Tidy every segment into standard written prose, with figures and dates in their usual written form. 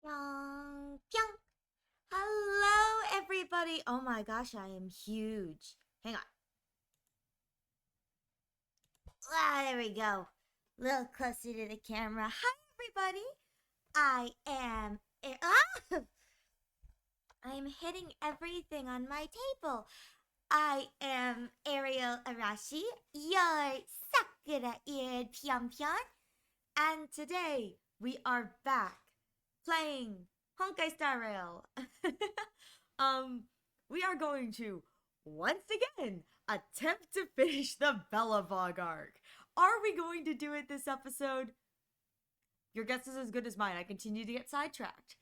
Pyong, pyong. Hello, everybody. Oh my gosh, I am huge. Hang on. There we go. A little closer to the camera. Hi, everybody. I am. I am hitting everything on my table. I am Ariel Arashi, your Sakura eared Pyong Pyong, and today we are back playing Honkai Star Rail. um, we are going to once again attempt to finish the Belobog arc. Are we going to do it this episode? Your guess is as good as mine. I continue to get sidetracked.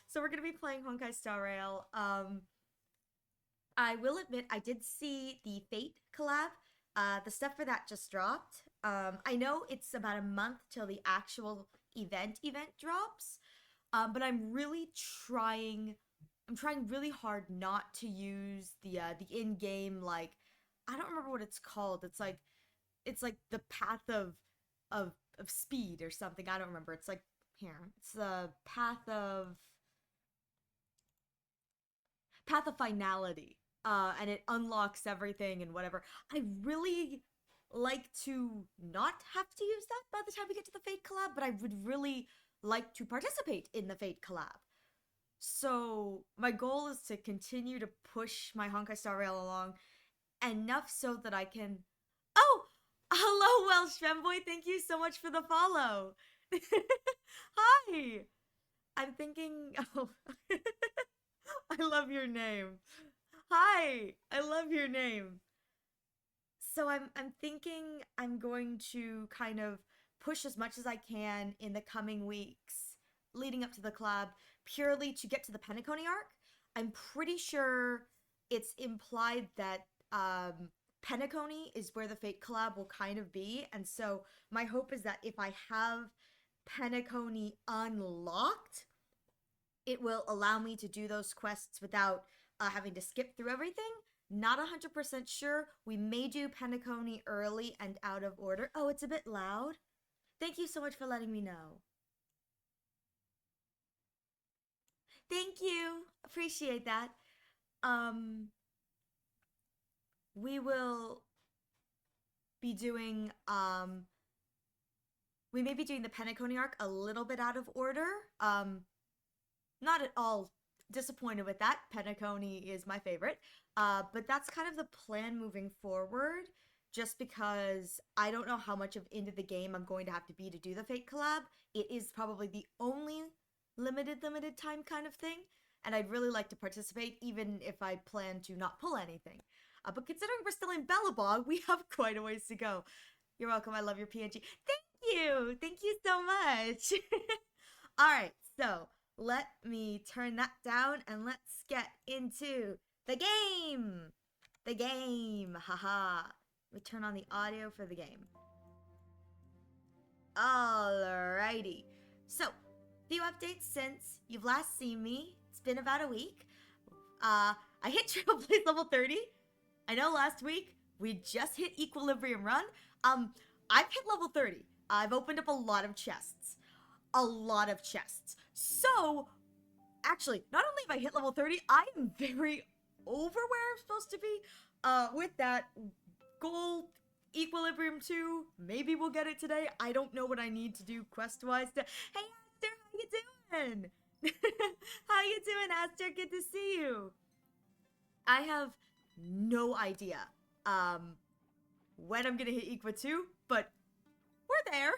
So we're gonna be playing Honkai Star Rail. I will admit I did see the Fate collab. The stuff for that just dropped. I know it's about a month till the actual event drops. But I'm really trying. I'm trying really hard not to use the in game, like, I don't remember what it's called. It's like the path of speed or something. I don't remember. It's like, here. It's the path of finality. And it unlocks everything and whatever. I really like to not have to use that by the time we get to the Fate collab, but I would really like to participate in the Fate collab. So my goal is to continue to push my Honkai Star Rail along enough so that I can. Oh, hello, Welsh fanboy. Thank you so much for the follow. Hi. I'm thinking. Oh, I love your name. Hi, I love your name. So I'm thinking I'm going to kind of push as much as I can in the coming weeks leading up to the collab, purely to get to the Penacony arc. I'm pretty sure it's implied that Penacony is where the Fate collab will kind of be, and so my hope is that if I have Penacony unlocked, it will allow me to do those quests without having to skip through everything. Not 100% sure. We may do Penacony early and out of order. Oh, it's a bit loud. Thank you so much for letting me know. Thank you. Appreciate that. Um, we will be doing we may be doing the Penacony arc a little bit out of order. Not at all disappointed with that. Penacony is my favorite. But that's kind of the plan moving forward, just because I don't know how much of into the game I'm going to have to be to do the Fate collab. It is probably the only limited time kind of thing, and I'd really like to participate, even if I plan to not pull anything. But considering we're still in Belobog, we have quite a ways to go. You're welcome. I love your PNG. Thank you. Thank you so much. All right, so let me turn that down and let's get into the game. The game. Haha. Let me turn on the audio for the game. Alrighty. So, few updates since you've last seen me. It's been about a week. I hit Trailblaze level 30. I know last week we just hit Equilibrium Run. I've hit level 30. I've opened up a lot of chests. A lot of chests. So, actually, not only have I hit level 30, I am very over where I'm supposed to be. With that, goal Equilibrium 2, maybe we'll get it today. I don't know what I need to do quest-wise to... Hey, Aster, how you doing? How you doing, Aster? Good to see you. I have no idea when I'm gonna hit Equa 2, but we're there.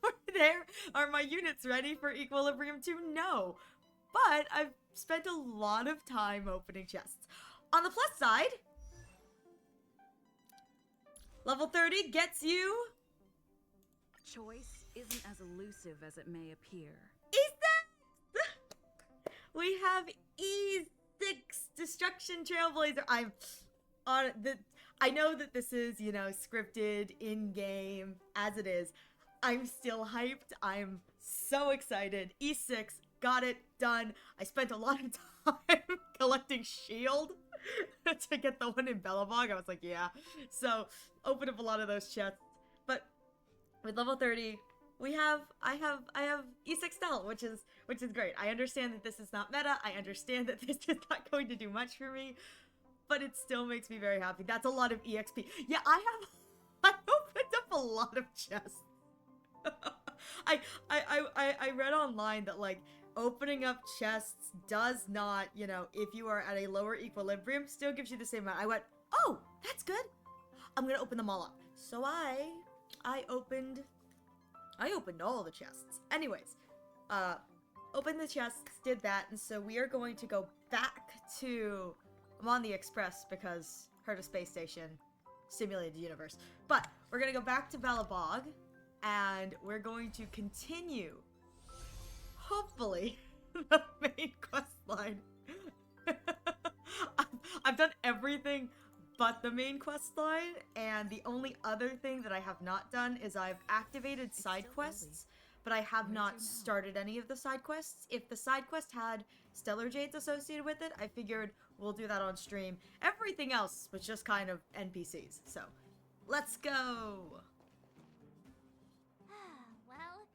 We're there. Are my units ready for Equilibrium 2? No. But I've spent a lot of time opening chests. On the plus side, level 30 gets you... Choice isn't as elusive as it may appear. E6! We have E6 Destruction Trailblazer. I'm on the... I know that this is, scripted in-game as it is. I'm still hyped. I'm so excited. E6, got it, done. I spent a lot of time collecting shield to get the one in Belobog. I was like, yeah. So, opened up a lot of those chests. But with level 30, I have E6L, which is great. I understand that this is not meta. I understand that this is not going to do much for me, but it still makes me very happy. That's a lot of EXP. Yeah, I opened up a lot of chests. I read online that like opening up chests does not, you know, if you are at a lower equilibrium, still gives you the same amount. I went, oh, that's good. I'm gonna open them all up. So I opened all the chests. Anyways, opened the chests, did that, and so we are going to go back to. I'm on the Express because heard of Space Station, simulated universe. But we're gonna go back to Belobog, and we're going to continue, hopefully, the main quest line. I've done everything but the main quest line, and the only other thing that I have not done is I've activated side quests, but I have not started any of the side quests. If the side quest had Stellar Jades associated with it, I figured we'll do that on stream. Everything else was just kind of NPCs, so let's go! Well,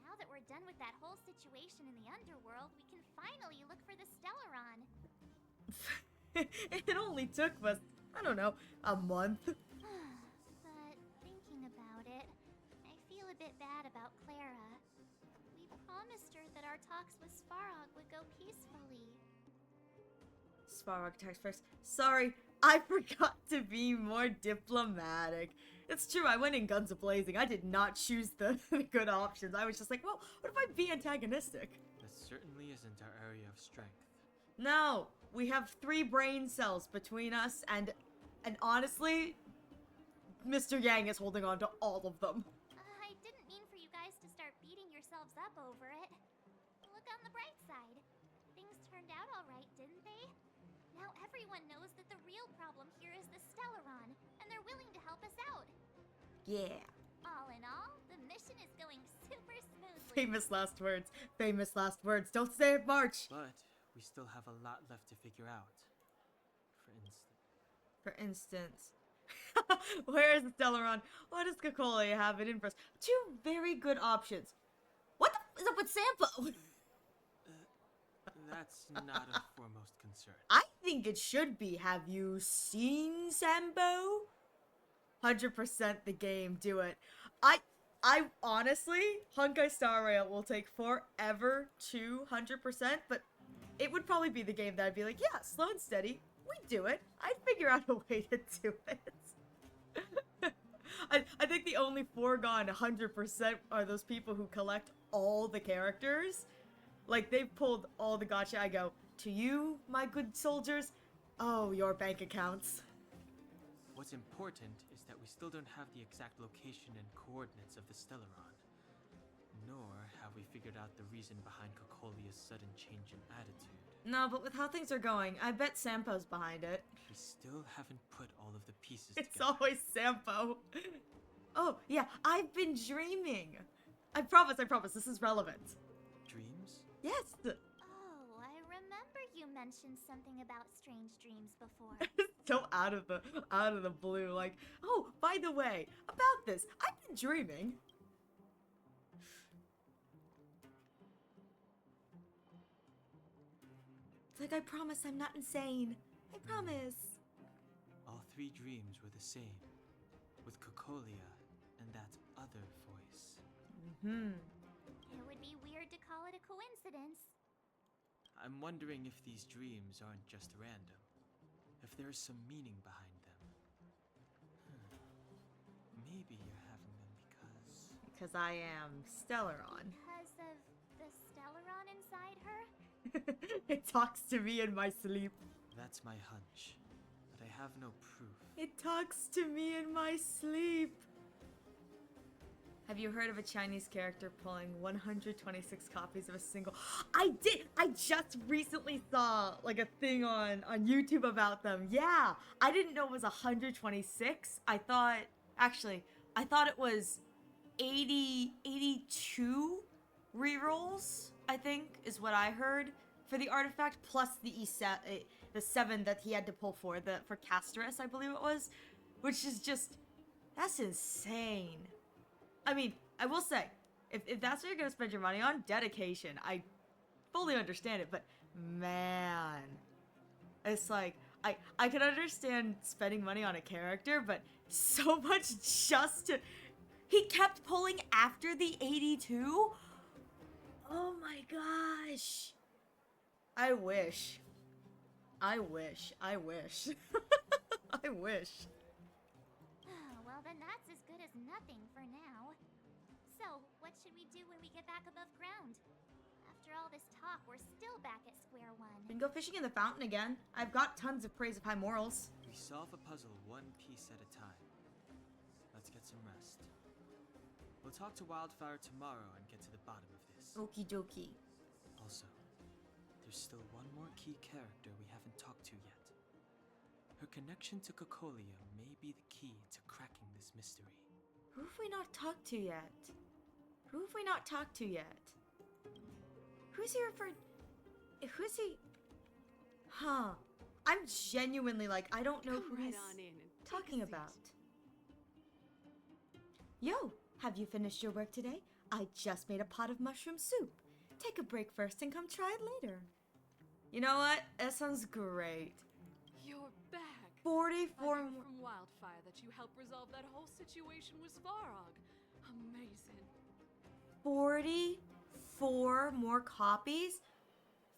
now that we're done with that whole situation in the underworld, we can finally look for the Stellaron. It only took us, I don't know, a month. But thinking about it, I feel a bit bad about Clara. We promised her that our talks with Svarog would go peacefully. Svarog text first. Sorry, I forgot to be more diplomatic. It's true, I went in guns a-blazing. I did not choose the good options. I was just like, well, what if I be antagonistic? That certainly isn't our area of strength. No, we have 3 brain cells between us, and honestly, Mr. Yang is holding on to all of them. I didn't mean for you guys to start beating yourselves up over it. Look on the bright side. Things turned out alright, didn't they? Now everyone knows that the real problem here is the Stellaron, and they're willing to help us out. Yeah. All in all, the mission is going super smoothly. Famous last words. Famous last words. Don't say it, March! But we still have a lot left to figure out. For instance. Where is the Stellaron? What does Cocolia have it in for us? 2 very good options. What the f is up with Sampo? That's not a foremost concern. I think it should be. Have you seen Sampo? 100% the game. Do it. I honestly, Honkai Star Rail will take forever to 100%, but it would probably be the game that I'd be like, yeah, slow and steady. We do it. I'd figure out a way to do it. I think the only foregone 100% are those people who collect all the characters. Like, they've pulled all the gacha. I go, to you, my good soldiers, oh, your bank accounts. What's important is that we still don't have the exact location and coordinates of the Stellaron. Nor have we figured out the reason behind Cocolia's sudden change in attitude. No, but with how things are going, I bet Sampo's behind it. We still haven't put all of the pieces It's together. always Sampo. Oh, yeah, I've been dreaming. I promise, this is relevant. Dreams? Yes. Oh, I remember you mentioned something about strange dreams before. So out of the blue, like, oh, by the way, about this, I've been dreaming. It's like, I promise I'm not insane. I promise. All 3 dreams were the same, with Cocolia and that other voice. It would be weird to call it a coincidence. I'm wondering if these dreams aren't just random, if there is some meaning behind them. Maybe you're having them because... Because I am Stellaron. Because of the Stellaron inside her? It talks to me in my sleep. That's my hunch, but I have no proof. It talks to me in my sleep. Have you heard of a Chinese character pulling 126 copies of a single? I did! I just recently saw like a thing on YouTube about them. Yeah! I didn't know it was 126. I thought it was 82 rerolls, I think, is what I heard for the artifact, plus the 7 that he had to pull for Casterus, I believe it was. Which is just, that's insane. I mean, I will say, If that's what you're gonna spend your money on, dedication. I fully understand it, but man, it's like I can understand spending money on a character, but so much just to. He kept pulling after the 82. Oh my gosh. I wish. I wish. I wish. I wish. Well, then that's as good as nothing for now. So, what should we do when we get back above ground? After all this talk, we're still back at square one. We can go fishing in the fountain again. I've got tons of praise of high morals. We solve a puzzle one piece at a time. Let's get some rest. We'll talk to Wildfire tomorrow and get to the bottom of this. Okie dokie. Also, there's still one more key character we haven't talked to yet. Her connection to Cocolia may be the key to cracking this mystery. Who have we not talked to yet? Who have we not talked to yet? Who's he referred? Who's he? Huh. I'm genuinely like, I don't know Come who right he's on in and take talking a seat. about. Yo, have you finished your work today? I just made a pot of mushroom soup. Take a break first and come try it later. You know what? That sounds great. You're back. 44 I heard more. from Wildfire that you helped resolve that whole situation with Svarog. Amazing. 44 more copies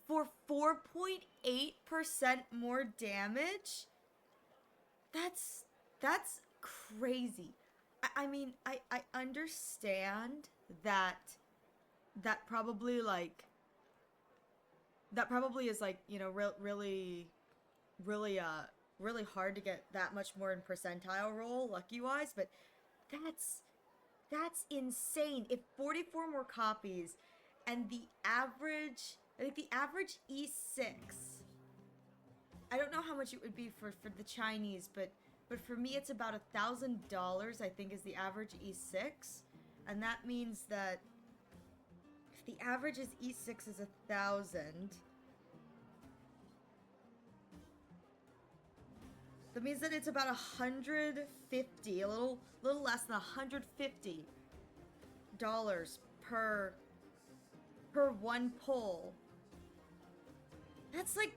for 4.8% more damage? That's crazy. I mean, I understand that probably like that probably is like, you know, really hard to get that much more in percentile roll lucky wise, but that's insane. If 44 more copies and the average, I think the average E6, I don't know how much it would be for the Chinese, but for me it's about $1,000 I think is the average E6, and that means that if the average is E6 is 1,000, that means that it's about 150, a little less than $150 per one pull. That's like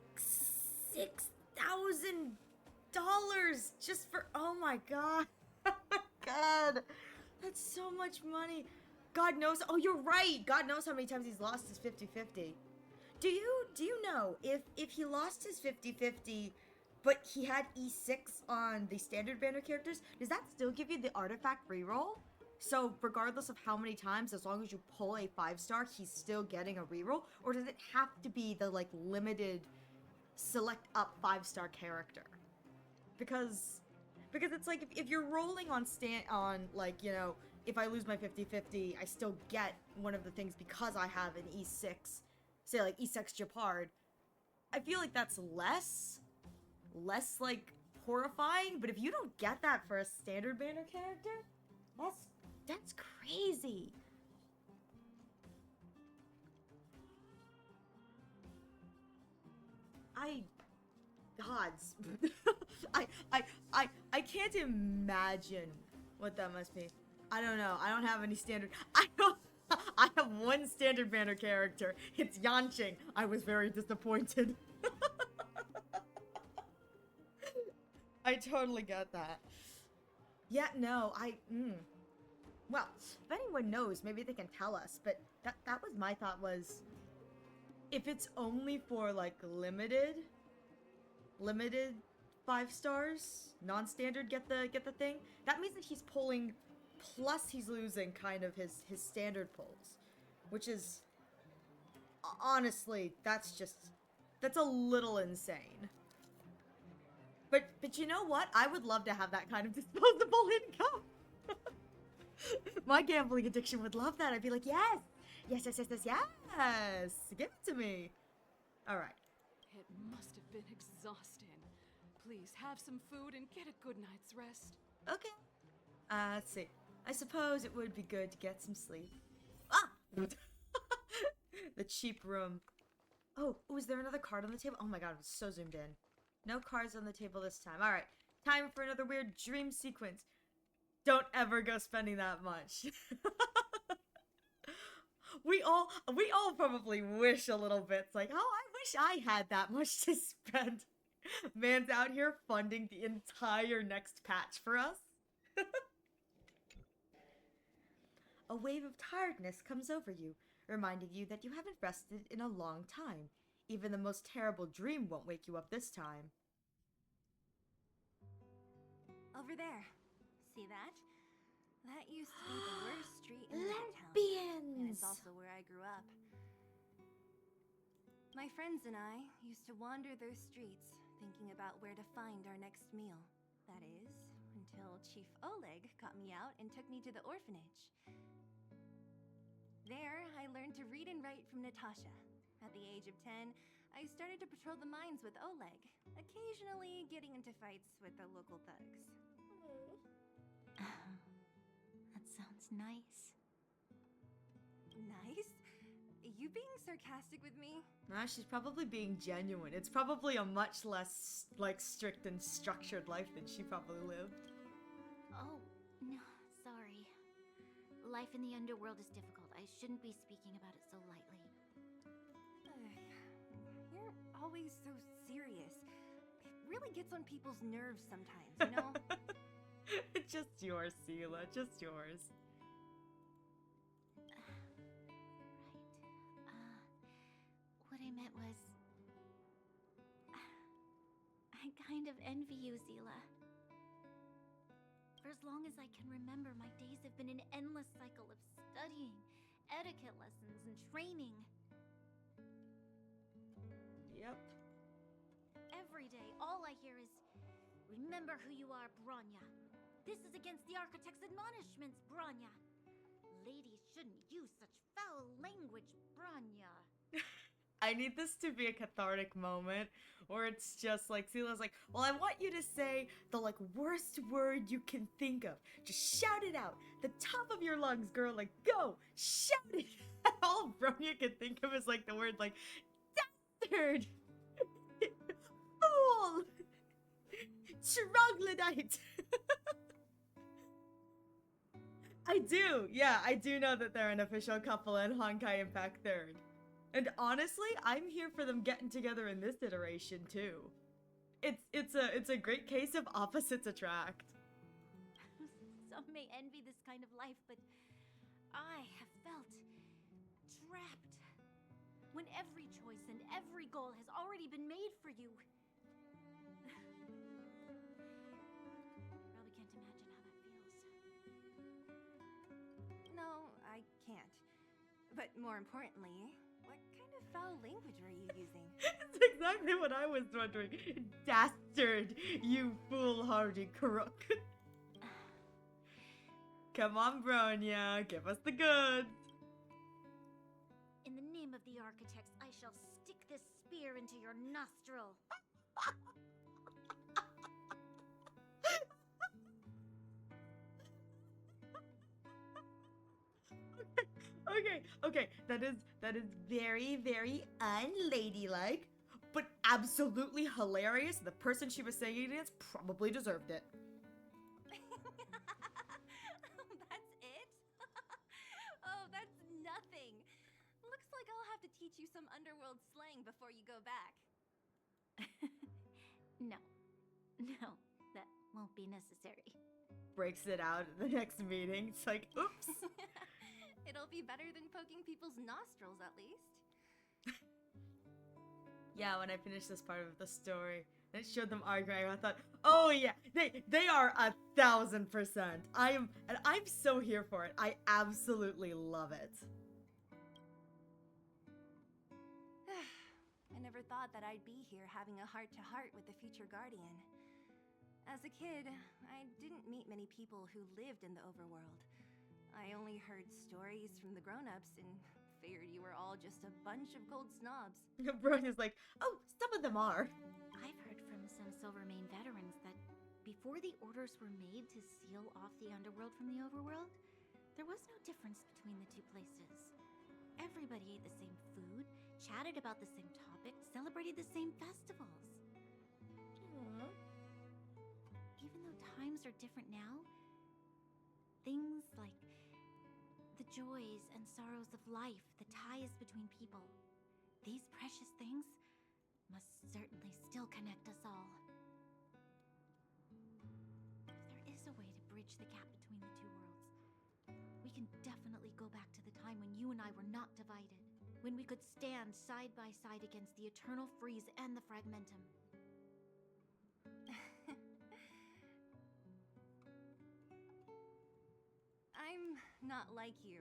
$6,000 just for, oh my god. Oh my god. That's so much money. God knows, oh you're right. God knows how many times he's lost his 50-50. Do you know if he lost his 50-50 but he had E6 on the standard banner characters, does that still give you the artifact reroll? So regardless of how many times, as long as you pull a 5-star, he's still getting a reroll? Or does it have to be the like limited select up 5-star character? Because it's like if you're rolling on like, you know, if I lose my 50-50, I still get one of the things because I have an E6, say like E6 Japard. I feel like that's less like horrifying, but if you don't get that for a standard banner character, that's crazy. Gods. I can't imagine what that must be. I don't know. I don't have any standard. I have one standard banner character. It's Yanqing. I was very disappointed. I totally get that. Yeah, no, well, if anyone knows, maybe they can tell us, but that was my thought was, if it's only for, like, limited 5 stars, non-standard get the thing, that means that he's pulling, plus he's losing kind of his standard pulls, which is, honestly, that's a little insane. But you know what? I would love to have that kind of disposable income. My gambling addiction would love that. I'd be like, yes, give it to me. All right. It must have been exhausting. Please have some food and get a good night's rest. Okay. Let's see. I suppose it would be good to get some sleep. Ah! The cheap room. Oh, is there another card on the table? Oh my god, I'm so zoomed in. No cards on the table this time. Alright, time for another weird dream sequence. Don't ever go spending that much. we all probably wish a little bit. It's like, oh, I wish I had that much to spend. Man's out here funding the entire next patch for us. A wave of tiredness comes over you, reminding you that you haven't rested in a long time. Even the most terrible dream won't wake you up this time. Over there. See that? That used to be the worst street in the town. And it's also where I grew up. My friends and I used to wander those streets, thinking about where to find our next meal. That is, until Chief Oleg got me out and took me to the orphanage. There, I learned to read and write from Natasha. At the age of 10, I started to patrol the mines with Oleg, occasionally getting into fights with the local thugs. That sounds nice. Nice? You being sarcastic with me? Nah, she's probably being genuine. It's probably a much less, like, strict and structured life than she probably lived. Oh, no, sorry. Life in the underworld is difficult. I shouldn't be speaking about it so lightly. You're always so serious. It really gets on people's nerves sometimes, you know? Just yours, Sela. Just yours. What I meant was... I kind of envy you, Zila. For as long as I can remember, my days have been an endless cycle of studying, etiquette lessons, and training. Yep. Every day, all I hear is, remember who you are, Bronya. This is against the Architect's admonishments, Bronya. Ladies shouldn't use such foul language, Bronya. I need this to be a cathartic moment where it's just like, Sela's like, well, I want you to say the, like, worst word you can think of. Just shout it out. The top of your lungs, girl. Like, go. Shout it. All Bronya can think of is, like, the word, like, dastard. Fool. Troglodyte. I do. Yeah, I do know that they're an official couple in Honkai Impact 3rd. And honestly, I'm here for them getting together in this iteration too. It's a great case of opposites attract. Some may envy this kind of life, but I have felt trapped. When every choice and every goal has already been made for you. Probably can't imagine how that feels. No, I can't. But more importantly, what kind of foul language were you using? It's exactly what I was wondering. Dastard, you foolhardy crook. Come on, Bronya, give us the goods. In the name of the Architects, I shall stick this spear into your nostril. Okay, that is very, very unladylike, but absolutely hilarious. The person she was saying it against probably deserved it. That's it? Oh, that's nothing. Looks like I'll have to teach you some underworld slang before you go back. No, that won't be necessary. Breaks it out at the next meeting. It's like, oops. It'll be better than poking people's nostrils, at least. Yeah, when I finished this part of the story, and it showed them arguing, I thought, oh yeah, they are 1000%. I'm so here for it. I absolutely love it. I never thought that I'd be here having a heart-to-heart with the future guardian. As a kid, I didn't meet many people who lived in the overworld. I only heard stories from the grown-ups and figured you were all just a bunch of cold snobs. Bronya's like, oh, some of them are. I've heard from some Silvermane veterans that before the orders were made to seal off the underworld from the overworld, there was no difference between the two places. Everybody ate the same food, chatted about the same topics, celebrated the same festivals. Aww. Even though times are different now, things like the joys and sorrows of life, the ties between people. These precious things must certainly still connect us all. If there is a way to bridge the gap between the two worlds, we can definitely go back to the time when you and I were not divided. When we could stand side by side against the Eternal Freeze and the Fragmentum. I'm not like you.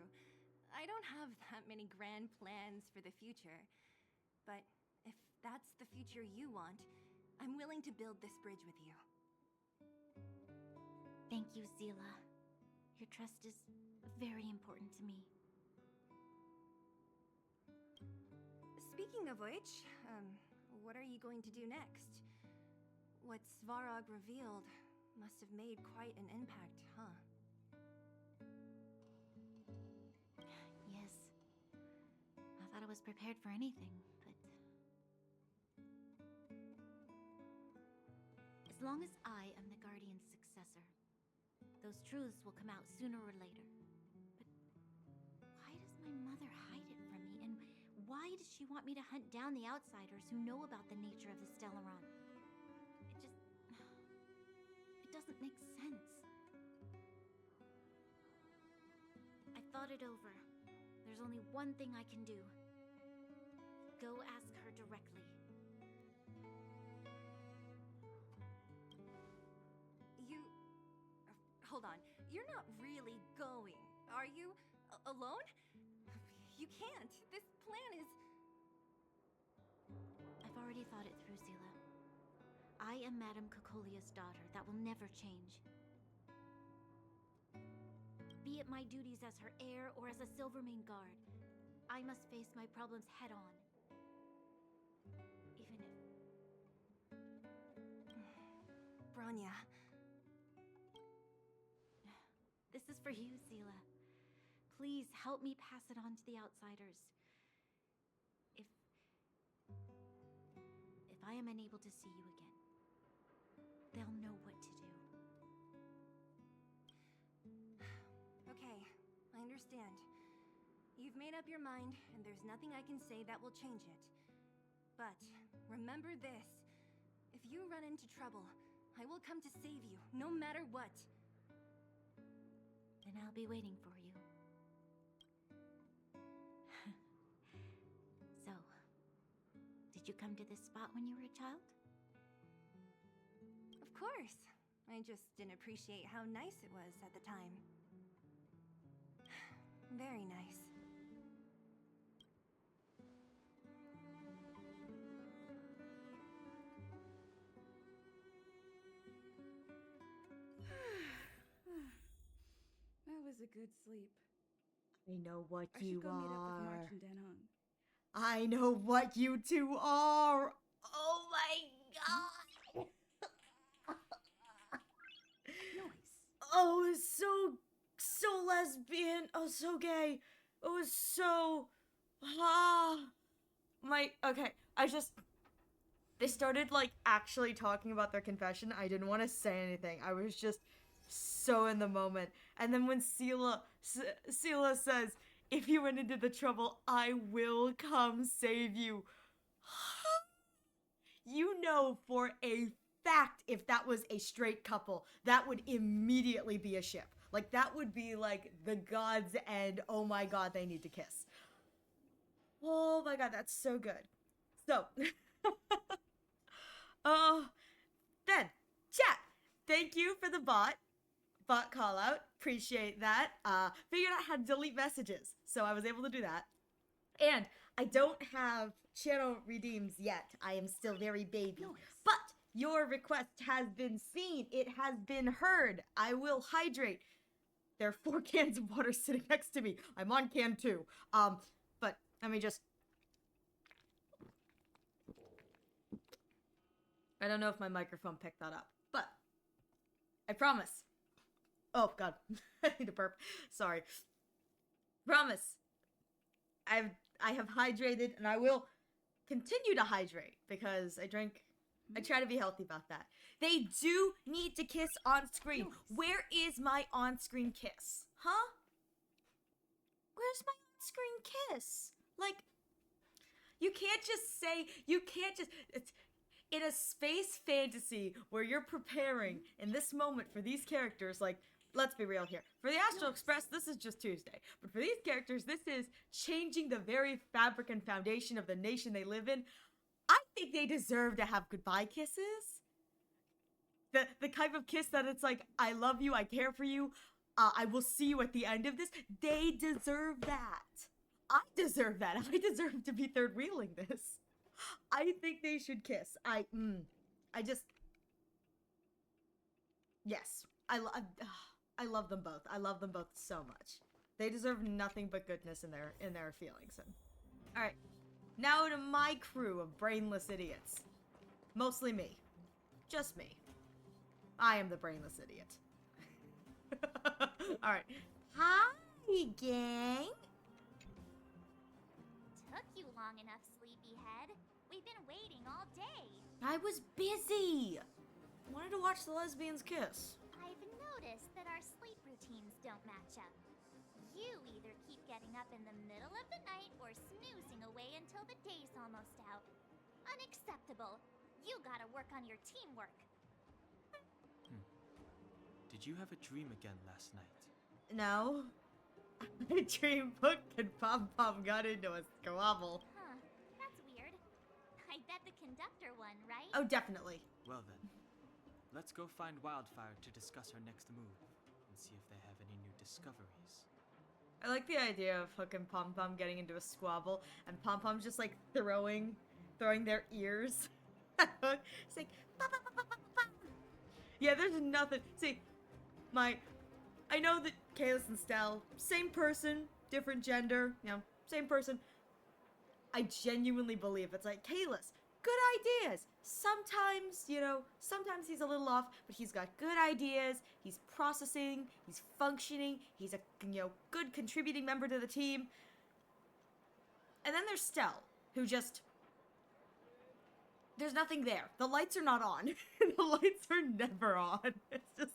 I don't have that many grand plans for the future. But if that's the future you want, I'm willing to build this bridge with you. Thank you, Zila. Your trust is very important to me. Speaking of which, what are you going to do next? What Svarog revealed must have made quite an impact, huh? Yes. I thought I was prepared for anything, but... As long as I am the Guardian's successor, those truths will come out sooner or later. But why does my mother hide it from me, and why does she want me to hunt down the outsiders who know about the nature of the Stellaron? It doesn't make sense. I thought it over. There's only one thing I can do. Go ask her directly. Hold on. You're not really going, are you? Alone? You can't. This plan is... I've already thought it through, Zila. I am Madame Cocolia's daughter. That will never change. Be it my duties as her heir or as a Silvermane guard, I must face my problems head on. Even if... Bronya. This is for you, Zila. Please help me pass it on to the outsiders. If I am unable to see you again, they'll know what to do. Okay, I understand. You've made up your mind, and there's nothing I can say that will change it. But remember this. If you run into trouble, I will come to save you, no matter what. Then I'll be waiting for you. So, did you come to this spot when you were a child? Of course. I just didn't appreciate how nice it was at the time. Very nice. That was a good sleep. I know what I you should go meet up with are. March and Denhong. I know what you two are. Oh my god. Nice. Oh, it was so lesbian. Oh, so gay. It was so okay. They started like actually talking about their confession. I didn't want to say anything. I was just so in the moment. And then when Sela says, "If you run into the trouble, I will come save you." You know for a fact if that was a straight couple, that would immediately be a ship. Like, that would be like the gods and oh my god, they need to kiss. Oh my god, that's so good. So, then, chat. Thank you for the bot call out. Appreciate that. Figured out how to delete messages, so I was able to do that. And I don't have channel redeems yet. I am still very baby. Nice. But your request has been seen. It has been heard. I will hydrate. There are 4 cans of water sitting next to me. I'm on can 2. But let me just... I don't know if my microphone picked that up, but I promise. Oh, God. I need to burp. Sorry. Promise. I have hydrated, and I will continue to hydrate, because I try to be healthy about that. They do need to kiss on screen. Nice. Where is my on-screen kiss? Huh? on-screen kiss. Like, it's in a space fantasy where you're preparing in this moment for these characters, like, let's be real here. For the Astral Express, this is just Tuesday. But for these characters, this is changing the very fabric and foundation of the nation they live in. I think they deserve to have goodbye kisses. The type of kiss that it's like, I love you, I care for you, I will see you at the end of this. They deserve that. I deserve that. I deserve to be third wheeling this. I think they should kiss. Yes. I love them both. I love them both so much. They deserve nothing but goodness in their feelings. And all right, now to my crew of brainless idiots. Mostly me. Just me. I am the brainless idiot. All right. Hi, gang. Took you long enough, sleepyhead. We've been waiting all day. I was busy. Wanted to watch the lesbians kiss. I've noticed that our sleep routines don't match up. You either keep getting up in the middle of the night or snoozing away until the day's almost out. Unacceptable. You gotta work on your teamwork. Did you have a dream again last night? No. I dreamed Book and Pom Pom got into a squabble. Huh, that's weird. I bet the conductor won, right? Oh, definitely. Well then, let's go find Wildfire to discuss our next move and see if they have any new discoveries. I like the idea of Hook and Pom Pom getting into a squabble and Pom Pom just like throwing their ears at Hook. It's like, "Pa, pa, pa, pa, pa, pa." Yeah, there's nothing. See, I know that Kalis and Stell, same person, different gender, same person. I genuinely believe it's like, Kalis, good ideas. Sometimes, sometimes he's a little off, but he's got good ideas. He's processing, he's functioning, he's a, good contributing member to the team. And then there's Stell, who just, there's nothing there. The lights are not on. The lights are never on. It's just,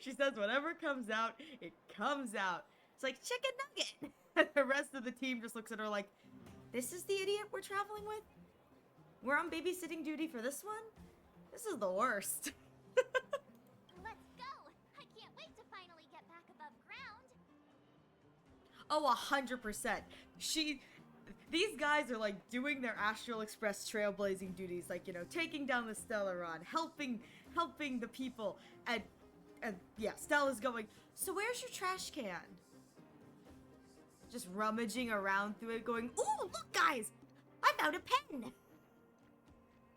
she says whatever comes out, it comes out. It's like chicken nugget. And the rest of the team just looks at her like, this is the idiot we're traveling with? We're on babysitting duty for this one? This is the worst. Let's go! I can't wait to finally get back above ground. Oh, 100%. These guys are like doing their Astral Express trailblazing duties, like, taking down the Stellaron, helping the people, and yeah, Stella's going, so where's your trash can? Just rummaging around through it, going, ooh, look guys, I found a pen.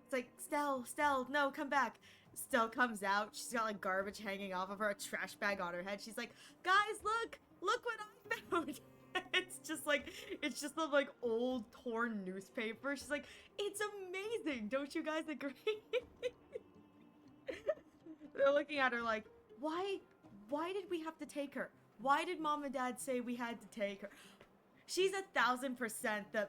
It's like, Stell, no, come back. Stell comes out, she's got like garbage hanging off of her, a trash bag on her head. She's like, guys, look what I found. It's just the like old torn newspaper. She's like, it's amazing, don't you guys agree? They're looking at her like, why did we have to take her? Why did mom and dad say we had to take her? She's 1000%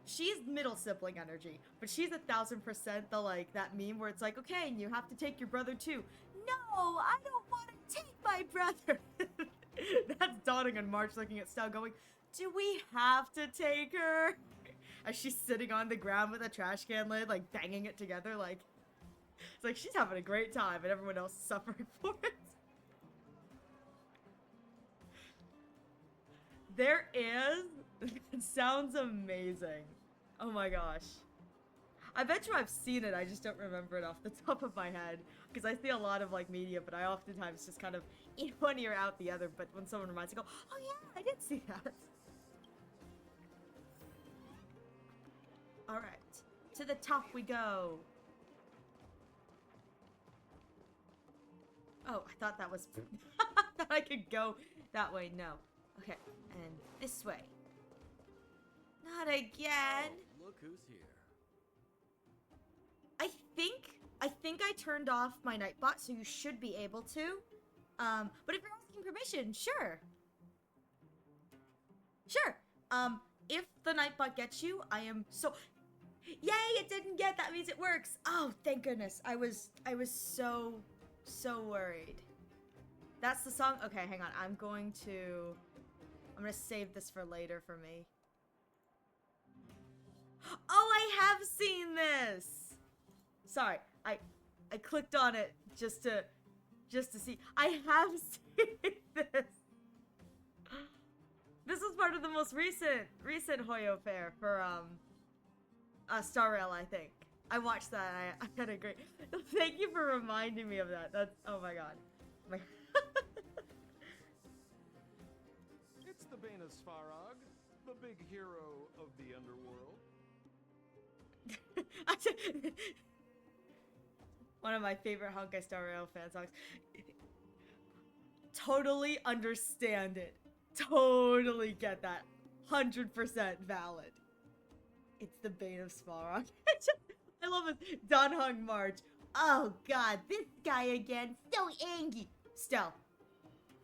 she's middle sibling energy, but she's 1000% the like that meme where it's like, okay, and you have to take your brother too. No, I don't want to take my brother. That's dawning on March looking at Stell going, do we have to take her? As she's sitting on the ground with a trash can lid, like banging it together, like, it's like she's having a great time and everyone else is suffering for it. There is. It sounds amazing. Oh my gosh. I bet you I've seen it, I just don't remember it off the top of my head. Because I see a lot of like media, but I oftentimes just kind of in one ear out the other. But when someone reminds me, I go, oh yeah, I did see that. Alright. To the top we go. Oh, I thought that was... that I could go that way. No. Okay, and this way. Not again. Oh, look who's here. I think I turned off my Nightbot, so you should be able to. But if you're asking permission, sure. Sure. If the Nightbot gets you, I am so... Yay, it didn't get, that means it works. Oh, thank goodness. I was so worried. That's the song? Okay, hang on. I'm going to... I'm gonna save this for later for me. Oh, I have seen this! Sorry, I clicked on it just to see. I have seen this! This was part of the most recent Hoyo fair for, Star Rail, I think. I watched that and I had a great... Thank you for reminding me of that. That's... Oh my god. My... It's the Bane of Svarog, the big hero of the underworld. One of my favorite Honkai Star Rail fan songs. Totally understand it. Totally get that. 100% valid. It's the Bane of Svarog. I love it. Danhung March. Oh god, this guy again. So angry. Stell.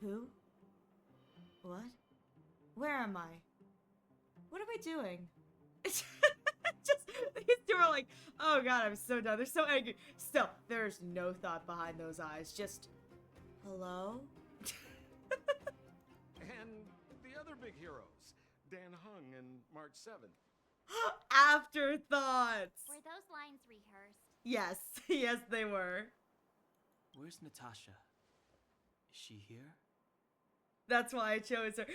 Who? What? Where am I? What am I doing? It's just, these two are like, oh god, I'm so done. They're so angry. Still, there's no thought behind those eyes. Just, hello? And the other big heroes, Dan Hung and March 7th. Afterthoughts. Were those lines rehearsed? Yes, yes they were. Where's Natasha? Is she here? That's why I chose her.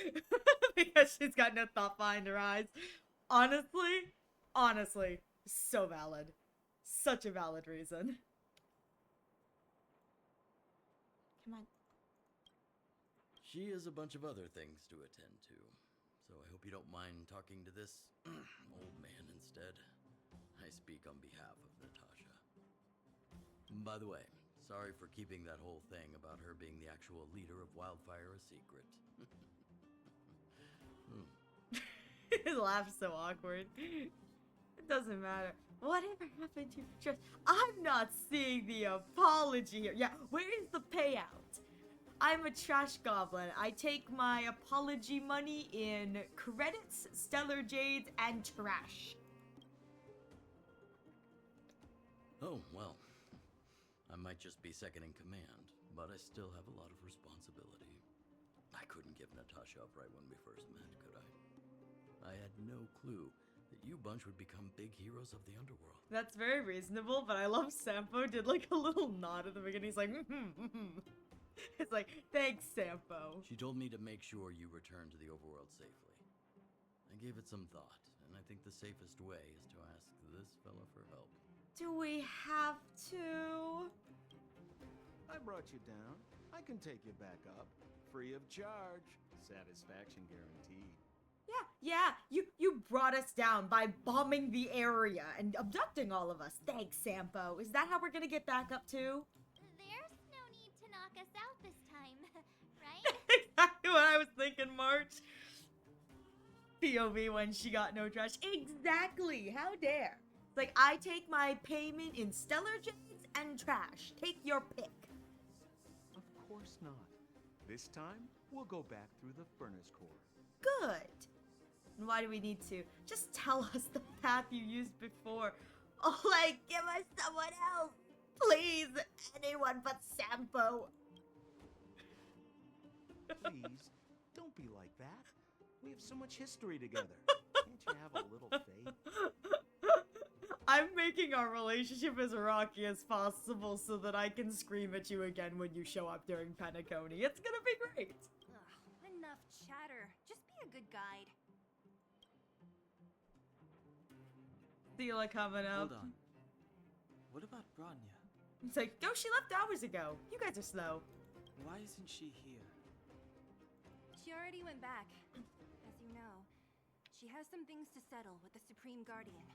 Because she's got no thought behind her eyes. Honestly, so valid. Such a valid reason. Come on. She has a bunch of other things to attend to, so I hope you don't mind talking to this old man instead. I speak on behalf of Natasha. By the way, sorry for keeping that whole thing about her being the actual leader of Wildfire a secret. His laugh's so awkward. It doesn't matter. Whatever happened to trust? I'm not seeing the apology here. Yeah, where is the payout? I'm a trash goblin. I take my apology money in credits, stellar jades, and trash. Oh, well. I might just be second in command, but I still have a lot of responsibility. I couldn't give Natasha up right when we first met, could I? I had no clue that you bunch would become big heroes of the underworld. That's very reasonable, but I love Sampo did like a little nod at the beginning. He's like, It's like, thanks, Sampo. She told me to make sure you return to the overworld safely. I gave it some thought, and I think the safest way is to ask this fella for help. Do we have to? I brought you down. I can take you back up. Free of charge. Satisfaction guaranteed. Yeah, you brought us down by bombing the area and abducting all of us. Thanks, Sampo. Is that how we're gonna get back up too? There's no need to knock us out this time, right? Exactly what I was thinking, March. POV when she got no trash. Exactly. How dare. It's like, I take my payment in stellar jades and trash. Take your pick. Of course not. This time, we'll go back through the furnace core. Good. And why do we need to? Just tell us the path you used before. Oh, like, give us someone else. Please, anyone but Sampo. Please, don't be like that. We have so much history together. Can't you have a little faith? I'm making our relationship as rocky as possible so that I can scream at you again when you show up during Penacony. It's gonna be great. Ugh, enough chatter. Just be a good guide. Sela coming up. Hold on. What about Branya? It's like, no, she left hours ago. You guys are slow. Why isn't she here? She already went back. As you know, she has some things to settle with the Supreme Guardian.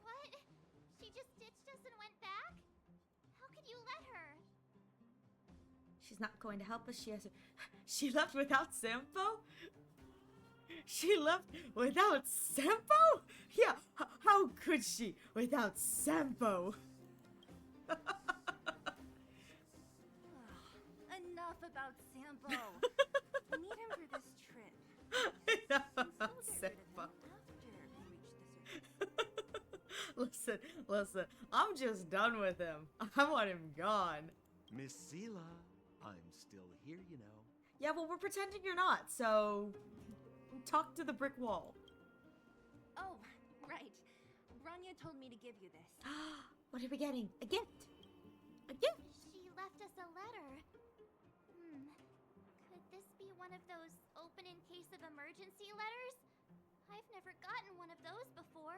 What? She just ditched us and went back? How could you let her? She's not going to help us. She left without Sampo? She left without Sampo? Yeah, how could she without Sampo? Ugh, enough about Sampo. We need him for this trip. Enough We'll about get rid of Sampo. him after we reach the surface. Listen, I'm just done with him. I want him gone. Miss Sela, I'm still here, you know. Yeah, well, we're pretending you're not, so talk to the brick wall. Oh, right. Rania told me to give you this. What are we getting? A gift? A gift? She left us a letter. Could this be one of those open in case of emergency letters? I've never gotten one of those before.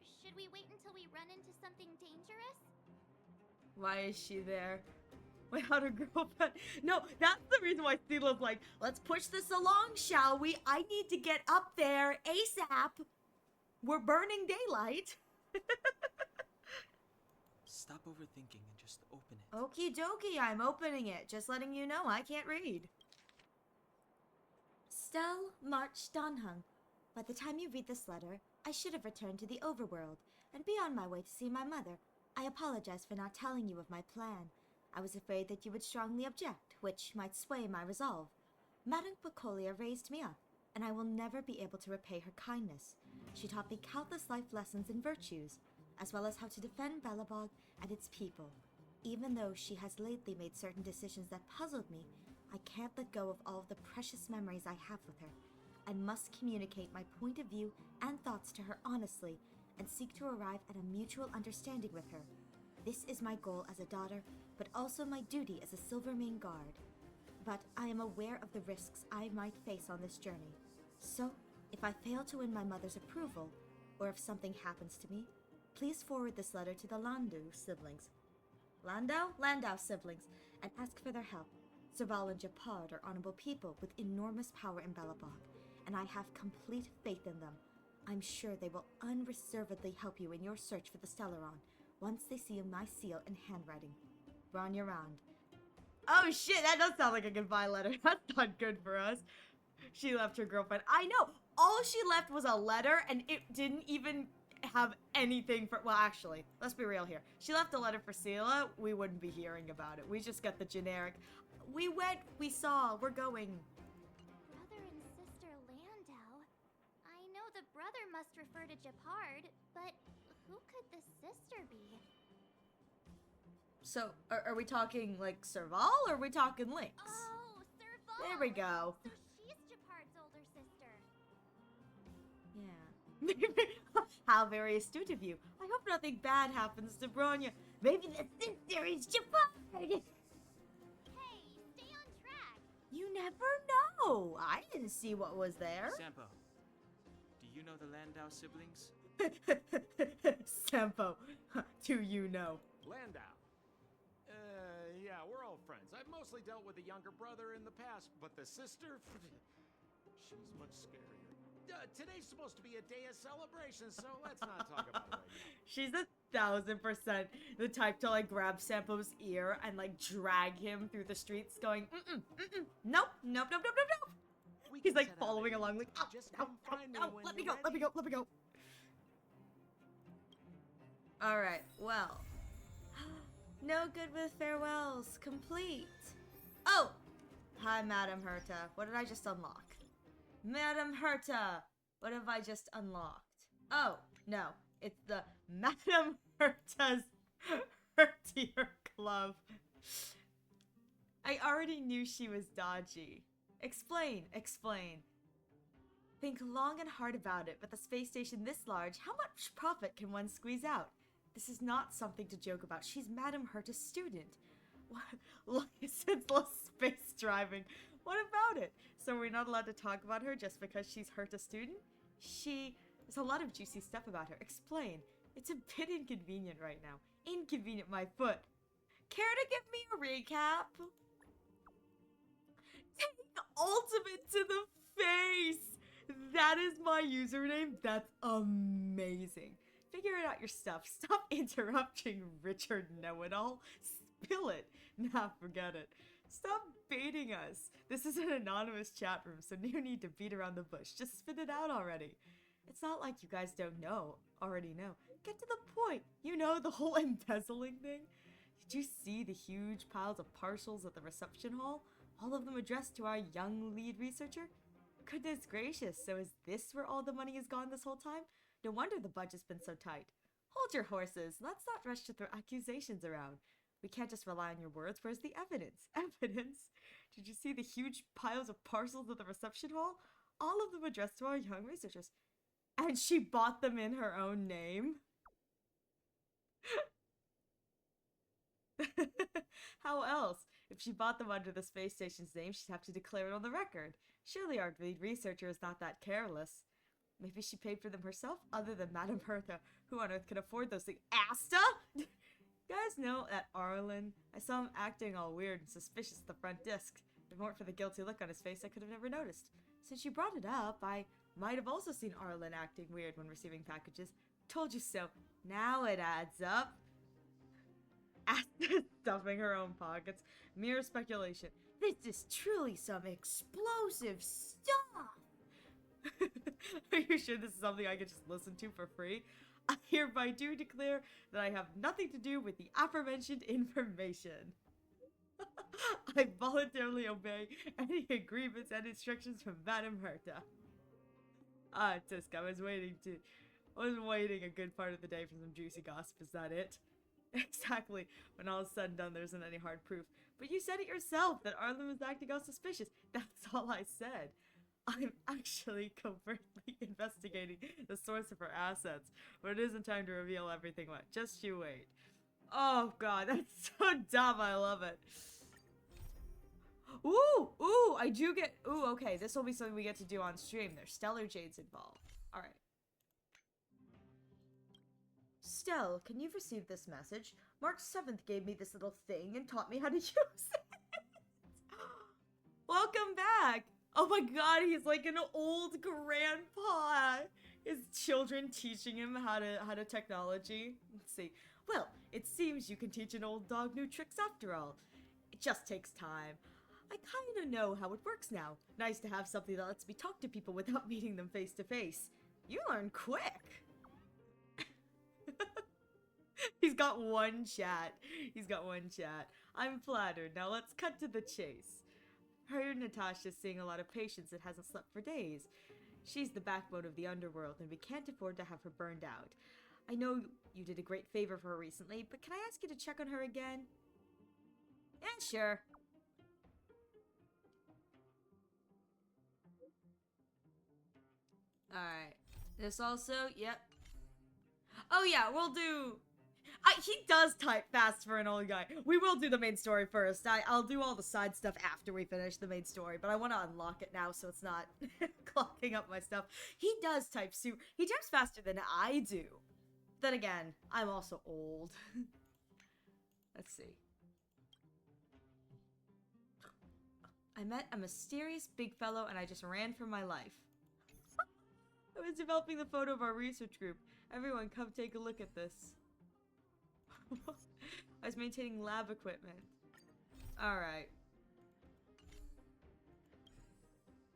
Should we wait until we run into something dangerous? Why is she there? Without her girlfriend? No, that's the reason why Sila's like, let's push this along, shall we? I need to get up there ASAP. We're burning daylight. Stop overthinking and just open it. Okie dokie, I'm opening it. Just letting you know I can't read. Stel March Donhung. By the time you read this letter, I should have returned to the overworld and be on my way to see my mother. I apologize for not telling you of my plan. I was afraid that you would strongly object, which might sway my resolve. Madame Picolia raised me up, and I will never be able to repay her kindness. She taught me countless life lessons and virtues, as well as how to defend Belobog and its people. Even though she has lately made certain decisions that puzzled me, I can't let go of all of the precious memories I have with her. I must communicate my point of view and thoughts to her honestly, and seek to arrive at a mutual understanding with her. This is my goal as a daughter, but also my duty as a Silvermane guard. But I am aware of the risks I might face on this journey. So, if I fail to win my mother's approval, or if something happens to me, please forward this letter to the Landau siblings. Landau siblings, and ask for their help. Serval and Japard are honorable people with enormous power in Belobog, and I have complete faith in them. I'm sure they will unreservedly help you in your search for the Stellaron, once they see my seal and handwriting. Ranya Round. Oh shit, that does sound like a goodbye letter. That's not good for us. She left her girlfriend. I know! All she left was a letter, and it didn't even have anything for— well, actually, let's be real here. She left a letter for Sela, we wouldn't be hearing about it. We just got the generic, we went, we saw, we're going. Brother and sister Landau. I know the brother must refer to Japard, but who could the sister be? So, are we talking, like, Serval, or are we talking Lynx? Oh, Serval! There we go. So she's Japard's older sister. Yeah. How very astute of you. I hope nothing bad happens to Bronya. Maybe the sister is Japard! Hey, stay on track! You never know. I didn't see what was there. Sampo, do you know the Landau siblings? Sampo, do you know? Landau. Yeah, we're old friends. I've mostly dealt with the younger brother in the past, but the sister, she's much scarier. Today's supposed to be a day of celebration, so let's not talk about it right now. She's 1000% the type to, like, grab Sampo's ear and, like, drag him through the streets going, nope. We He's, can like, set out following a- along, like, oh, Just no, come find me no, when let me you're go, let me ready. go. Alright, well. No good with farewells. Complete. Oh! Hi, Madame Herta. What did I just unlock? Madame Herta! What have I just unlocked? Oh, no. It's the Madame Herta's Hertier Club. I already knew she was dodgy. Explain. Think long and hard about it, but the space station this large, how much profit can one squeeze out? This is not something to joke about. She's Madame Herta's student. What? Licenseless space driving. What about it? So we're not allowed to talk about her just because she's Herta's student? There's a lot of juicy stuff about her. Explain. It's a bit inconvenient right now. Inconvenient my foot. Care to give me a recap? Take ultimate to the face! That is my username. That's amazing. Figure it out yourself. Stop interrupting Richard Know-It-All. Spill it. Nah, forget it. Stop baiting us. This is an anonymous chat room, so no need to beat around the bush. Just spit it out already. It's not like you guys don't already know. Get to the point. You know, the whole embezzling thing. Did you see the huge piles of parcels at the reception hall? All of them addressed to our young lead researcher? Goodness gracious, so is this where all the money has gone this whole time? No wonder the budget's been so tight. Hold your horses. Let's not rush to throw accusations around. We can't just rely on your words. Where's the evidence? Evidence? Did you see the huge piles of parcels at the reception hall? All of them addressed to our young researchers. And she bought them in her own name? How else? If she bought them under the space station's name, she'd have to declare it on the record. Surely our lead researcher is not that careless. Maybe she paid for them herself, other than Madame Hertha. Who on earth can afford those things? Asta? You guys know that Arlen? I saw him acting all weird and suspicious at the front desk. If it weren't for the guilty look on his face, I could have never noticed. Since you brought it up, I might have also seen Arlen acting weird when receiving packages. Told you so. Now it adds up. Asta stuffing her own pockets. Mere speculation. This is truly some explosive stuff. Are you sure this is something I could just listen to for free? I hereby do declare that I have nothing to do with the aforementioned information. I voluntarily obey any agreements and instructions from Madame Herta. Ah, Tisk, I was waiting a good part of the day for some juicy gossip, is that it? Exactly. When all is said and done, there isn't any hard proof. But you said it yourself, that Arlen was acting all suspicious. That's all I said. I'm actually covertly investigating the source of her assets, but it isn't time to reveal everything yet. Just you wait. Oh god, that's so dumb, I love it. Ooh, I do get, okay, this will be something we get to do on stream. There's Stellar Jades involved. Alright. Stell, can you receive this message? March 7th gave me this little thing and taught me how to use it. Welcome back! Oh my god, he's like an old grandpa! His children teaching him how to technology. Let's see. Well, it seems you can teach an old dog new tricks after all. It just takes time. I kinda know how it works now. Nice to have something that lets me talk to people without meeting them face to face. You learn quick! He's got one chat. I'm flattered. Now let's cut to the chase. Heard Natasha's seeing a lot of patients and hasn't slept for days. She's the backbone of the underworld, and we can't afford to have her burned out. I know you did a great favor for her recently, but can I ask you to check on her again? Yeah, sure. Alright. This also, yep. Oh yeah, we'll do... he does type fast for an old guy. We will do the main story first. I'll do all the side stuff after we finish the main story, but I want to unlock it now so it's not clocking up my stuff. He does type he types faster than I do. Then again, I'm also old. Let's see. I met a mysterious big fellow and I just ran for my life. I was developing the photo of our research group. Everyone, come take a look at this. I was maintaining lab equipment. Alright.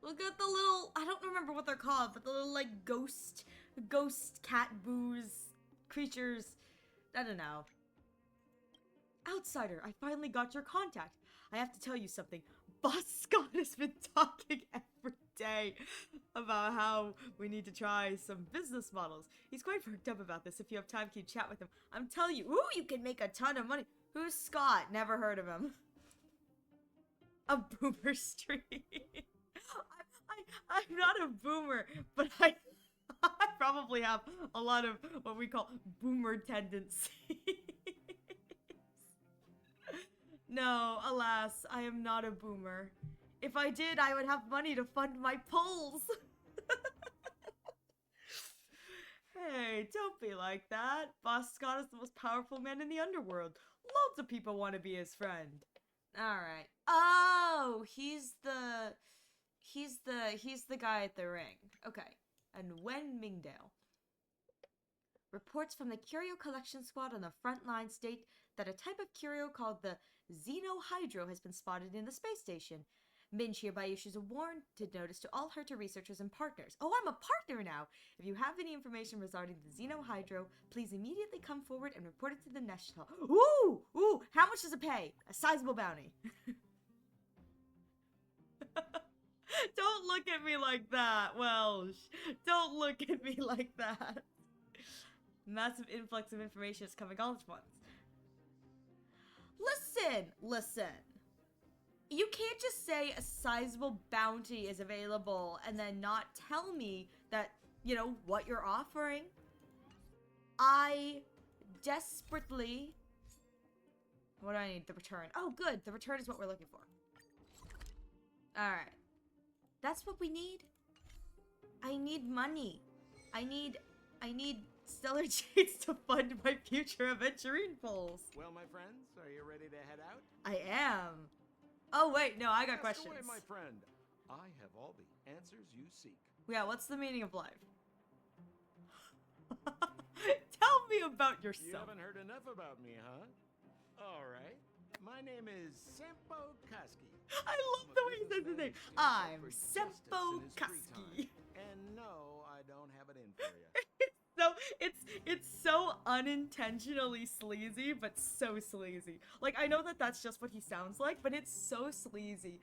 Look at the little, I don't remember what they're called, but the little like ghost cat boos creatures. I don't know. Outsider, I finally got your contact. I have to tell you something. Boss Scott has been talking every day about how we need to try some business models. He's quite worked up about this. If you have time, can you chat with him? I'm telling you, ooh, you can make a ton of money. Who's Scott? Never heard of him. A boomer street. I'm not a boomer, but I probably have a lot of what we call boomer tendencies. No, alas, I am not a boomer. If I did, I would have money to fund my polls. Hey, don't be like that. Boss Scott is the most powerful man in the underworld. Loads of people want to be his friend. Alright. Oh, he's the guy at the ring. Okay. And Wen Mingdale. Reports from the Curio Collection Squad on the front line state that a type of curio called the Xenohydro has been spotted in the space station. Minch hereby issues a warranted notice to all Herta researchers and partners. Oh, I'm a partner now! If you have any information regarding the Xenohydro, please immediately come forward and report it to the Nesh Hall. Ooh! How much does it pay? A sizable bounty. Don't look at me like that, Welsh. Don't look at me like that. Massive influx of information is coming all at once. Listen. You can't just say a sizable bounty is available and then not tell me that, you know, what you're offering. I desperately... What do I need? The return. Oh, good. The return is what we're looking for. Alright. That's what we need. I need money. I need stellar jades to fund my future adventuring pulls. Well, my friends, are you ready to head out? I am. Oh, wait. No, I got Ask questions. away, my friend. I have all the answers you seek. Yeah, what's the meaning of life? Tell me about You yourself. haven't heard enough about me, huh? All right. My name is Sempo Koski. I love the way he says his name. I'm Sempo Koski. And no, I don't have it in for you. So it's so unintentionally sleazy, but so sleazy. Like, I know that that's just what he sounds like, but it's so sleazy.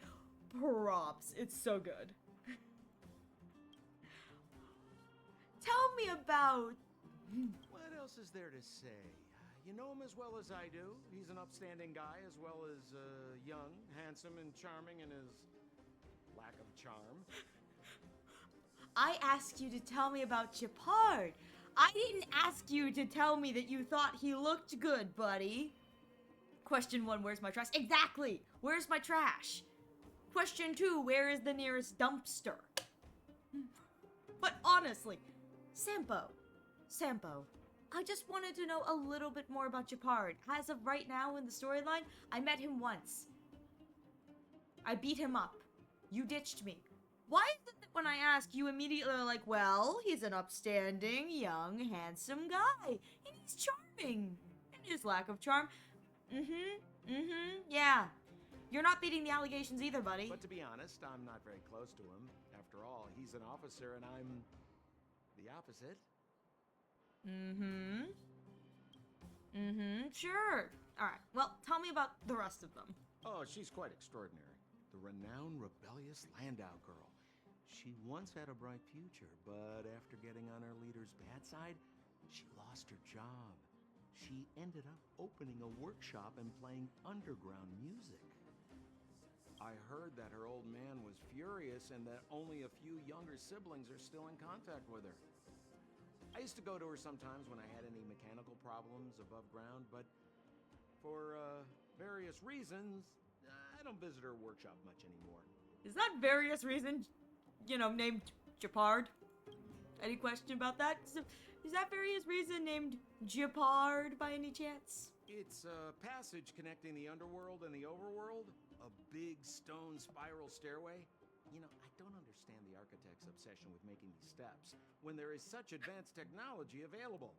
Props. It's so good. Tell me about... What else is there to say? You know him as well as I do. He's an upstanding guy, as well as young, handsome, and charming in his lack of charm. I asked you to tell me about Japard. I didn't ask you to tell me that you thought he looked good, buddy. Question 1, where's my trash? Exactly! Where's my trash? Question 2, where is the nearest dumpster? But honestly, Sampo, I just wanted to know a little bit more about Japard. As of right now in the storyline, I met him once. I beat him up. You ditched me. Why is it that when I ask, you immediately are like, well, he's an upstanding, young, handsome guy. And he's charming. And his lack of charm. Yeah. You're not beating the allegations either, buddy. But to be honest, I'm not very close to him. After all, he's an officer and I'm the opposite. Sure. Alright, well, tell me about the rest of them. Oh, she's quite extraordinary. The renowned rebellious Landau girl. She once had a bright future, but after getting on her leader's bad side, she lost her job. She ended up opening a workshop and playing underground music. I heard that her old man was furious and that only a few younger siblings are still in contact with her. I used to go to her sometimes when I had any mechanical problems above ground, but for various reasons, I don't visit her workshop much anymore. Is that various reason, you know, named Japard? Any question about that? Is that various reason named Japard by any chance? It's a passage connecting the underworld and the overworld. A big stone spiral stairway. You know, I don't understand the architect's obsession with making these steps when there is such advanced technology available.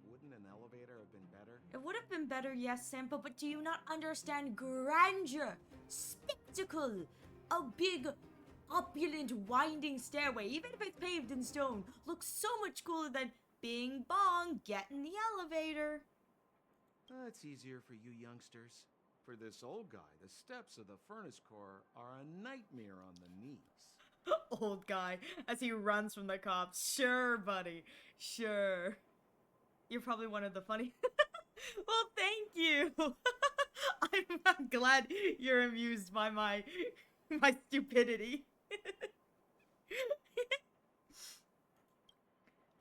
Wouldn't an elevator have been better? It would have been better, yes, Sampo, but do you not understand grandeur? Spectacle! A big, opulent, winding stairway, even if it's paved in stone, looks so much cooler than Bing Bong, get in the elevator. It's easier for you youngsters. For this old guy, the steps of the furnace core are a nightmare on the knees. Old guy, as he runs from the cops. Sure, buddy. Sure. You're probably one of the funny... Well, thank you. I'm glad you're amused by my stupidity.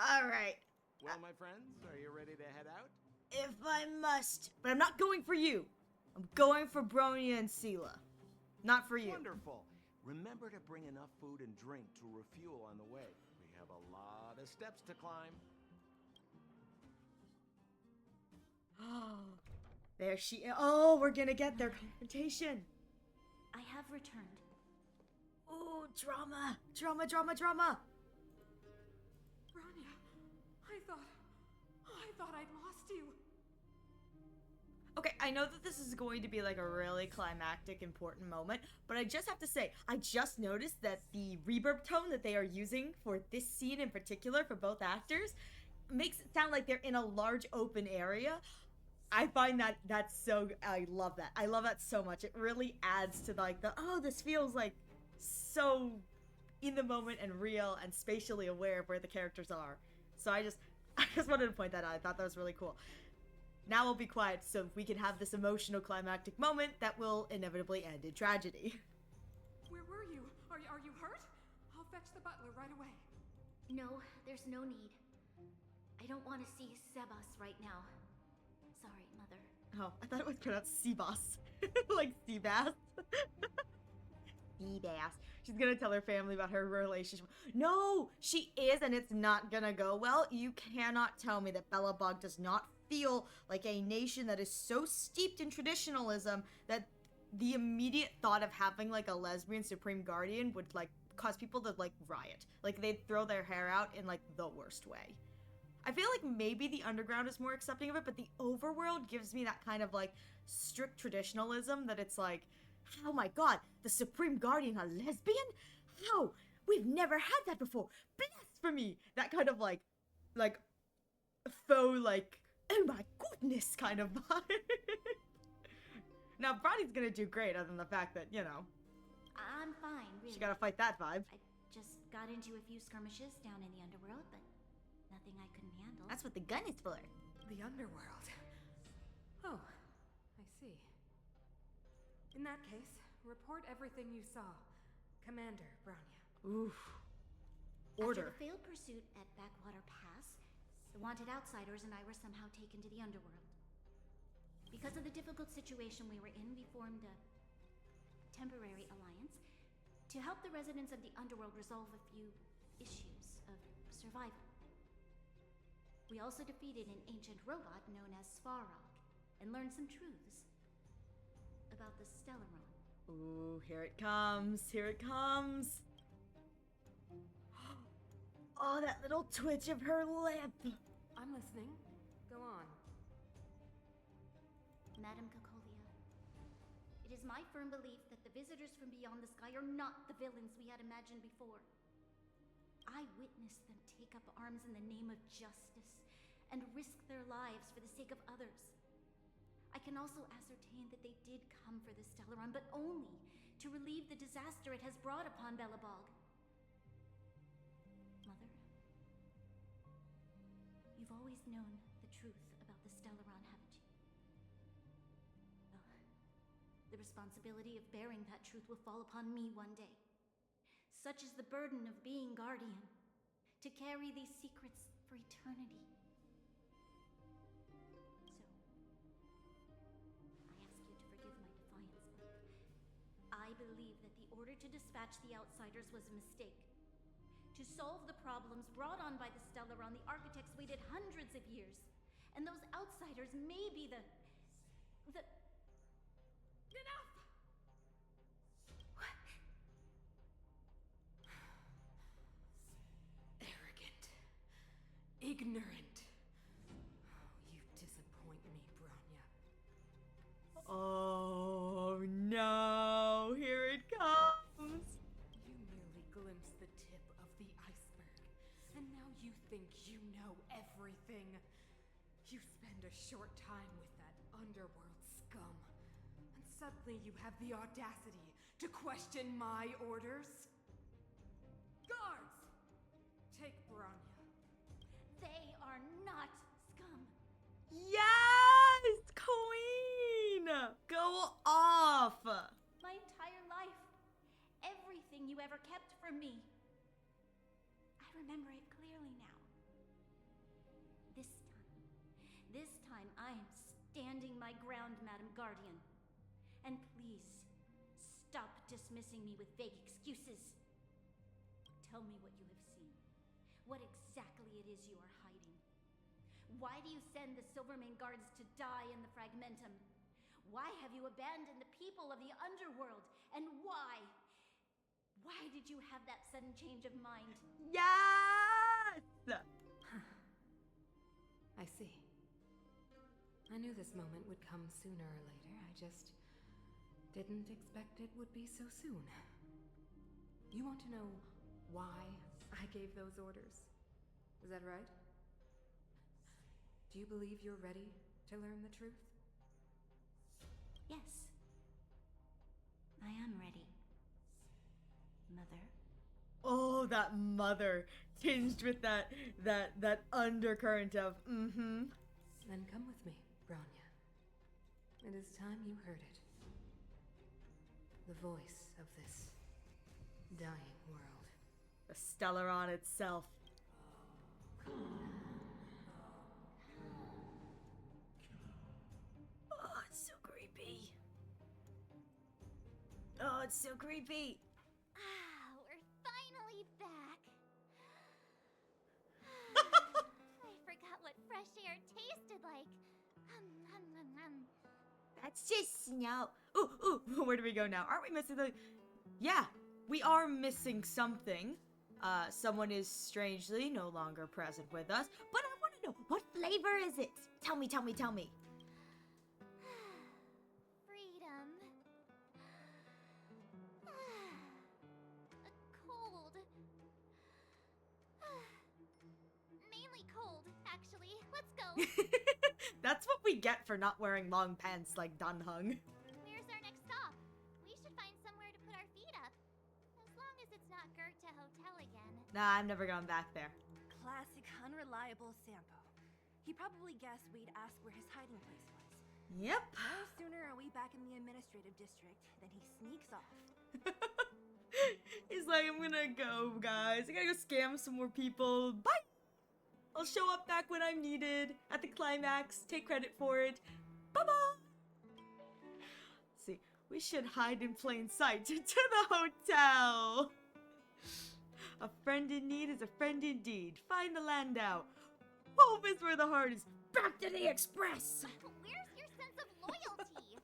Alright. Well, my friends, are you ready to head out? If I must. But I'm not going for you. I'm going for Bronya and Sela. Not for you. Wonderful. Remember to bring enough food and drink to refuel on the way. We have a lot of steps to climb. There she is. Oh, we're gonna get their confrontation. I have returned. Ooh, drama. Drama, drama, drama. Bronya, I thought I'd lost you. Okay, I know that this is going to be like a really climactic, important moment, but I just have to say, I just noticed that the reverb tone that they are using for this scene in particular, for both actors, makes it sound like they're in a large open area. I find that's so, I love that. I love that so much. It really adds to like the, oh, this feels like so in the moment and real and spatially aware of where the characters are. So I just wanted to point that out. I thought that was really cool. Now we'll be quiet so we can have this emotional climactic moment that will inevitably end in tragedy. Where were you? Are you hurt? I'll fetch the butler right away. No, there's no need. I don't want to see Sebas right now. Sorry, Mother. Oh, I thought it was pronounced Seabass. Like Seabass. Seabass. She's gonna tell her family about her relationship. No, she is, and it's not gonna go well. You cannot tell me that Belobog does not feel like a nation that is so steeped in traditionalism that the immediate thought of having like a lesbian supreme guardian would like cause people to like riot. Like they'd throw their hair out in like the worst way. I feel like maybe the underground is more accepting of it, but the overworld gives me that kind of like strict traditionalism that it's like, oh my god, the Supreme Guardian a lesbian? How? We've never had that before. Blasphemy! That kind of like faux like, oh my goodness kind of vibe. Now, Bronny's gonna do great other than the fact that, you know, I'm fine, really. she gotta fight that vibe. I just got into a few skirmishes down in the underworld, but nothing I couldn't handle. That's what the gun is for. The underworld. Oh, I see. In that case, report everything you saw. Commander Bronya. Oof. Order. After the failed pursuit at Backwater Pass, the wanted outsiders and I were somehow taken to the underworld. Because of the difficult situation we were in, we formed a temporary alliance to help the residents of the underworld resolve a few issues of survival. We also defeated an ancient robot known as Svarog and learned some truths about the Stellaron. Ooh, here it comes. Here it comes. Oh, that little twitch of her lip. I'm listening. Go on. Madam Cocolia, it is my firm belief that the visitors from beyond the sky are not the villains we had imagined before. I witnessed them take up arms in the name of justice and risk their lives for the sake of others. I can also ascertain that they did come for the Stellaron, but only to relieve the disaster it has brought upon Belobog. Mother, you've always known the truth about the Stellaron, haven't you? Well, the responsibility of bearing that truth will fall upon me one day. Such is the burden of being Guardian, to carry these secrets for eternity. I believe that the order to dispatch the Outsiders was a mistake. To solve the problems brought on by the Stellaron, the architects waited hundreds of years. And those Outsiders may be the... Enough! Arrogant. Ignorant. You disappoint me, Bronya. Oh no, here it comes. You merely glimpsed the tip of the iceberg, and now you think you know everything. You spend a short time with that underworld scum, and suddenly you have the audacity to question my orders? Guards! Take Bronya. They are not scum. Yes, Queen! Go off! My entire life, everything you ever kept from me. I remember it clearly now. This time I am standing my ground, Madam Guardian. And please, stop dismissing me with vague excuses. Tell me what you have seen. What exactly it is you are hiding. Why do you send the Silvermane guards to die in the Fragmentum? Why have you abandoned the people of the underworld? And why? Why did you have that sudden change of mind? Yes! I see. I knew this moment would come sooner or later. I just didn't expect it would be so soon. You want to know why I gave those orders? Is that right? Do you believe you're ready to learn the truth? Yes. I am ready. Mother. Oh, that mother tinged with that undercurrent of Then come with me. Bronya, it is time you heard it. The voice of this dying world. The Stellaron itself. Oh, it's so creepy. Oh, it's so creepy. Ah, we're finally back. I forgot what fresh air tasted like. That's just snow. Ooh, ooh, where do we go now? Aren't we missing the... Yeah, we are missing something. Someone is strangely no longer present with us. But I want to know, what flavor is it? Tell me, tell me, tell me. Freedom. Cold. Mainly cold, actually. Let's go. That's what we get for not wearing long pants like Dunhung. Where's our next stop? We should find somewhere to put our feet up. As long as it's not Goethe Hotel again. Nah, I've never gone back there. Classic unreliable Sampo. He probably guessed we'd ask where his hiding place was. Yep. No sooner are we back in the administrative district than he sneaks off. He's like, I'm gonna go, guys. I gotta go scam some more people. Bye! I'll show up back when I'm needed at the climax. Take credit for it. Bye-bye! See, we should hide in plain sight to the hotel. A friend in need is a friend indeed. Find the Landau. Hope is where the heart is. Back to the express! Where's your sense of loyalty?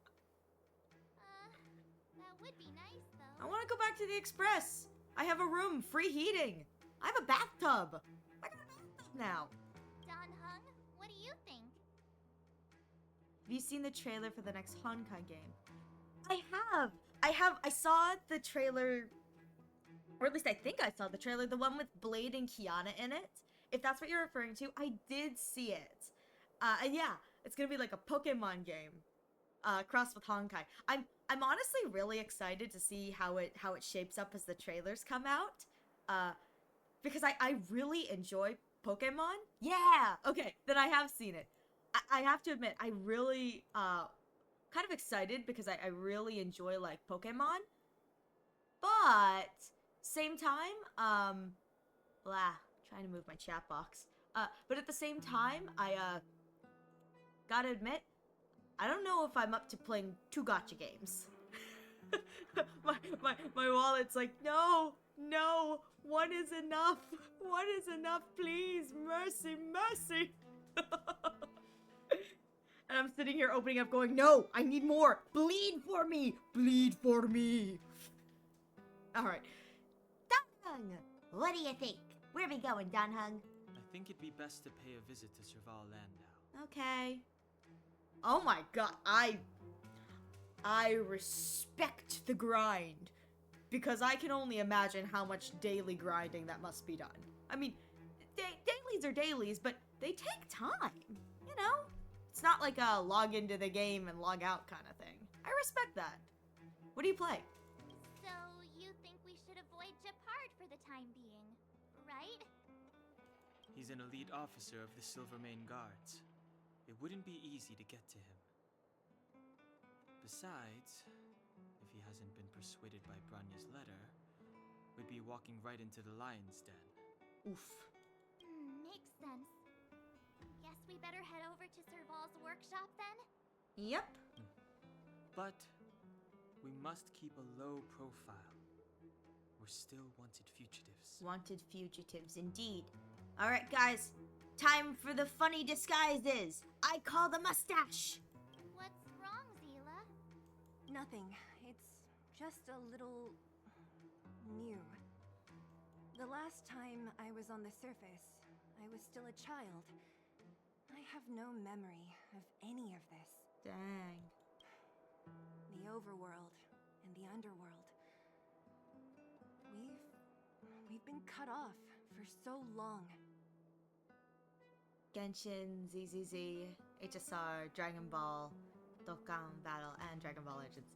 That would be nice, though. I want to go back to the express. I have a room, free heating. I have a bathtub. I got a bathtub now. Hung, what do you think? Have you seen the trailer for the next Honkai game? I have. I saw the trailer, or at least I think I saw the trailer, the one with Blade and Kiana in it. If that's what you're referring to, I did see it. And yeah, it's gonna be like a Pokemon game, crossed with Honkai. I'm honestly really excited to see how it shapes up as the trailers come out. Because I really enjoy Pokemon. Yeah. Okay, then I have seen it. I have to admit, I really kind of excited because I really enjoy like Pokemon. But same time, trying to move my chat box. But at the same time, I gotta admit, I don't know if I'm up to playing 2 gacha games. my wallet's like, no, 1 is enough. 1 is enough, please. Mercy, mercy. And I'm sitting here opening up going, no, I need more. Bleed for me. Bleed for me. All right. Dunhung, what do you think? Where are we going, Dunhung? I think it'd be best to pay a visit to Serval Landau. Okay. Oh my god, I respect the grind. Because I can only imagine how much daily grinding that must be done. I mean, dailies are dailies, but they take time, you know? It's not like a log into the game and log out kind of thing. I respect that. What do you play? So, you think we should avoid Japard for the time being, right? He's an elite officer of the Silvermane Guards. It wouldn't be easy to get to him. Besides, if he hasn't been persuaded by Branya's letter, we'd be walking right into the lion's den. Oof. Makes sense. Guess we better head over to Serval's workshop then? Yep. But we must keep a low profile. We're still wanted fugitives. Wanted fugitives, indeed. Alright, guys. Time for the funny disguises. I call the mustache. What's wrong, Zila? Nothing. It's just a little... new. The last time I was on the surface, I was still a child. I have no memory of any of this. Dang. The overworld and the underworld. We've been cut off for so long. Genshin, ZZZ, HSR, Dragon Ball, Dokkan Battle, and Dragon Ball Legends.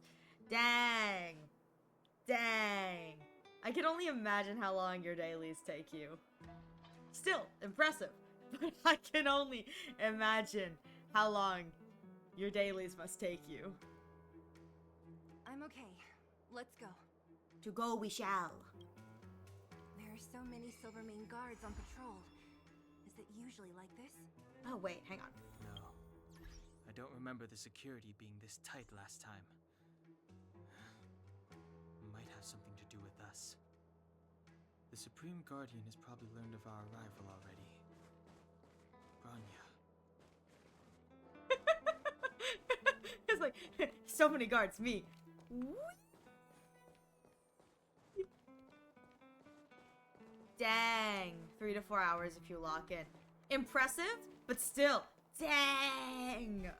Dang! Dang! I can only imagine how long your dailies take you. Still, impressive. But I can only imagine how long your dailies must take you. I'm okay. Let's go. To go we shall. There are so many Silvermane guards on patrol. Is it usually like this? Oh, wait, hang on. No. I don't remember the security being this tight last time. Might have something to do with us. The Supreme Guardian has probably learned of our arrival already. Rania. It's like, so many guards, me. Dang. 3 to 4 hours if you lock in. Impressive, but still, dang.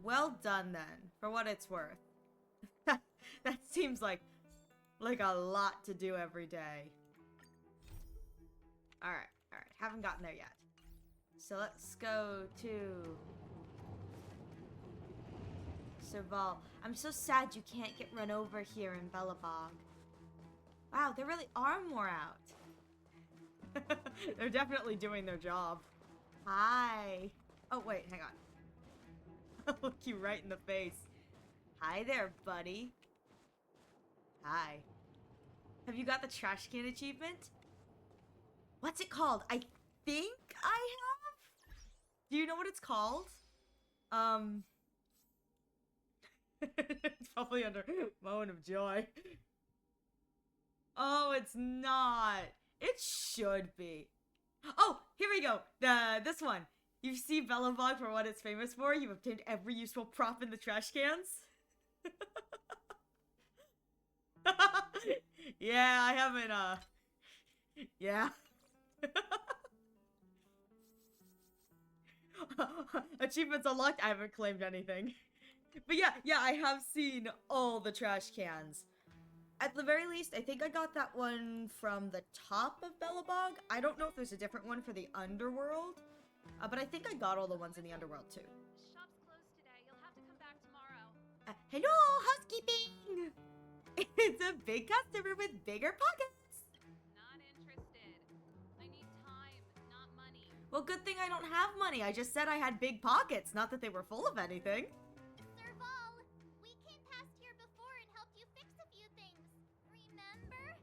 Well done then, for what it's worth. That seems like a lot to do every day. Alright, haven't gotten there yet. So let's go to Serval. I'm so sad you can't get run over here in Belobog. Wow, there really are more out. They're definitely doing their job. Hi. Oh, wait, hang on. I'll look you right in the face. Hi there, buddy. Hi. Have you got the trash can achievement? What's it called? I think I have? Do you know what it's called? It's probably under Moan of Joy. Oh, it's not. It should be. Oh, here we go. This one. You see Belobog for what it's famous for. You've obtained every useful prop in the trash cans. Yeah, I haven't, yeah. Achievements unlocked. I haven't claimed anything. But yeah, I have seen all the trash cans. At the very least, I think I got that one from the top of Belobog. I don't know if there's a different one for the underworld. But I think I got all the ones in the underworld too. Shop's closed today. You'll have to come back tomorrow. Hello, housekeeping! It's a big customer with bigger pockets. Not interested. I need time, not money. Well, good thing I don't have money. I just said I had big pockets, not that they were full of anything. Serval, we came past here before and helped you fix a few things. Remember?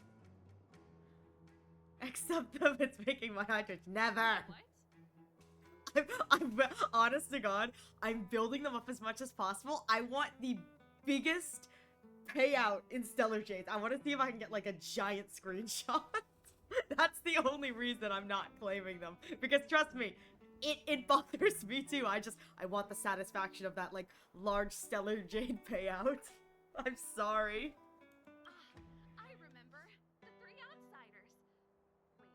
Except that it's making my hydrants. Never. What? I'm honest to God, I'm building them up as much as possible. I want the biggest payout in Stellar Jades. I want to see if I can get like a giant screenshot. That's the only reason I'm not claiming them. Because trust me, it bothers me too. I want the satisfaction of that like large Stellar Jade payout. I'm sorry. I remember. The three outsiders. Wait,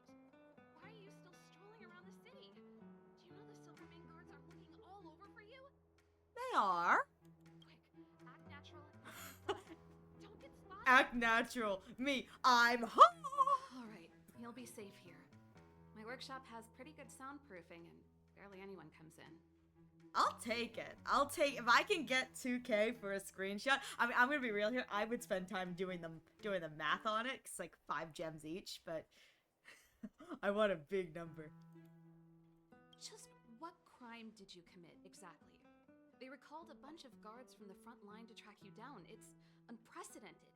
why are you still strolling around the city? Do you know the Silvermane guards are looking all over for you? They are. Quick, act natural. Don't get spotted. Act natural. Me, I'm home. All right, you'll be safe here. My workshop has pretty good soundproofing and barely anyone comes in. I'll take it. If I can get 2K for a screenshot. I mean, I'm gonna be real here. I would spend time doing the math on it. It's like 5 gems each, but I want a big number. Just what crime did you commit exactly? They recalled a bunch of guards from the front line to track you down. It's unprecedented.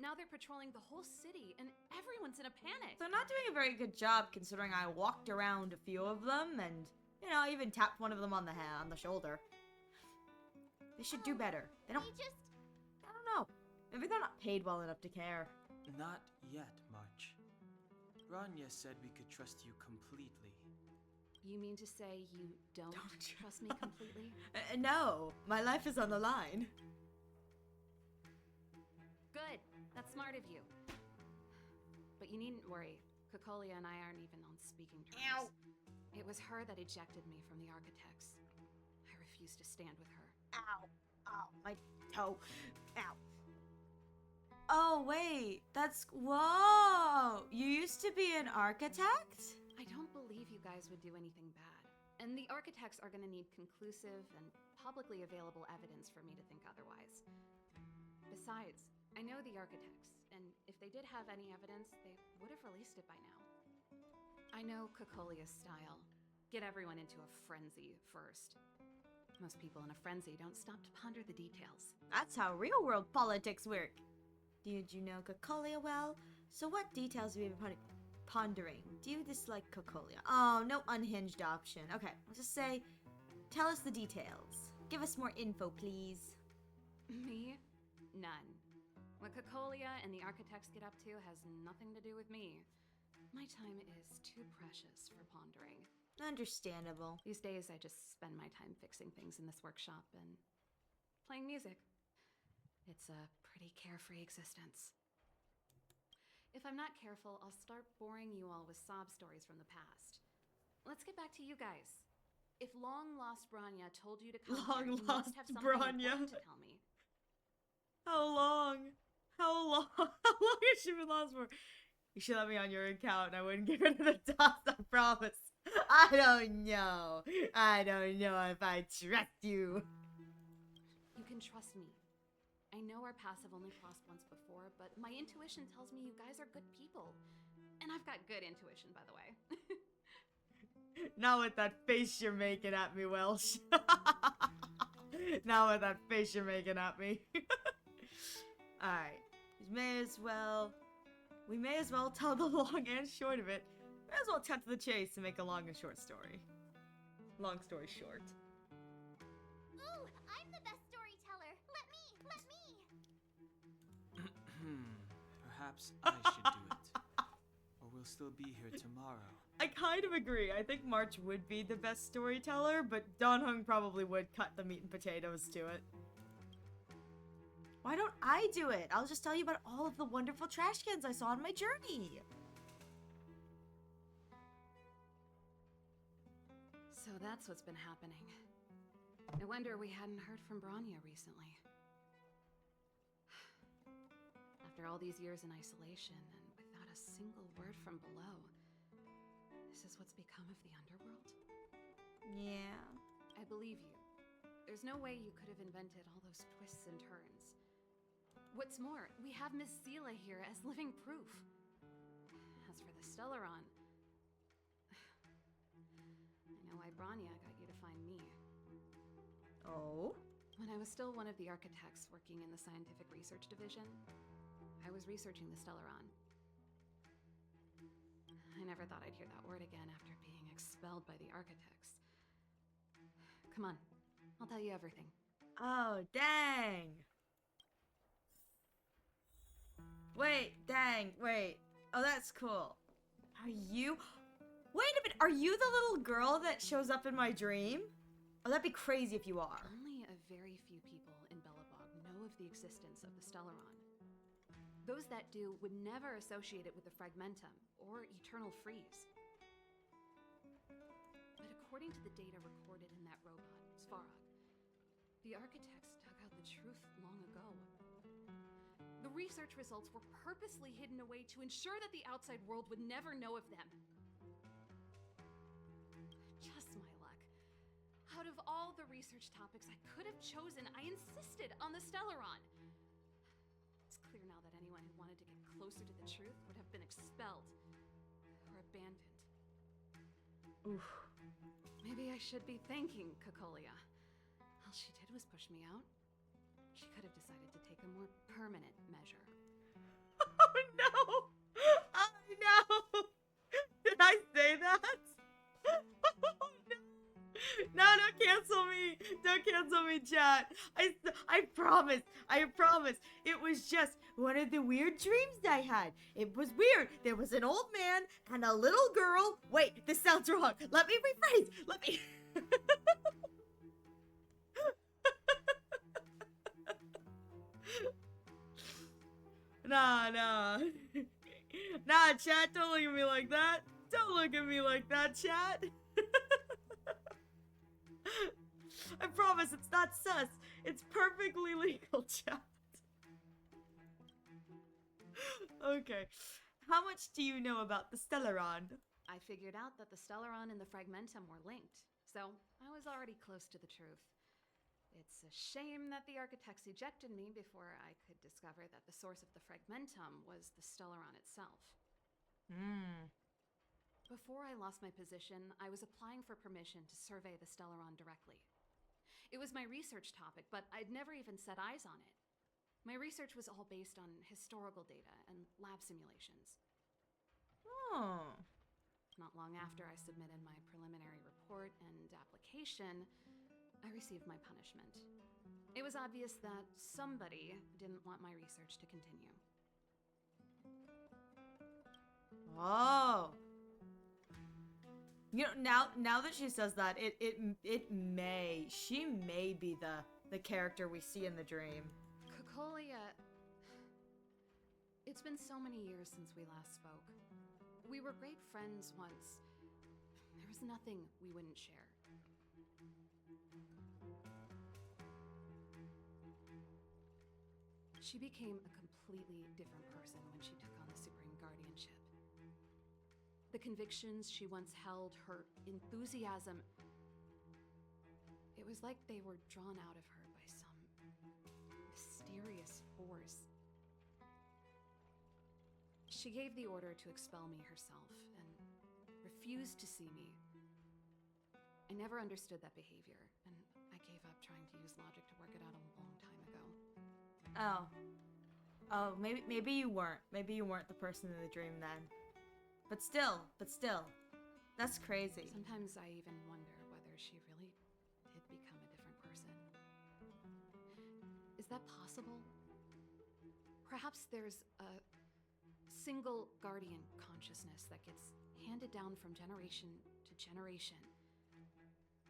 Now they're patrolling the whole city and everyone's in a panic. They're not doing a very good job considering I walked around a few of them and, you know, I even tapped one of them on the shoulder. They should do better. They don't. I don't know. Maybe they're not paid well enough to care. Not yet, March. Rania said we could trust you completely. You mean to say you don't trust me completely? No, my life is on the line. Good. That's smart of you. But you needn't worry. Kokolia and I aren't even on speaking terms. Ow. It was her that ejected me from the Architects. I refuse to stand with her. Ow. Ow. My toe. Ow. Oh, wait. Whoa. You used to be an architect? I don't believe you guys would do anything bad. And the Architects are gonna need conclusive and publicly available evidence for me to think otherwise. Besides, I know the Architects, and if they did have any evidence, they would have released it by now. I know Kokolia's style. get everyone into a frenzy first. Most people in a frenzy don't stop to ponder the details. That's how real-world politics work. Did you know Cocolia well? So what details have you been pondering? Do you dislike Cocolia? Oh, no unhinged option. Okay, let's just say, tell us the details. Give us more info, please. Me? None. What Cocolia and the architects get up to has nothing to do with me. My time is too precious for pondering. Understandable. These days, I just spend my time fixing things in this workshop and playing music. It's a pretty carefree existence. If I'm not careful, I'll start boring you all with sob stories from the past. Let's get back to you guys. If long-lost Branya told you to come here, you must have something important to tell me. How long? How long? How long has she been lost for? You should let me on your account and I wouldn't get rid of the dots, I promise. I don't know. I don't know if I trust you. You can trust me. I know our paths have only crossed once before, but my intuition tells me you guys are good people. And I've got good intuition, by the way. Not with that face you're making at me, Welsh. Not with that face you're making at me. Alright. We may as well tell the long and short of it. May as well cut to the chase and make a long and short story. Long story short. Ooh, I'm the best storyteller. Let me. Perhaps I should do it. Or we'll still be here tomorrow. I kind of agree. I think March would be the best storyteller, but Don Hung probably would cut the meat and potatoes to it. Why don't I do it? I'll just tell you about all of the wonderful trash cans I saw on my journey. So that's what's been happening. No wonder we hadn't heard from Branya recently. After all these years in isolation and without a single word from below, this is what's become of the underworld? Yeah. I believe you. There's no way you could have invented all those twists and turns. What's more, we have Miss Seela here as living proof. As for the Stellaron, I know why Branya got you to find me. Oh? When I was still one of the architects working in the scientific research division, I was researching the Stellaron. I never thought I'd hear that word again after being expelled by the architects. Come on, I'll tell you everything. Oh, dang. Wait. Oh, that's cool. Are you... Wait a minute, are you the little girl that shows up in my dream? Oh, that'd be crazy if you are. Only a very few people in Belobog know of the existence of the Stellaron. Those that do would never associate it with the Fragmentum or Eternal Freeze. But according to the data recorded in that robot, Svarog, the architects dug out the truth long ago. The research results were purposely hidden away to ensure that the outside world would never know of them. Just my luck. Out of all the research topics I could have chosen, I insisted on the Stellaron. It's clear now that anyone who wanted to get closer to the truth would have been expelled or abandoned. Oof. Maybe I should be thanking Cocolia. All she did was push me out. She could have decided to take a more permanent measure. Oh no! Oh no! Did I say that? Oh no! No, don't cancel me! Don't cancel me, chat! I promise! I promise! It was just one of the weird dreams I had. It was weird. There was an old man and a little girl. Wait, this sounds wrong. Let me rephrase. Let me... Nah. Nah, chat, don't look at me like that. Don't look at me like that, chat. I promise it's not sus. It's perfectly legal, chat. Okay. How much do you know about the Stellaron? I figured out that the Stellaron and the Fragmentum were linked, so I was already close to the truth. It's a shame that the architects ejected me before I could discover that the source of the Fragmentum was the Stellaron itself. Before I lost my position, I was applying for permission to survey the Stellaron directly. It was my research topic, but I'd never even set eyes on it. My research was all based on historical data and lab simulations. Oh. Not long after I submitted my preliminary report and application, I received my punishment. It was obvious that somebody didn't want my research to continue. Oh. You know, now that she says that, she may be the character we see in the dream. Cocolia... It's been so many years since we last spoke. We were great friends once. There was nothing we wouldn't share. She became a completely different person when she took on the Supreme Guardianship. The convictions she once held, her enthusiasm, it was like they were drawn out of her by some mysterious force. She gave the order to expel me herself and refused to see me. I never understood that behavior, and I gave up trying to use logic to work it out a long time ago. Oh, maybe you weren't. Maybe you weren't the person in the dream then. But still, that's crazy. Sometimes I even wonder whether she really did become a different person. Is that possible? Perhaps there's a single guardian consciousness that gets handed down from generation to generation.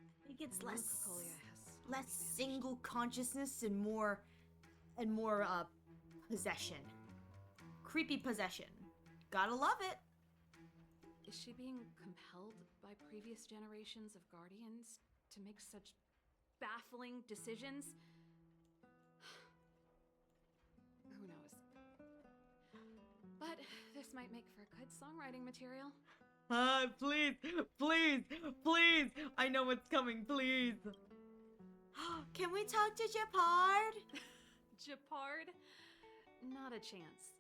I think it's And less Cocolia has less vanished. single consciousness and more possession. Creepy possession. Gotta love it. Is she being compelled by previous generations of guardians to make such baffling decisions? Who knows? But this might make for good songwriting material. Please. I know what's coming, please. Can we talk to Japard? Japard? Not a chance.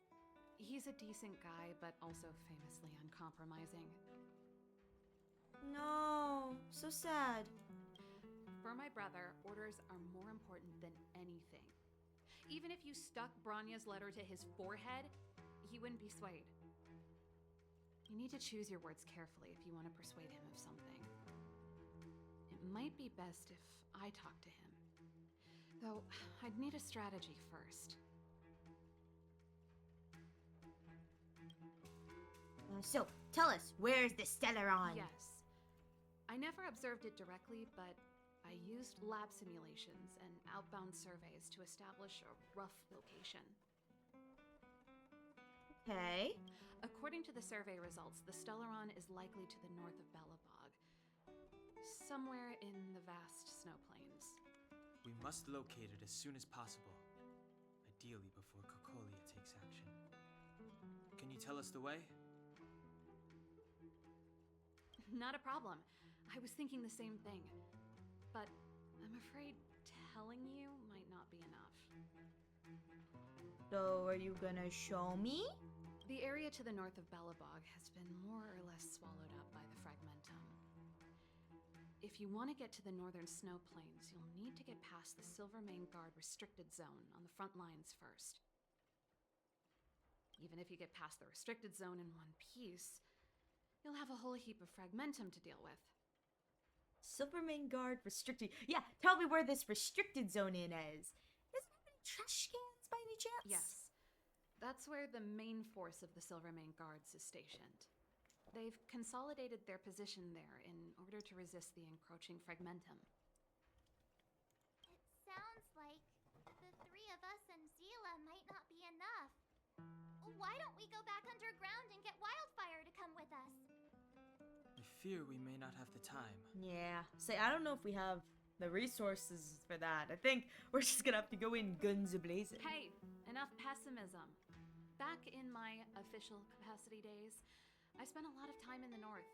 He's a decent guy, but also famously uncompromising. No, so sad. For my brother, orders are more important than anything. Even if you stuck Branya's letter to his forehead, he wouldn't be swayed. You need to choose your words carefully if you want to persuade him of something. It might be best if I talk to him. Though, I'd need a strategy first. So, tell us, where's the Stellaron? Yes. I never observed it directly, but I used lab simulations and outbound surveys to establish a rough location. Okay. According to the survey results, the Stellaron is likely to the north of Belobog, somewhere in the vast snow plains. We must locate it as soon as possible, ideally before Cocolia takes action. Can you tell us the way? Not a problem. I was thinking the same thing. But I'm afraid telling you might not be enough. So, are you gonna show me? The area to the north of Belobog has been more or less swallowed up by the Fragmentum. If you want to get to the northern snow plains, you'll need to get past the Silvermane Guard restricted zone on the front lines first. Even if you get past the restricted zone in one piece, you'll have a whole heap of Fragmentum to deal with. Silvermane Guard restricted. Yeah, tell me where this restricted zone is. Does it have any trash cans by any chance? Yes. That's where the main force of the Silvermane Guards is stationed. They've consolidated their position there in order to resist the encroaching Fragmentum. It sounds like the three of us and Zila might not be enough. Why don't we go back underground and get Wildfire to come with us? I fear we may not have the time. Yeah. Say, I don't know if we have the resources for that. I think we're just gonna have to go in guns a-blazing. Hey, enough pessimism. Back in my official capacity days, I spent a lot of time in the north.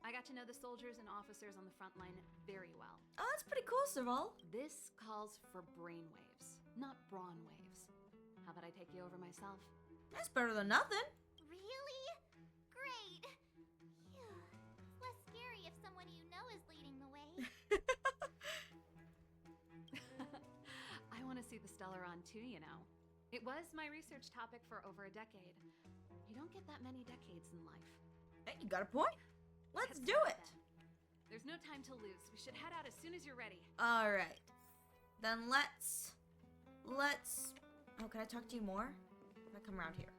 I got to know the soldiers and officers on the front line very well. Oh, that's pretty cool, Serval. This calls for brainwaves, not brawn waves. How about I take you over myself? That's better than nothing. Really? Great. Phew. see the Stellaron too, you know. It was my research topic for over a decade. You don't get that many decades in life. Hey, you got a point. Let's do start it. then. There's no time to lose. We should head out as soon as you're ready. All right. Then let's. Oh, can I talk to you more? If I come around here.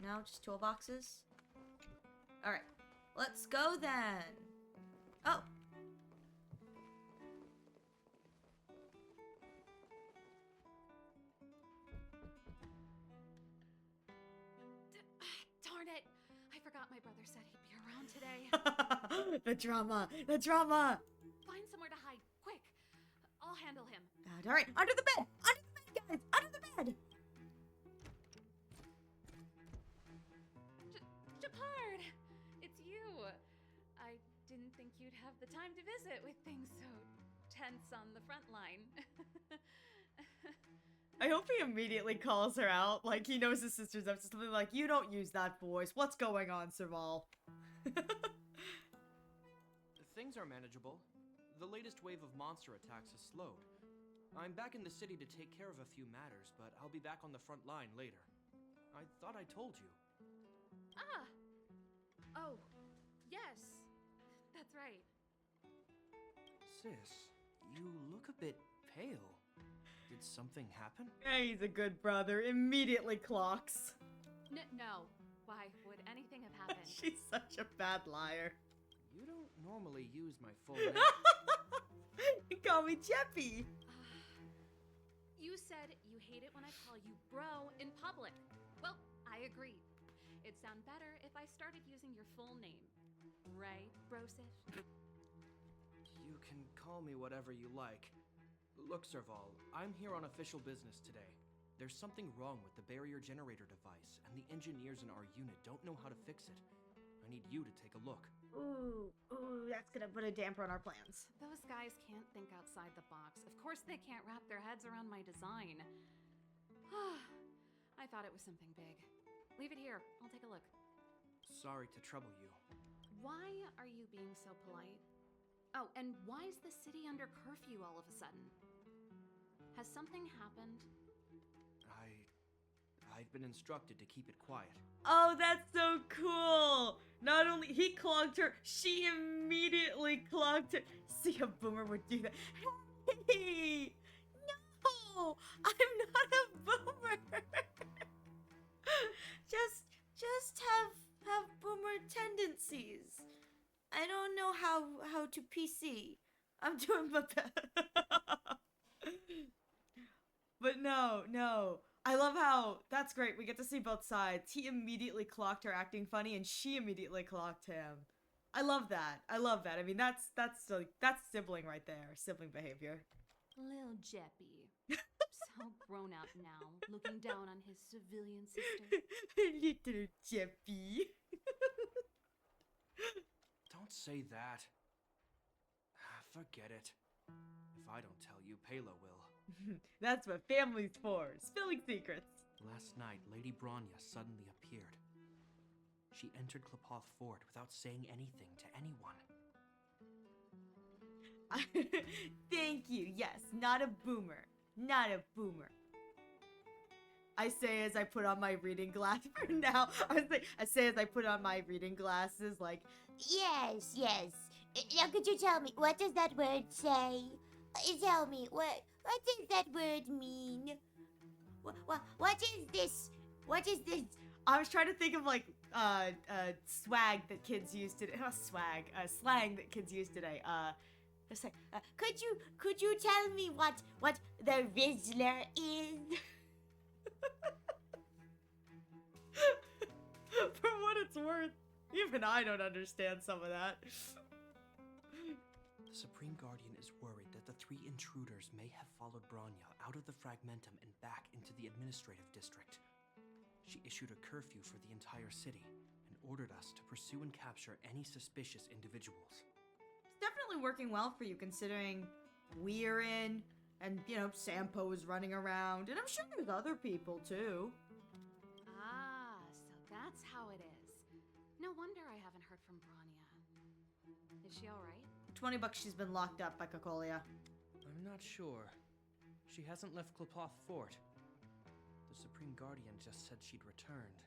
No, just toolboxes. All right. Let's go then. Oh. Darn it! I forgot my brother said he'd be around today. The drama. The drama. Find somewhere to hide, quick. I'll handle him. All right. Under the bed. Under the bed, guys. Under the bed. Japard! It's you! I didn't think you'd have the time to visit with things so tense on the front line. I hope he immediately calls her out. Like, he knows his sister's up to something like, you don't use that voice. What's going on, Serval? Things are manageable. The latest wave of monster attacks has slowed. I'm back in the city to take care of a few matters, but I'll be back on the front line later. I thought I told you. Ah! Oh, yes. That's right. Sis, you look a bit pale. Did something happen? Yeah, he's a good brother. Immediately clocks. No. Why would anything have happened? She's such a bad liar. You don't normally use my full name. You call me Jeppy. You said you hate it when I call you bro in public. Well, I agree. It'd sound better if I started using your full name. Right, Brosish? You can call me whatever you like. Look, Serval, I'm here on official business today. There's something wrong with the barrier generator device, and the engineers in our unit don't know how to fix it. I need you to take a look. Ooh, that's gonna put a damper on our plans. Those guys can't think outside the box. Of course they can't wrap their heads around my design. I thought it was something big. Leave it here. I'll take a look. Sorry to trouble you. Why are you being so polite? Oh, and why is the city under curfew all of a sudden? Has something happened? I've been instructed to keep it quiet. Oh, that's so cool. Not only he clogged her, she immediately clogged her. See, a boomer would do that. Hey, no, I'm not a boomer. just have boomer tendencies. I don't know how to PC. I'm doing my best. But no. I love how that's great. We get to see both sides. He immediately clocked her acting funny, and she immediately clocked him. I love that. I mean, that's sibling right there. Sibling behavior. Lil Jeppy. So grown up now, looking down on his civilian sister. Little Jeppy. Don't say that. Forget it. If I don't tell you, Pela will. That's what family's for. Spilling secrets. Last night, Lady Bronya suddenly appeared. She entered Klapoth Fort without saying anything to anyone. Thank you. Yes, not a boomer. Not a boomer. I say as I put on my reading glass for now. I say as I put on my reading glasses, like, Yes. Now could you tell me, what does that word say? Tell me, what does that word mean? What is this? What is this? I was trying to think of like swag that kids use today. Not swag, slang that kids use today. It's like, Could you tell me what the Rizzler is? For what it's worth, even I don't understand some of that. The Supreme Guardian is worried that the three intruders may have followed Bronya out of the Fragmentum and back into the administrative district. She issued a curfew for the entire city and ordered us to pursue and capture any suspicious individuals. It's definitely working well for you, considering we're in, and, you know, Sampo is running around, and I'm sure there's other people, too. Ah, so that's how it is. No wonder I haven't heard from Bronya. Is she alright? $20 she's been locked up by Cocolia. I'm not sure. She hasn't left Klapoth Fort. The Supreme Guardian just said she'd returned.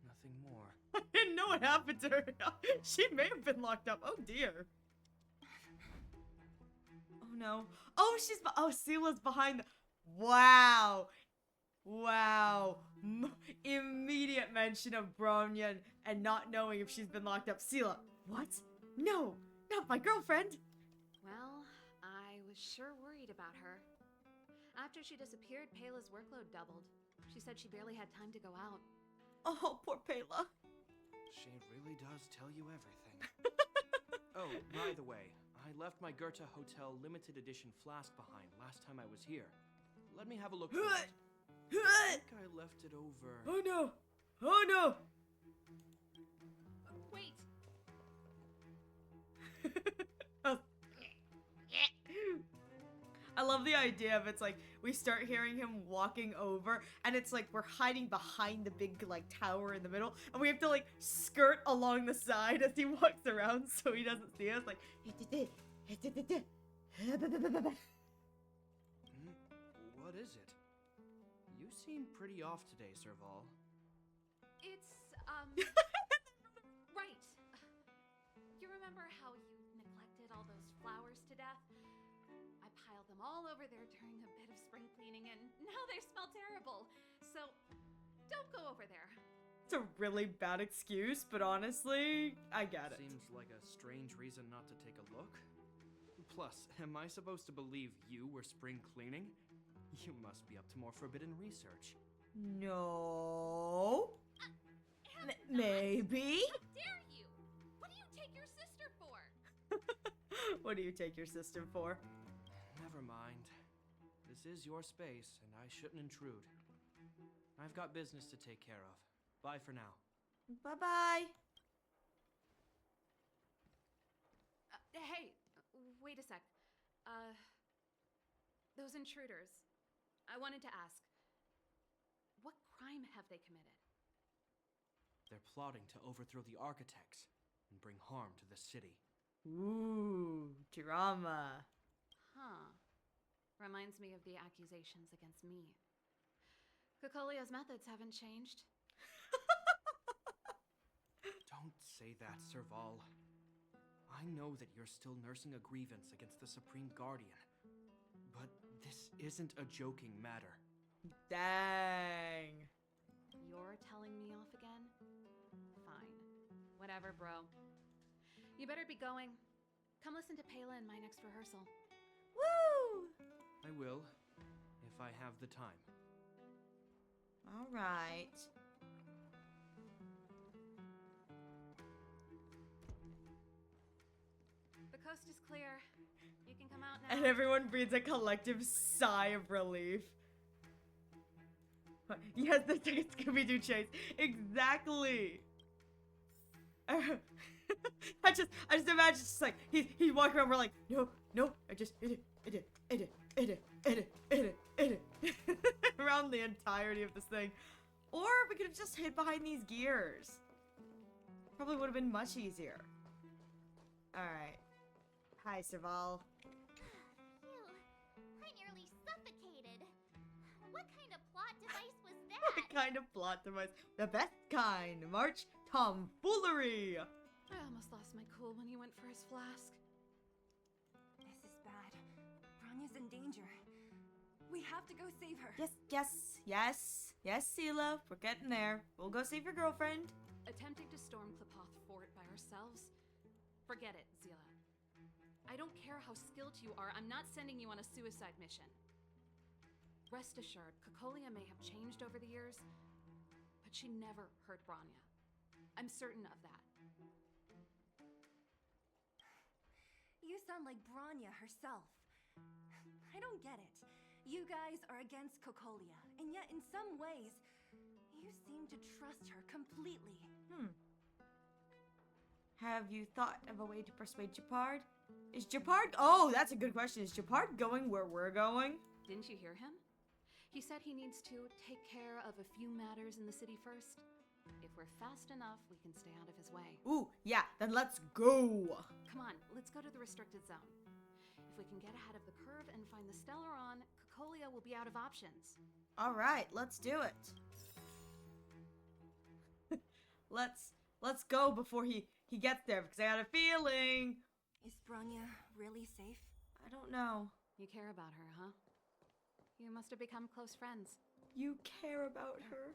Nothing more. I didn't know what happened to her. She may have been locked up. Oh dear. Oh no. Oh, Sela's behind the... Wow. Wow. Immediate mention of Bronya and not knowing if she's been locked up. Sela, what? No, not my girlfriend. Well, I was sure worried about her. After she disappeared, Pela's workload doubled. She said she barely had time to go out. Oh, poor Pela. She really does tell you everything. Oh, by the way, I left my Goethe Hotel limited edition flask behind last time I was here. Let me have a look for it. I think I left it over... Oh no! Oh no! Wait! I love the idea of it's like we start hearing him walking over and it's like we're hiding behind the big like tower in the middle and we have to like skirt along the side as he walks around so he doesn't see us like What is it? You seem pretty off today, Serval. It's, right. You remember how you neglected all those flowers to death? I piled them all over there during a bit of spring cleaning and now they smell terrible. So, don't go over there. it's a really bad excuse, but honestly, I get it. Seems like a strange reason not to take a look. Plus, am I supposed to believe you were spring cleaning? You must be up to more forbidden research. No. Not. Maybe. How dare you? What do you take your sister for? What do you take your sister for? Never mind. This is your space, and I shouldn't intrude. I've got business to take care of. Bye for now. Bye-bye. Hey, wait a sec. Those intruders. I wanted to ask, what crime have they committed? They're plotting to overthrow the architects and bring harm to the city. Ooh, drama. Huh. Reminds me of the accusations against me. Cocolia's methods haven't changed. Don't say that, Serval. I know that you're still nursing a grievance against the Supreme Guardian, but this isn't a joking matter. Dang. You're telling me off again? Fine. Whatever, bro. You better be going. Come listen to Pela in my next rehearsal. Woo! I will, if I have the time. All right. The coast is clear. You can come out now. And everyone breathes a collective sigh of relief. Yes, the Scooby-Doo chase. Exactly. I just imagine just like he's walking around. We're like, no. I just it around the entirety of this thing, or we could have just hid behind these gears. Probably would have been much easier. All right. Hi, Serval. Phew, I nearly suffocated. What kind of plot device was that? What kind of plot device? The best kind. March tomfoolery. I almost lost my cool when he went for his flask. This is bad. Bronya's in danger. We have to go save her. Yes, Sela. We're getting there. We'll go save your girlfriend. Attempting to storm Klapoth Fort by ourselves? Forget it, Zila. I don't care how skilled you are, I'm not sending you on a suicide mission. Rest assured, Cocolia may have changed over the years, but she never hurt Bronya. I'm certain of that. You sound like Bronya herself. I don't get it. You guys are against Cocolia, and yet in some ways, you seem to trust her completely. Have you thought of a way to persuade Japard? Is Japard... Oh, that's a good question. Is Japard going where we're going? Didn't you hear him? He said he needs to take care of a few matters in the city first. If we're fast enough, we can stay out of his way. Ooh, yeah, then let's go. Come on, let's go to the restricted zone. If we can get ahead of the curve and find the Stellaron, Cocolia will be out of options. All right, let's do it. let's go before he gets there because I got a feeling. Is Bronya really safe? I don't know. You care about her, huh? You must have become close friends. You care about her.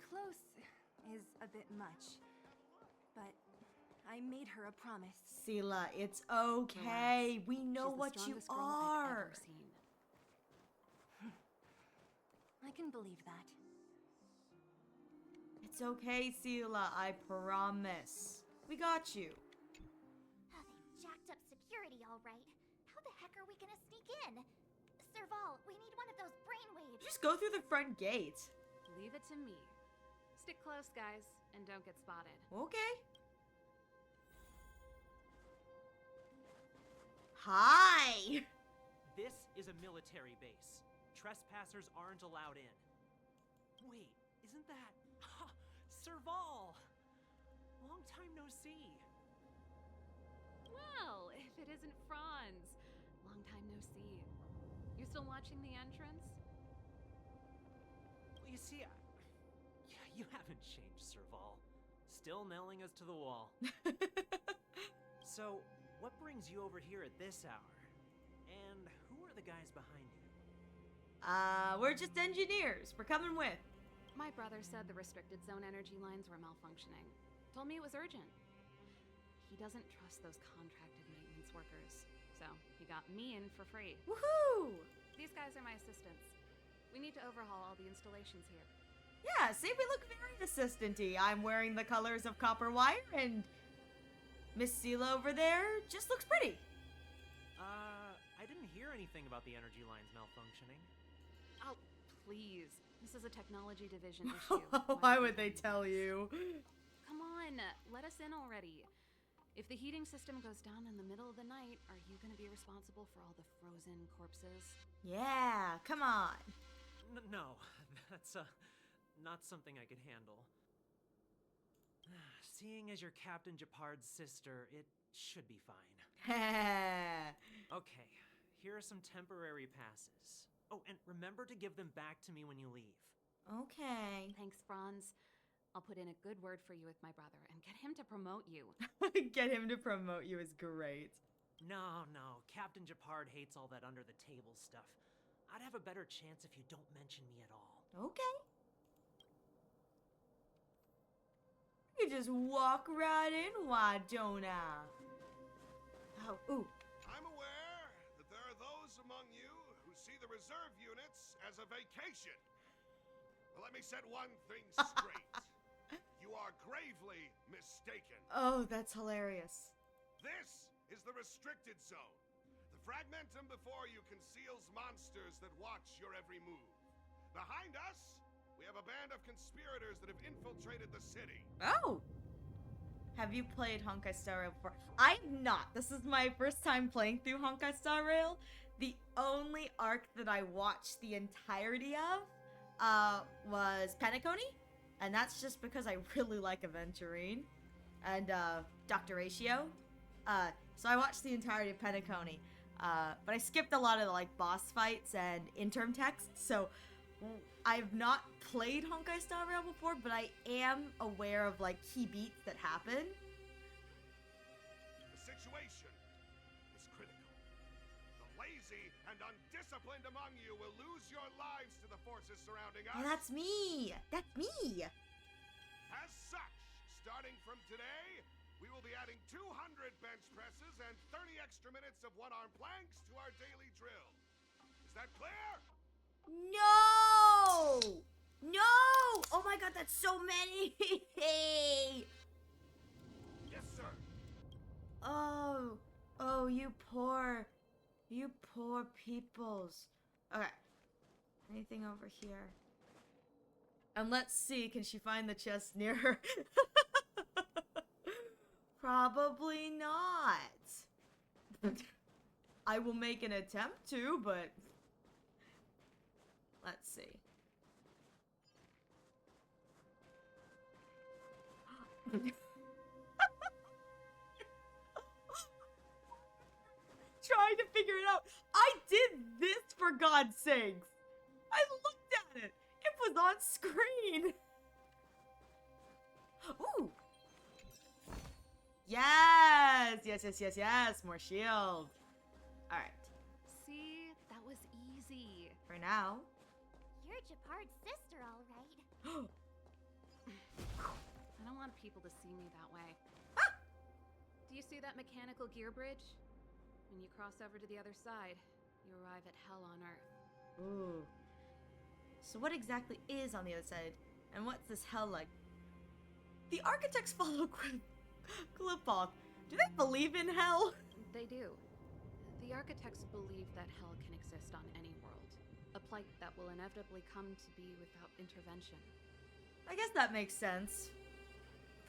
Close is a bit much, but I made her a promise. Sela, it's okay. Relax. We know She's what the you strongest girl I've are. ever seen. I can believe that. It's okay, Sela. I promise. We got you. Oh, they jacked up security all right. How the heck are we gonna sneak in? Serval, we need one of those brainwaves. Just go through the front gate. Leave it to me. Stick close, guys, and don't get spotted. Okay. Hi. This is a military base. Trespassers aren't allowed in. Wait, isn't that... Serval! Long time no see. Well, if it isn't Franz. Long time no see. You still watching the entrance? Well, you see, you haven't changed, Serval. Still nailing us to the wall. So, what brings you over here at this hour? And who are the guys behind you? We're just engineers. We're coming with. My brother said the restricted zone energy lines were malfunctioning. Told me it was urgent. He doesn't trust those contracted maintenance workers. So, he got me in for free. Woohoo! These guys are my assistants. We need to overhaul all the installations here. Yeah, see, we look very assistant-y. I'm wearing the colors of copper wire, and Miss Sela over there just looks pretty. I didn't hear anything about the energy lines malfunctioning. Oh, please. This is a technology division issue. Why would they tell you? Come on, let us in already. If the heating system goes down in the middle of the night, are you going to be responsible for all the frozen corpses? Yeah, come on. No, that's not something I could handle. Seeing as you're Captain Japard's sister, it should be fine. Okay, here are some temporary passes. Oh, and remember to give them back to me when you leave. Okay. Thanks, Franz. I'll put in a good word for you with my brother and get him to promote you. Get him to promote you is great. No, Captain Japard hates all that under-the-table stuff. I'd have a better chance if you don't mention me at all. Okay. You just walk right in, why don't I? Oh, ooh. I'm aware that there are those among you who see the reserve units as a vacation. But let me set one thing straight. You are gravely mistaken. Oh, that's hilarious. This is the restricted zone. The fragmentum before you conceals monsters that watch your every move. Behind us, we have a band of conspirators that have infiltrated the city. Oh! Have you played Honkai Star Rail before? I've not. This is my first time playing through Honkai Star Rail. The only arc that I watched the entirety of was Penacony. And that's just because I really like Aventurine and Dr. Ratio. So I watched the entirety of Penacony. But I skipped a lot of the like boss fights and interim text. So I've not played Honkai Star Rail before, but I am aware of like key beats that happen. The situation is critical. The lazy and undisciplined among you will lose your lives to the forces surrounding us. Oh, that's me! That's me! As such, starting from today, we will be adding 200 bench presses and 30 extra minutes of one-arm planks to our daily drill. Is that clear? No! No! Oh my god, that's so many! Yes, sir. Oh, you poor peoples. Okay. Anything over here? And let's see, can she find the chest near her? Probably not. I will make an attempt to, but let's see. Trying to figure it out. I did this for God's sakes. on screen. Ooh. Yes, yes, yes, yes, yes. More shield. All right. See, that was easy. For now. You're Japard's sister, all right. I don't want people to see me that way. Do you see that mechanical gear bridge? When you cross over to the other side, you arrive at Hell on Earth. Ooh. So what exactly is on the other side? And what's this hell like? The architects follow Clipoth. Do they believe in hell? They do. The architects believe that hell can exist on any world. A plight that will inevitably come to be without intervention. I guess that makes sense.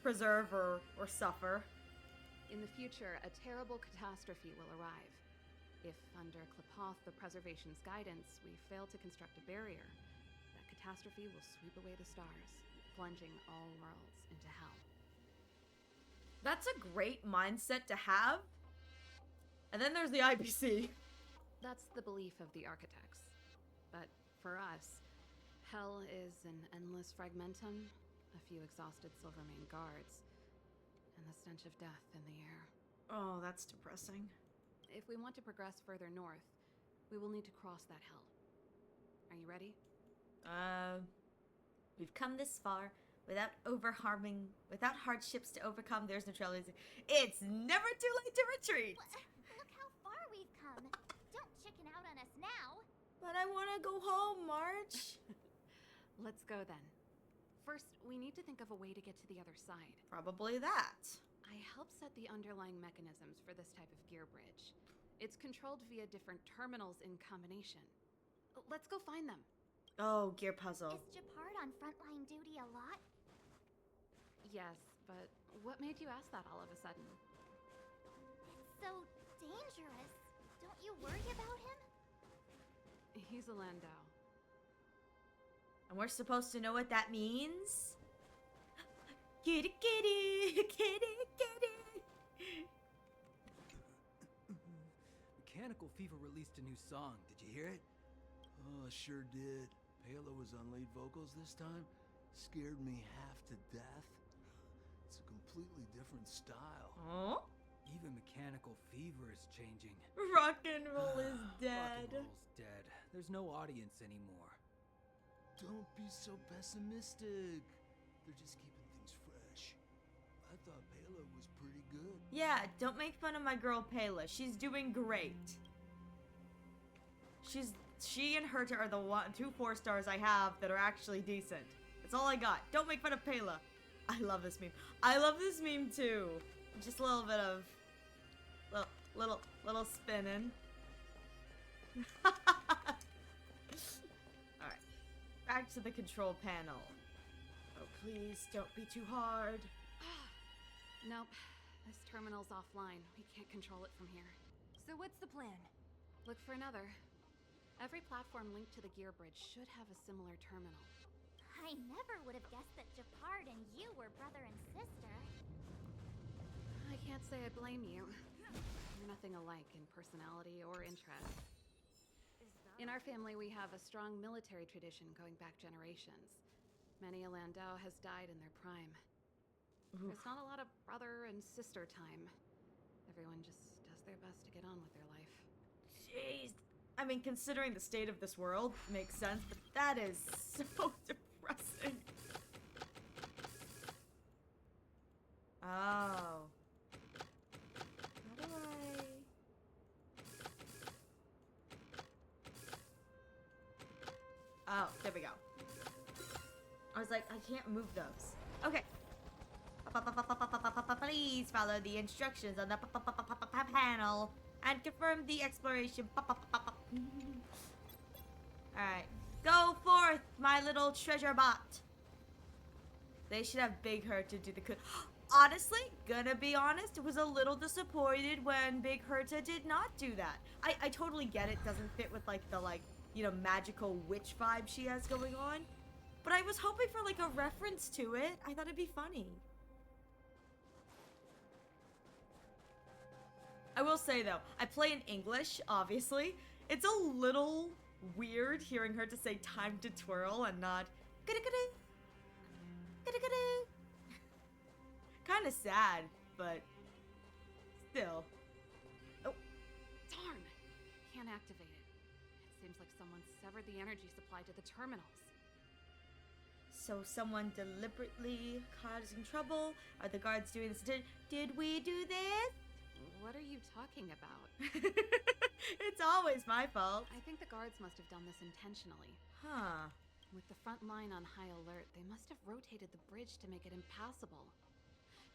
Preserve or suffer. In the future, a terrible catastrophe will arrive. If, under Clipoth, the Preservation's guidance, we fail to construct a barrier, that catastrophe will sweep away the stars, plunging all worlds into hell. That's a great mindset to have. And then there's the IPC. That's the belief of the architects. But for us, hell is an endless fragmentum, a few exhausted Silvermane guards, and the stench of death in the air. Oh, that's depressing. If we want to progress further north, we will need to cross that hell. Are you ready? We've come this far without without hardships to overcome. There's no trail. It's never too late to retreat. Look how far we've come. Don't chicken out on us now. But I want to go home, March. Let's go then. First, we need to think of a way to get to the other side. Probably that. I helped set the underlying mechanisms for this type of gear bridge. It's controlled via different terminals in combination. Let's go find them. Oh, gear puzzle. Is Japard on frontline duty a lot? Yes, but what made you ask that all of a sudden? It's so dangerous. Don't you worry about him? He's a Landau. And we're supposed to know what that means? Kitty, kitty, kitty, kitty. Mechanical Fever released a new song. Did you hear it? Oh, I sure did. Palo was on lead vocals this time. Scared me half to death. It's a completely different style. Oh? Even Mechanical Fever is changing. Rock and roll is dead. Rock and roll's dead. There's no audience anymore. Don't be so pessimistic. They're just keeping things fresh. I thought Palo was pretty good. Yeah, don't make fun of my girl Pela. She's doing great. She and Herta are the 2 4-stars I have that are actually decent. That's all I got. Don't make fun of Pela. I love this meme. I love this meme too. Just a little bit of little spinning. Alright. Back to the control panel. Oh, please don't be too hard. Nope. This terminal's offline. We can't control it from here. So what's the plan? Look for another. Every platform linked to the gear bridge should have a similar terminal. I never would have guessed that Japard and you were brother and sister. I can't say I blame you. We're nothing alike in personality or interest. In our family, we have a strong military tradition going back generations. Many a Landau has died in their prime. Oof. There's not a lot of brother and sister time. Everyone just does their best to get on with their life. Jeez. I mean, considering the state of this world, makes sense, but that is so depressing. Oh. How do Oh, there we go. I was like, I can't move those. Okay. Please follow the instructions on the panel and confirm the exploration. Alright. Go forth, my little treasure bot. They should have Big Herta do the Honestly, gonna be honest, was a little disappointed when Big Herta did not do that. I totally get it, doesn't fit with like the magical witch vibe she has going on. But I was hoping for like a reference to it. I thought it'd be funny. I will say though, I play in English, obviously. It's a little weird hearing her to say time to twirl and not Kind of sad, but still. Oh, Darn! Can't activate it. It seems like someone severed the energy supply to the terminals. so someone deliberately causing trouble? Are the guards doing this? Did we do this? What are you talking about? It's always my fault. I think the guards must have done this intentionally. Huh. With the front line on high alert, they must have rotated the bridge to make it impassable.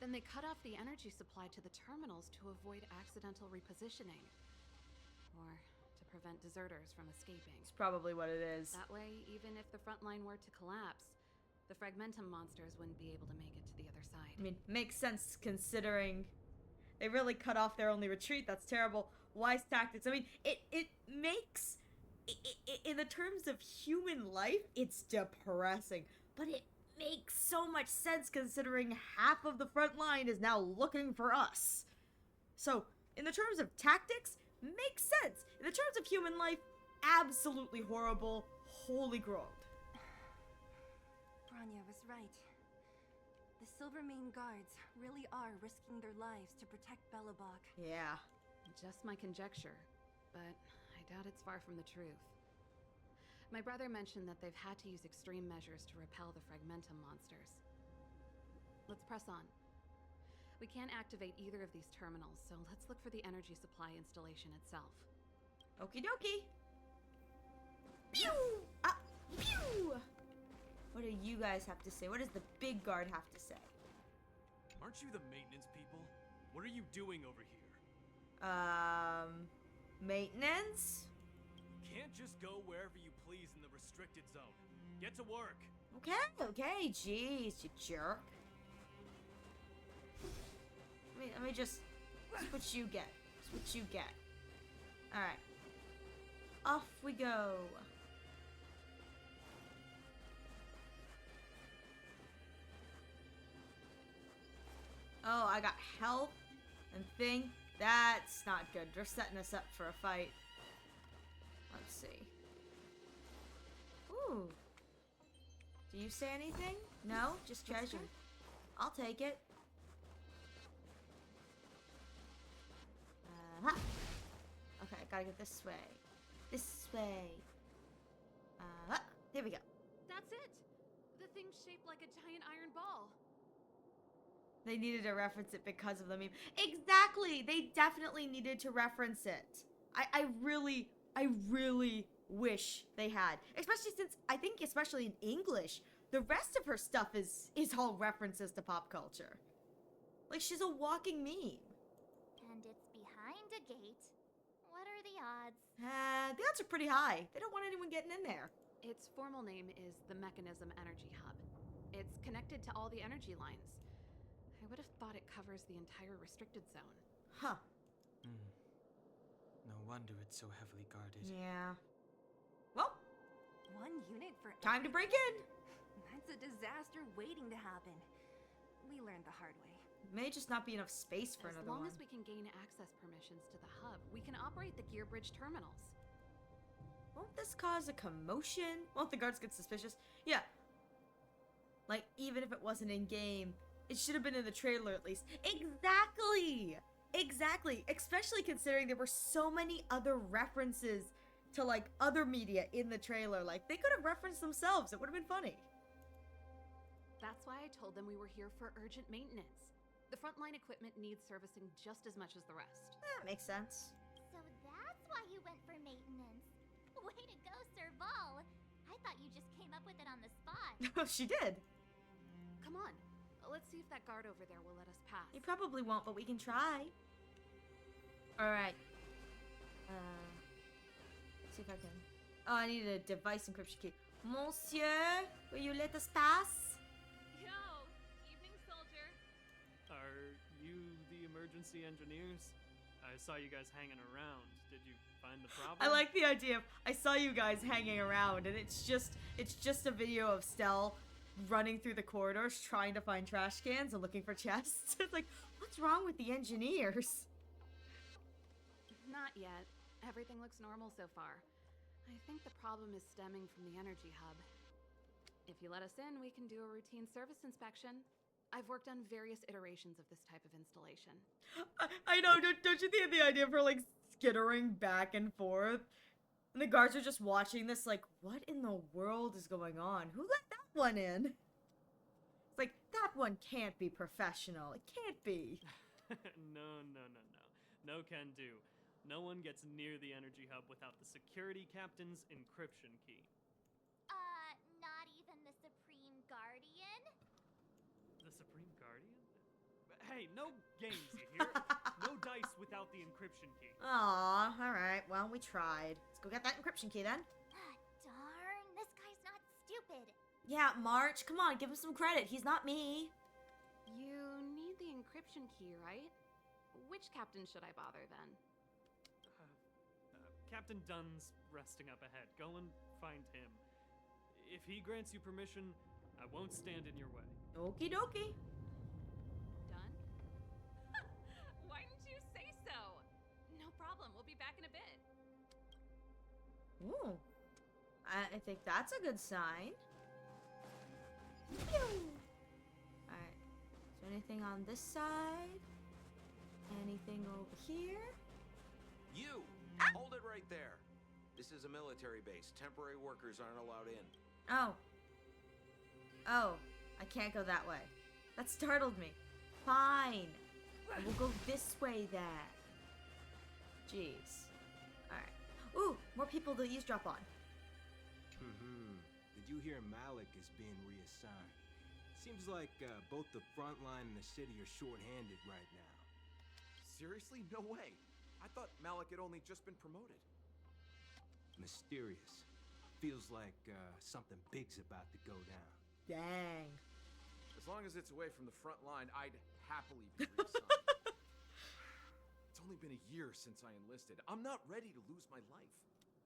Then they cut off the energy supply to the terminals to avoid accidental repositioning. Or to prevent deserters from escaping. It's probably what it is. That way, even if the front line were to collapse, the Fragmentum monsters wouldn't be able to make it to the other side. I mean, makes sense considering they really cut off their only retreat. That's terrible. Wise tactics. I mean, it makes... in the terms of human life, it's depressing. But it makes so much sense considering half of the front line is now looking for us. So, in the terms of tactics, makes sense. In the terms of human life, absolutely horrible. Holy groaned. Bronya was right. The Silvermane guards really are risking their lives to protect Belobog. Yeah. Just my conjecture, but I doubt it's far from the truth. My brother mentioned that they've had to use extreme measures to repel the Fragmentum monsters. Let's press on. We can't activate either of these terminals, so let's look for the energy supply installation itself. Okie dokie. Pew! Ah, pew! What do you guys have to say? What does the big guard have to say? Aren't you the maintenance people? What are you doing over here? Maintenance? Can't just go wherever you please in the restricted zone. Get to work. Okay, jeez, you jerk. Let me just... That's what you get. That's what you get. Alright. Off we go. Oh, I got health and thing. That's not good. They're setting us up for a fight. Let's see. Ooh. Do you say anything? No? Just treasure? I'll take it. Okay, I gotta get this way. This way. Here we go. That's it! The thing's shaped like a giant iron ball. They needed to reference it because of the meme. Exactly! They definitely needed to reference it. I really wish they had. Especially since, I think especially in English, the rest of her stuff is all references to pop culture. Like, she's a walking meme. And it's behind a gate. What are the odds? The odds are pretty high. They don't want anyone getting in there. Its formal name is the Mechanism Energy Hub. It's connected to all the energy lines. I would have thought it covers the entire restricted zone. Huh. No wonder it's so heavily guarded. Yeah. Well, one unit for time to break in. That's a disaster waiting to happen. We learned the hard way. May just not be enough space for another one. As long as we can gain access permissions to the hub, we can operate the gear bridge terminals. Won't this cause a commotion? Won't the guards get suspicious? Yeah. Like, even if it wasn't in game, it should have been in the trailer at least. Exactly! Exactly! Especially considering there were so many other references to, like, other media in the trailer. Like, they could have referenced themselves. It would have been funny. That's why I told them we were here for urgent maintenance. The frontline equipment needs servicing just as much as the rest. That makes sense. So that's why you went for maintenance. Way to go, Serval! I thought you just came up with it on the spot. She did. Come on. Let's see if that guard over there will let us pass. He probably won't, but we can try. Alright. Let's see if I can... Oh, I need a device encryption key. Monsieur, will you let us pass? Yo! Evening, soldier. Are you the emergency engineers? I saw you guys hanging around. Did you find the problem? I like the idea of, I saw you guys hanging around, and it's just a video of Stell running through the corridors trying to find trash cans and looking for chests. It's like, what's wrong with the engineers? Not yet. Everything looks normal so far. I think the problem is stemming from the energy hub. If you let us in, we can do a routine service inspection. I've worked on various iterations of this type of installation. I know, don't you think of the idea of her, like, skittering back and forth? And the guards are just watching this like, what in the world is going on? Who let that one in? It's like, that one can't be professional. It can't be. No. No can do. No one gets near the energy hub without the security captain's encryption key. Not even the Supreme Guardian? The Supreme Guardian? Hey, no games, you hear? No dice without the encryption key. Aw, alright, well, we tried. Let's go get that encryption key then. Darn, this guy's not stupid. Yeah, March, come on, give him some credit. He's not me. You need the encryption key, right? Which captain should I bother then? Captain Dunn's resting up ahead. Go and find him. If he grants you permission, I won't stand in your way. Okie dokie. Done? Why didn't you say so? No problem, we'll be back in a bit. Ooh. I think that's a good sign. Alright. So anything on this side? Anything over here? You! Hold it right there. This is a military base. Temporary workers aren't allowed in. Oh. Oh. I can't go that way. That startled me. Fine. I will go this way then. Jeez. Alright. Ooh, more people to eavesdrop on. Did you hear Malik is being reassigned? Seems like both the front line and the city are short-handed right now. Seriously? No way. I thought Malik had only just been promoted. Mysterious. Feels like something big's about to go down. Dang. As long as it's away from the front line, I'd happily be reassigned. It's only been a year since I enlisted. I'm not ready to lose my life.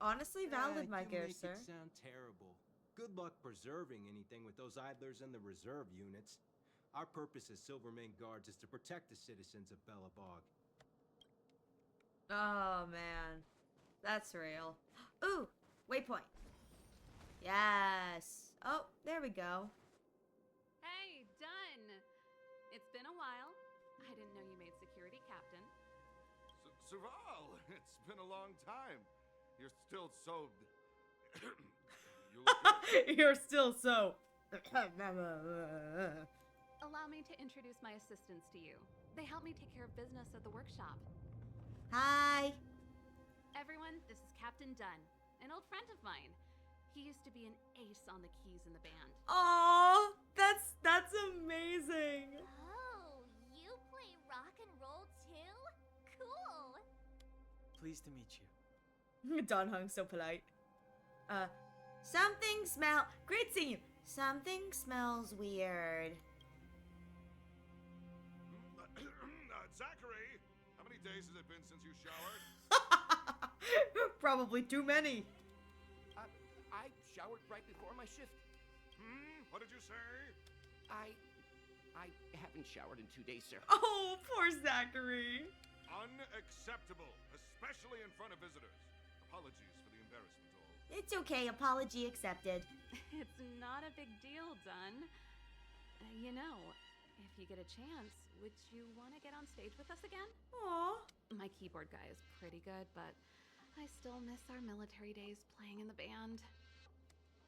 Honestly valid, my You dear make sir. it sound terrible. Good luck preserving anything with those idlers and the reserve units. Our purpose as Silvermane Guards is to protect the citizens of Belobog. Oh, man. That's real. Ooh, waypoint. Yes. Oh, there we go. Hey, done! It's been a while. I didn't know you made security captain. Serval, it's been a long time. You're still so... you look good. You're still so... Allow me to introduce my assistants to you. They help me take care of business at the workshop. Hi. Everyone, this is Captain Dunn, an old friend of mine. He used to be an ace on the keys in the band. Oh, that's amazing. Oh, you play rock and roll too? Cool. Pleased to meet you. Don Hung's so polite. Something great seeing you. Something smells weird. Zachary, how many days has it been since you showered? Probably too many. I showered right before my shift. What did you say? I haven't showered in 2 days, sir. Oh, poor Zachary. Unacceptable, especially in front of visitors. Apologies for the embarrassment, all. It's okay, apology accepted. It's not a big deal, Dunn. You know, if you get a chance, would you want to get on stage with us again? Aw. My keyboard guy is pretty good, but I still miss our military days playing in the band.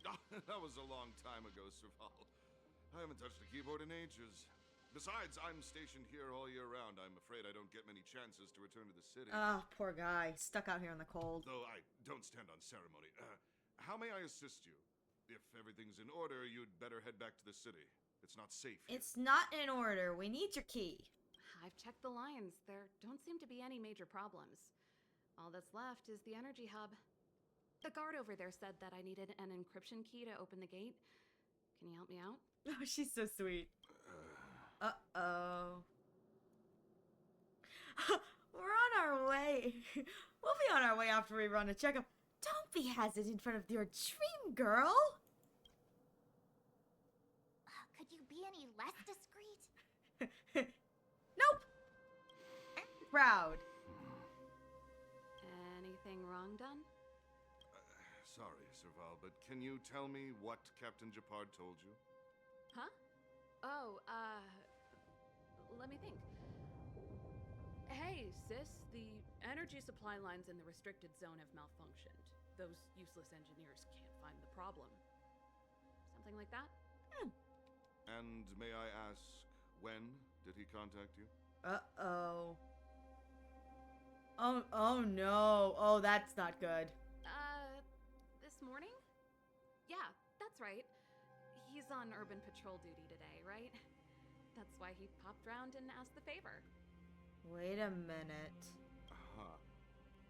That was a long time ago, Serval. I haven't touched a keyboard in ages. Besides, I'm stationed here all year round. I'm afraid I don't get many chances to return to the city. Ah, poor guy. Stuck out here in the cold. Though I don't stand on ceremony. How may I assist you? If everything's in order, you'd better head back to the city. It's not safe here. It's not in order. We need your key. I've checked the lines. There don't seem to be any major problems. All that's left is the energy hub. The guard over there said that I needed an encryption key to open the gate. Can you help me out? Oh, she's so sweet. Uh-oh. We're on our way. We'll be on our way after we run a checkup. Don't be hesitant in front of your dream, girl. Could you be any less discreet? Nope. I'm proud. Anything wrong, Dunn? Sorry, Serval, but can you tell me what Captain Japard told you? Huh? Oh, let me think. Hey, sis, the energy supply lines in the restricted zone have malfunctioned. Those useless engineers can't find the problem. Something like that? And may I ask, when did he contact you? Uh-oh. Oh no. Oh, that's not good. This morning? Yeah, that's right. He's on urban patrol duty today, right? That's why he popped round and asked the favor. Wait a minute. Huh.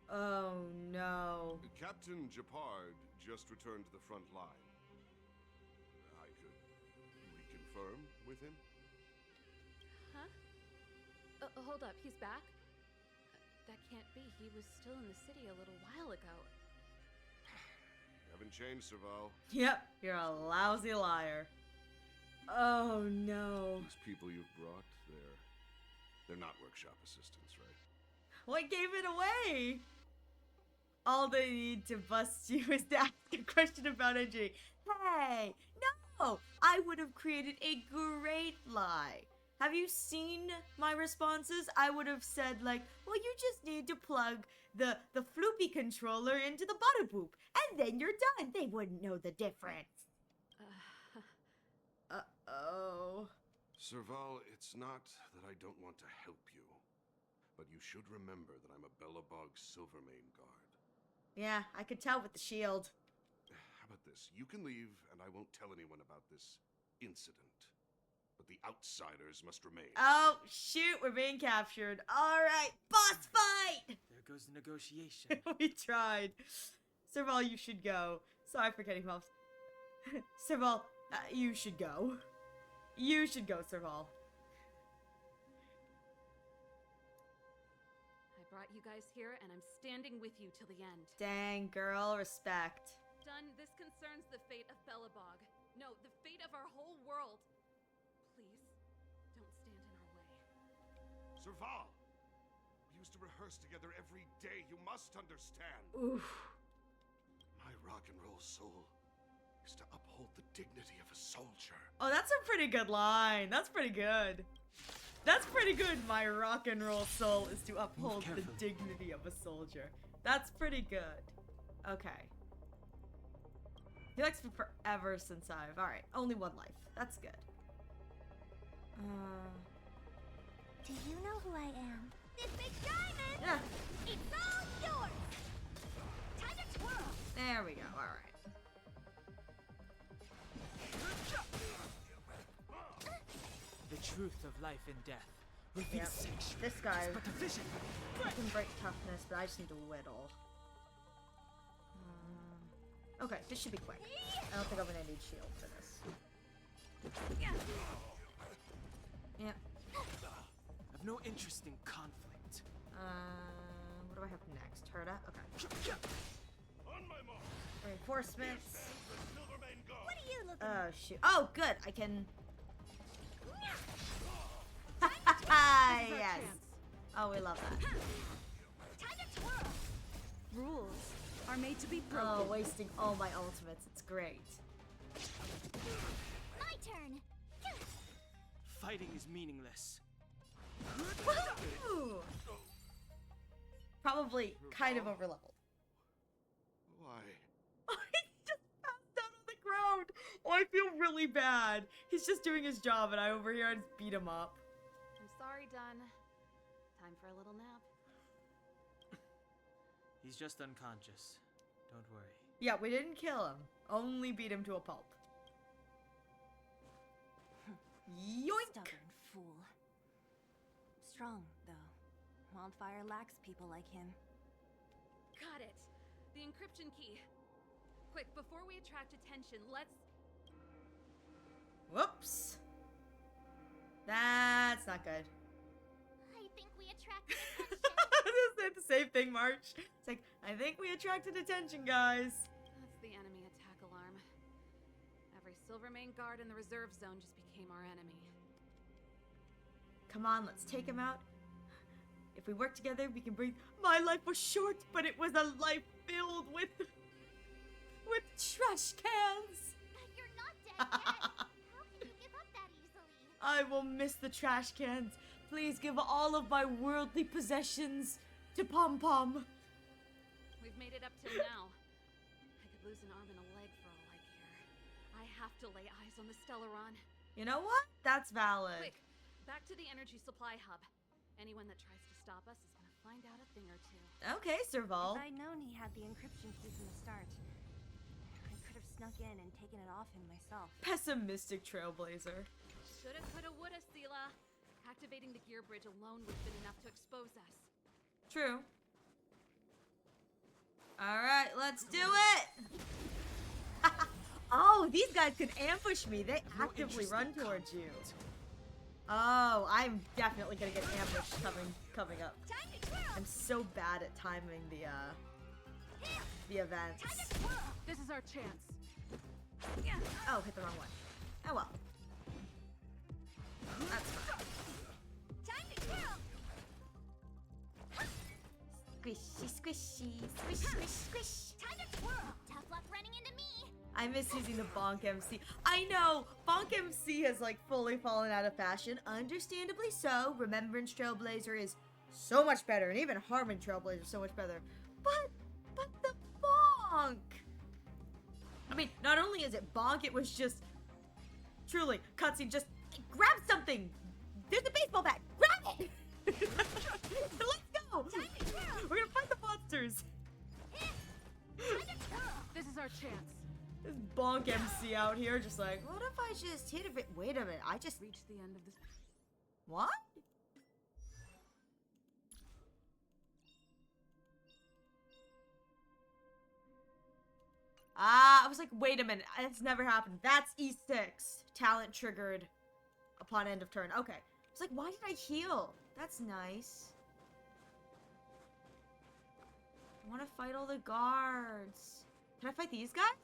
Oh no. Captain Japard just returned to the front line. I could reconfirm with him? Huh? Hold up, he's back? That can't be. He was still in the city a little while ago. You haven't changed, Serval. Yep, you're a lousy liar. Oh no. These people you've brought, they're not workshop assistants, right? What gave it away? All they need to bust you is to ask a question about engineering. Hey, no! I would have created a great lie. Have you seen my responses? I would have said like, well, you just need to plug the floopy controller into the butter boop, and then you're done. They wouldn't know the difference. Uh-oh. Serval, it's not that I don't want to help you, but you should remember that I'm a Belobog Silvermane guard. Yeah, I could tell with the shield. How about this? You can leave, and I won't tell anyone about this incident. But the outsiders must remain. Oh, shoot, we're being captured. All right, boss fight! There goes the negotiation. We tried. Serval, you should go. Sorry for getting off. Serval, you should go. You should go, Serval. I brought you guys here, and I'm standing with you till the end. Dang, girl, respect. Done, this concerns the fate of Belobog. No, the fate of our whole world. Please, don't stand in our way. Serval! We used to rehearse together every day. You must understand. Oof. My rock and roll soul is to uphold the dignity of a soldier. Oh, that's a pretty good line. That's pretty good. That's pretty good. My rock and roll soul is to uphold the dignity of a soldier. That's pretty good. Okay. He likes me forever since I've... Alright, only one life. That's good. Do you know who I am? This big diamond! Yeah. It's all yours! Time to twirl! There we go. Alright. The truth of life and death. Yep. This guy can break toughness, but I just need to whittle. Okay, this should be quick. I don't think I'm gonna need shield for this. Yep. I've no interest in conflict. What do I have next? Herda? Okay. On my mark. Reinforcements. What are you looking Oh, shoot. Oh, good. I can... Yes. Oh, we love that. Time to twirl! Rules are made to be broken. Oh, wasting all my ultimates. It's great. My turn. Fighting is meaningless. Woohoo! Probably kind of overleveled. Why? He just passed out on the ground. Oh, I feel really bad. He's just doing his job, and I over here I just beat him up. I'm sorry, Dunn. Time for a little nap. He's just unconscious. Don't worry. Yeah, we didn't kill him. Only beat him to a pulp. Yoink! Stubborn fool. Strong, though. Wildfire lacks people like him. Got it. The encryption key. Quick, before we attract attention, let's... Whoops. That's not good. I think we attracted attention. It's the same thing, March. It's like, I think we attracted attention, guys. That's the enemy attack alarm. Every Silvermane guard in the reserve zone just became our enemy. Come on, let's take him out. If we work together, we can bring... My life was short, but it was a life filled with... with trash cans. You're not dead yet. How can you give up that easily? I will miss the trash cans. Please give all of my worldly possessions to Pom Pom. We've made it up till now. I could lose an arm and a leg for all I care. I have to lay eyes on the Stellaron. You know what? That's valid. Quick, back to the energy supply hub. Anyone that tries to stop us is gonna find out a thing or two. Okay, Serval. If I'd known he had the encryption key from the start, I could have snuck in and taken it off him myself. Pessimistic Trailblazer. Shoulda, coulda, woulda, Sela. Activating the gear bridge alone would have been enough to expose us. True. Alright, let's do it! Oh, these guys can ambush me. They actively run towards you. Oh, I'm definitely gonna get ambushed coming up. I'm so bad at timing the events. This is our chance. Oh, hit the wrong one. Oh well. That's fine. Squishy, squishy, squish, squish, squish. Tough luck running into me. I miss using the Bonk MC. I know! Bonk MC has like fully fallen out of fashion. Understandably so. Remembrance Trailblazer is so much better. And even Harmon Trailblazer is so much better. But the Bonk! I mean, not only is it Bonk, it was just... Truly, cutscene, just grab something! There's a baseball bat! Grab it! Let's go! We're gonna fight the monsters! This is our chance. This Bonk MC out here just like, what if I just hit a bit? Wait a minute, I just... Reach the end of this... What? I was like, wait a minute, that's never happened. That's E6. Talent triggered upon end of turn. Okay. I was like, why did I heal? That's nice. I want to fight all the guards. Can I fight these guys?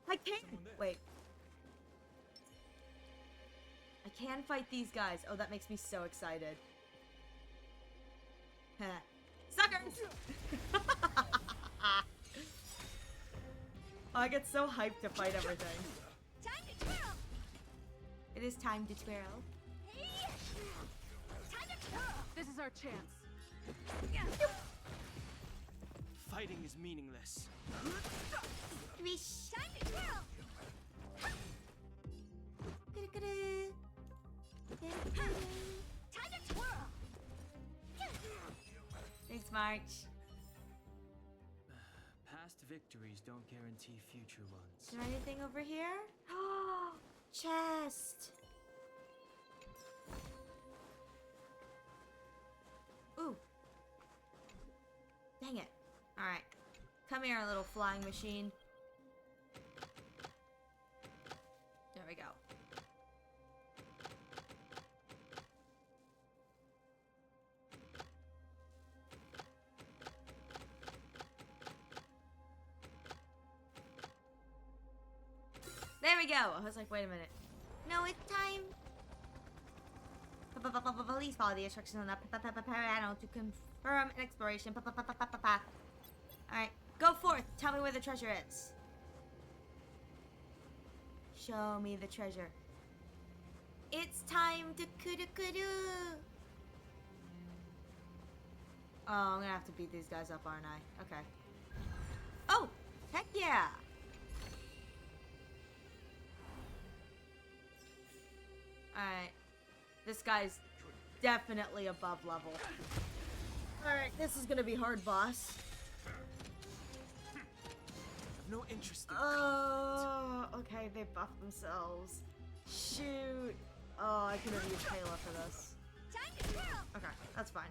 I can! Wait. I can fight these guys. Oh, that makes me so excited. Suckers! Oh, I get so hyped to fight everything. Time to twirl. It is time to twirl. Time to twirl. This is our chance. Fighting is meaningless. Squish. Time to twirl. Time to twirl. Thanks, March. Past victories don't guarantee future ones. Is there anything over here? Oh, chest. Ooh. Dang it. Alright. Come here, little flying machine. There we go. There we go. I was like, wait a minute. No, it's time. Please follow the instructions on the panel to confirm an exploration. Alright, go forth. Tell me where the treasure is. Show me the treasure. It's time to kudu. Oh, I'm gonna have to beat these guys up, aren't I? Okay. Oh, heck yeah. Alright. This guy's definitely above level. Alright, this is gonna be hard, boss. I've no interest in Oh, okay, they buffed themselves. Shoot. Oh, I could have used Halo for this. Time to twirl. Okay, that's fine.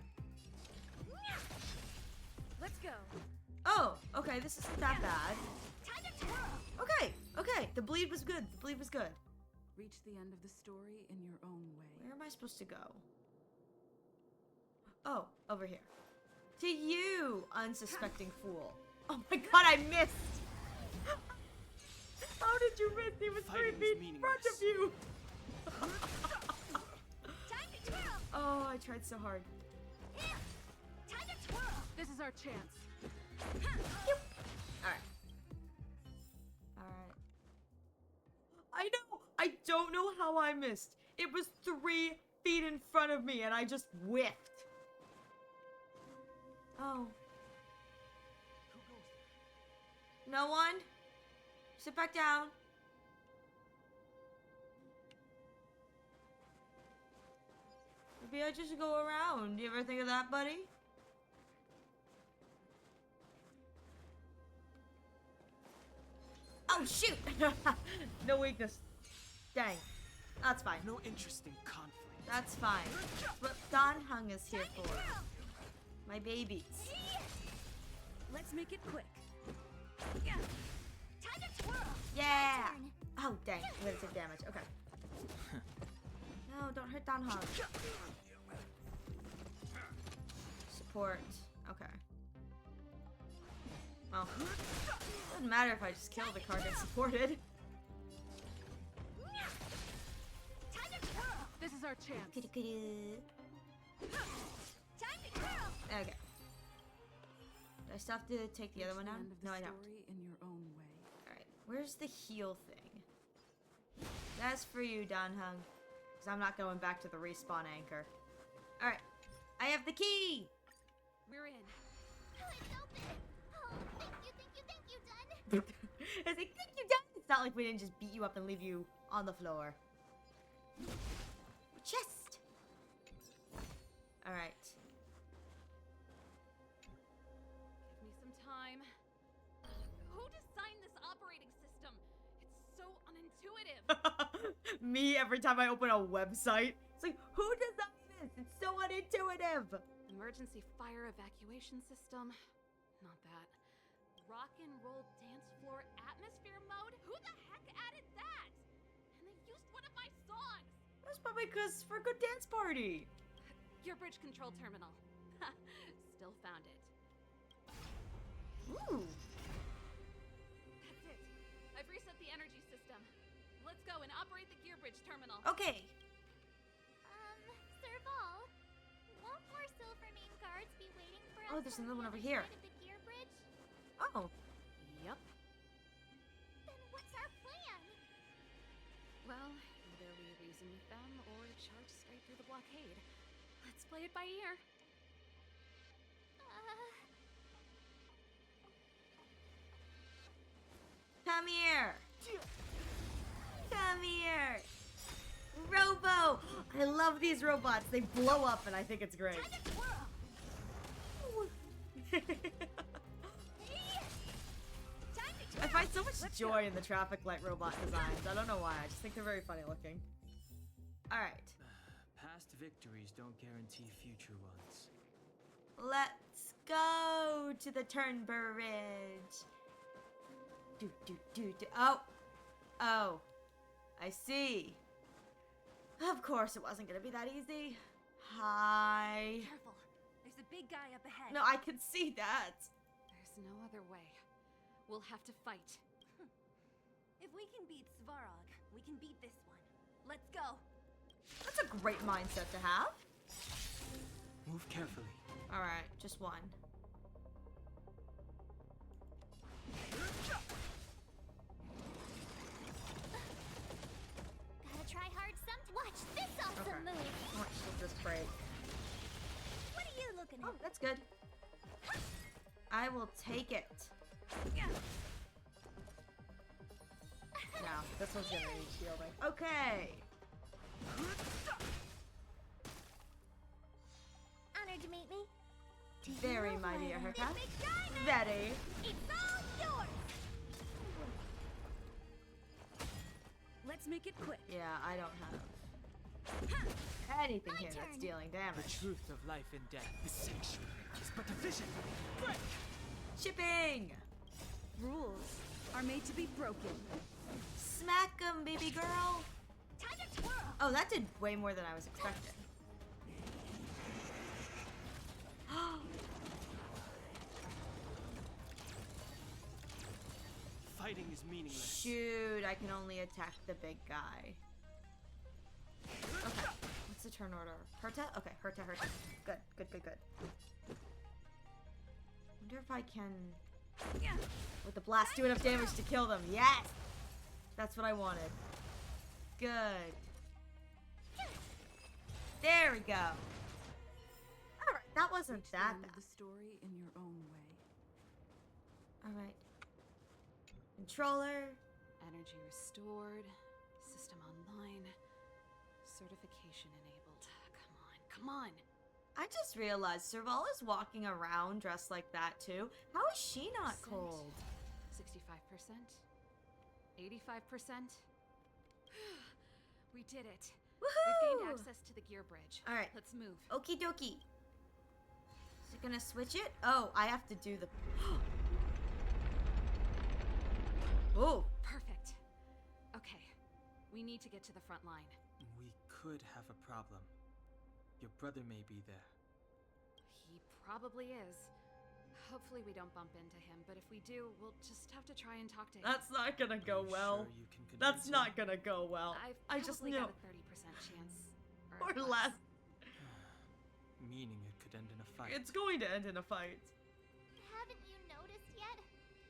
Let's go. Oh, okay, this isn't that bad. Time to twirl. Okay, okay, the bleed was good. The bleed was good. Reach the end of the story in your own way. Where am I supposed to go? Oh, over here. To you, unsuspecting fool. Oh my god, I missed! How did you miss? He was 3 feet in front of you! Time to twirl. Oh, I tried so hard. Time to twirl. This is our chance. Alright. don't know how I missed. It was 3 feet in front of me and I just whiffed. Oh. No one? Sit back down. Maybe I just go around. You ever think of that, buddy? Oh, shoot! No weakness. Dang. That's fine. No interest in conflict. That's fine. That's what Dan Hung is here for. My babies. Let's make it quick. Time to twirl. Yeah! Oh, dang. I'm gonna take damage. Okay. No, don't hurt Dan Hung. Support. Okay. Well, doesn't matter if I just kill the card that's supported. This is our chance. Okay. Do I still have to take the other one down? No, I don't. In your own way. Alright, where's the heal thing? That's for you, Dan Hung. Because I'm not going back to the respawn anchor. Alright, I have the key! We're in. Oh, it's open. Oh, thank you, done. I was like, think you done? It's not like we didn't just beat you up and leave you on the floor. Chest! Alright. Give me some time. Who designed this operating system? It's so unintuitive. Me every time I open a website. It's like, who designed this? It's so unintuitive. Emergency fire evacuation system. Not that. Rock and roll dance floor atmosphere mode? Who the heck added that? And they used one of my songs. That's probably because for a good dance party. Your bridge control terminal. Still found it. Ooh. That's it. I've reset the energy system. Let's go and operate the gear bridge terminal. Okay. Serval, won't more Silvermane guards be waiting for us? Oh, there's another one over here. Side of the gear bridge? Oh. Yep. Then what's our plan? Well, either we reason with them or charge straight through the blockade. Let's play it by ear. Come here. Come here. Robo. I love these robots. They blow up and I think it's great. I find so much joy in the traffic light robot designs. I don't know why. I just think they're very funny looking. Alright. Past victories don't guarantee future ones. Let's go to the turn bridge. Oh. Oh. I see. Of course it wasn't gonna be that easy. Hi. Careful. There's a big guy up ahead. No, I can see that. There's no other way. We'll have to fight. If we can beat Svarog, we can beat this one. Let's go. That's a great mindset to have. Move carefully. Alright, just one. Gotta try hard some. Watch this awesome move. Watch this break. What are you looking at? Oh, that's good. I will take it. No, this one's gonna need shielding. Okay. Honored to meet me. Very mighty, This Erica. big diamond. Very. It's all yours. Let's make it quick. Yeah, I don't have anything here that's dealing The damage. truth of life and death, the sanctuary, is but a vision. Break! Shipping! Rules are made to be broken. Smack 'em, baby girl! Time to twirl. Oh, that did way more than I was expecting. Fighting is meaningless. Shoot, I can only attack the big guy. Okay, what's the turn order? Herta? Okay, Herta. Good. Wonder if I can, with the blast, do enough damage to kill them. Yes! That's what I wanted. good. There we go. Alright, that wasn't Reach the that end bad. of the story in your own way. Alright. Controller. Energy restored. System online. Certification enabled. Come on. I just realized Serval is walking around dressed like that too. How is she not Percent. cold? 65%? 85%? We did it. We've gained access to the gear bridge. Alright. Let's move. Okie dokie. Is it gonna switch it? Oh, I have to do the... Oh. Perfect. Okay. We need to get to the front line. We could have a problem. Your brother may be there. He probably is. Hopefully we don't bump into him, but if we do, we'll just have to try and talk to him. That's not gonna go well. Sure you can That's convince him? not gonna go well. I just probably knew. got a 30% chance. Or less. Meaning it could end in a fight. It's going to end in a fight. Haven't you noticed yet?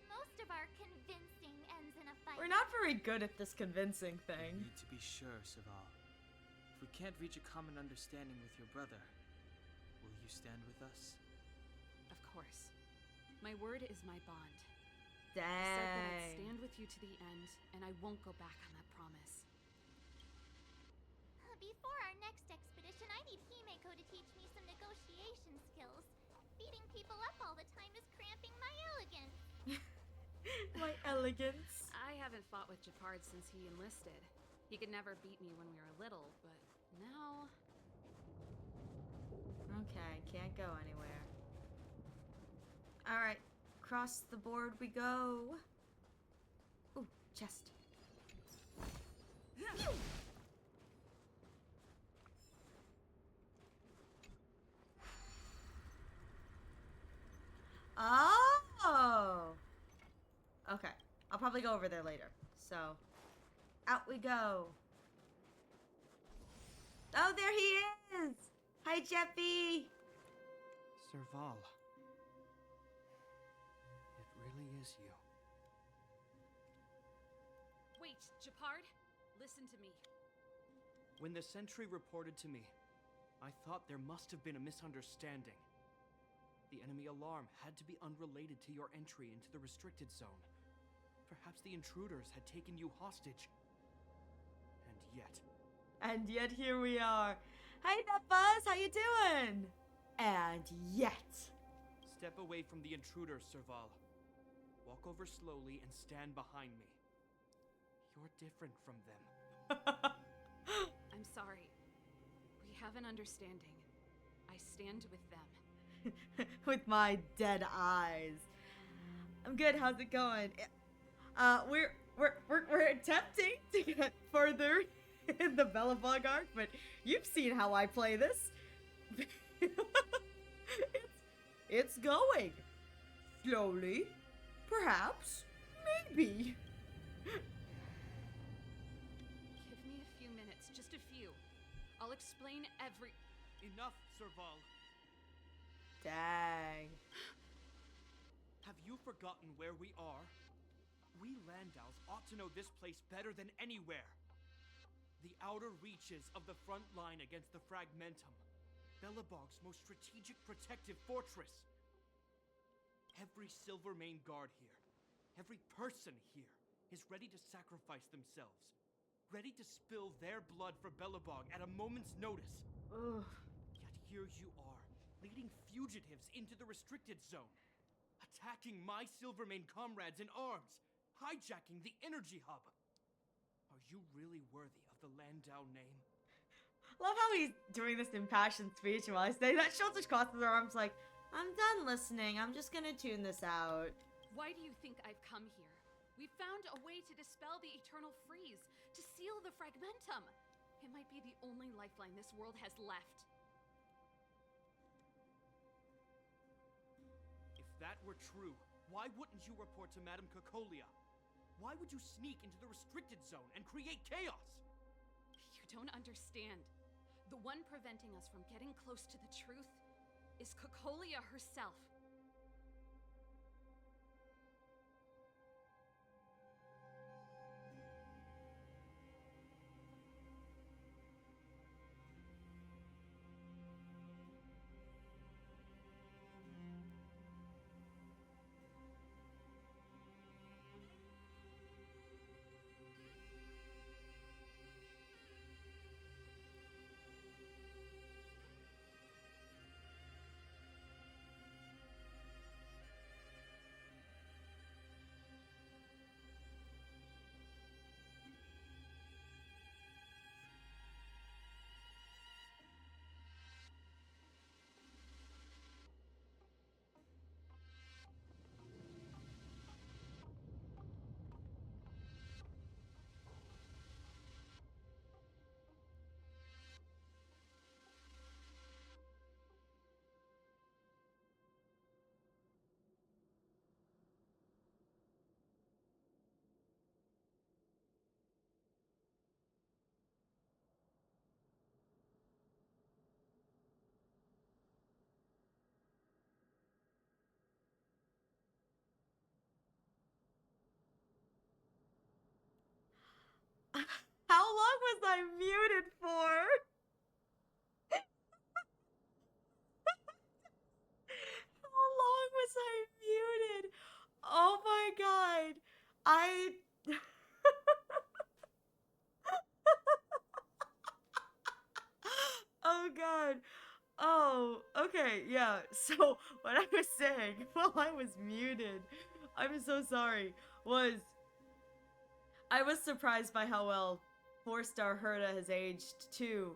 Most of our convincing ends in a fight. We're not very good at this convincing We thing. need to be sure, Serval. If we can't reach a common understanding with your brother, will you stand with us? Of course. My word is my bond. I said that I'd Dang. stand with you to the end, and I won't go back on that promise. Before our next expedition, I need Himeko to teach me some negotiation skills. Beating people up all the time is cramping my elegance. My elegance. I haven't fought with Japard since he enlisted. He could never beat me when we were little, but now... Okay, can't go anywhere. Alright, across the board we go. Ooh, chest. Phew! Oh! Okay, I'll probably go over there later. So, out we go. Oh, there he is! Hi, Jeffy! Serval. It really is you. Wait, Japard, listen to me. When the sentry reported to me, I thought there must have been a misunderstanding. The enemy alarm had to be unrelated to your entry into the restricted zone. Perhaps the intruders had taken you hostage. And yet here we are. Hey, Buzz, how you doing? And yet. Step away from the intruders, Serval. Walk over slowly and stand behind me. You're different from them. I'm sorry. We have an understanding. I stand with them. With my dead eyes. I'm good. How's it going? We're attempting to get further in the Belobog arc, but you've seen how I play this. it's going slowly, perhaps, maybe. Give me a few minutes, just a few. I'll explain every... Enough, Serval. Dang. Have you forgotten where we are? We Landau's ought to know this place better than anywhere. The outer reaches of the front line against the Fragmentum. Belobog's most strategic protective fortress. Every Silvermane guard here, every person here, is ready to sacrifice themselves. Ready to spill their blood for Belobog at a moment's notice. Ugh. Yet here you are, leading fugitives into the restricted zone. Attacking my Silvermane comrades in arms. Hijacking the energy hub. Are you really worthy of the Landau name? Love how he's doing this impassioned speech while I say that. She'll just crosses her arms like, I'm done listening. I'm just gonna tune this out. Why do you think I've come here? We've found a way to dispel the eternal freeze, to seal the Fragmentum. It might be the only lifeline this world has left. If that were true, why wouldn't you report to Madame Cocolia? Why would you sneak into the restricted zone and create chaos? You don't understand. The one preventing us from getting close to the truth is Cocolia herself. long was I muted for? How long was I muted? Oh my god. I Oh god. Oh, okay, yeah. So what I was saying while I was muted, I'm so sorry, was I was surprised by how well 4-star Herta has aged too.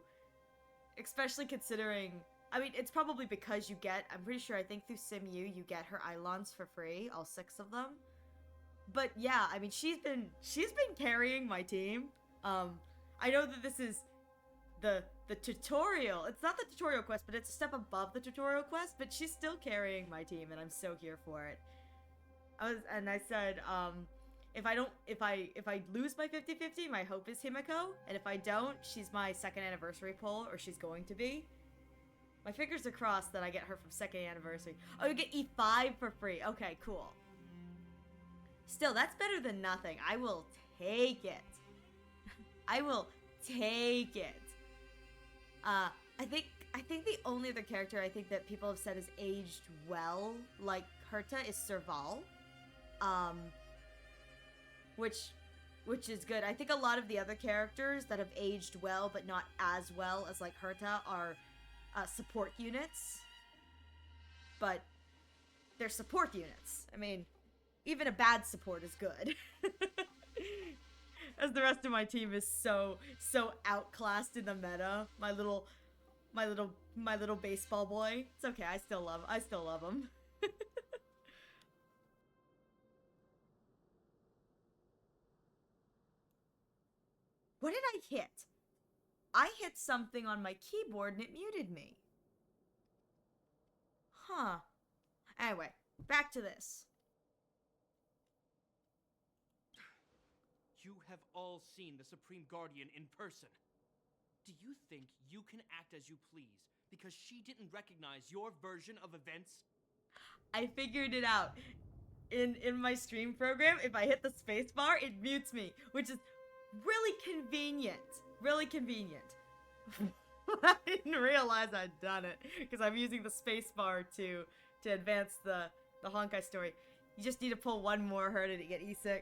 Especially considering, I mean, it's probably because you get, I'm pretty sure, I think through SimU you get her Eilons for free, all 6 of them. But yeah, I mean, she's been carrying my team. I know that this is the tutorial. It's not the tutorial quest, but it's a step above the tutorial quest, but she's still carrying my team and I'm so here for it. I said, if I lose my 50-50, my hope is Himiko, and if I don't, she's my 2nd anniversary pull, or she's going to be. My fingers are crossed that I get her from 2nd anniversary. Oh, you get E5 for free. Okay, cool. Still, that's better than nothing. I will take it. I will take it. I think the only other character I think that people have said has aged well, like Herta, is Serval. Which is good. I think a lot of the other characters that have aged well, but not as well as like Herta, are support units. But they're support units. I mean, even a bad support is good. As the rest of my team is so outclassed in the meta. My little baseball boy. It's okay. I still love him. What did I hit? I hit something on my keyboard and it muted me. Huh. Anyway, back to this. You have all seen the Supreme Guardian in person. Do you think you can act as you please because she didn't recognize your version of events? I figured it out. In my stream program, if I hit the spacebar, it mutes me, which is really convenient. Really convenient. I didn't realize I'd done it because I'm using the spacebar to advance the Honkai story. You just need to pull one more Herta to get E6.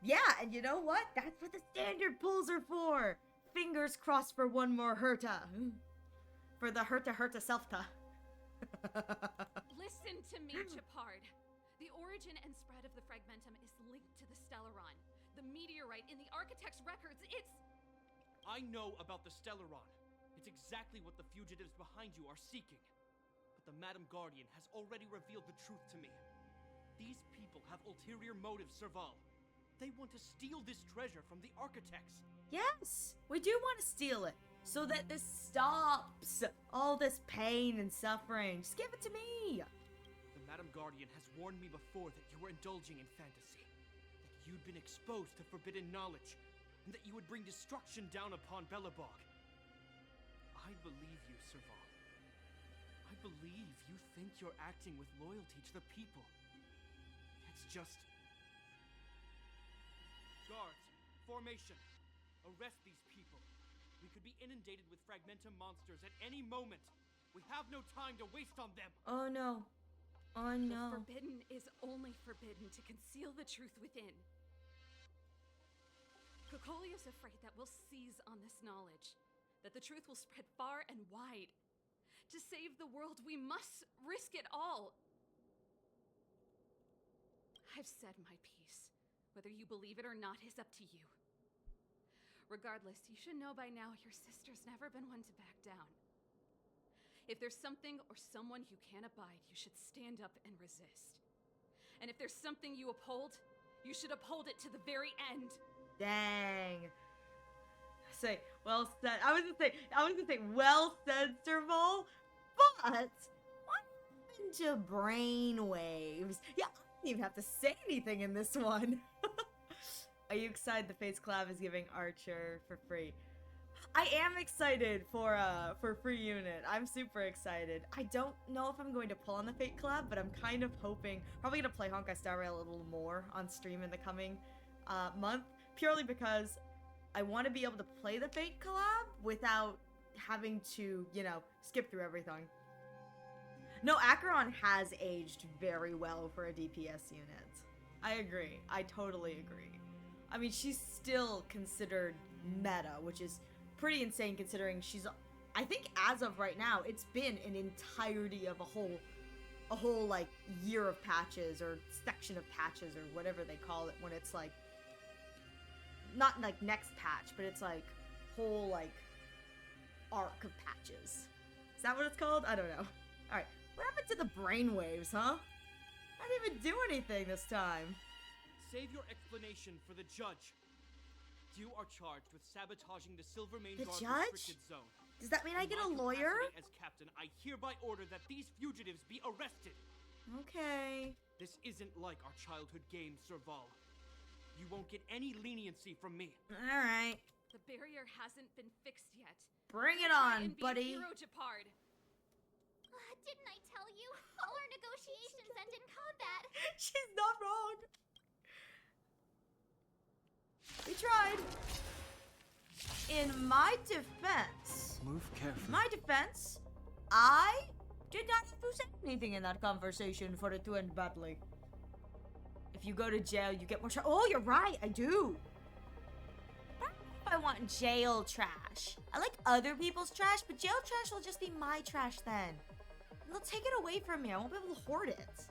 Yeah, and you know what? That's what the standard pulls are for. Fingers crossed for one more Herta. For the Herta Selfta. Listen to me, Chapard. The origin and spread of the Fragmentum is linked to the Stellaron. The meteorite in the Architect's records, it's... I know about the Stellaron. It's exactly what the fugitives behind you are seeking. But the Madam Guardian has already revealed the truth to me. These people have ulterior motives, Serval. They want to steal this treasure from the Architects. Yes, we do want to steal it so that this stops. All this pain and suffering. Just give it to me. The Madam Guardian has warned me before that you were indulging in fantasy. That you'd been exposed to forbidden knowledge. And that you would bring destruction down upon Belobog. I believe you, Serval. I believe you think you're acting with loyalty to the people. It's just... Guards, formation. Arrest these people. We could be inundated with Fragmentum monsters at any moment. We have no time to waste on them. Oh no. Oh no. The forbidden is only forbidden to conceal the truth within. Kokoli is afraid that we'll seize on this knowledge. That the truth will spread far and wide. To save the world, we must risk it all. I've said my piece. Whether you believe it or not is up to you. Regardless, you should know by now your sister's never been one to back down. If there's something or someone you can't abide, you should stand up and resist. And if there's something you uphold, you should uphold it to the very end. Dang. Say, well said. I was gonna say, well said, Serval. But what happened to brainwaves? Yeah, I didn't even have to say anything in this one. Are you excited the Fates Collab is giving Archer for free? I am excited for free unit. I'm super excited. I don't know if I'm going to pull on the Fate Collab, but I'm kind of hoping, probably gonna play Honkai Star Rail a little more on stream in the coming month, purely because I want to be able to play the Fate collab without having to, you know, skip through everything. No, Acheron has aged very well for a DPS unit. I agree. I totally agree. I mean, she's still considered meta, which is pretty insane considering she's, I think as of right now, it's been an entirety of a whole like year of patches or section of patches or whatever they call it when it's like, not like next patch, but it's like whole like arc of patches. Is that what it's called? I don't know. Alright, what happened to the brainwaves, huh? I didn't even do anything this time. Save your explanation for the judge. You are charged with sabotaging the Silvermane The Guard judge? restricted zone. Does that mean I In get my a lawyer? capacity as captain, I hereby order that these fugitives be arrested. Okay. This isn't like our childhood game, Serval. You won't get any leniency from me. Alright. The barrier hasn't been fixed yet. Bring it Try on, and be buddy. A hero, Japard. Didn't I tell you? All our negotiations end in combat. She's not wrong. We tried. In my defense, I did not have to say anything in that conversation for it to end badly. If you go to jail, you get more trash. Oh, you're right, I do. I don't know if I want jail trash. I like other people's trash, but jail trash will just be my trash then. And they'll take it away from me. I won't be able to hoard it.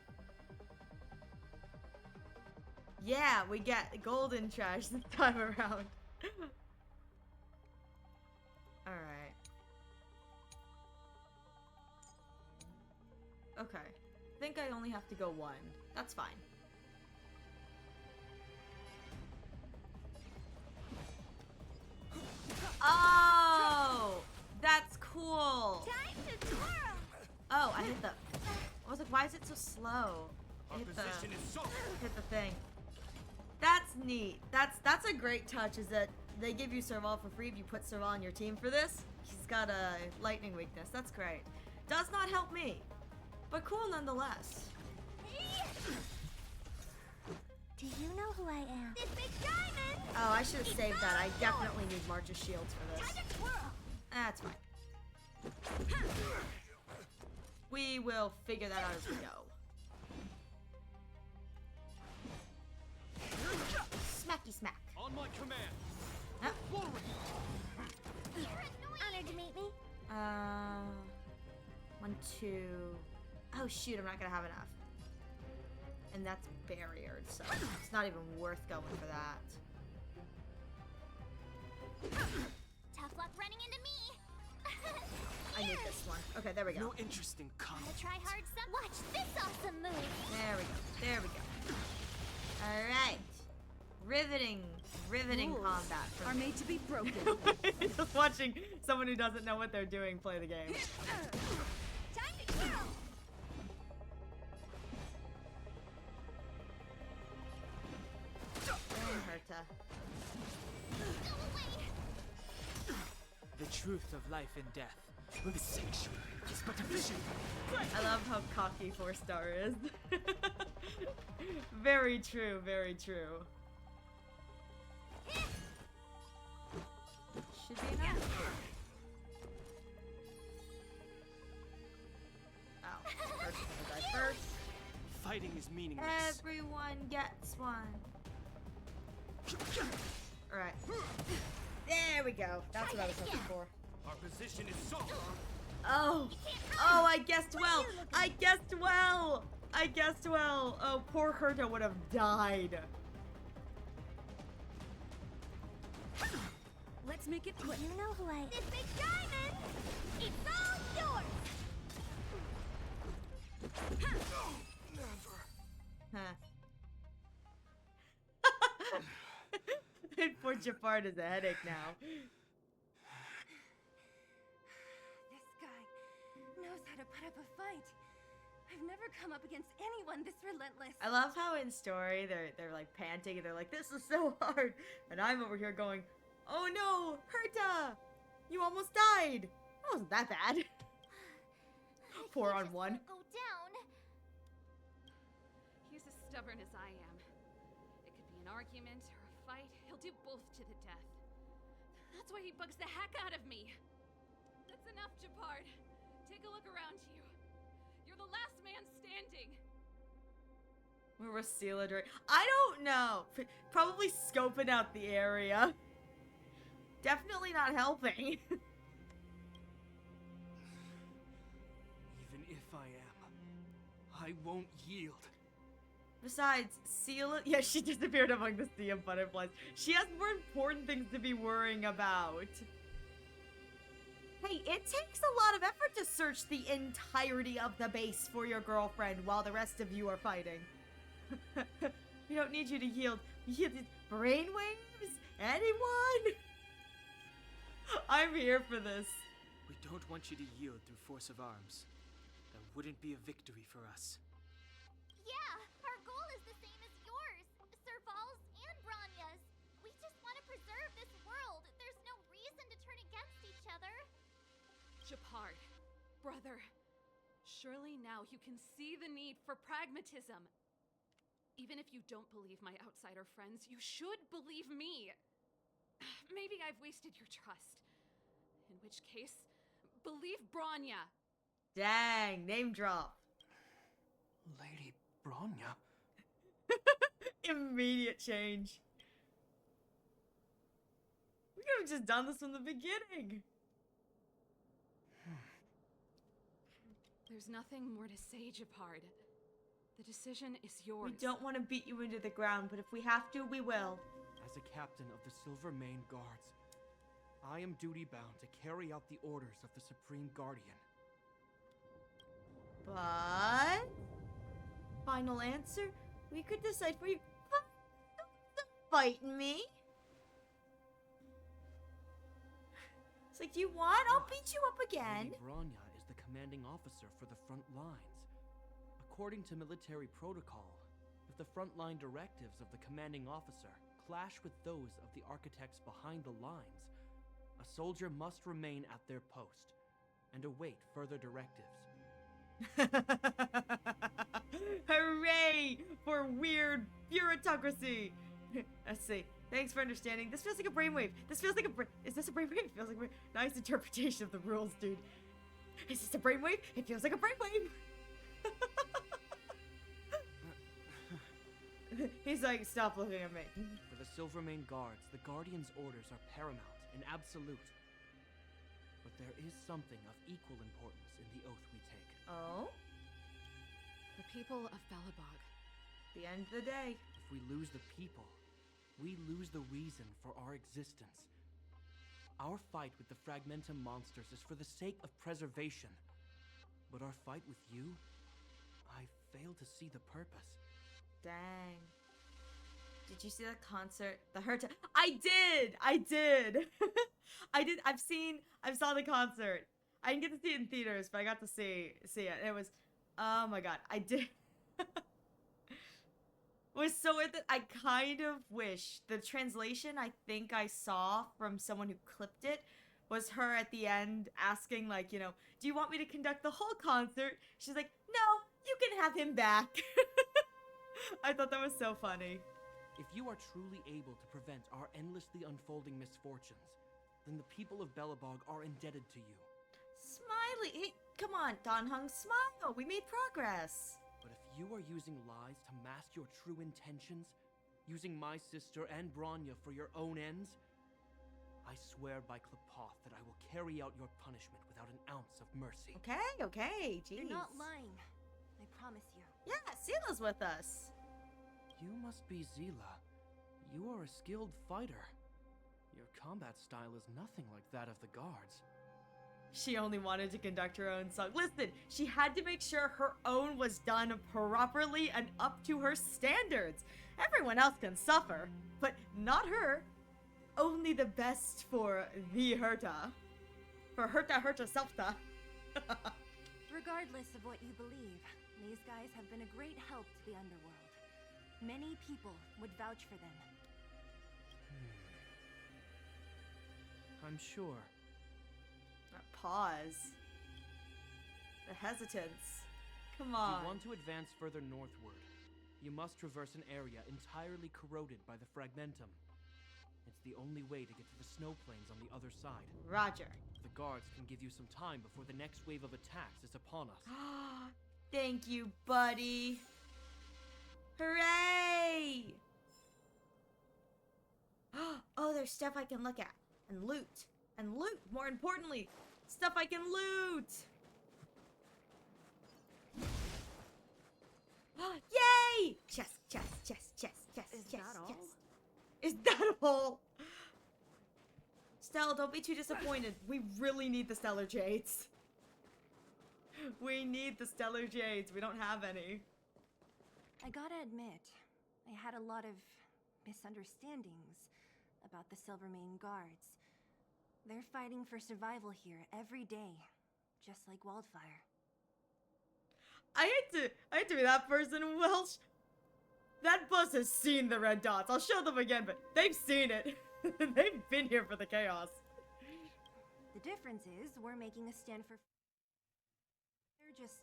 Yeah, we get golden trash this time around. Alright. Okay. I think I only have to go one. That's fine. Oh! That's cool! Time to twirl! Oh, I hit the... I was like, why is it so slow? Our position is so. Hit the thing. That's neat. That's a great touch, is that they give you Serval for free if you put Serval on your team for this. He's got a lightning weakness. That's great. Does not help me, but cool nonetheless. Do you know who I am? This big diamond! Oh, I should have saved that. I definitely need March's shields for this. Time to twirl! That's fine. We will figure that out as we go. Smacky smack. On my command. Huh? Honored to meet me. 1, 2. Oh shoot, I'm not gonna have enough. And that's barriered, so it's not even worth going for that. Tough luck running into me. I need this one. Okay, there we go. No interest in Gotta combat. try hard some. Watch this awesome move. There we go. There we go. All right. Riveting combat. Are made to be broken. Just watching someone who doesn't know what they're doing play the game. Time to twirl. Herta. Go away. The truth of life and death. The sanctuary is but a vision. I love how cocky 4-star is. Very true, very true. Should be enough. Oh, first one to die first. Fighting is meaningless. Everyone gets one. Alright. There we go. That's what I was looking for. Our position is so. Oh. Oh, I guessed well. I guessed well. I guessed well. Oh, poor Herta would have died. Let's make it quick. You know who I am. This big diamond! It's all yours! Huh. Poor Jafar has a headache now. This guy knows how to put up a fight. I've never come up against anyone this relentless. I love how in story they're like panting and they're like, this is so hard, and I'm over here going, oh no, Herta, you almost died. That wasn't that bad. 4 on 1. Go down. He's as stubborn as I am. It could be an argument or a fight. He'll do both to the death. That's why he bugs the heck out of me. That's enough, Japard. Take a look around you. You're the last man standing. Where was Sela during? I don't know. Probably scoping out the area. Definitely not helping. Even if I am, I won't yield. Besides, Sela, yeah, she disappeared among the sea of butterflies. She has more important things to be worrying about. Hey, it takes a lot of effort to search the entirety of the base for your girlfriend while the rest of you are fighting. We don't need you to yield. Yield brainwaves? Anyone? I'm here for this. We don't want you to yield through force of arms. That wouldn't be a victory for us. Yeah, our goal is the same as yours, Serval's and Bronya's. We just want to preserve this world. There's no reason to turn against each other. Japard, brother, surely now you can see the need for pragmatism. Even if you don't believe my outsider friends, you should believe me. Maybe I've wasted your trust. In which case, believe Bronya. Dang, name drop. Lady Bronya? Immediate change. We could have just done this from the beginning. There's nothing more to say, Japard. The decision is yours. We don't want to beat you into the ground, but if we have to, we will. As a captain of the Silver Mane Guards, I am duty-bound to carry out the orders of the Supreme Guardian. But... final answer? We could decide for you. Fight me? It's like, do you want? I'll beat you up again. Lady Bronya is the commanding officer for the front lines. According to military protocol, if the frontline directives of the commanding officer clash with those of the architects behind the lines, a soldier must remain at their post and await further directives. Hooray for weird bureaucracy! Let's see. Thanks for understanding. This feels like a brainwave. This feels like a Is this a brainwave? It feels like a nice interpretation of the rules, dude. Is this a brainwave? It feels like a brainwave. He's like, stop looking at me. For the Silvermane Guards, the Guardian's orders are paramount and absolute. But there is something of equal importance in the oath we take. Oh? The people of Belobog. The end of the day. If we lose the people, we lose the reason for our existence. Our fight with the Fragmentum monsters is for the sake of preservation. But our fight with you, I fail to see the purpose. Dang. Did you see the concert? The Herta. I did! I did! I saw the concert. I didn't get to see it in theaters, but I got to see it. It was, oh my god, I did. Was so worth it. I kind of wish the translation I think I saw from someone who clipped it was her at the end asking, like, you know, do you want me to conduct the whole concert? She's like, no, you can have him back. I thought that was so funny. If you are truly able to prevent our endlessly unfolding misfortunes, then the people of Belobog are indebted to you. Smiley, hey, come on, Donhung, smile. We made progress. But if you are using lies to mask your true intentions, using my sister and Bronya for your own ends, I swear by Klapoth that I will carry out your punishment without an ounce of mercy. Okay, jeez. You're not lying. I promise you. Yeah, Sela's with us. You must be Zila. You are a skilled fighter. Your combat style is nothing like that of the guards. She only wanted to conduct her own song. Listen, she had to make sure her own was done properly and up to her standards. Everyone else can suffer, but not her. Only the best for the Herta. For Herta Selfta. Regardless of what you believe, these guys have been a great help to the underworld. Many people would vouch for them. I'm sure. That pause. The hesitance. Come If on. you want to advance further northward, you must traverse an area entirely corroded by the Fragmentum. It's the only way to get to the snow plains on the other side. Roger. The guards can give you some time before the next wave of attacks is upon us. Thank you, buddy. Hooray! Oh, there's stuff I can look at. And loot. And loot, more importantly. Stuff I can loot! Yay! Chest. Is that all? Is that all? Stella, don't be too disappointed. We really need the Stellar Jades. We need the Stellar Jades. We don't have any. I gotta admit, I had a lot of misunderstandings about the Silvermane Guards. They're fighting for survival here every day, just like Wildfire. I hate to be that person, Welsh. That bus has seen the red dots. I'll show them again, but they've seen it. They've been here for the chaos. The difference is we're making a stand for... They're just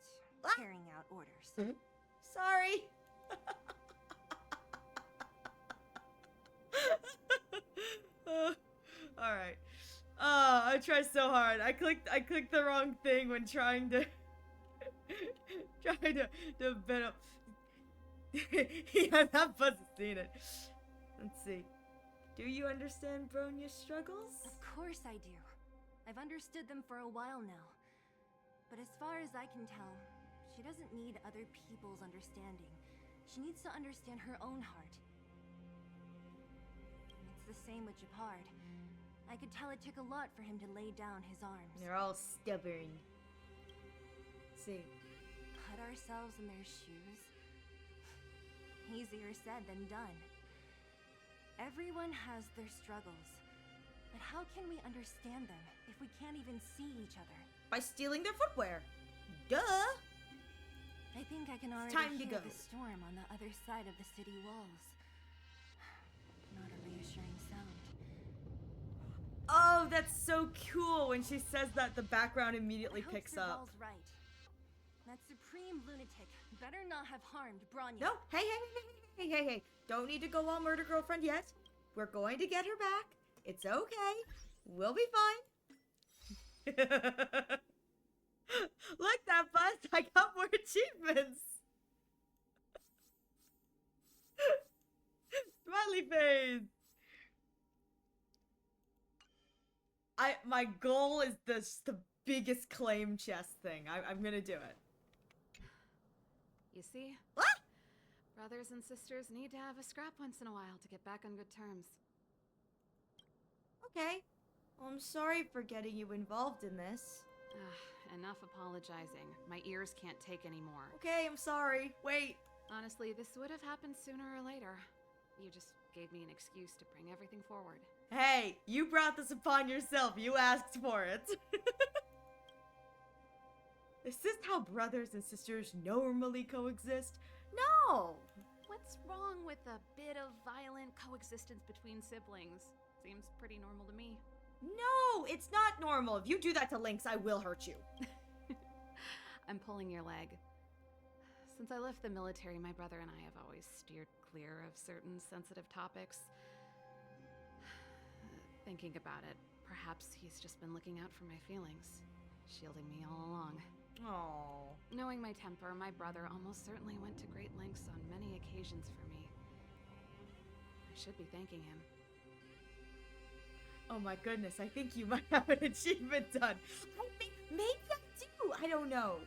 carrying out orders. Sorry. Alright. I tried so hard. I clicked the wrong thing when trying to bend up. Yeah, that bus has seen it. Let's see. Do you understand Bronya's struggles? Of course I do. I've understood them for a while now. But as far as I can tell, she doesn't need other people's understanding. She needs to understand her own heart. It's the same with Japard. I could tell it took a lot for him to lay down his arms. They're all stubborn. Let's see. Put ourselves in their shoes? Easier said than done. Everyone has their struggles. But how can we understand them if we can't even see each other? By stealing their footwear. Duh! I think I can already hear the storm on the other side of the city walls. Not a reassuring sound. Oh, that's so cool. When she says that, the background immediately picks up. Serval's right. That supreme lunatic better not have harmed Bronya. No, hey. Don't need to go all murder girlfriend yet. We're going to get her back. It's okay. We'll be fine. Look, that bus. I got more achievements. Smiley face. My goal is the biggest claim chest thing. I'm gonna do it. You see? What? Brothers and sisters need to have a scrap once in a while to get back on good terms. Okay. Well, I'm sorry for getting you involved in this. Enough apologizing. My ears can't take anymore. Okay, I'm sorry. Wait. Honestly, this would have happened sooner or later. You just gave me an excuse to bring everything forward. Hey, you brought this upon yourself. You asked for it. Is this how brothers and sisters normally coexist? No! What's wrong with a bit of violent coexistence between siblings? Seems pretty normal to me. No, it's not normal. If you do that to Lynx, I will hurt you. I'm pulling your leg. Since I left the military, my brother and I have always steered clear of certain sensitive topics. Thinking about it, perhaps he's just been looking out for my feelings, shielding me all along. Aww. Knowing my temper, my brother almost certainly went to great lengths on many occasions for me. I should be thanking him. Oh my goodness, I think you might have an achievement done. Maybe I do. I don't know.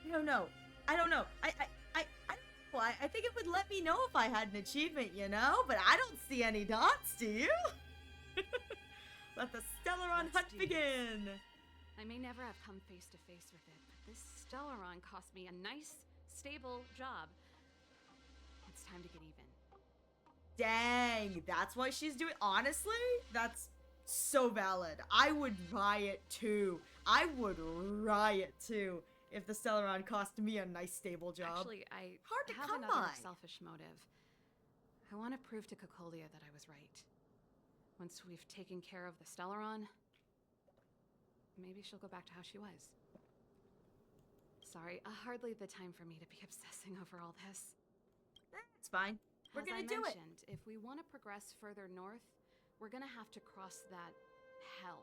I don't know. I don't know. I think it would let me know if I had an achievement, you know? But I don't see any dots, do you? Let the Stellaron hunt begin! I may never have come face to face with it, but this Stellaron cost me a nice, stable job. It's time to get even. Dang, that's what she's doing. Honestly, that's so valid. I would riot too. I would riot too if the Stellaron cost me a nice, stable job. Actually, I Hard to have come another by. selfish motive. I want to prove to Cocolia that I was right. Once we've taken care of the Stellaron, maybe she'll go back to how she was. Sorry, hardly the time for me to be obsessing over all this. It's fine. We're As gonna I do it. mentioned, if we want to progress further north, we're gonna have to cross that hell.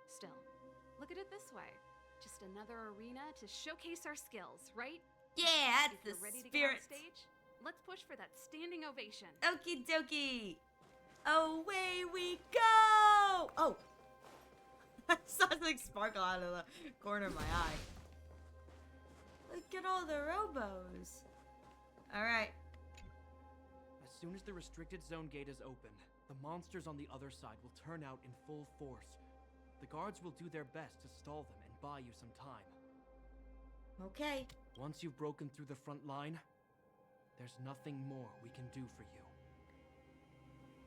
Still, look at it this way. Just another arena to showcase our skills, right? Yeah, that's if you're the ready to spirit. get on stage, let's push for that standing ovation. Okie dokie. Away we go! Oh! I saw something sparkle out of the corner of my eye. Look at all the robos. Alright. As soon as the restricted zone gate is opened, the monsters on the other side will turn out in full force. The guards will do their best to stall them and buy you some time. Okay. Once you've broken through the front line, there's nothing more we can do for you.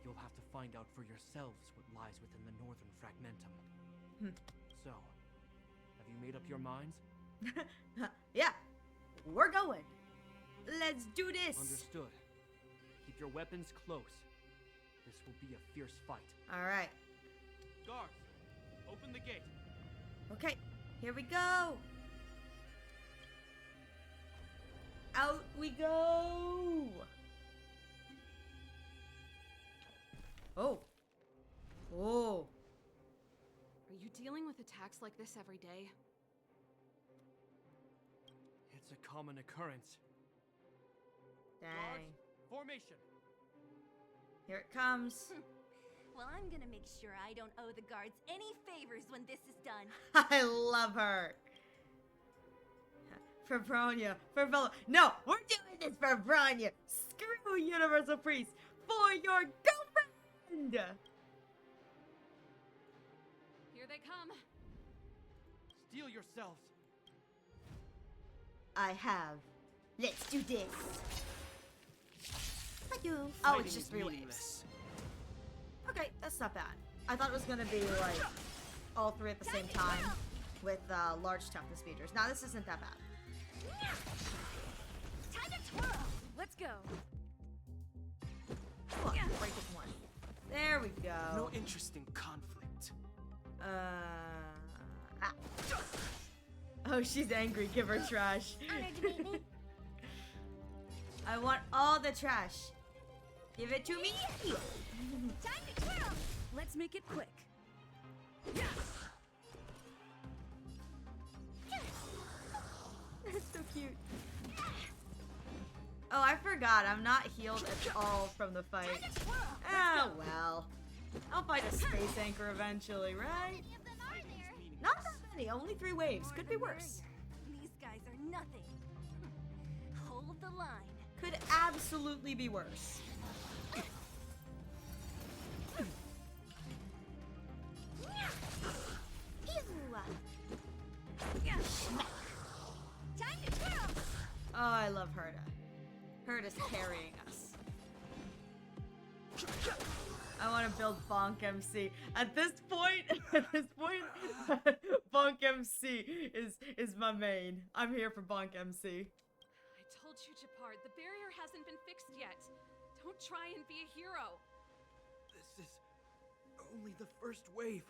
You'll have to find out for yourselves what lies within the northern fragmentum. So, have you made up your minds? Yeah, we're going. Let's do this. Understood. Keep your weapons close. This will be a fierce fight. All right. Guards, open the gate. Okay, here we go. Out we go. Oh. Oh. Are you dealing with attacks like this every day? It's a common occurrence. Dang. Guards, formation. Here it comes. Well, I'm gonna make sure I don't owe the guards any favors when this is done. I love her. For Bronya. For Bella. No, we're doing this for Bronya. Screw Universal Priest. For your girlfriend. Here they come. Steel yourselves. I have. Let's do this. Oh, Fighting it's just is 3 waves. meaningless. Okay, that's not bad. I thought it was gonna be like all 3 at the same time with large toughness features. Now this isn't that bad. Time to twirl. Let's go. Come on, break this one. There we go. No interest in conflict. Ah. Oh, she's angry. Give her trash. I want all the trash. Give it to me. Time to twirl. Let's make it quick. That's so cute. Oh, I forgot. I'm not healed at all from the fight. Oh, well. I'll find a space anchor eventually, right? Not that many. Only 3 waves. Could be worse. These guys are nothing. Hold the line. Could absolutely be worse. Time to twirl. Oh, I love Herta. Herta's carrying us. I want to build Bonk MC. At this point, Bonk MC is my main. I'm here for Bonk MC. I told you, Japard, the barrier hasn't been fixed yet. Don't try and be a hero. This is only the first wave.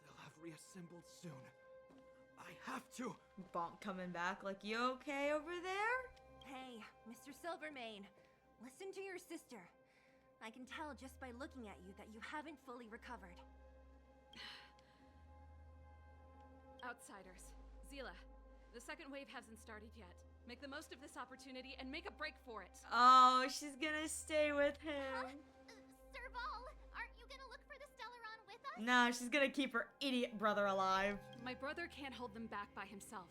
They'll have reassembled soon. I have to. Bonk coming back like, you okay over there? Hey, Mr. Silvermane, listen to your sister. I can tell just by looking at you that you haven't fully recovered. Outsiders. Zila, the second wave hasn't started yet. Make the most of this opportunity and make a break for it. Oh, she's gonna stay with him. Serval, aren't you gonna look for the Stellaron with us? No, she's gonna keep her idiot brother alive. My brother can't hold them back by himself.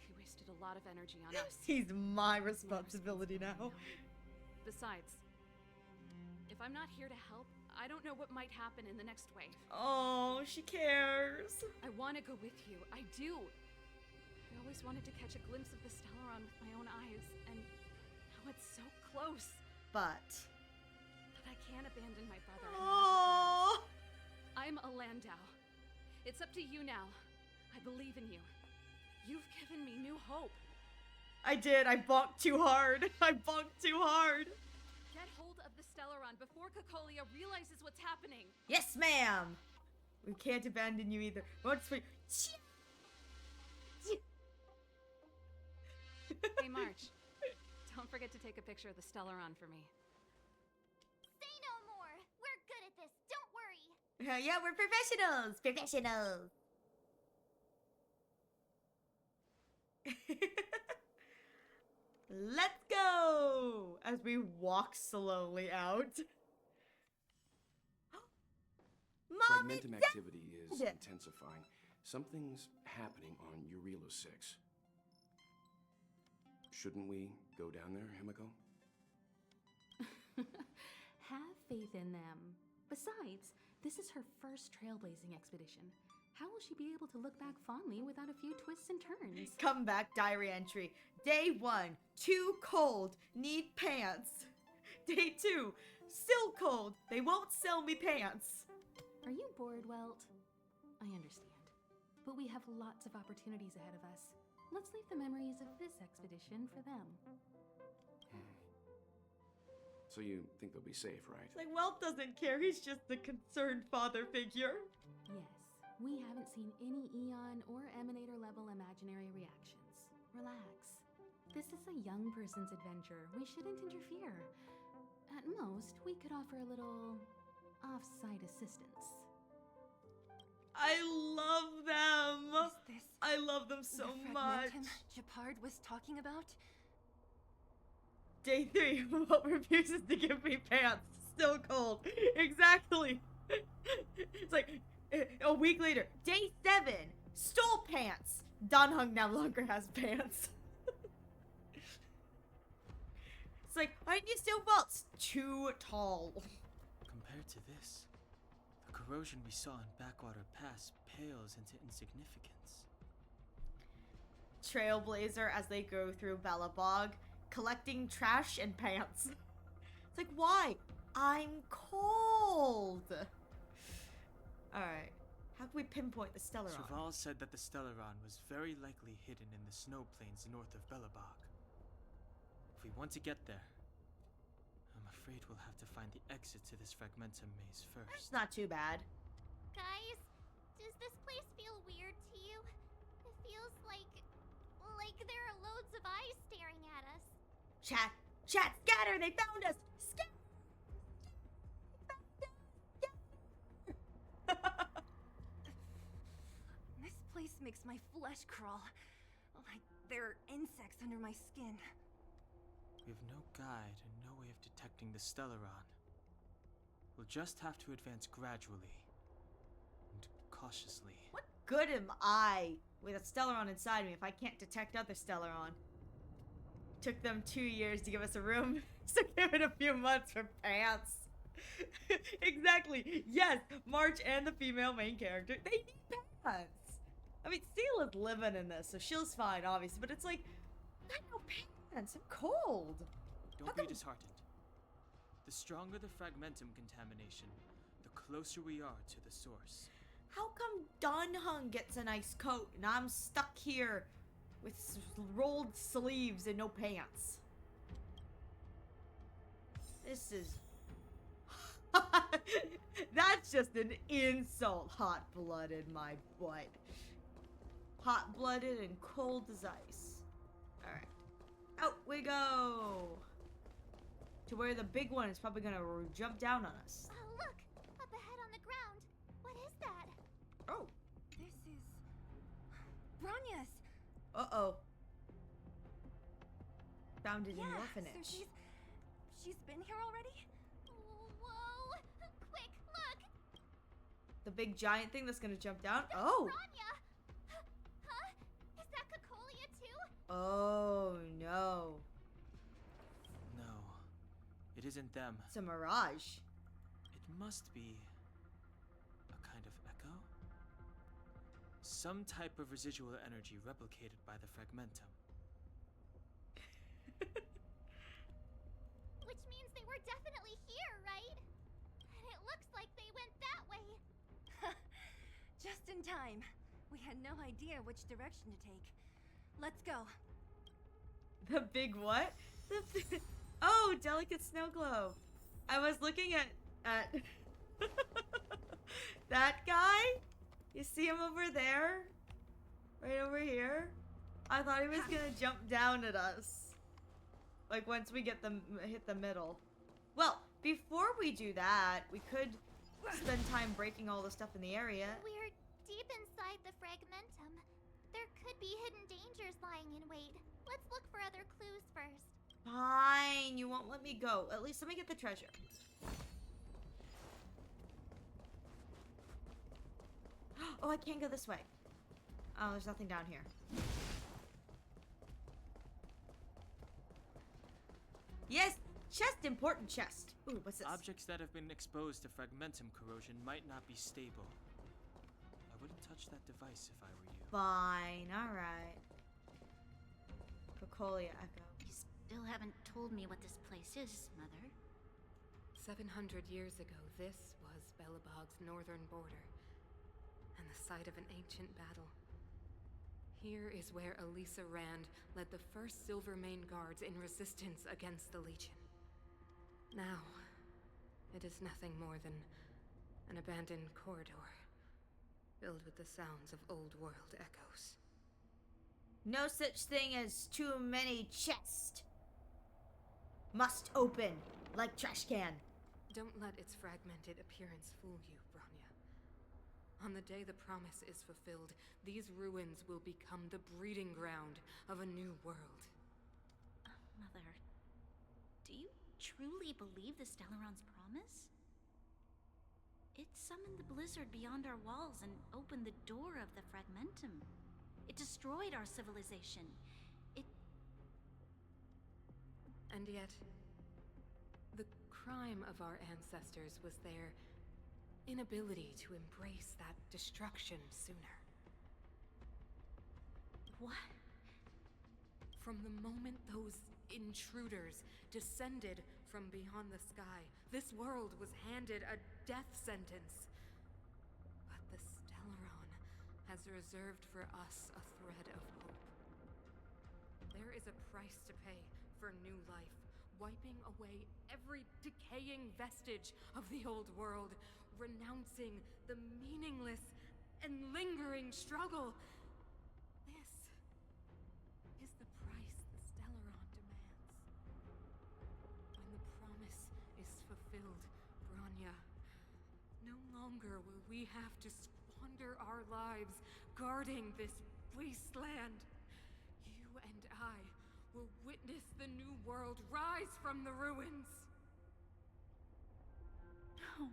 He wasted a lot of energy on us. He's my responsibility now. Besides, if I'm not here to help, I don't know what might happen in the next wave. Oh, she cares. I want to go with you. I do. I always wanted to catch a glimpse of the Stellaron with my own eyes, and now it's so close. But I can't abandon my brother. Oh. I'm a Landau. It's up to you now. I believe in you. You've given me new hope. I did. I bonked too hard. I bonked too hard. Get hold of the Stellaron before Cocolia realizes what's happening. Yes, ma'am. We can't abandon you either. Once we... Hey, March. Don't forget to take a picture of the Stellaron for me. Say no more. We're good at this. Don't worry. Yeah, we're professionals. Professionals. Let's go! As we walk slowly out. Mom, Fragmentum it's activity is dead. intensifying. Something's happening on Eurilo 6. Shouldn't we go down there, Himiko? Have faith in them. Besides, this is her first trailblazing expedition. How will she be able to look back fondly without a few twists and turns? Comeback diary entry. Day 1, too cold, need pants. Day 2, still cold, they won't sell me pants. Are you bored, Welt? I understand. But we have lots of opportunities ahead of us. Let's leave the memories of this expedition for them. So you think they'll be safe, right? It's like, Welt doesn't care, he's just the concerned father figure. Yes, we haven't seen any Eon or Emanator level imaginary reactions. Relax. This is a young person's adventure. We shouldn't interfere. At most, we could offer a little off-site assistance. I love them. Is this I love them so the much. fragmentum Japard was talking about? Day 3, Welt refuses to give me pants. Still cold. Exactly. It's like a week later. Day 7, stole pants. Danhung no longer has pants. It's like, why didn't you steal Welt's? Too tall. Compared to this, the corrosion we saw in Backwater Pass pales into insignificance. Trailblazer as they go through Belobog, collecting trash and pants. It's like, why? I'm cold. Alright. How can we pinpoint the Stellaron? Serval said that the Stellaron was very likely hidden in the snow plains north of Belobog. If we want to get there, I'm afraid we'll have to find the exit to this Fragmentum maze first. It's not too bad. Guys, does this place feel weird to you? It feels like there are loads of eyes staring at us. Chat, scatter! They found us! Scatter! This place makes my flesh crawl. Like there are insects under my skin. We have no guide and no way of detecting the Stellaron. We'll just have to advance gradually and cautiously. What good am I with a Stellaron inside me if I can't detect other Stellaron? Took them 2 years to give us a room, so give it a few months for pants. Exactly. Yes, March and the female main character, they need pants. I mean, Seal is living in this, so she's fine, obviously, but it's like, I got no pants. I'm cold. Don't be disheartened. The stronger the Fragmentum contamination, the closer we are to the source. How come Danhung gets a nice coat and I'm stuck here with rolled sleeves and no pants? This is... That's just an insult, hot-blooded, my butt. Hot-blooded and cold as ice. Alright. Out we go! To where the big one is probably gonna jump down on us. Oh, look! Up ahead on the ground. What is that? Oh. This is Bronya's. Uh-oh. Found it in the Yeah, orphanage. so she's been here already? Whoa! Quick, look! The big giant thing that's gonna jump down? That's Oh! Bronya! Huh? Is that Cocolia too? Oh, no. No, it isn't them. It's a mirage. It must be a kind of echo? Some type of residual energy replicated by the Fragmentum. Which means they were definitely here, right? And it looks like they went that way. Just in time. We had no idea which direction to take. Let's go. The big what? Oh, delicate snow globe. I was looking at that guy. You see him over there? Right over here? I thought he was gonna jump down at us. Like once we get them hit the middle. Well, before we do that, we could spend time breaking all the stuff in the area. We're deep inside the fragmentum. There could be hidden dangers lying in wait. Let's look for other clues first. Fine, you won't let me go. At least let me get the treasure. Oh, I can't go this way. Oh, there's nothing down here. Yes, chest, important chest. Ooh, what's this? Objects that have been exposed to fragmentum corrosion might not be stable. I wouldn't touch that device if I were you. Fine, alright. Cocolia Echo. You still haven't told me what this place is, Mother. 700 years ago, this was Belobog's northern border, and the site of an ancient battle. Here is where Elisa Rand led the first Silvermane Guards in resistance against the Legion. Now, it is nothing more than an abandoned corridor, filled with the sounds of old world echoes. No such thing as too many chests. Must open, like trash can. Don't let its fragmented appearance fool you, Bronya. On the day the promise is fulfilled, these ruins will become the breeding ground of a new world. Mother, do you truly believe the Stellaron's promise? It summoned the blizzard beyond our walls and opened the door of the fragmentum. It destroyed our civilization. And yet, the crime of our ancestors was their inability to embrace that destruction sooner. What? From the moment those intruders descended from beyond the sky, this world was handed a death sentence. But the Stellaron has reserved for us a thread of hope. There is a price to pay for new life, wiping away every decaying vestige of the old world, renouncing the meaningless and lingering struggle. This is the price the Stellaron demands. When the promise is fulfilled, Bronya, no longer will we have to squander our lives guarding this wasteland. You and I will witness the new world rise from the ruins. No.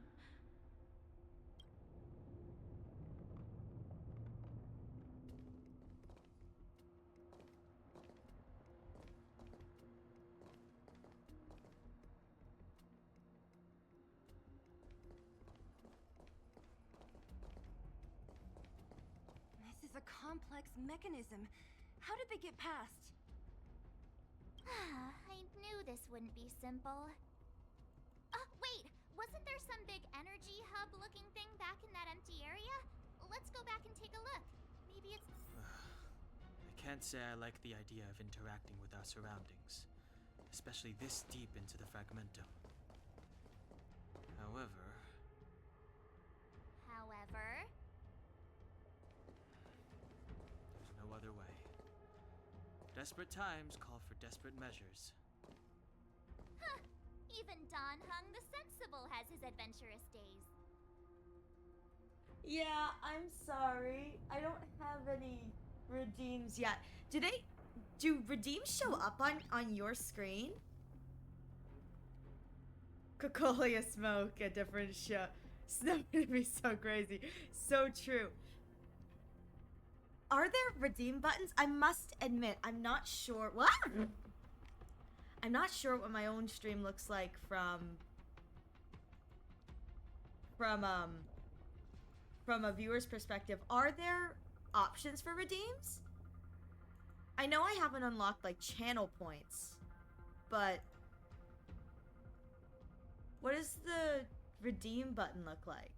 This is a complex mechanism. How did they get past? I knew this wouldn't be simple. Wait! Wasn't there some big energy hub-looking thing back in that empty area? Let's go back and take a look. Maybe it's... I can't say I like the idea of interacting with our surroundings, especially this deep into the fragmentum. However... There's no other way. Desperate times call for desperate measures. Huh! Even Don Hung the Sensible has his adventurous days. Yeah, I'm sorry. I don't have any redeems yet. Do redeems show up on your screen? Cocolia Smoke, a different show. That's gonna be so crazy. So true. Are there redeem buttons? I must admit, I'm not sure. What? I'm not sure what my own stream looks like from a viewer's perspective. Are there options for redeems? I know I haven't unlocked like channel points, but what does the redeem button look like?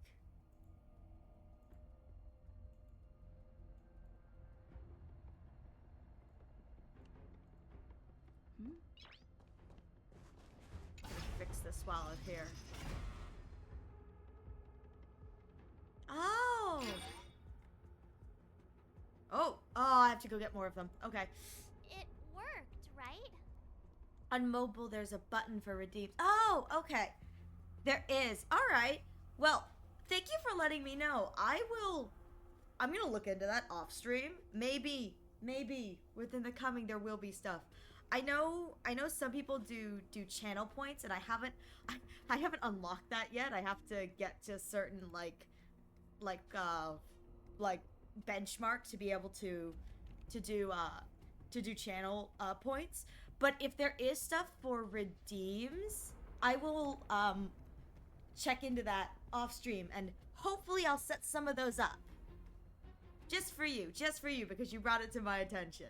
Fix this while I'm here. Oh! Oh, I have to go get more of them. Okay. It worked, right? On mobile, there's a button for redeem. Oh, okay. There is. All right. Well, thank you for letting me know. I'm gonna look into that off stream. Maybe within the coming there will be stuff. I know some people do channel points, and I haven't unlocked that yet. I have to get to certain like benchmark to be able to do channel points. But if there is stuff for redeems, I will check into that off stream, and hopefully I'll set some of those up. Just for you, because you brought it to my attention.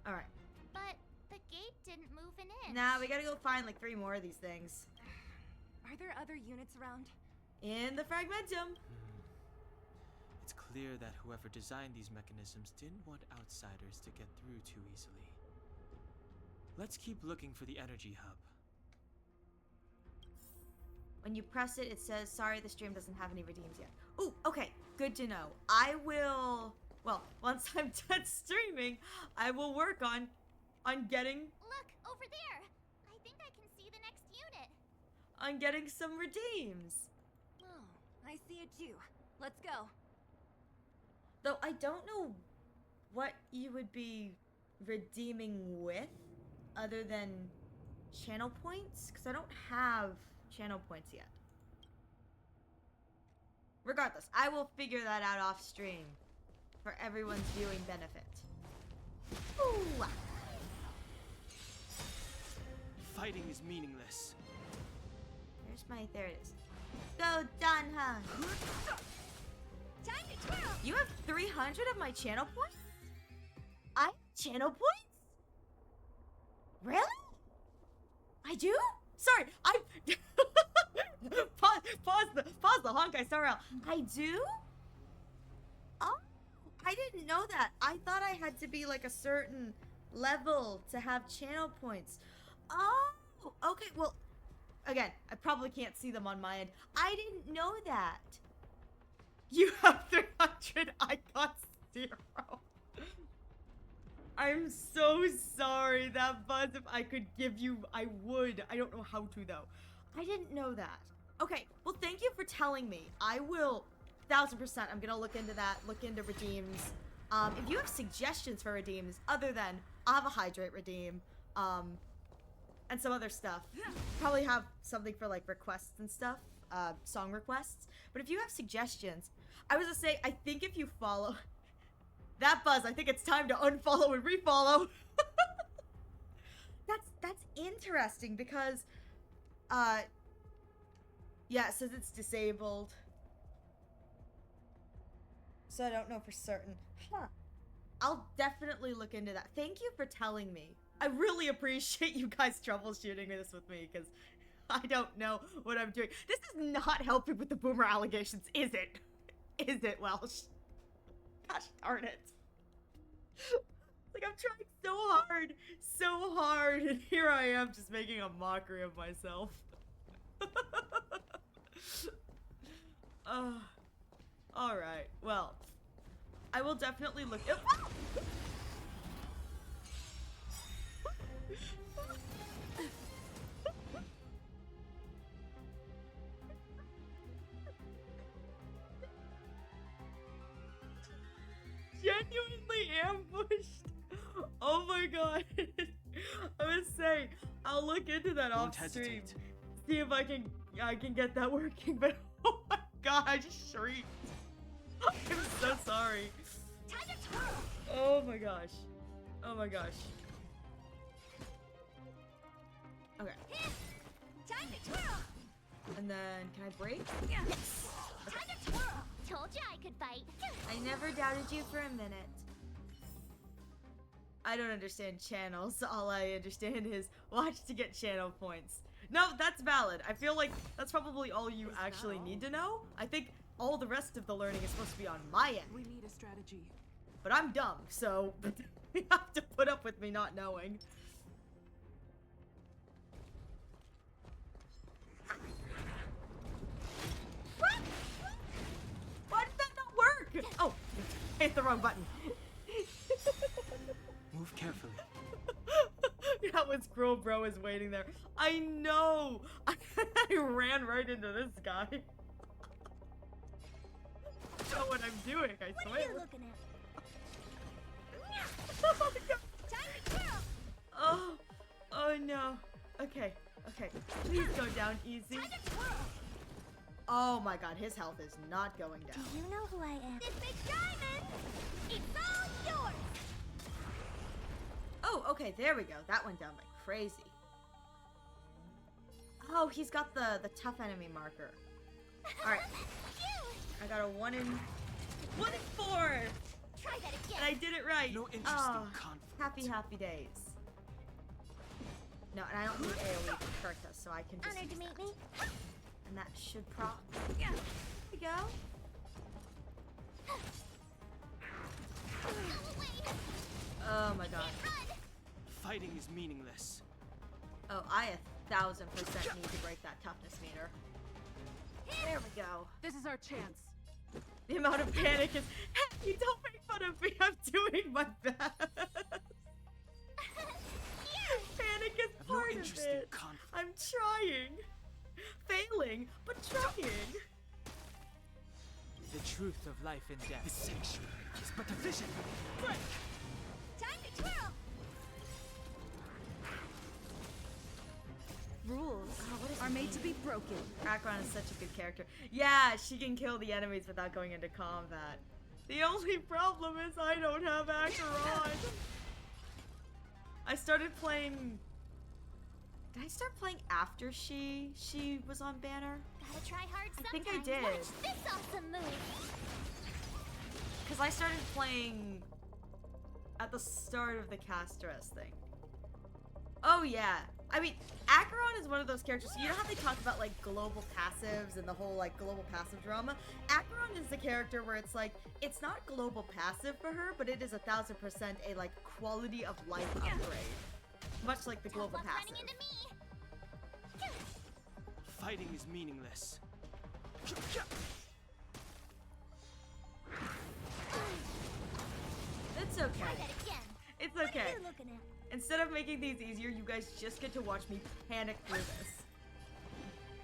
Alright. But the gate didn't move an inch. Nah, we gotta go find like 3 more of these things. Are there other units around? In the Fragmentum. It's clear that whoever designed these mechanisms didn't want outsiders to get through too easily. Let's keep looking for the energy hub. When you press it, it says, sorry, the stream doesn't have any redeems yet. Ooh, okay, good to know. I will, well, once I'm done streaming, I will work on getting... Look, over there! I think I can see the next unit. On getting some redeems. Oh, I see it too. Let's go. Though I don't know what you would be redeeming with, other than channel points, because I don't have channel points yet. Regardless, I will figure that out off stream for everyone's viewing benefit. Ooh. Fighting is meaningless. There it is. Go, Danhan. Time to twirl. You have 300 of my channel points? I have channel points? Really? I do? Sorry, pause the Honkai Star Rail. I do? Oh, I didn't know that. I thought I had to be like a certain level to have channel points. Oh, okay, well, again, I probably can't see them on my end. I didn't know that. You have 300, I got 0. I'm so sorry, that Buzz. If I could give you, I would. I don't know how to, though. I didn't know that. Okay, well, thank you for telling me. I will, 1000%, I'm gonna look into that, look into redeems. If you have suggestions for redeems, other than, I'll have a hydrate redeem, and some other stuff. Probably have something for, like, requests and stuff, song requests. But if you have suggestions, I was gonna say, I think if you follow... That Buzz, I think it's time to unfollow and refollow. That's interesting because, yeah, it says it's disabled. So I don't know for certain. Huh. I'll definitely look into that. Thank you for telling me. I really appreciate you guys troubleshooting this with me because I don't know what I'm doing. This is not helping with the boomer allegations, is it? Is it, Welsh? Gosh darn it. Like, I'm trying so hard, and here I am just making a mockery of myself. Alright, well, I will definitely look. Genuinely ambushed. Oh my god. I would say I'll look into that off stream. See if I can get that working, but oh my god, I just shrieked. I'm so sorry. Oh my gosh. Oh my gosh. Okay. Time to twirl. And then can I break? Yes. Time to twirl. Told you I could fight. I never doubted you for a minute. I don't understand channels. All I understand is watch to get channel points. No, that's valid. I feel like that's probably all you actually need to know. I think all the rest of the learning is supposed to be on my end. We need a strategy. But I'm dumb, so you have to put up with me not knowing. Why did that not work? Oh, I hit the wrong button. Move carefully. That was Scroll Bro is waiting there. I know! I ran right into this guy. I don't know what I'm doing, I swear. What are you looking at? Oh my god. Time to twirl. Oh no. Okay, okay. Please go down easy. Time to twirl. Oh my god, his health is not going down. Do you know who I am? This big diamond! It's all yours! Oh, okay, there we go. That went down like crazy. Oh, he's got the tough enemy marker. Alright. I got a 1 in 4! Try that again! And I did it right. No interest Oh, in conflict. happy days. No, and I don't need AoE to hurt us, so I can just Honored to use meet that. me. And that should yeah. There we go. Oh my god. Fighting is meaningless. Oh, I 1000% need to break that toughness meter. There we go. This is our chance. The amount of panic is. Hey, don't make fun of me. I'm doing my best. Panic is I've no part of interest in it. conflict. I'm trying. Failing, but trying. The truth of life and death. The sanctuary is but a vision. Break! Time to twirl! Rules are made to be broken. Acheron is such a good character. Yeah, she can kill the enemies without going into combat. The only problem is I don't have Acheron. I started playing... Did I start playing after she was on banner? Gotta try hard I sometimes. think I did. Watch this awesome move! Because I started playing at the start of the Castras thing. Oh yeah. I mean, Acheron is one of those characters, you know how they talk about like global passives and the whole like global passive drama? Acheron is the character where it's like, it's not global passive for her, but it is 1000% a like quality of life upgrade. Much like the global passive. Fighting is meaningless. It's Try okay. that again. It's What okay. are you looking at? Instead of making these easier, you guys just get to watch me panic through this.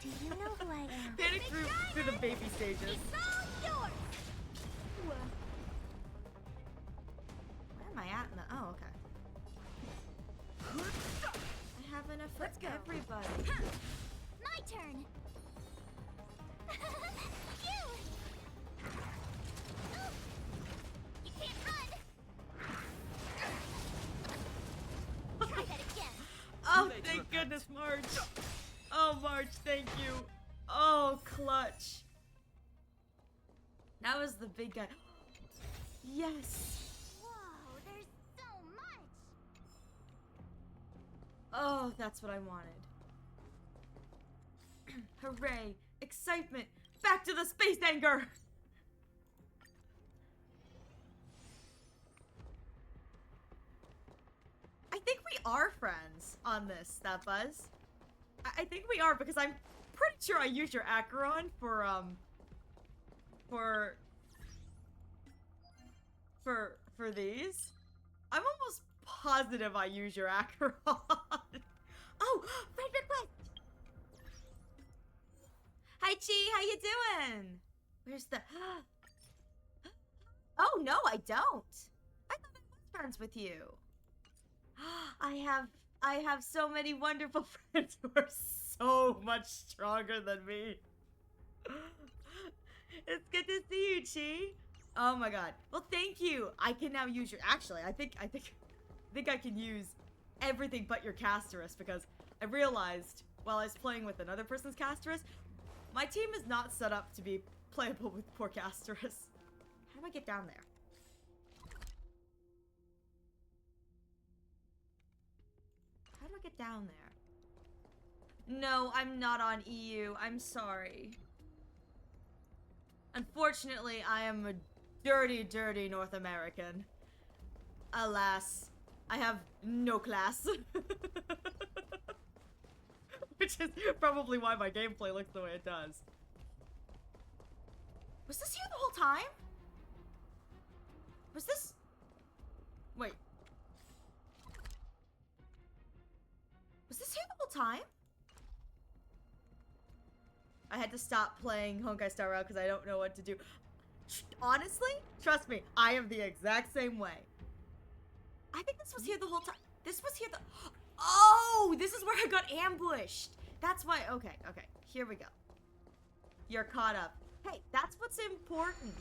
Do you know who I am? Panic through the baby stages. It's all yours! Where am I at in the... Oh, okay. I have enough for everybody. My turn! Phew! Ooh. You can't run! Try that again! Oh, thank goodness, March. Oh, March, thank you. Oh, clutch. That was the big guy. Yes. Whoa, there's so much! Oh, that's what I wanted. Hooray. Excitement. Back to the space anger. I think we are friends on this, that Buzz. I think we are because I'm pretty sure I used your Acheron for these. I'm almost positive I use your Acheron. Oh, friend request. Hi, Chi. How you doing? Where's the? Oh no, I don't. I thought I was friends with you. I have so many wonderful friends who are so much stronger than me. It's good to see you, Chi. Oh my god. Well, thank you. I can now use your. Actually, I think I can use everything but your Casterus because I realized while I was playing with another person's Casterus, my team is not set up to be playable with poor Casterus. How do I get down there? How do I get down there? No, I'm not on EU. I'm sorry. Unfortunately, I am a dirty, dirty North American. Alas, I have no class. Which is probably why my gameplay looks the way it does. Was this here the whole time? Was this... Wait. time? I had to stop playing Honkai Star Rail because I don't know what to do. Honestly, trust me, I am the exact same way. I think this was here the whole time. This was here the... Oh, this is where I got ambushed. That's why... Okay, here we go. You're caught up. Hey, that's what's important.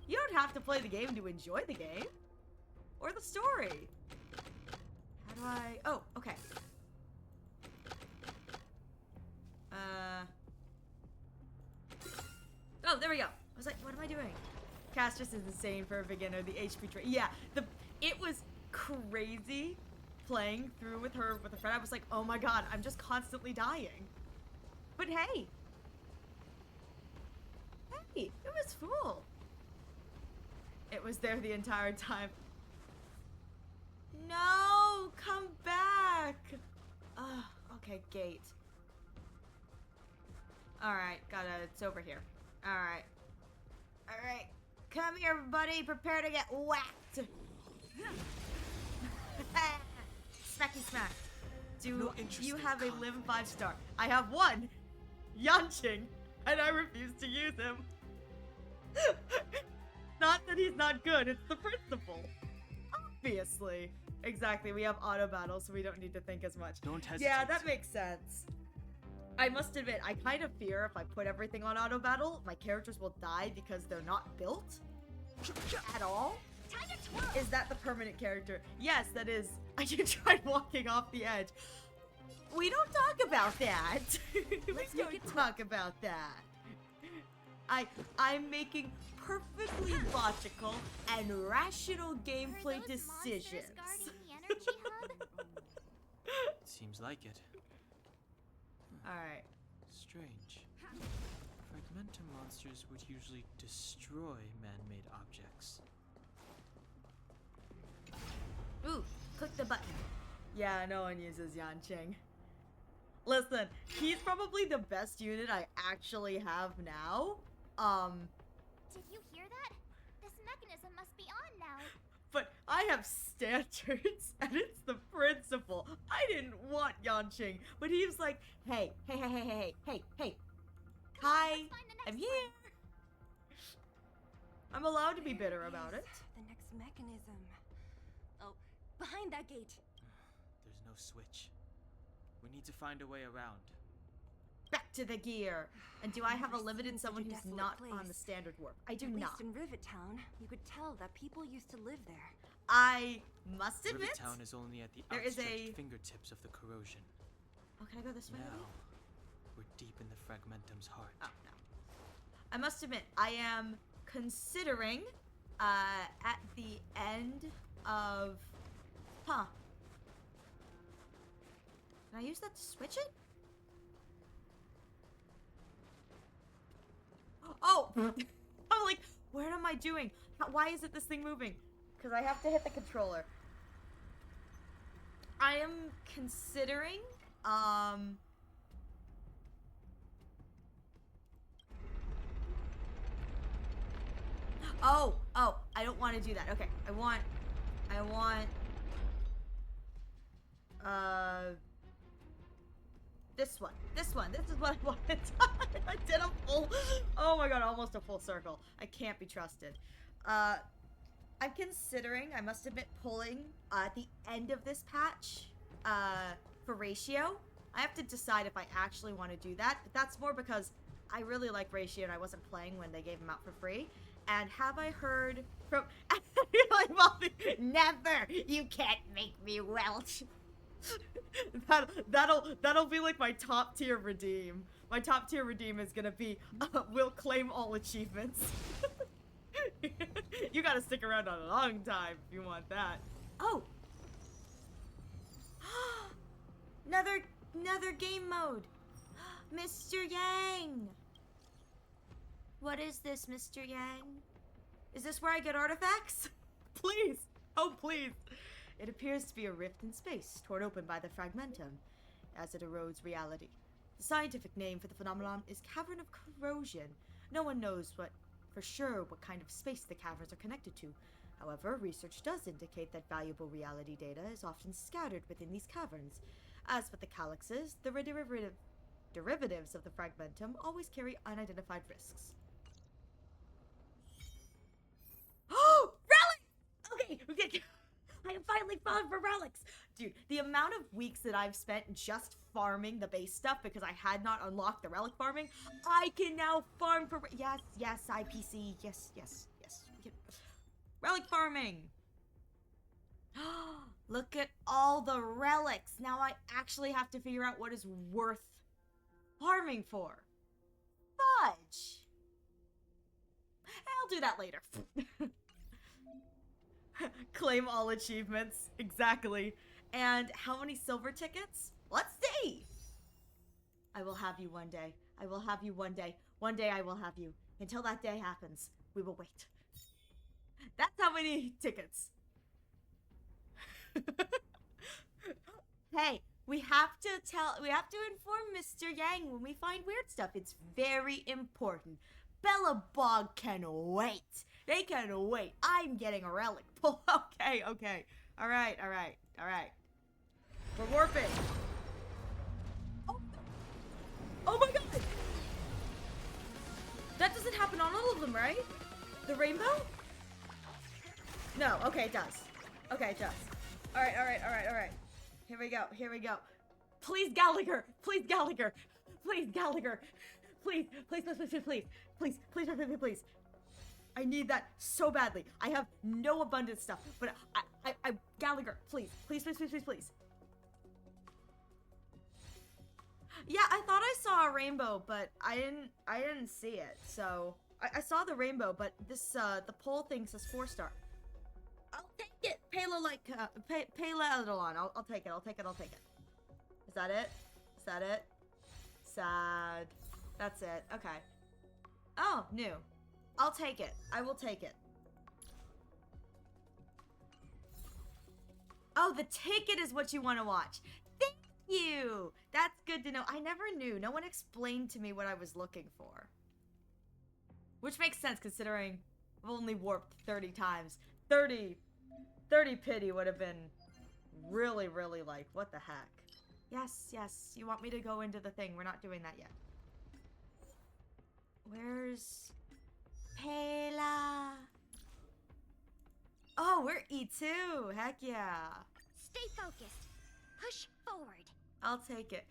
You don't have to play the game to enjoy the game. Or the story. How do I... Oh, okay. Oh, there we go. I was like, what am I doing? Castrus is insane for a beginner. The HP trade. Yeah, it was crazy playing through with her with a friend. I was like, oh my god, I'm just constantly dying. But hey. Hey, it was full. It was there the entire time. No, come back. Okay, gate. Alright, it's over here. Alright. Alright. Come here, everybody. Prepare to get whacked. Smacky smack. Do you have a live 5-star? I have one. Yanqing. And I refuse to use him. Not that he's not good, it's the principle. Obviously. Exactly, we have auto battle, so we don't need to think as much. Don't hesitate. Yeah, that makes sense. I must admit, I kind of fear if I put everything on auto battle, my characters will die because they're not built at all. Is that the permanent character? Yes, that is. I just tried walking off the edge. We don't talk about that. We don't talk about that. I'm making perfectly logical and rational gameplay decisions. Seems like it. Alright. Strange. Fragmentum monsters would usually destroy man-made objects. Ooh, click the button. Yeah, no one uses Yanqing. Listen, he's probably the best unit I actually have now. Did you hear that? This mechanism must be on now. But I have standards, and it's the principle. I didn't want Yanqing, but he was like, hey. Hi, I'm here. I'm allowed to be bitter about it. The next mechanism. Oh, behind that gate. There's no switch. We need to find a way around. Back to the gear. And do I have a limited someone who's not on the standard warp? I do not. At least in Rivet Town, you could tell that people used to live there. I must admit, Rivet Town is only at the there is outstretched fingertips of the corrosion. Oh, can I go this way? Now, we're deep in the Fragmentum's heart. Oh, no. I must admit, I am considering, at the end of... Huh. Can I use that to switch it? Oh! I'm like, what am I doing? Why isn't this thing moving? Because I have to hit the controller. I am considering, Oh, I don't want to do that. Okay, I want, this one. This is what I wanted. I did a full, oh my god, almost a full circle. I can't be trusted. I'm considering, I must admit, pulling at the end of this patch for Ratio. I have to decide if I actually want to do that, but that's more because I really like Ratio and I wasn't playing when they gave him out for free. And have I heard from... Never! You can't make me Welsh! That'll be like my top tier redeem. My top tier redeem is gonna be, we'll claim all achievements. You gotta stick around a long time if you want that. Oh! Another game mode! Mr. Yang! What is this, Mr. Yang? Is this where I get artifacts? Please! Oh, please! It appears to be a rift in space, torn open by the Fragmentum, as it erodes reality. The scientific name for the phenomenon is Cavern of Corrosion. No one knows for sure what kind of space the caverns are connected to. However, research does indicate that valuable reality data is often scattered within these caverns. As for the calyxes, the derivatives of the fragmentum always carry unidentified risks. Oh, relics! Okay, I have finally found for relics. Dude, the amount of weeks that I've spent just farming the base stuff because I had not unlocked the relic farming, I can now farm for yes, IPC, yes. Relic farming. Look at all the relics. Now I actually have to figure out what is worth farming for. Fudge. I'll do that later. Claim all achievements. Exactly. And how many silver tickets? Let's see. I will have you one day. I will have you one day. One day I will have you. Until that day happens, we will wait. That's how many tickets. Hey, we have to inform Mr. Yang when we find weird stuff. It's very important. Belobog can wait. They can wait. I'm getting a relic pull. Okay. All right. We're warping. Oh my god. That doesn't happen on all of them, right? The rainbow? No, okay, it does. Okay, it does. All right. Here we go. Please, Gallagher. Please. I need that so badly. I have no abundant stuff, but I Gallagher, please. Yeah, I thought I saw a rainbow, but I didn't see it. So I saw the rainbow, but this the poll thing says 4-star. I'll take it. Palelodon. I'll take it. Is that it? Sad. That's it. Okay. Oh, new. I'll take it. I will take it. Oh, the ticket is what you want to watch. Thank you. That's good to know. I never knew. No one explained to me what I was looking for. Which makes sense considering I've only warped 30 times. 30 pity would have been really like, what the heck? Yes. You want me to go into the thing. We're not doing that yet. Where's Pela? Oh, we're E2. Heck yeah. Stay focused. Push forward. I'll take it.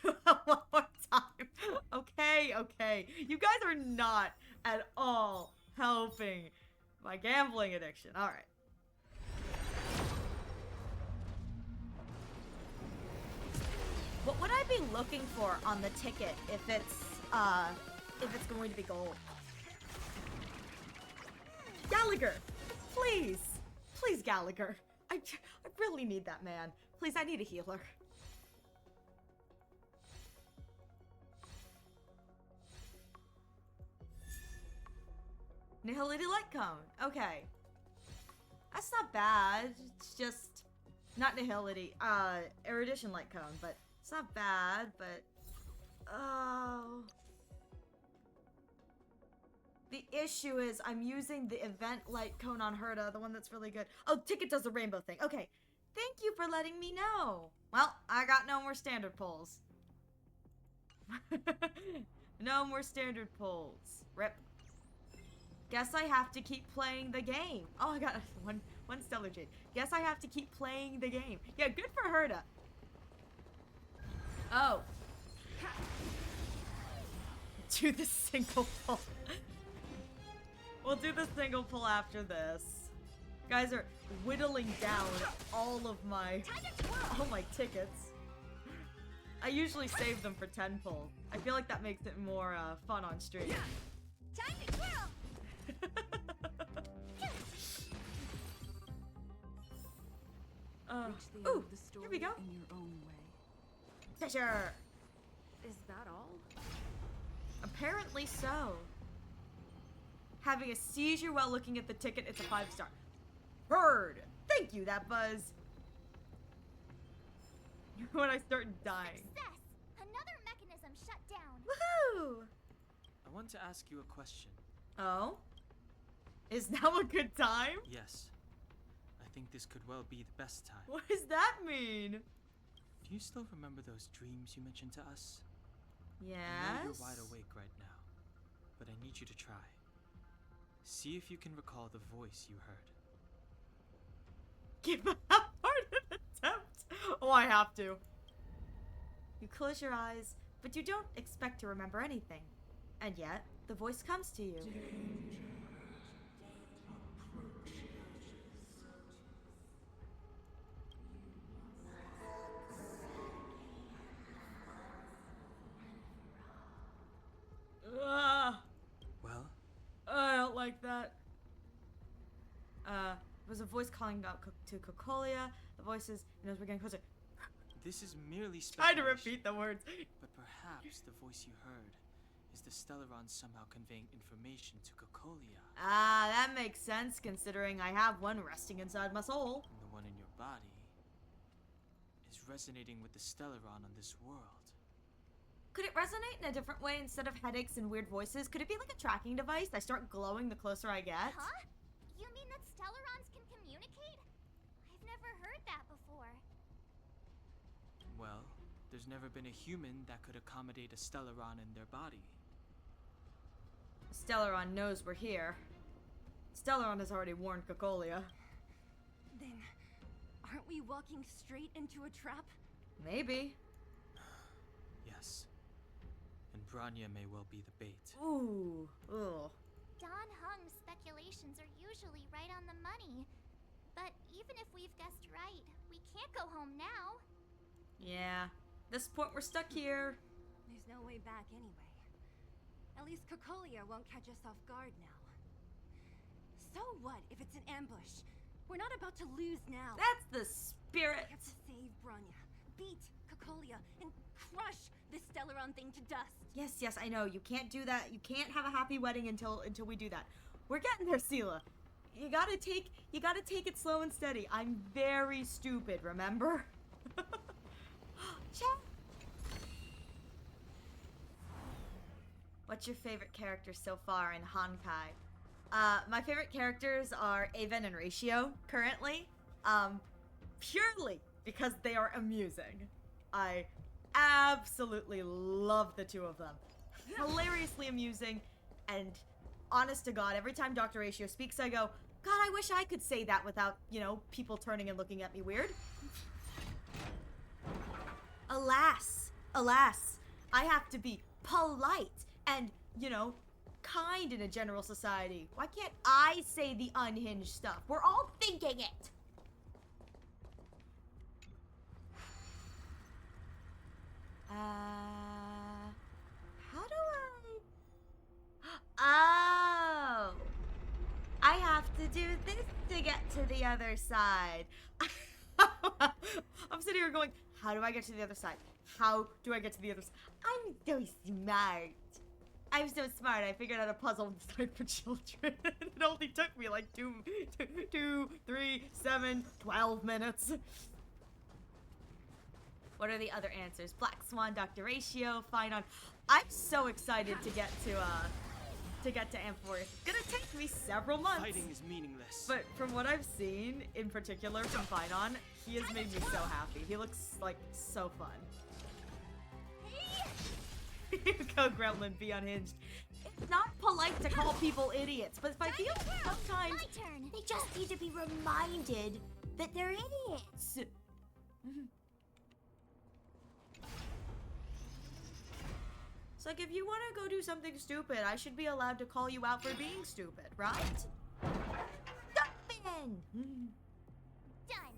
Do it one more time. Okay. You guys are not at all helping my gambling addiction. All right. What would I be looking for on the ticket if it's going to be gold? Gallagher, please, Gallagher. I really need that man. Please, I need a healer. Nihility light cone. Okay. That's not bad. It's just not nihility. Erudition light cone, but it's not bad, but oh. The issue is I'm using the event light cone on Herta, the one that's really good. Oh, ticket does the rainbow thing. Okay. Thank you for letting me know. Well, I got no more standard pulls. No more standard pulls. Rip. Guess I have to keep playing the game. Oh, I got one stellar jade. Guess I have to keep playing the game. Yeah, good for Herta. Oh. Do the single pull. We'll do the single pull after this. Guys are whittling down all my tickets. I usually save them for 10 pull. I feel like that makes it more fun on stream. Time to twirl. Ooh, here we go. In your own way. Treasure. Is that all? Apparently so. Having a seizure while looking at the ticket, it's a 5-star. Bird! Thank you, that buzz. When I start dying. Success! Another mechanism shut down. Woohoo! I want to ask you a question. Oh? Is now a good time? Yes. I think this could well be the best time. What does that mean? Do you still remember those dreams you mentioned to us? Yes. I know you're wide awake right now, but I need you to try. See if you can recall the voice you heard. Give a half-hearted attempt. Oh, I have to. You close your eyes, but you don't expect to remember anything. And yet, the voice comes to you. Well? I don't like that. It was a voice calling out to Cocolia. The voices, and as we're getting closer, This is merely try speculation. to repeat the words. But perhaps the voice you heard is the Stellaron somehow conveying information to Cocolia. Ah, that makes sense considering I have one resting inside my soul. And the one in your body is resonating with the Stellaron on this world. Could it resonate in a different way instead of headaches and weird voices? Could it be like a tracking device? I start glowing the closer I get? Huh? You mean that Stellarons can communicate? I've never heard that before. Well, there's never been a human that could accommodate a Stellaron in their body. Stellaron knows we're here. Stellaron has already warned Cocolia. Then, aren't we walking straight into a trap? Maybe. Yes. And Branya may well be the bait. Ooh. Ugh. Don Hung's speculations are usually right on the money. But even if we've guessed right, we can't go home now. Yeah. This point we're stuck here. There's no way back anyway. At least Cocolia won't catch us off guard now. So what if it's an ambush? We're not about to lose now. That's the spirit. We have to save Branya, beat Cocolia, and crush this Stellaron thing to dust. Yes, I know. You can't do that. You can't have a happy wedding until we do that. We're getting there, Sela. You gotta take it slow and steady. I'm very stupid, remember? Chat. What's your favorite character so far in Honkai? My favorite characters are Aven and Ratio currently. Purely because they are amusing. I absolutely love the two of them. Hilariously amusing, and honest to God, every time Dr. Ratio speaks, I go, God, I wish I could say that without, people turning and looking at me weird. Alas, I have to be polite and, kind in a general society. Why can't I say the unhinged stuff? We're all thinking it. How do I... Oh! I have to do this to get to the other side. I'm sitting here going, how do I get to the other side? How do I get to the other side? I'm so smart. I'm so smart. I figured out a puzzle designed for children. It only took me like 2, 3, 7, 12 minutes. What are the other answers? Black Swan, Dr. Ratio, Fine on. I'm so excited to get to Amphoria. It's gonna take me several months. Fighting is meaningless. But from what I've seen, in particular from Finon, he has made me so happy. He looks like so fun. Go Gremlin, be unhinged. It's not polite to call people idiots, but if I feel sometimes They just need to be reminded that they're idiots. It's like, if you want to go do something stupid, I should be allowed to call you out for being stupid, right? Stupid! Done.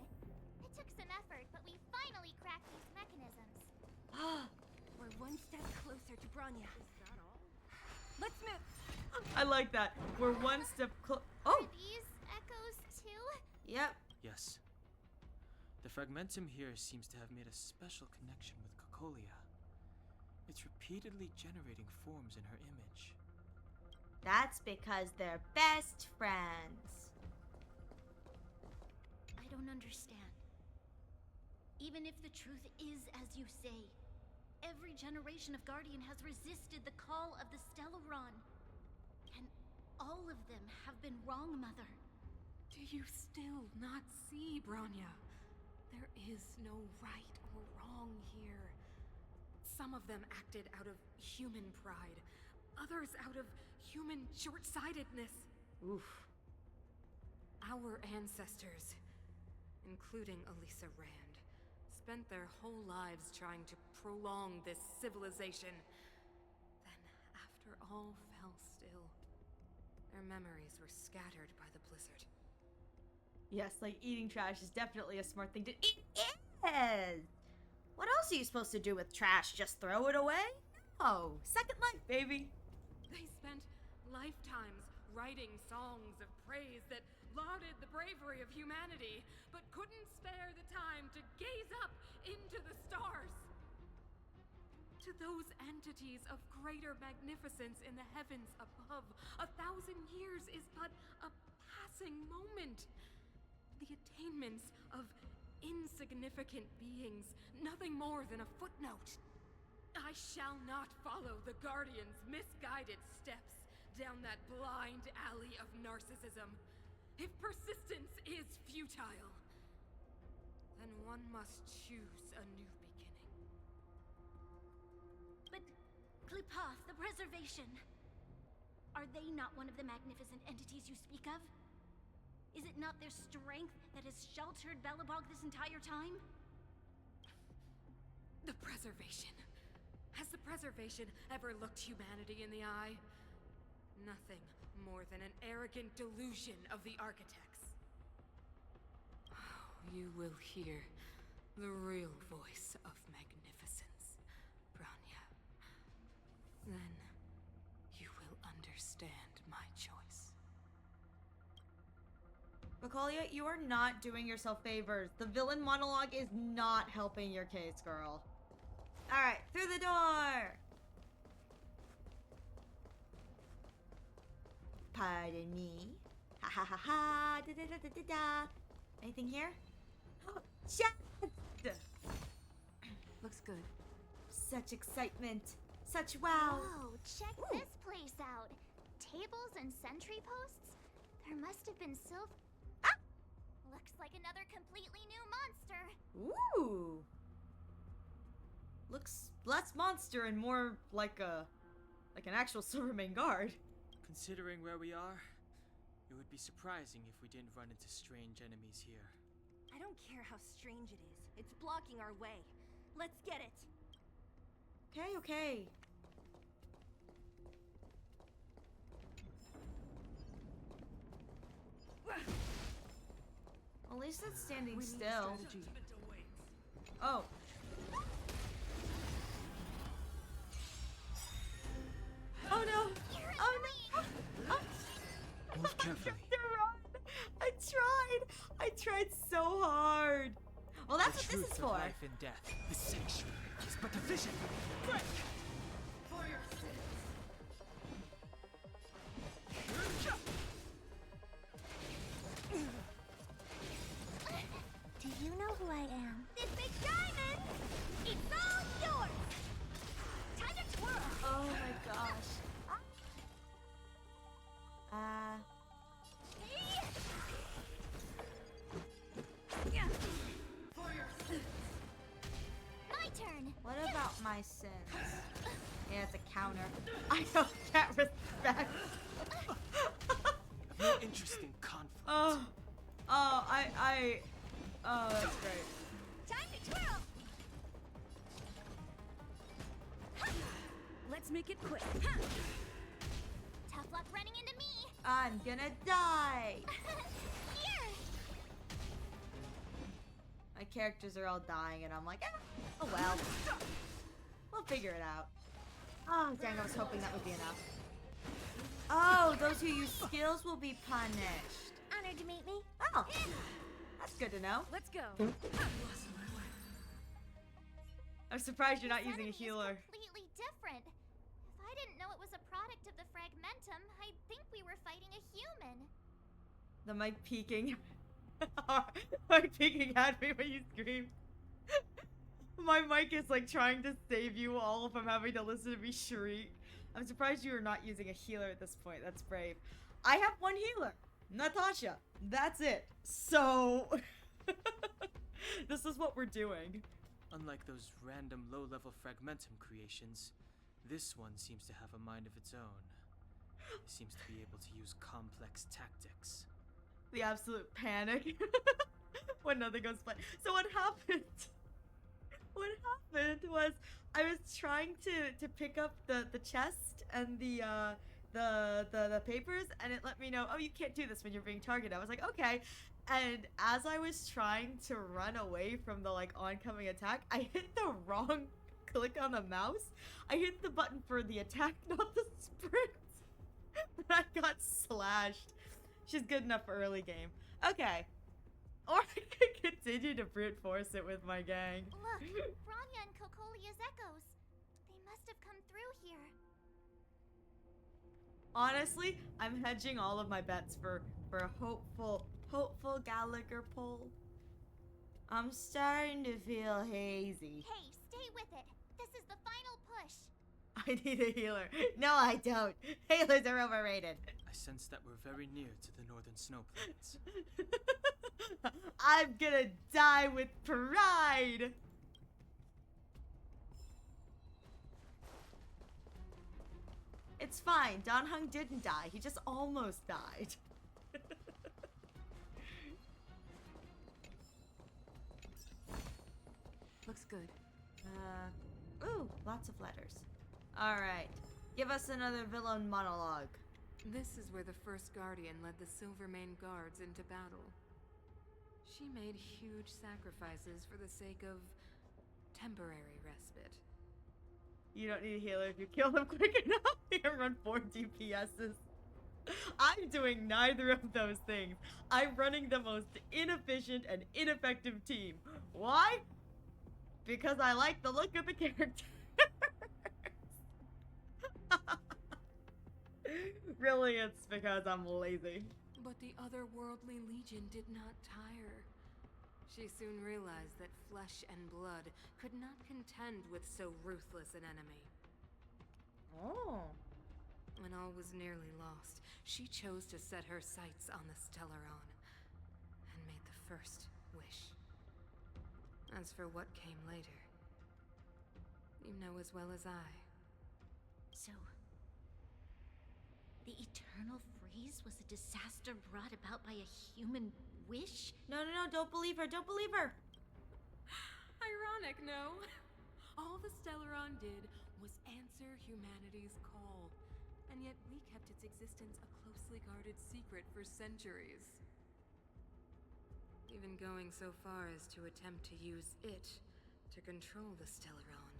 It took some effort, but we finally cracked these mechanisms. We're one step closer to Branya. Is that all? Let's move! I like that. We're one step close. Are Oh! these echoes too? Yep. Yes. The fragmentum here seems to have made a special connection with Cocolia. It's repeatedly generating forms in her image. That's because they're best friends. I don't understand. Even if the truth is as you say, every generation of Guardian has resisted the call of the Stellaron. Can all of them have been wrong, Mother? Do you still not see, Branya? There is no right or wrong here. Some of them acted out of human pride, others out of human short-sightedness. Oof. Our ancestors, including Elisa Rand, spent their whole lives trying to prolong this civilization. Then, after all fell still, their memories were scattered by the blizzard. Yes, like eating trash is definitely a smart thing to. It is! What else are you supposed to do with trash? Just throw it away? No! Second life, baby! They spent lifetimes writing songs of praise that lauded the bravery of humanity, but couldn't spare the time to gaze up into the stars. To those entities of greater magnificence in the heavens above, 1,000 years is but a passing moment. The attainments of insignificant beings, nothing more than a footnote. I shall not follow the Guardian's misguided steps down that blind alley of narcissism. If persistence is futile, then one must choose a new beginning. But, Klipoth, the preservation. Are they not one of the magnificent entities you speak of? Is it not their strength that has sheltered Belobog this entire time? The preservation. Has the preservation ever looked humanity in the eye? Nothing more than an arrogant delusion of the architects. You will hear the real voice of magnificence, Branya. Then you will understand my choice. Macaulay, you are not doing yourself favors. The villain monologue is not helping your case, girl. Alright, through the door! Pardon me. Ha ha ha ha. Da da da da da da. Anything here? Chest! Looks good. Such excitement. Such wow. Whoa, check this place out. Tables and sentry posts? There must have been Looks like another completely new monster. Ooh. Looks less monster and more like an actual Silvermane guard. Considering where we are, it would be surprising if we didn't run into strange enemies here. I don't care how strange it is. It's blocking our way. Let's get it. Okay, okay. At least it's standing still. Oh. Oh no! Oh no! Oh. Move carefully. I tried so hard. Well, that's what this is for. Life and death. The sanctuary is but a vision. Break! For your sins. Do you know who I am? This big diamond! It's all yours! Time to twirl! Oh my gosh. For your sins. My turn! What about my sins? Yeah, it's a counter. I don't get respect. No interest in conflict. Oh, that's great. Time to twirl! Let's make it quick. Tough luck running into me! I'm gonna die. Here! My characters are all dying, and I'm like, oh well. We'll figure it out. Oh, dang, I was hoping that would be enough. Oh, those who use skills will be punished. Honored to meet me. Oh, that's good to know. Let's go. I'm surprised you're not This using a enemy is healer. completely different. If I didn't know it was a product of the Fragmentum, I'd think we were fighting a human. The mic peeking. Mic peeking at me when you scream. My mic is like trying to save you all from having to listen to me shriek. I'm surprised you are not using a healer at this point. That's brave. I have one healer, Natasha. That's it. So This is what we're doing. Unlike those random low-level fragmentum creations, this one seems to have a mind of its own. It seems to be able to use complex tactics. The absolute panic when nothing goes play. So what happened? What happened was I was trying to pick up the chest and the papers, and it let me know, oh, you can't do this when you're being targeted. I was like, okay. And as I was trying to run away from the like oncoming attack, I hit the wrong click on the mouse. I hit the button for the attack, not the sprint. And I got slashed. She's good enough for early game. Okay. Or I could continue to brute force it with my gang. Look, Bronya and Kokolia's echoes. They must have come through here. Honestly, I'm hedging all of my bets for a hopeful Gallagher pull. I'm starting to feel hazy. Hey, stay with it. This is the final push. I need a healer. No, I don't. Healers are overrated. I sense that we're very near to the northern snow plains. I'm gonna die with pride. It's fine. Don Hung didn't die. He just almost died. Looks good. Ooh, lots of letters. Alright. Give us another villain monologue. This is where the first Guardian led the Silvermane Guards into battle. She made huge sacrifices for the sake of temporary respite. You don't need a healer if you kill them quick enough. You can run 4 DPSs. I'm doing neither of those things. I'm running the most inefficient and ineffective team. Why? Because I like the look of the character. Really, it's because I'm lazy. But the otherworldly legion did not tire. She soon realized that flesh and blood could not contend with so ruthless an enemy. Oh. When all was nearly lost, she chose to set her sights on the Stellaron and made the first wish. As for what came later, you know as well as I. So, the eternal freeze was a disaster brought about by a human wish? No, don't believe her, don't believe her! Ironic, no? All the Stellaron did was answer humanity's call, and yet we kept its existence a closely guarded secret for centuries. Even going so far as to attempt to use it to control the Stellaron.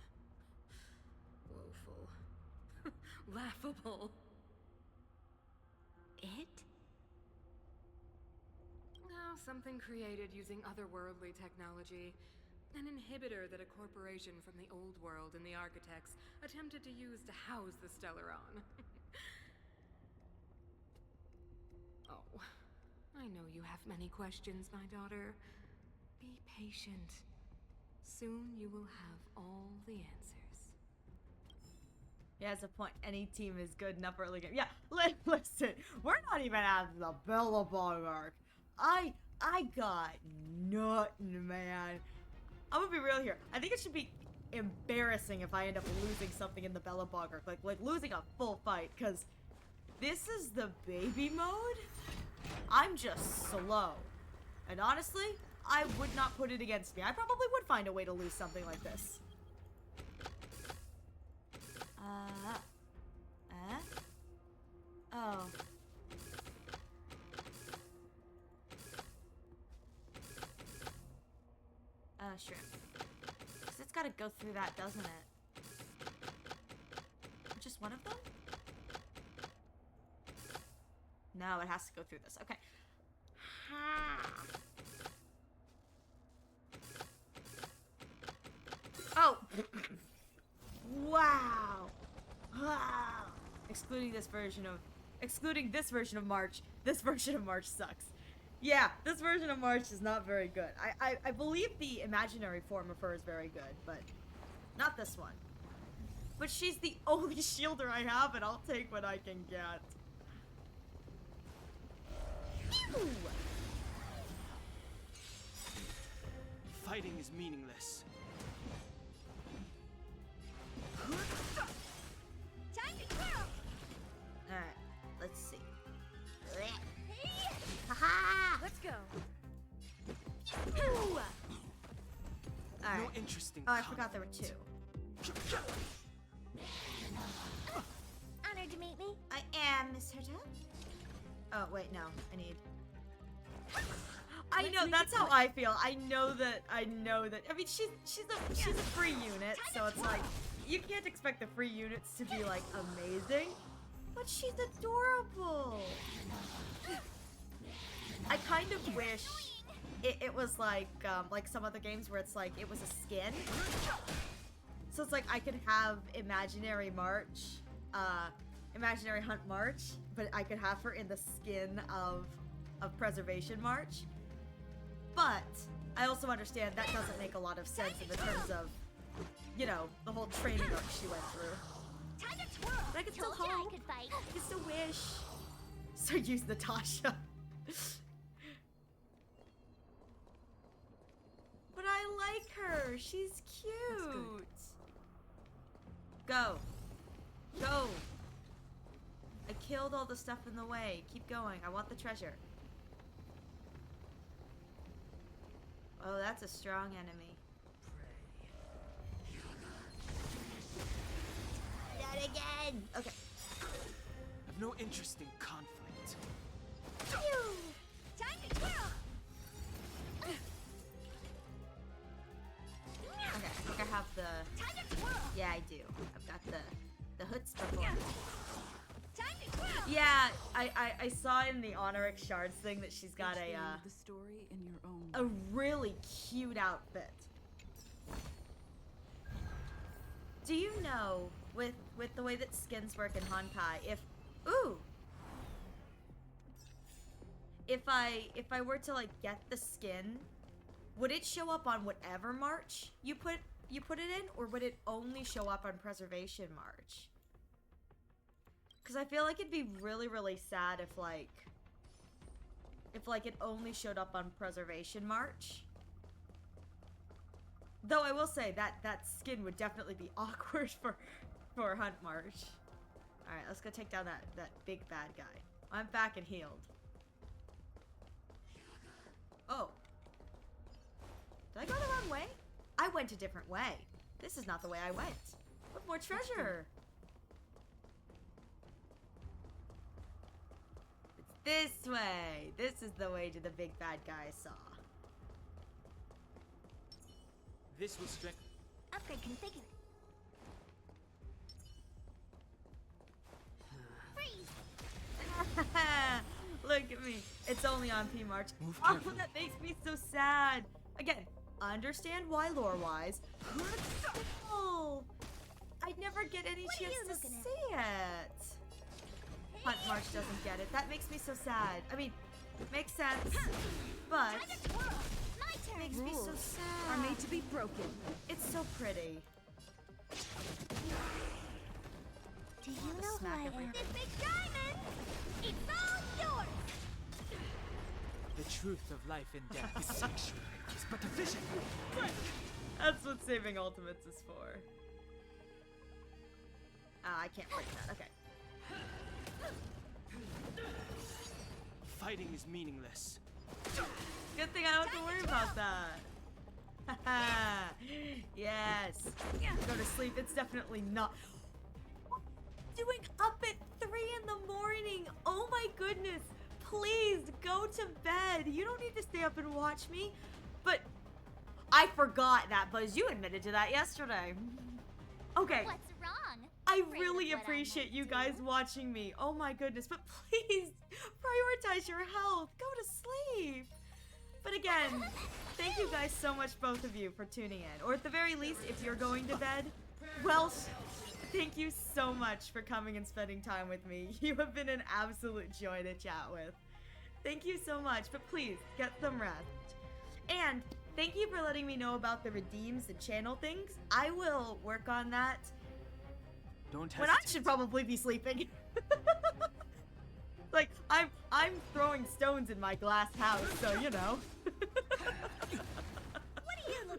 Woeful. Laughable. It? Oh, something created using otherworldly technology. An inhibitor that a corporation from the old world and the architects attempted to use to house the Stellaron. Oh, I know you have many questions, my daughter. Be patient. Soon you will have all the answers. He has a point. Any team is good enough for early game. Yeah, listen, we're not even at the Belobog arc. I got nothing, man. I'm gonna be real here. I think it should be embarrassing if I end up losing something in the Belobog arc, like losing a full fight, because this is the baby mode. I'm just slow, and honestly, I would not put it against me. I probably would find a way to lose something like this. Oh. Sure. Because it's gotta go through that, doesn't it? Just one of them? No, it has to go through this. Okay. Oh! Wow! Wow! Excluding this version of March, this version of March sucks. Yeah, this version of March is not very good. I believe the imaginary form of her is very good, but not this one. But she's the only shielder I have, and I'll take what I can get. Phew! Fighting is meaningless. Time to twirl. Alright, let's see. Haha! Let's go. Alright. No interesting. Oh, I forgot there were two. Honored to meet me. I am Miss Herta. Oh, wait, no. I need... I know, that's how I feel. I know that. I mean, she's a free unit, so it's like, you can't expect the free units to be, like, amazing. But she's adorable. I kind of wish it was like some other games where it's like, it was a skin. So it's like, I could have Imaginary Hunt March, but I could have her in the skin of Preservation March. But I also understand that doesn't make a lot of sense in the terms of, you know, the whole training arc she went through. Time to twirl. But I could still Told ya I hope. could fight. I could still wish. So use Natasha. But I like her. She's cute. Go. Go. I killed all the stuff in the way. Keep going. I want the treasure. Oh, that's a strong enemy. Not again. Okay. I've no interest in conflict. Phew. Time to twirl. Okay, I think I have the... Time to twirl. Yeah, I do. I've got the hood stuff on. Time to twirl. Yeah, I saw in the Honoric Shards thing that she's got The story in your own. a really cute outfit. Do you know, with the way that skins work in Honkai, if I were to like get the skin, would it show up on whatever march you put it in, or would it only show up on Preservation March? Because I feel like it'd be really, really sad if it only showed up on Preservation March. Though I will say that skin would definitely be awkward for Hunt March. Alright, let's go take down that big bad guy. I'm back and healed. Oh. Did I go the wrong way? I went a different way. This is not the way I went. Look, more treasure. It's this way. This is the way to the big bad guy I saw. This will strengthen. Upgrade configured. Freeze. Look at me. It's only on P March. Move Oh, carefully. that makes me so sad. Again, understand why lore-wise. Oh, I'd never get any What are chance you to looking at? see it. Hunt March doesn't get it. That makes me so sad. I mean, makes sense, but Time to twirl. My turn. makes me so sad. Are made to be broken. It's so pretty. Do you wanna know who smack I am? everything. This big diamond. It's all yours. The truth of life and death is sanctuary is but a vision. That's what saving ultimates is for. I can't break that. Okay. Fighting is meaningless. Good thing I don't have to worry about that. Yes. Go to sleep. It's definitely not. Doing up at 3 in the morning. Oh my goodness. Please go to bed. You don't need to stay up and watch me. But I forgot that, Buzz. You admitted to that yesterday. Okay. What's wrong? I Afraid of really what I appreciate might you do? guys watching me. Oh my goodness. But please prioritize your health. Go to sleep. But again, thank you guys so much, both of you, for tuning in. Or at the very least, if you're going to bed, well, thank you so much for coming and spending time with me. You have been an absolute joy to chat with. Thank you so much, but please, get some rest. And thank you for letting me know about the redeems and channel things. I will work on that Don't when I hesitate. should probably be sleeping. Like, I'm throwing stones in my glass house, so you know. What are you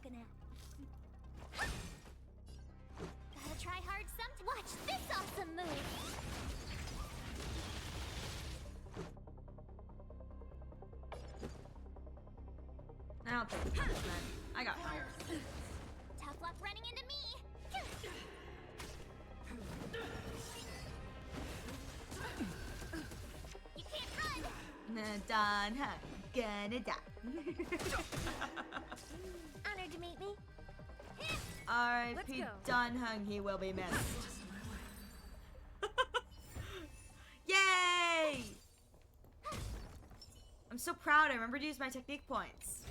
don't think it's punishment. I got fire. Tough luck running into me. You can't run. Done, huh? Gonna die. Honored to meet me. R.I.P. Don Hung, he will be missed. Yay! I'm so proud. I remember to use my technique points.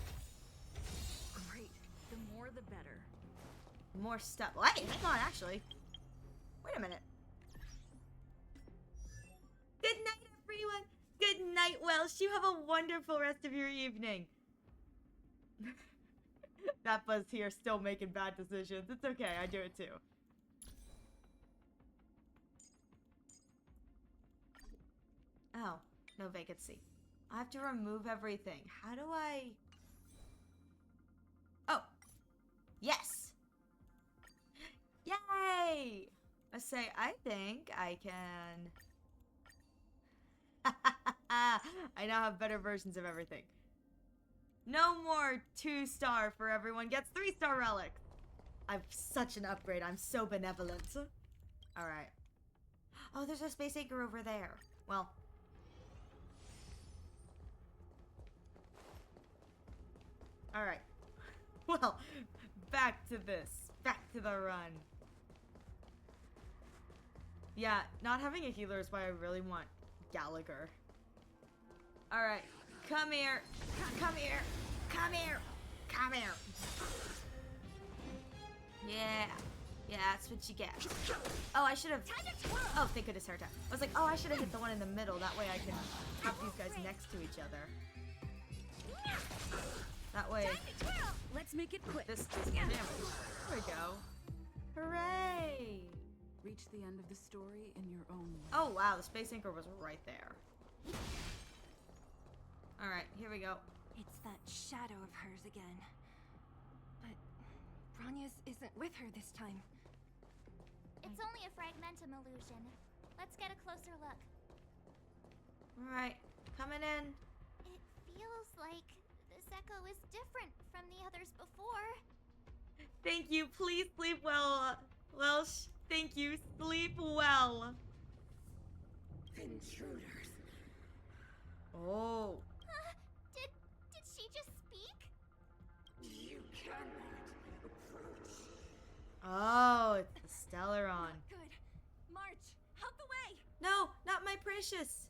Great. The more the better. More stuff. Wait, hang on, actually. Wait a minute. Good night, everyone. Good night, Welsh. You have a wonderful rest of your evening. That buzz here still making bad decisions. It's okay, I do it too. Oh, no vacancy. I have to remove everything. How do I... Oh! Yes! Yay! I say, I think I can... I now have better versions of everything. No more 2-star for everyone gets 3-star relic. I've such an upgrade. I'm so benevolent. Alright. Oh, there's a space anchor over there. Well. Alright. Well, back to this. Back to the run. Yeah, not having a healer is why I really want Gallagher. Alright. Come here. Come here. Come here. Come here. Yeah. Yeah, that's what you get. Oh, I should have... Oh, thank goodness, Herta. I was like, oh, I should have hit the one in the middle. That way I can have these guys next to each other. That way... Let's make it quick. This does more damage. There we go. Hooray! Reach the end of the story in your own way. Oh, wow. The space anchor was right there. Alright, here we go. It's that shadow of hers again. But Bronya's isn't with her this time. It's only a fragmentum illusion. Let's get a closer look. Alright, coming in. It feels like this echo is different from the others before. Thank you. Please sleep well, Welsh. Thank you. Sleep well. Intruders. Oh. Did she just speak? You cannot approach. Oh, it's the Stellaron. Good. March, out the way. No, not my precious.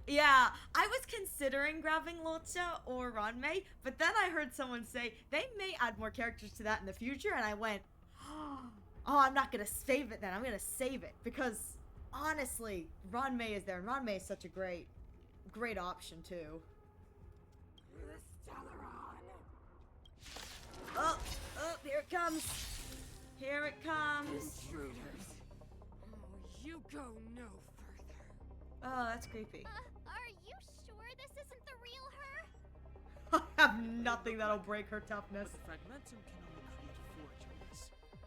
Yeah, I was considering grabbing Lotsa or Ranmei, but then I heard someone say they may add more characters to that in the future, and I went, oh, I'm not gonna save it then. I'm gonna save it because honestly, Ranmei is there, and Ranmei is such a great option too. The Stellaron. Oh, here it comes. Here it comes. Intruders. Oh, you go no further. Oh, that's creepy. Are you sure this isn't the real her? I have nothing that'll break her toughness. But the fragmentum can only create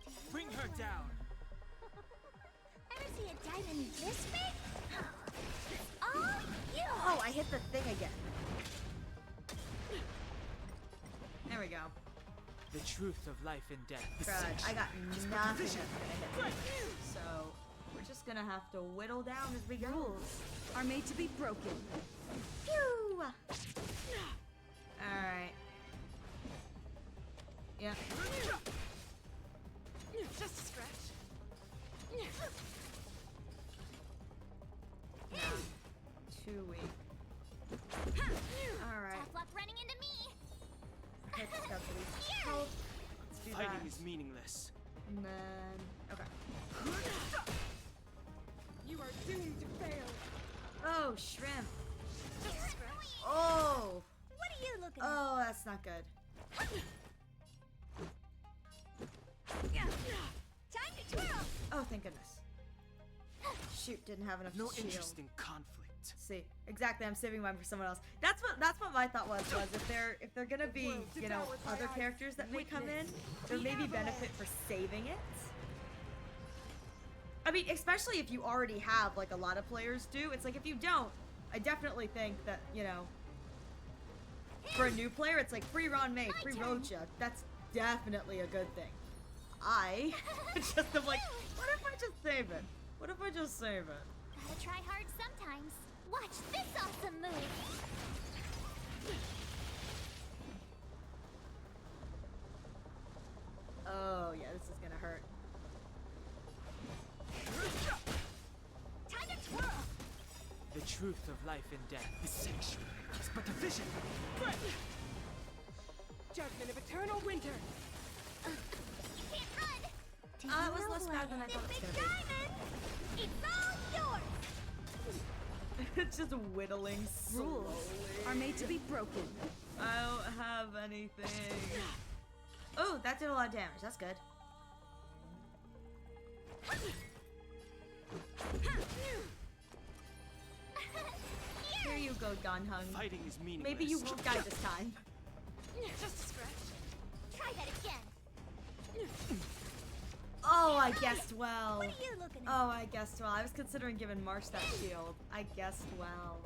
forgeries. Bring her down! Ever see a diamond this big? It's all you! Oh, I hit the thing again. There we go. The truth of life and death. Crud, I got nothing that's gonna hit me. So, we're just gonna have to whittle down as we go. Rules are made to be broken. Pew! Alright. Yeah. Just a scratch. No. Too weak. Alright. Tough luck running into me. Okay, let's go for these health. Let's do Fighting that. is meaningless. And then... Okay. You are doomed to fail. Oh, shrimp. Just a scratch. Oh! What are you looking Oh, that's not good. Time to twirl! Oh, thank goodness. Shoot, didn't have enough No shield. interest in conflict. See, exactly. I'm saving mine for someone else. That's what my thought was if they're gonna be, you know, other characters that may come in, there may be benefit for saving it. I mean, especially if you already have like a lot of players do. It's like if you don't, I definitely think that, you know, For a new player, it's like free Ron May, free Rocha. That's definitely a good thing. I just am like, what if I just save it? What if I just save it? Gotta try hard sometimes. Watch this awesome move. Oh yeah, this is gonna hurt. Time to twirl. The truth of life and death is sanctuary. It's but a vision. Judgment of eternal winter. You can't run. It was less bad than I thought it was Big gonna diamond. It's all yours. be. It's just whittling slowly. Rules are made to be broken. I don't have anything. Oh, that did a lot of damage. That's good. Here you go, Donhung. Fighting is meaningless. Maybe you won't die this time. Just a scratch. Try that again. Oh, I guessed well. What are you looking at? Oh, I guessed well. I was considering giving Marsh that shield. I guessed well.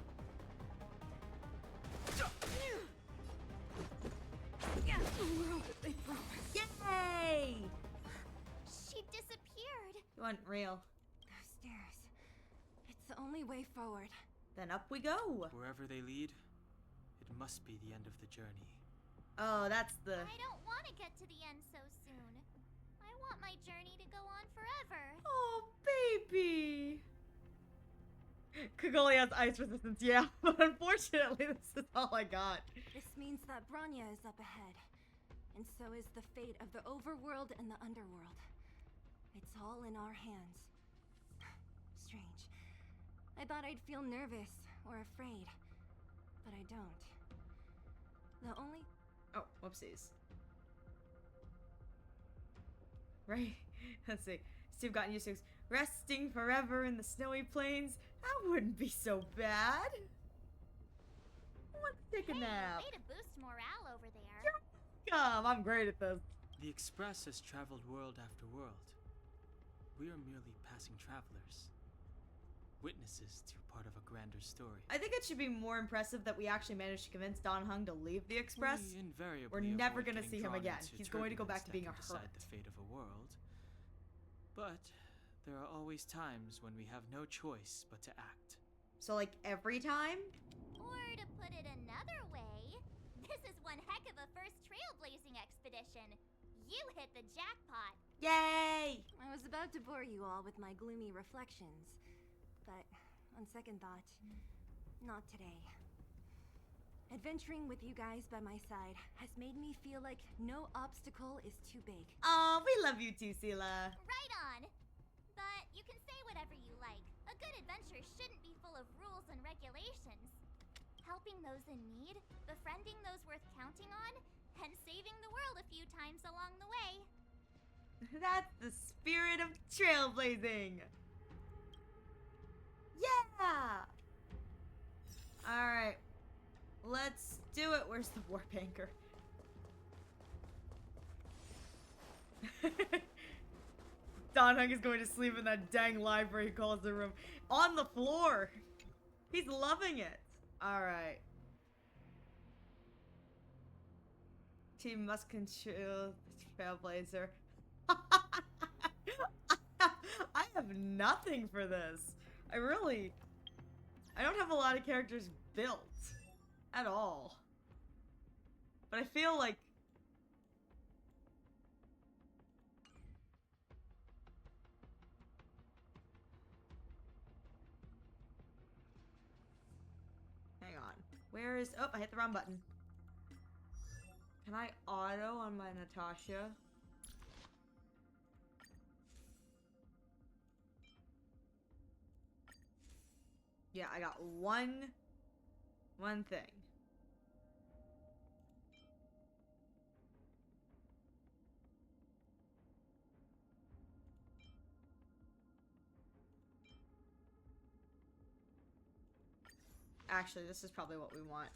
Yay! She disappeared. You want real? Those stairs. It's the only way forward. Then up we go. Wherever they lead, it must be the end of the journey. Oh, that's the... I don't want to get to the end so soon. I want my journey to go on forever. Oh, baby. Kagoli has ice resistance, yeah, but unfortunately this is all I got. This means that Bronya is up ahead. And so is the fate of the overworld and the underworld. It's all in our hands. Strange. I thought I'd feel nervous or afraid, but I don't. The only... Oh, whoopsies. Right, let's see. Steve gotten used to resting forever in the snowy plains. That wouldn't be so bad. I want to take a nap. Way to boost morale over there. Come, I'm great at this. The Express has traveled world after world. We are merely passing travelers. Witnesses to part of a grander story. I think it should be more impressive that we actually managed to convince Don Hung to leave the Express. We invariably We're never avoid going to getting see him drawn again. into He's going to go back turbulence to being a that can hermit. decide the fate of a world. But there are always times when we have no choice but to act. So like every time? Or to put it another way, this is one heck of a first trailblazing expedition. You hit the jackpot. Yay! I was about to bore you all with my gloomy reflections, but on second thought, not today. Adventuring with you guys by my side has made me feel like no obstacle is too big. Oh, we love you too, Sela. Right on. But you can say whatever you like. A good adventure shouldn't be full of rules and regulations. Helping those in need, befriending those worth counting on, and saving the world a few times along the way. That's the spirit of trailblazing. Yeah! Alright. Let's do it. Where's the warp anchor? Don Hung is going to sleep in that dang library he calls the room. On the floor! He's loving it. Alright. Team must control the Trailblazer. I have nothing for this. I don't have a lot of characters built. At all. But I feel like... Hang on. Where is... Oh, I hit the wrong button. Can I auto on my Natasha? Yeah, I got one thing. Actually, this is probably what we want.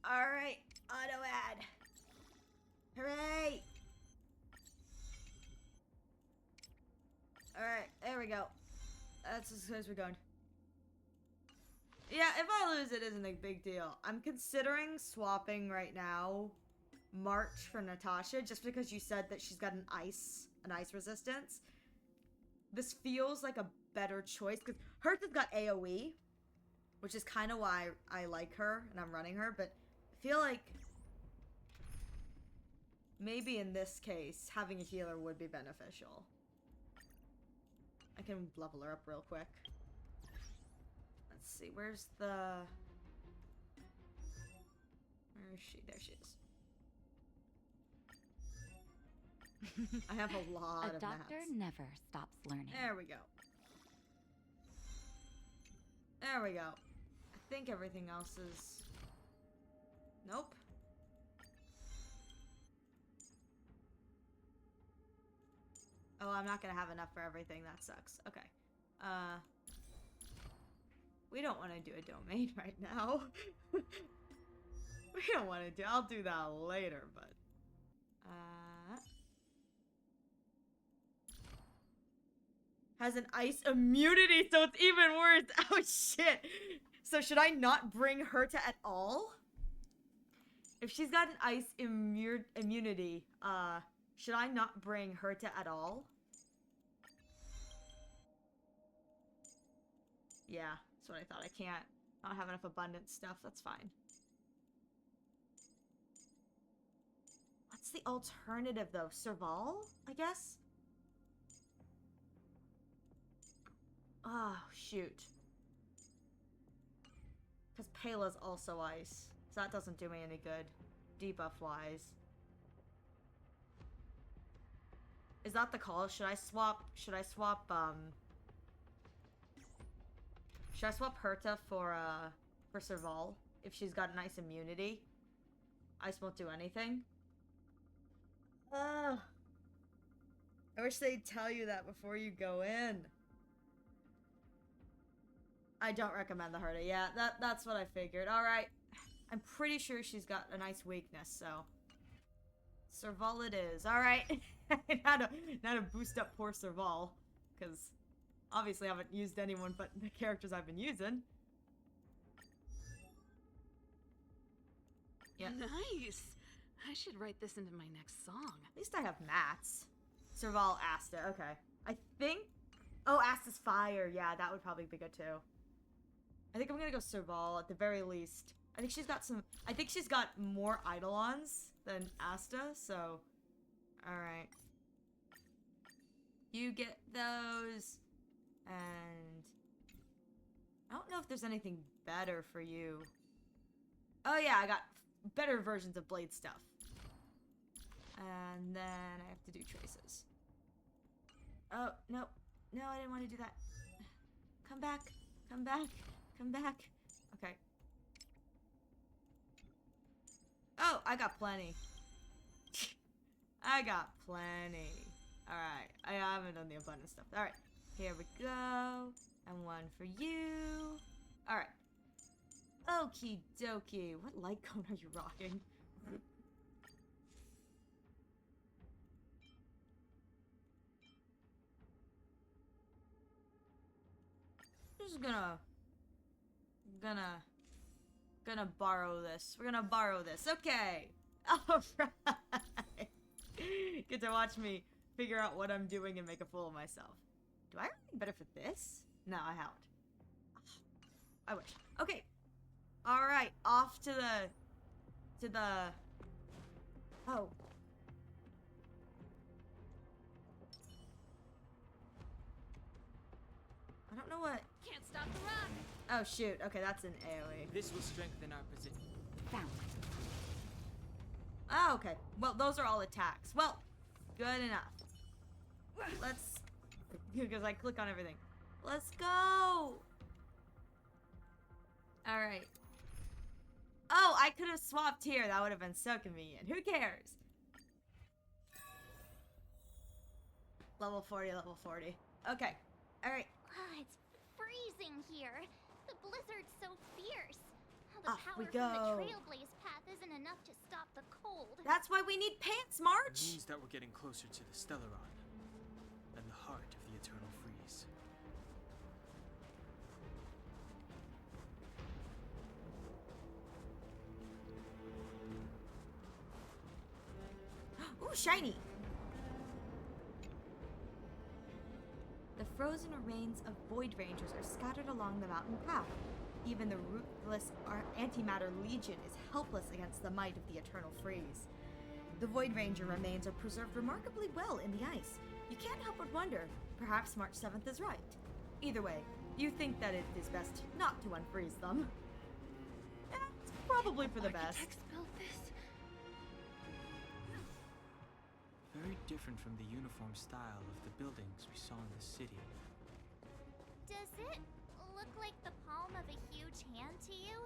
Alright, auto add. Hooray! Alright, there we go. That's as good as we're going. Yeah, if I lose, it isn't a big deal. I'm considering swapping right now March for Natasha, just because you said that she's got an ice resistance. This feels like a better choice, because Hertha's got AoE, which is kind of why I like her, and I'm running her, but I feel like maybe in this case, having a healer would be beneficial. I can level her up real quick. Let's see, where's the... Where is she? There she is. I have a lot of A doctor mats. never stops learning. There we go. There we go. I think everything else is... Nope. Oh, I'm not gonna have enough for everything. That sucks. Okay. We don't want to do a domain right now. We don't want to do... I'll do that later, but... Has an ice immunity, so it's even worse. Oh, shit. So should I not bring Herta at all? If she's got an ice immunity, should I not bring Herta at all? Yeah, that's what I thought. I can't. I don't have enough abundant stuff. That's fine. What's the alternative, though? Serval, I guess? Oh, shoot. Because Pela's also ice. So that doesn't do me any good. Debuff-wise. Is that the call? Should I swap Herta for Serval? If she's got nice immunity? Ice won't do anything? I wish they'd tell you that before you go in. I don't recommend the Herta. Yeah, that's what I figured. Alright. I'm pretty sure she's got a nice weakness, so... Serval it is. Alright. now to boost up poor Serval. Because obviously I haven't used anyone but the characters I've been using. Yeah. Nice. I should write this into my next song. At least I have mats. Serval Asta. Okay. I think... Oh, Asta's fire. Yeah, that would probably be good too. I think I'm gonna go Serval at the very least. I think she's got some... I think she's got more Eidolons than Asta, so... Alright. You get those. And... I don't know if there's anything better for you. Oh yeah, I got better versions of blade stuff. And then I have to do traces. Oh, no. No, I didn't want to do that. Come back. Come back. Come back. Okay. Oh, I got plenty. I got plenty. Alright. I haven't done the abundant stuff. Alright. Here we go. And one for you. Alright. Okie dokie. What light cone are you rocking? Just gonna borrow this. We're gonna borrow this. Okay. Alright. Get to watch me figure out what I'm doing and make a fool of myself. Do I have anything better for this? No, I haven't. I wish. Okay. Alright, off to the... Oh. I don't know what... Can't stop the rock! Oh shoot, okay, that's an AoE. This will strengthen our position. Found. Oh, okay. Well, those are all attacks. Well, good enough. Let's... Because I click on everything. Let's go! Alright. Oh, I could have swapped here. That would have been so convenient. Who cares? Level 40, level 40. Okay. Alright. It's freezing here. The blizzard's so fierce. The Off power we from go. the Trailblaze path isn't enough to stop the cold. That's why we need pants, It March! means that we're getting closer to the Stellaron and the heart of the Eternal Freeze. Ooh, shiny! The frozen remains of Void Rangers are scattered along the mountain path. Even the ruthless Antimatter Legion is helpless against the might of the Eternal Freeze. The Void Ranger remains are preserved remarkably well in the ice. You can't help but wonder, perhaps March 7th is right. Either way, you think that it is best not to unfreeze them. It's probably for the best. Built this. Very different from the uniform style of the buildings we saw in the city. Does it look like the palm of a huge hand to you?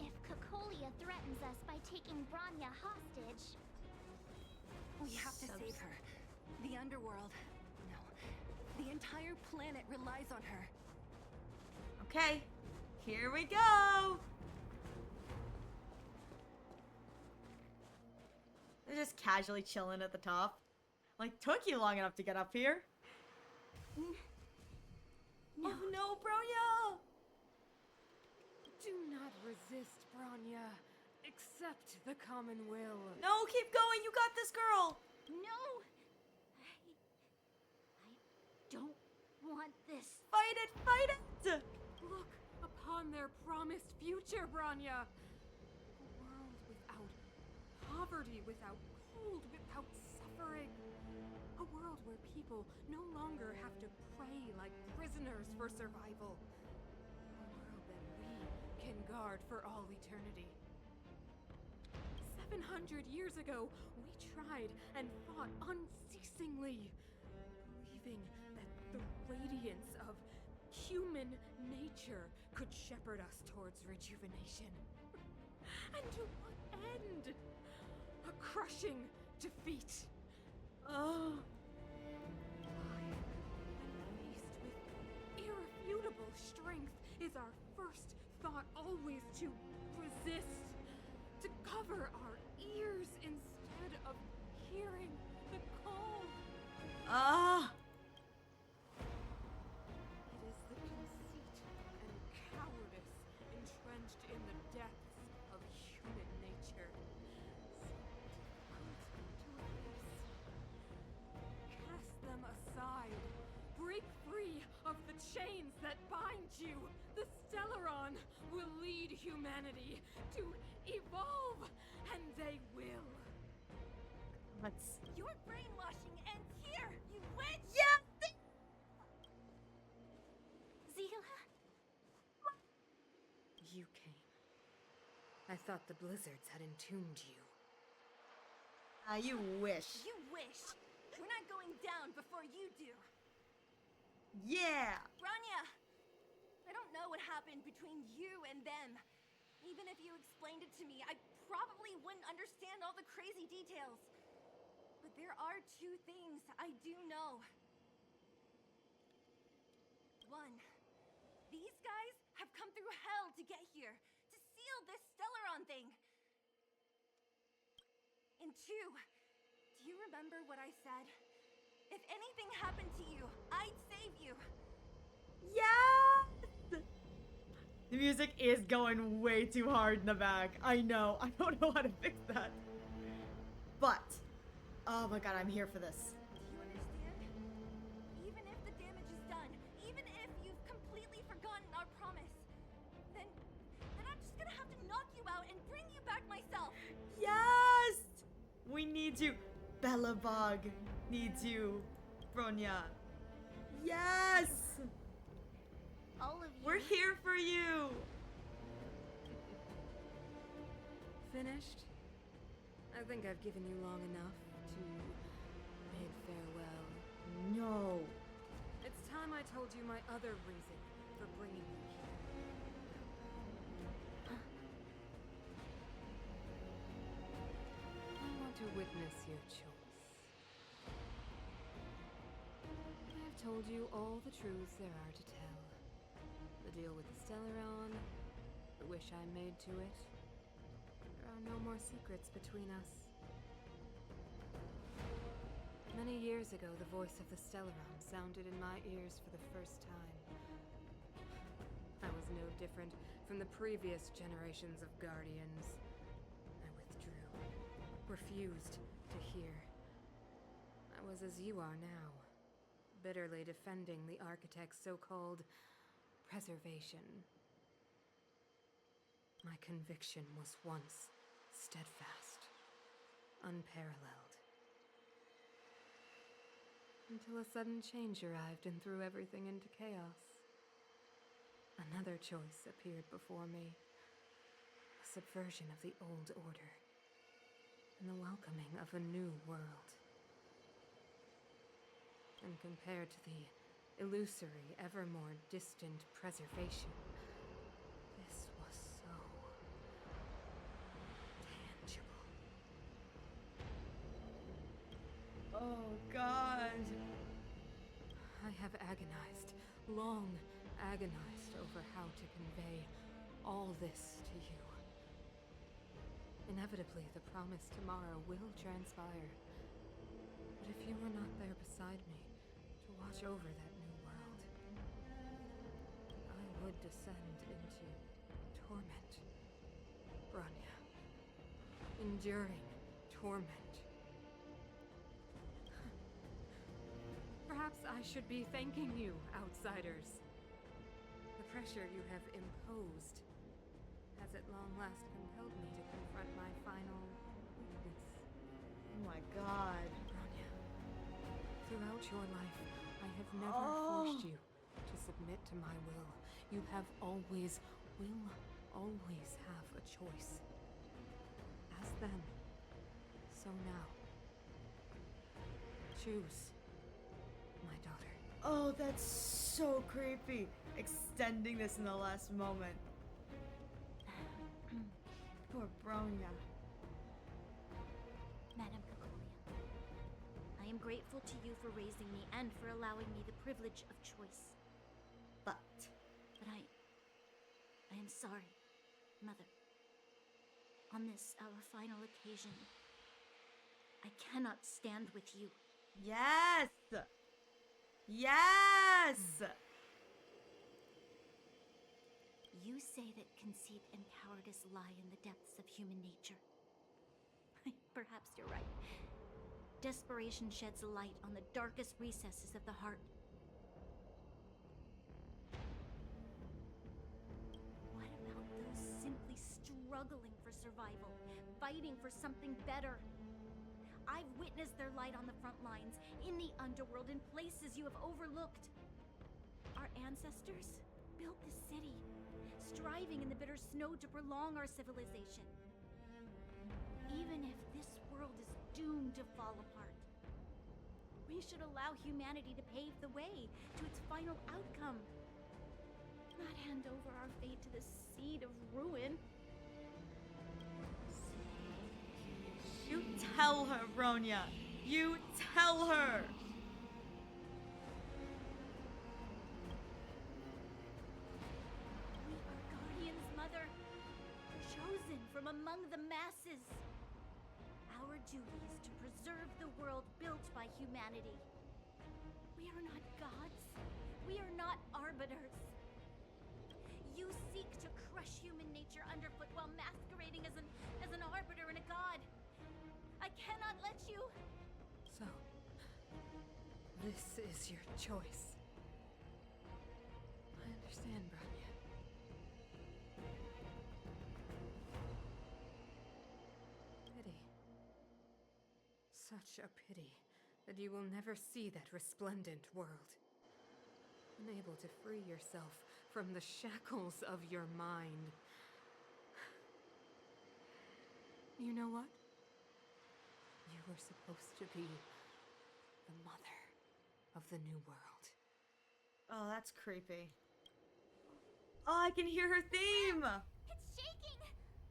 If Cocolia threatens us by taking Bronya hostage... We have to save her. The underworld. No. The entire planet relies on her. Okay, here we go! They're just casually chilling at the top. Like, took you long enough to get up here. No. Oh no, Bronya! Do not resist, Bronya. Accept the common will. No, keep going, you got this, girl! No! I don't want this. Fight it, fight it! Look upon their promised future, Bronya. A world without poverty, without cold, without suffering. A world where people no longer have to pray like prisoners for survival. A world that we can guard for all eternity. 700 years ago, we tried and fought unceasingly, believing that the radiance of human nature could shepherd us towards rejuvenation. And to what end? A crushing defeat. Oh. When faced with irrefutable strength, is our first thought always to resist, to cover our ears instead of hearing the call? Ah. It is the conceit and cowardice entrenched in the depths of human nature. So difficult to face. Cast them aside. Break free of the chains that bind you. The Stellaron will lead humanity to evolve, and they will. Let's... Your brainwashing ends here, you witch! Yeah! Zila? You came. I thought the blizzards had entombed you. You wish. You wish. We're not going down before you do. Yeah! Bronya! I don't know what happened between you and them. Even if you explained it to me, I probably wouldn't understand all the crazy details. But there are two things I do know. One, these guys have come through hell to get here, to seal this Stellaron thing. And two, do you remember what I said? If anything happened to you, I'd save you. Yes! The music is going way too hard in the back. I know. I don't know how to fix that. But, oh my god, I'm here for this. Do you understand? Even if the damage is done, even if you've completely forgotten our promise, then I'm just gonna have to knock you out and bring you back myself. Yes! We need you. Belobog needs you. Bronya. Yes! All of you. We're here for you. Finished? I think I've given you long enough to bid farewell. No. It's time I told you my other reason for bringing you here. I want to witness your choice. I have told you all the truths there are to tell. The deal with the Stellaron, the wish I made to it. There are no more secrets between us. Many years ago, the voice of the Stellaron sounded in my ears for the first time. I was no different from the previous generations of Guardians. refused to hear. I was as you are now, bitterly defending the architect's so-called preservation. My conviction was once steadfast, unparalleled. Until a sudden change arrived and threw everything into chaos. Another choice appeared before me. A subversion of the old order, and the welcoming of a new world. And compared to the illusory, ever more distant preservation, this was so tangible. Oh, God. I have agonized, long agonized over how to convey all this to you. Inevitably, the promised tomorrow will transpire. But if you were not there beside me to watch over that new world, I would descend into torment. Bronya. Enduring torment. Perhaps I should be thanking you, outsiders. The pressure you have imposed has at long last compelled me to confront my final weakness. Oh my God. Bronya, throughout your life, I have never forced you to submit to my will. You have always, will always have a choice. As then, so now. Choose, my daughter. Oh, that's so creepy. Extending this in the last moment. Poor Bronya. Madame Cocolia, I am grateful to you for raising me and for allowing me the privilege of choice. But I am sorry, Mother. On this, our final occasion, I cannot stand with you. Yes! Yes! You say that conceit and cowardice lie in the depths of human nature. Perhaps you're right. Desperation sheds light on the darkest recesses of the heart. What about those simply struggling for survival, fighting for something better? I've witnessed their light on the front lines, in the underworld, in places you have overlooked. Our ancestors built this city, striving in the bitter snow to prolong our civilization. Even if this world is doomed to fall apart, we should allow humanity to pave the way to its final outcome. Not hand over our fate to the seed of ruin. You tell her, Bronya. You tell her. We are guardians, Mother. Chosen from among the masses. Our duty is to preserve the world built by humanity. We are not gods. We are not arbiters. You seek to crush human nature underfoot while masquerading as an arbiter and a god. I cannot let you. So, this is your choice. I understand, Bronya. Pity. Such a pity that you will never see that resplendent world. Unable to free yourself from the shackles of your mind. You know what? You were supposed to be the mother of the new world. Oh, that's creepy. Oh, I can hear her theme. It's shaking!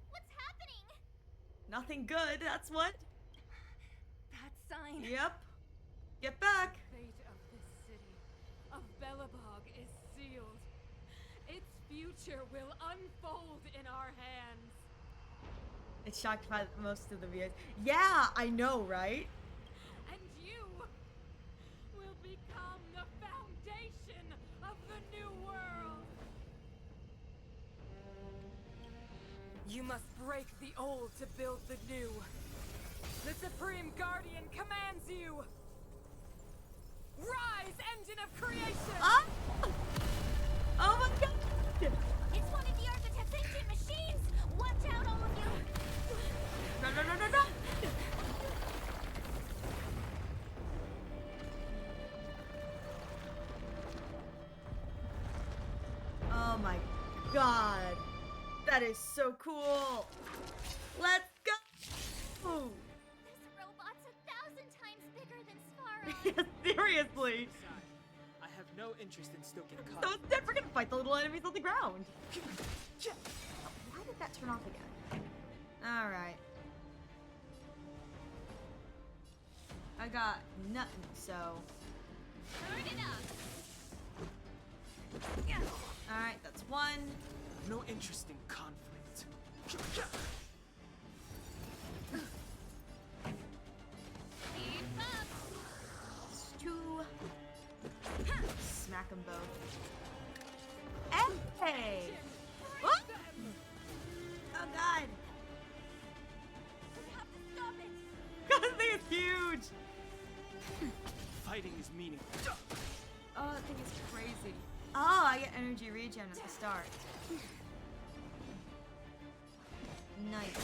What's happening? Nothing good, that's what. That sign. Yep. Get back. The fate of this city, of Belobog, is sealed. Its future will unfold in our hands. It's shocked by most of the videos. Yeah, I know, right? And you will become the foundation of the new world. You must break the old to build the new. The Supreme Guardian commands you! Rise, engine of creation! Ah! Oh my god! It's one of the Architect's ancient machines! Watch out, all of you! Run, run, run, run, run! Oh my god. That is so cool. Let's go! This robot's 1,000 times bigger than Svara. Seriously. I have no interest in still getting So caught. instead, we're gonna fight the little enemies on the ground. Why did that turn off again? Alright. I got nothing, so. Turn it up! Alright, that's one. No interest in conflict. Keep up! That's two. Smack them both. Hey! Oh! Oh god! We have to stop it! God, this thing is huge! Fighting is meaningless. Oh, that thing is crazy. Oh, I get energy regen at the start. Nice.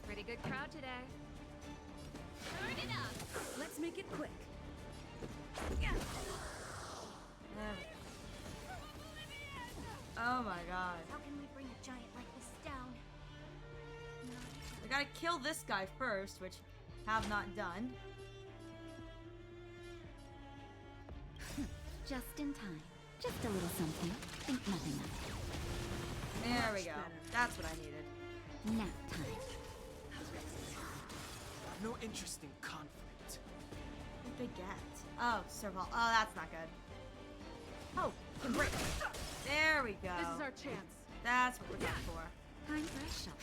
Pretty good crowd today. Turn it up! Let's make it quick. There we go. Oh my god. How can we bring a giant like this down? I gotta kill this guy first, which have not done. Just in time. Just a little something. Think nothing of it. There we go. That's what I needed. Nap time. No interest in conflict. What did they get? Oh, survival. Oh, that's not good. Oh, can break. There we go. This is our chance. That's what we're going for. Time for a shot.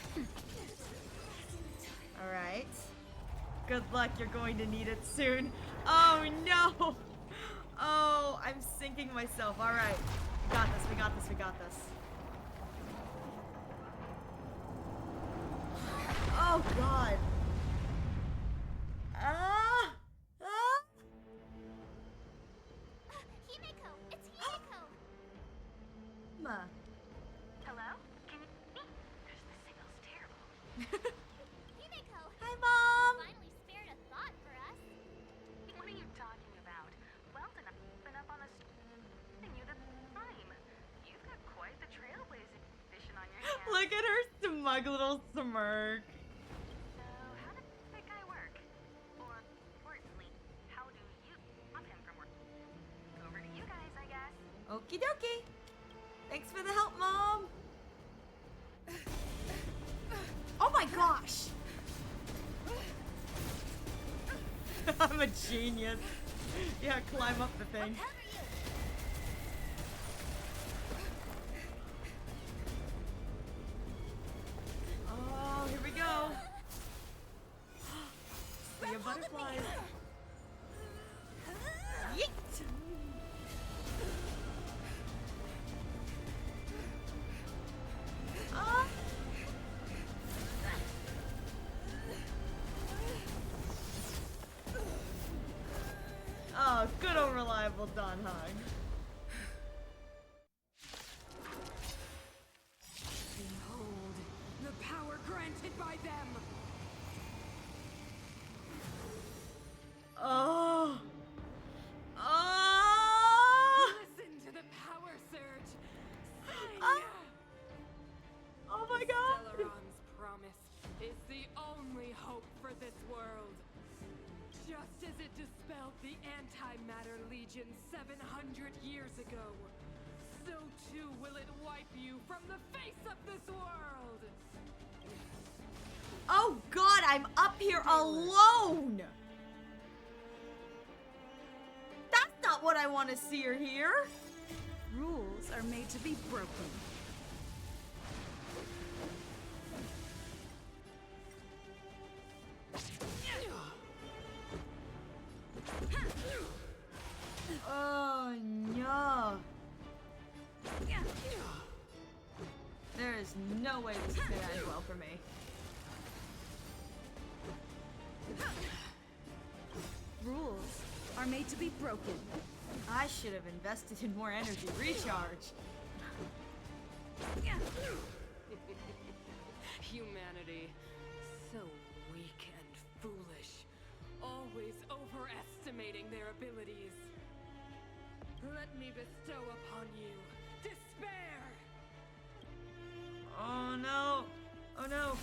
Alright. Good luck, you're going to need it soon. Oh no! Oh, I'm sinking myself. Alright. We got this, we got this, we got this. Oh god. Himeko! It's Himeko! Hello? Can you hear me? The signal's terrible. Himeko! Hi, Mom! Finally spared a thought for us. What are you talking about? Weldon, I've been up on the and you the time. You've got quite the trailblazing vision on your hands. Look at her smug little smirk. So, how does that guy work? Or, importantly, how do you stop him from working? Over to you guys, I guess. Okie dokie. Thanks for the help, Mom. Oh my gosh. I'm a genius. Yeah, climb up the thing. Oh, here we go. See a butterfly. Yeet. Ah. Oh, good old reliable Don Hug. Behold, the power granted by them! Oh. Oh. Listen to the power surge! Ah. Oh my god. Stellaron's promise is the only hope for this world. Just as it dispelled the Antimatter Legion 700 years ago, so too will it wipe you from the face of this world! Oh god, I'm up here alone! That's not what I want to see or hear! Rules are made to be broken. Oh no! There is no way this is gonna end well for me. Rules are made to be broken. I should have invested in more energy recharge. Humanity, so weak and foolish, always overestimating their abilities. Let me bestow upon you despair! Oh no! Oh no!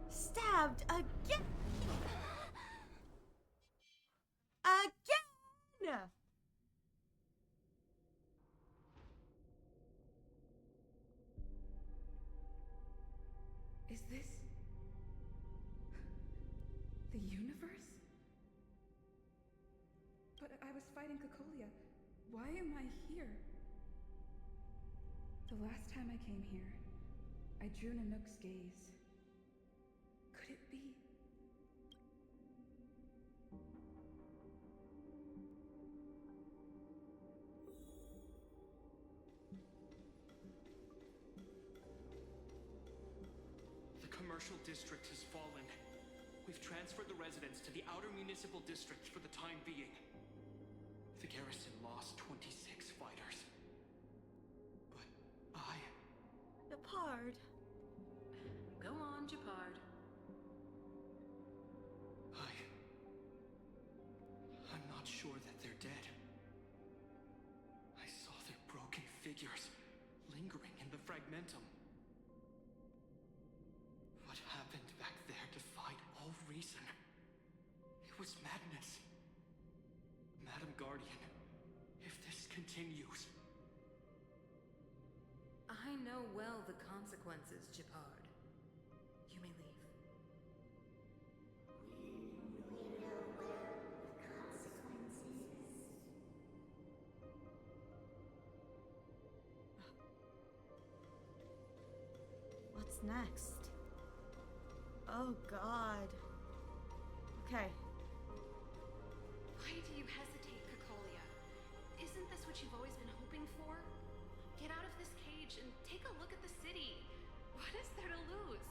Stabbed again! Again! Is this the universe? But I was fighting Cocolia. Why am I here? The last time I came here, I drew Nanook's gaze. Could it be? The commercial district has fallen. We've transferred the residents to the outer municipal district for the time being. The garrison lost 26 fighters. But Gepard. Go on, Gepard. I'm not sure that they're dead. I saw their broken figures lingering in the fragmentum. What happened back there defied all reason. It was madness. Madam Guardian, if this continues... I know well the consequences, Gepard. You may leave. What's next? Oh god. Okay. Why do you hesitate, Cocolia? Isn't this what you've always been hoping for? Get out of this cage and take a look at the city. What is there to lose?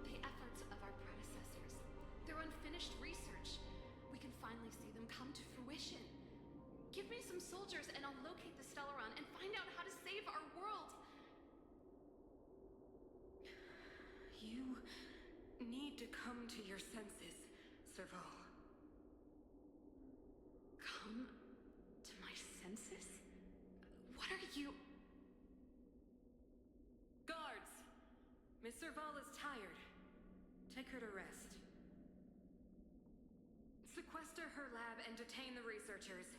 The efforts of our predecessors, their unfinished research. We can finally see them come to fruition. Give me some soldiers and I'll locate the Stellaron and find out how to save our world. You need to come to your senses, Serval. Come to my senses? What are you... Guards! Miss Serval is tired. Take her to rest. Sequester her lab and detain the researchers.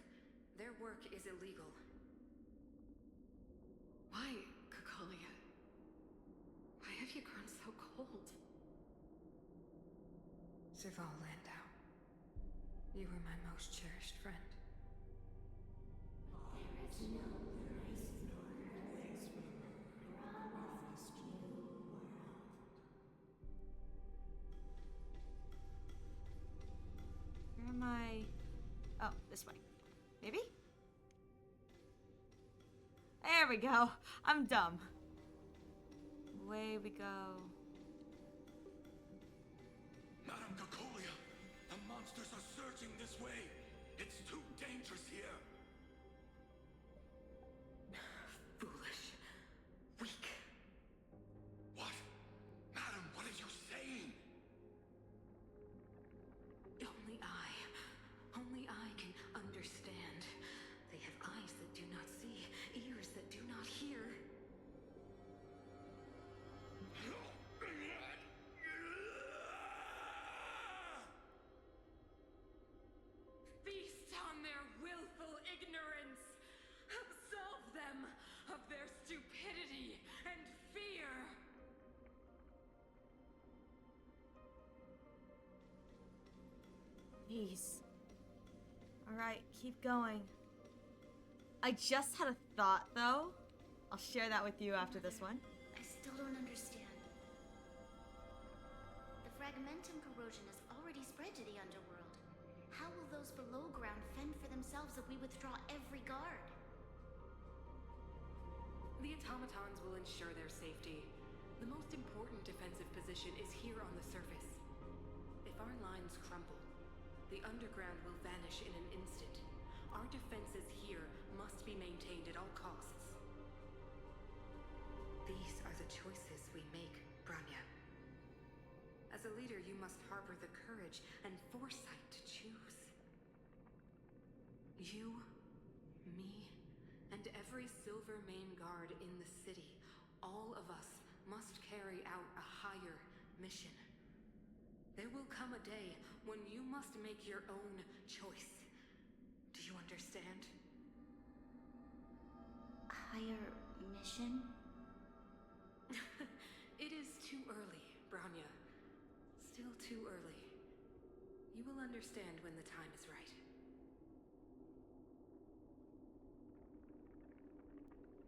Their work is illegal. Why, Cocolia? Why have you grown so cold? Serval Landau, you were my most cherished friend. Where am I? Oh, this way. Maybe? There we go. I'm dumb. Away we go. Madam Cocolia, the monsters are surging this way. It's too dangerous here. Foolish. Weak. What? Madam, what are you saying? Only I can understand. They have eyes that do not see, ears that do not hear. Feast on their willful ignorance! Absolve them of their stupidity and fear! Jeez. Alright, keep going. I just had a thought, though. I'll share that with you after this one. I still don't understand. The fragmentum corrosion has already spread to the underworld. How will those below ground fend for themselves if we withdraw every guard? The automatons will ensure their safety. The most important defensive position is here on the surface. If our lines crumble, the underground will vanish in an instant. Our defenses here must be maintained at all costs. These are the choices we make, Branya. As a leader, you must harbor the courage and foresight to choose. You, me, and every Silvermane guard in the city, all of us must carry out a higher mission. There will come a day when you must make your own choice. Do you understand? Higher mission? It is too early, Branya. Still too early. You will understand when the time is right.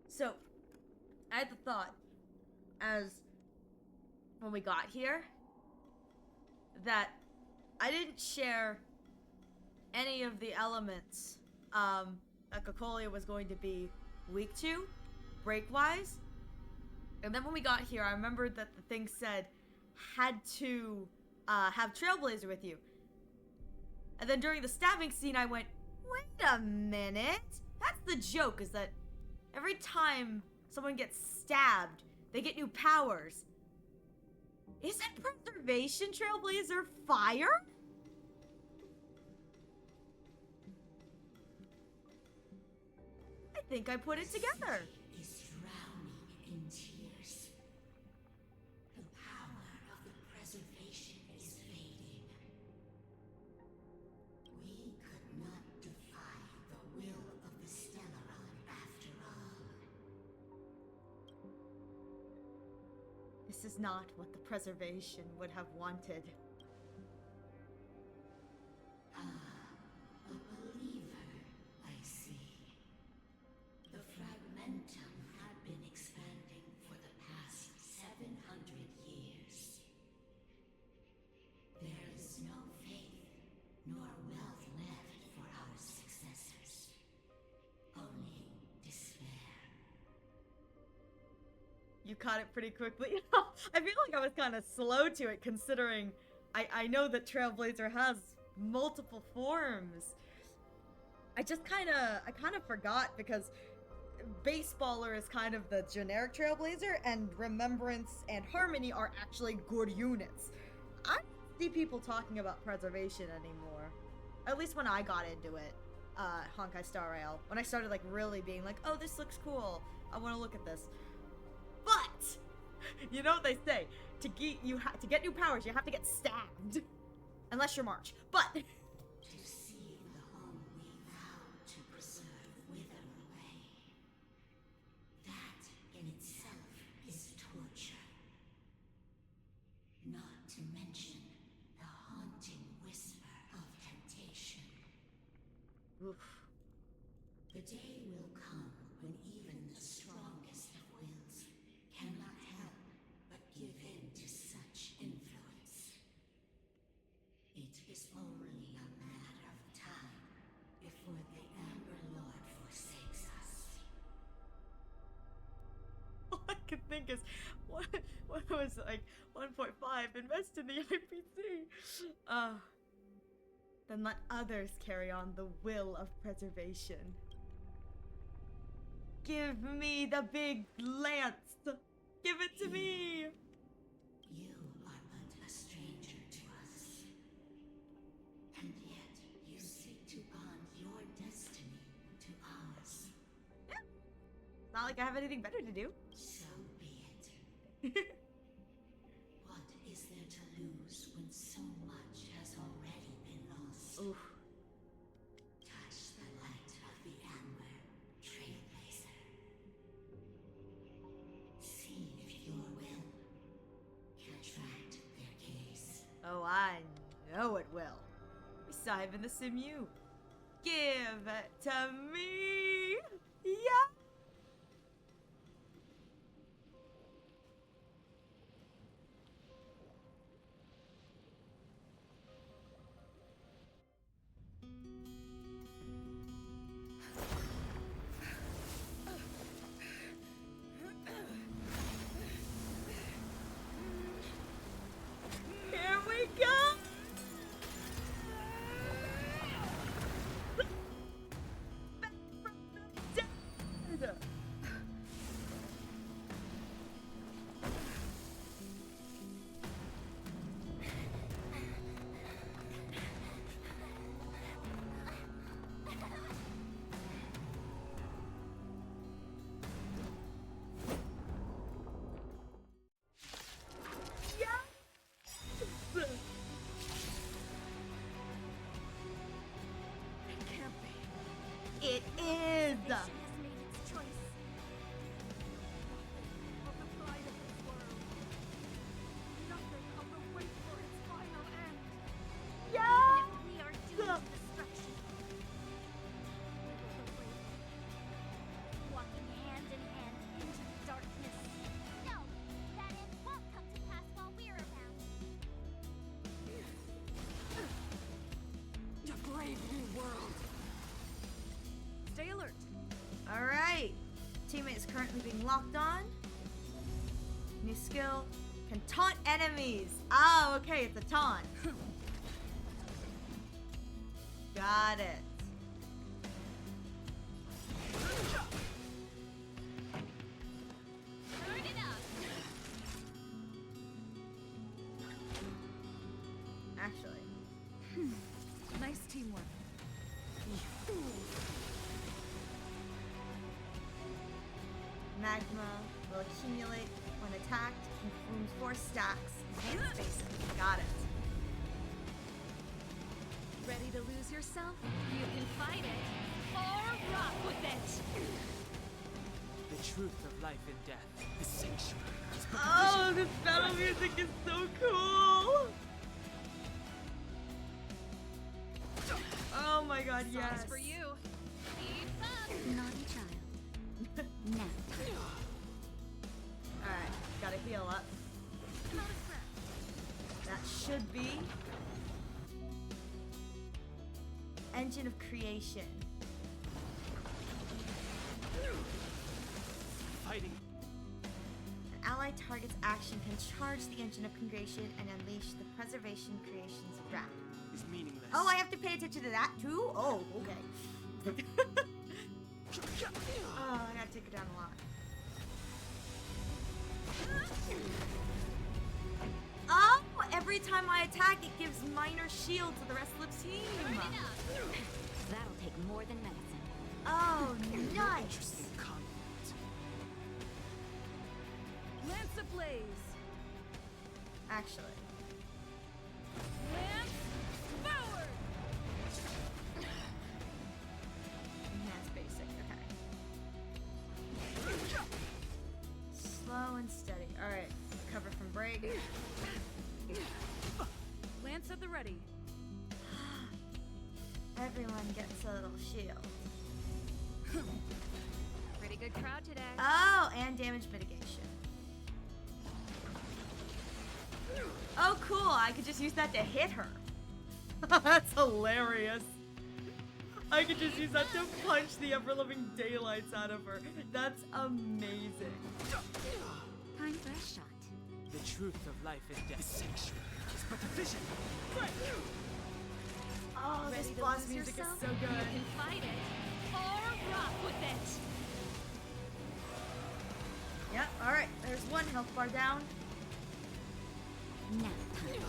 So, I had the thought, as when we got here, that I didn't share any of the elements that Cocolia was going to be weak to, break-wise. And then when we got here, I remembered that the thing said, had to have Trailblazer with you. And then during the stabbing scene, I went, wait a minute. That's the joke, is that every time someone gets stabbed, they get new powers. Isn't Preservation Trailblazer fire? I think I put it together. Is drowning in tears. The power of the preservation is fading. We could not defy the will of the Stellaron after all. This is not what the Preservation would have wanted. A believer, I see. The fragmentum had been expanding for the past 700 years. There is no faith nor wealth left for our successors. Only despair. You caught it pretty quickly. I feel like I was kind of slow to it, considering I know that Trailblazer has multiple forms. I kind of forgot, because Baseballer is kind of the generic Trailblazer, and Remembrance and Harmony are actually good units. I don't see people talking about Preservation anymore. At least when I got into it, Honkai Star Rail. When I started like really being like, oh, this looks cool. I want to look at this. But you know what they say? To get new powers, you have to get stabbed. Unless you're March. But To see the home we vowed to preserve wither away. That in itself is torture. Not to mention the haunting whisper of temptation. Oof. The day will come when even the strongest of wills cannot help but give in to such influence. It is only a matter of time before the Amber Lord forsakes us. All I could think is, what was like 1.5, invest in the IPC. Then let others carry on the will of preservation. Give me the big lance. Give it to me. You are but a stranger to us. And yet you seek to bond your destiny to ours. Not like I have anything better to do. So be it. What is there to lose when so much has already been lost? Oof. Touch the light of the Amber, Trailblazer. See if your will can attract their gaze. Oh, I know it will. We saw him in the Simu. Give it to me. Yeah. it is. Nation has made its choice. Nothing of the pride of this world. Nothing of the wait for its final end. Yeah. If we are doomed to destruction, We will await. walking hand in hand into the darkness. No, that end won't come to pass while we're around. A brave new world. Stay alert. All right. Teammate is currently being locked on. New skill can taunt enemies. Oh, okay, it's a taunt. Got it. Turn it up. Actually, Nice teamwork. magma will accumulate when attacked and consumes 4 stacks. Enhanced basic. Got it. Ready to lose yourself? You can fight it or rock with it. The truth of life and death. The sanctuary. Oh, this battle music is so cool. Oh my god, Songs yes. for you. Keep up. Naughty child. Nap time. Alright, gotta heal up. That should be Engine of Creation. Fighting. An allied target's action can charge the Engine of Creation and unleash the Preservation Creation's wrap. Is meaningless. Oh, I have to pay attention to that too? Oh, okay. Oh, I gotta take it down a lot. Oh, every time I attack, it gives minor shield to the rest of the team. That'll take more than medicine. Oh, nice. Lance ablaze. Actually, Lance forward. enhanced basic. Okay. Slow and steady. All right. Recover from break. Lance at the ready. Everyone gets a little shield. Pretty good crowd today. Oh, and damage mitigation. Oh, cool. I could just use that to hit her. That's hilarious. I could just use that to punch the ever-living daylights out of her. That's amazing. Time for a shot. The truth of life and death. The sanctuary is but a vision. Oh, this Ready to boss lose music yourself? is so good. You can fight it or rock with it. Yep, alright. There's one health bar down. Nap time.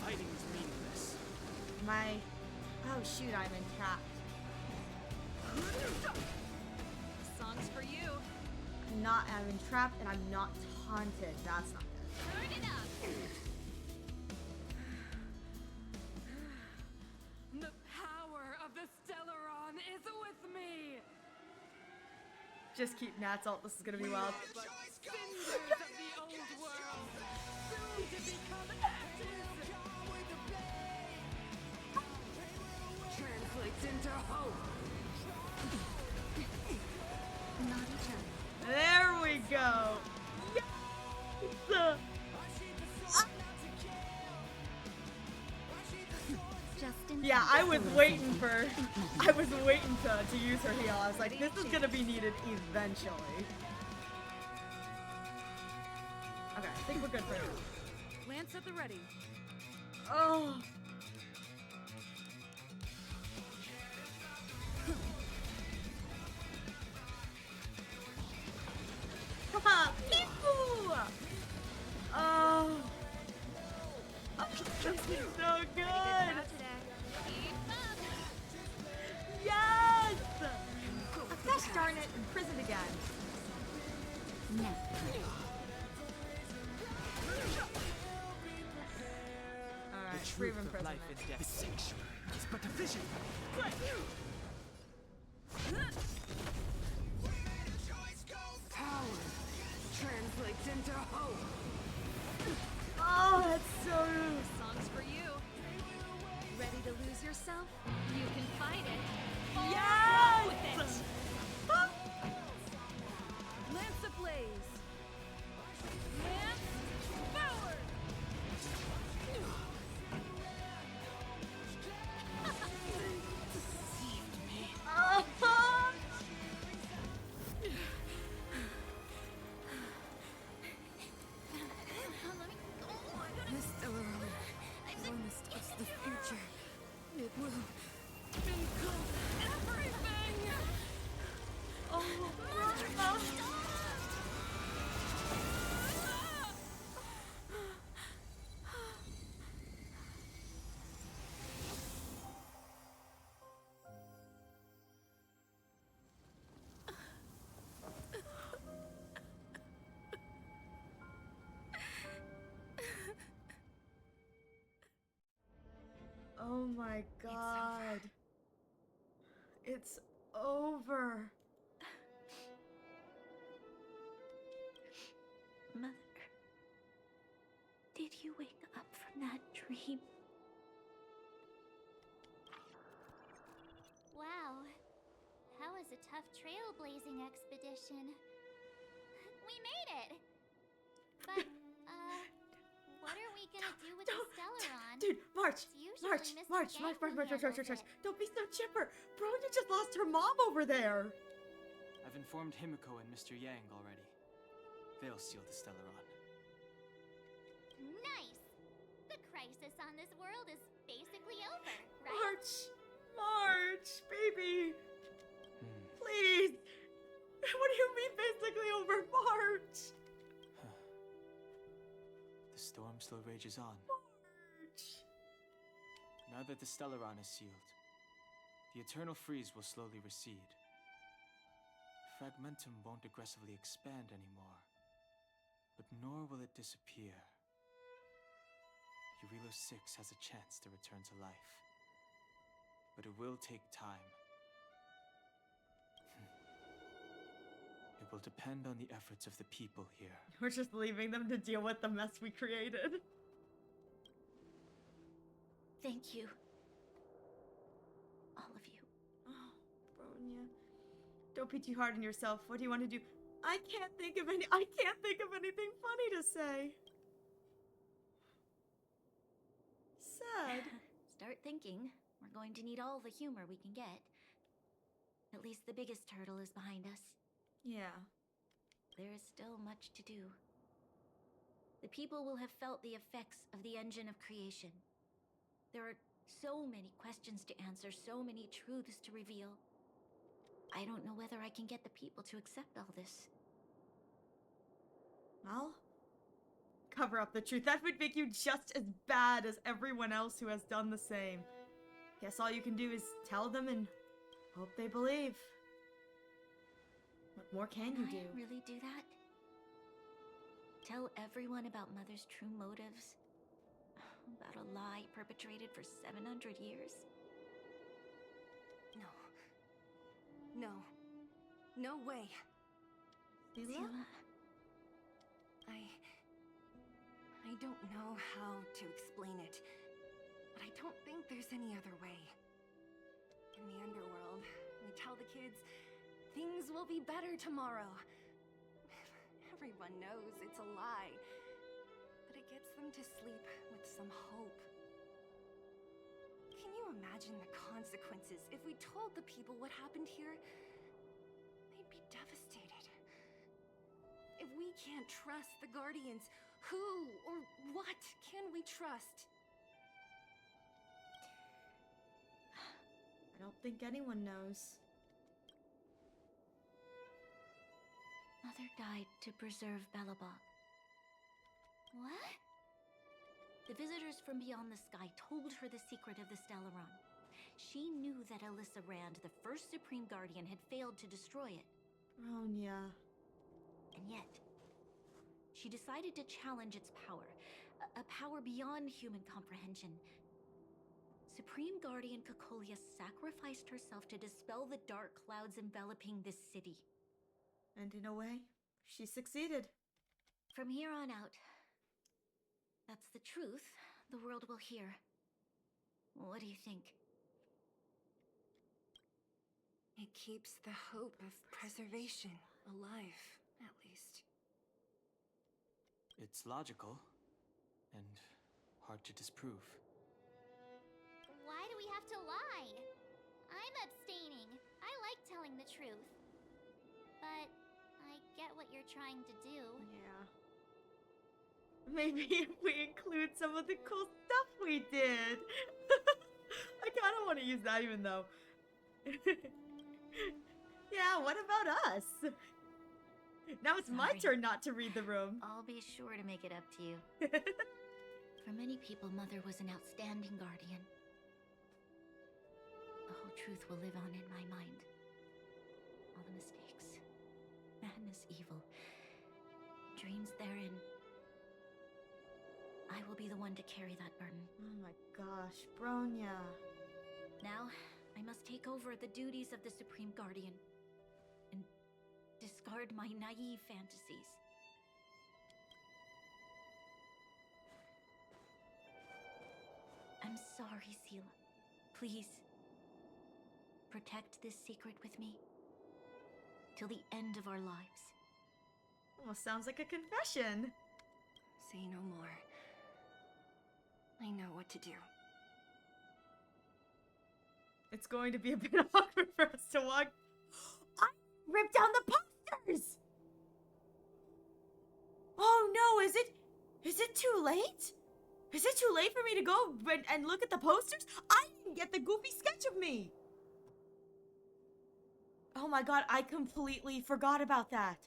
Fighting is meaningless. Oh shoot, I'm entrapped. Songs for you. I'm entrapped and I'm not taunted. That's not good. Turn it up. The power of the Stellaron is with me. Just keep Nat's ult. This is gonna be wild. Cinders of the old world, soon to become ashes. Translates into hope. Naughty child. There we go. Yes! Just in Yeah, time I for was the waiting second. for. I was waiting to use her heal. I was like, this is gonna be needed eventually. Okay, I think we're good for now. Lance at the ready. Oh. Haha, peekaboo! Oh. This is so good! Yes! Gosh darn it, imprisoned again. Nap time. Alright, The free truth of of life imprisonment. and death. The sanctuary is but a vision. You can fight it. Yes! With it. Lance ablaze! Lance forward! Deceived me. This Stellaron, one that stops the future. It will become everything! Oh, Roma! Oh my god. It's over. Mother, did you wake up from that dream? Wow. That was a tough trailblazing expedition. We made it! But, what are we gonna do with the Stellaron? Dude, March! It's usually March! Mr. March! Yang March! who March! March! March! handles March! it. Don't be so chipper! Bronya just lost her mom over there! I've informed Himiko and Mr. Yang already. They'll seal the Stellaron. Nice! The crisis on this world is basically over, right? March! March! Baby! Please! What do you mean basically over, March? The storm still rages on. March! Now that the Stellaron is sealed, the eternal freeze will slowly recede. Fragmentum won't aggressively expand anymore, but nor will it disappear. Eurilo 6 has a chance to return to life, but it will take time. It will depend on the efforts of the people here. We're just leaving them to deal with the mess we created. Thank you. All of you. Oh, Bronya. Don't be too hard on yourself. What do you want to do? I can't think of anything funny to say. Sad. Start thinking. We're going to need all the humor we can get. At least the biggest hurdle is behind us. Yeah. There is still much to do. The people will have felt the effects of the engine of creation. There are so many questions to answer, so many truths to reveal. I don't know whether I can get the people to accept all this. Well, cover up the truth. That would make you just as bad as everyone else who has done the same. Guess all you can do is tell them and hope they believe. What more can you do? I really do that? Tell everyone about Mother's true motives? About a lie perpetrated for 700 years? No. No. No way. Seela? I don't know how to explain it, but I don't think there's any other way. In the underworld, we tell the kids, things will be better tomorrow. Everyone knows it's a lie, but it gets them to sleep with some hope. Can you imagine the consequences if we told the people what happened here? They'd be devastated. If we can't trust the Guardians, who or what can we trust? I don't think anyone knows. Mother died to preserve Belobog. What? The visitors from beyond the sky told her the secret of the Stellaron. She knew that Alyssa Rand, the first Supreme Guardian, had failed to destroy it. Bronya. And yet, she decided to challenge its power, a power beyond human comprehension. Supreme Guardian Cocolia sacrificed herself to dispel the dark clouds enveloping this city. And in a way, she succeeded. From here on out, that's the truth the world will hear. What do you think? It keeps the hope of preservation alive, at least. It's logical and hard to disprove. Why do we have to lie? I'm abstaining. I like telling the truth. But I get what you're trying to do. Yeah. Maybe if we include some of the cool stuff we did. I kind of want to use that even though. Yeah, what about us? Now it's my Sorry. turn not to read the room. I'll be sure to make it up to you. For many people, Mother was an outstanding guardian. The whole truth will live on in my mind. All the mistakes, madness, evil, dreams therein. I will be the one to carry that burden. Oh my gosh, Bronya. Now, I must take over the duties of the Supreme Guardian and discard my naive fantasies. I'm sorry, Seela. Please, protect this secret with me till the end of our lives. Almost sounds like a confession. Say no more. I know what to do. It's going to be a bit awkward for us to walk. I ripped down the posters! Oh no, is it too late? Is it too late for me to go and look at the posters? I didn't get the goofy sketch of me! Oh my god, I completely forgot about that.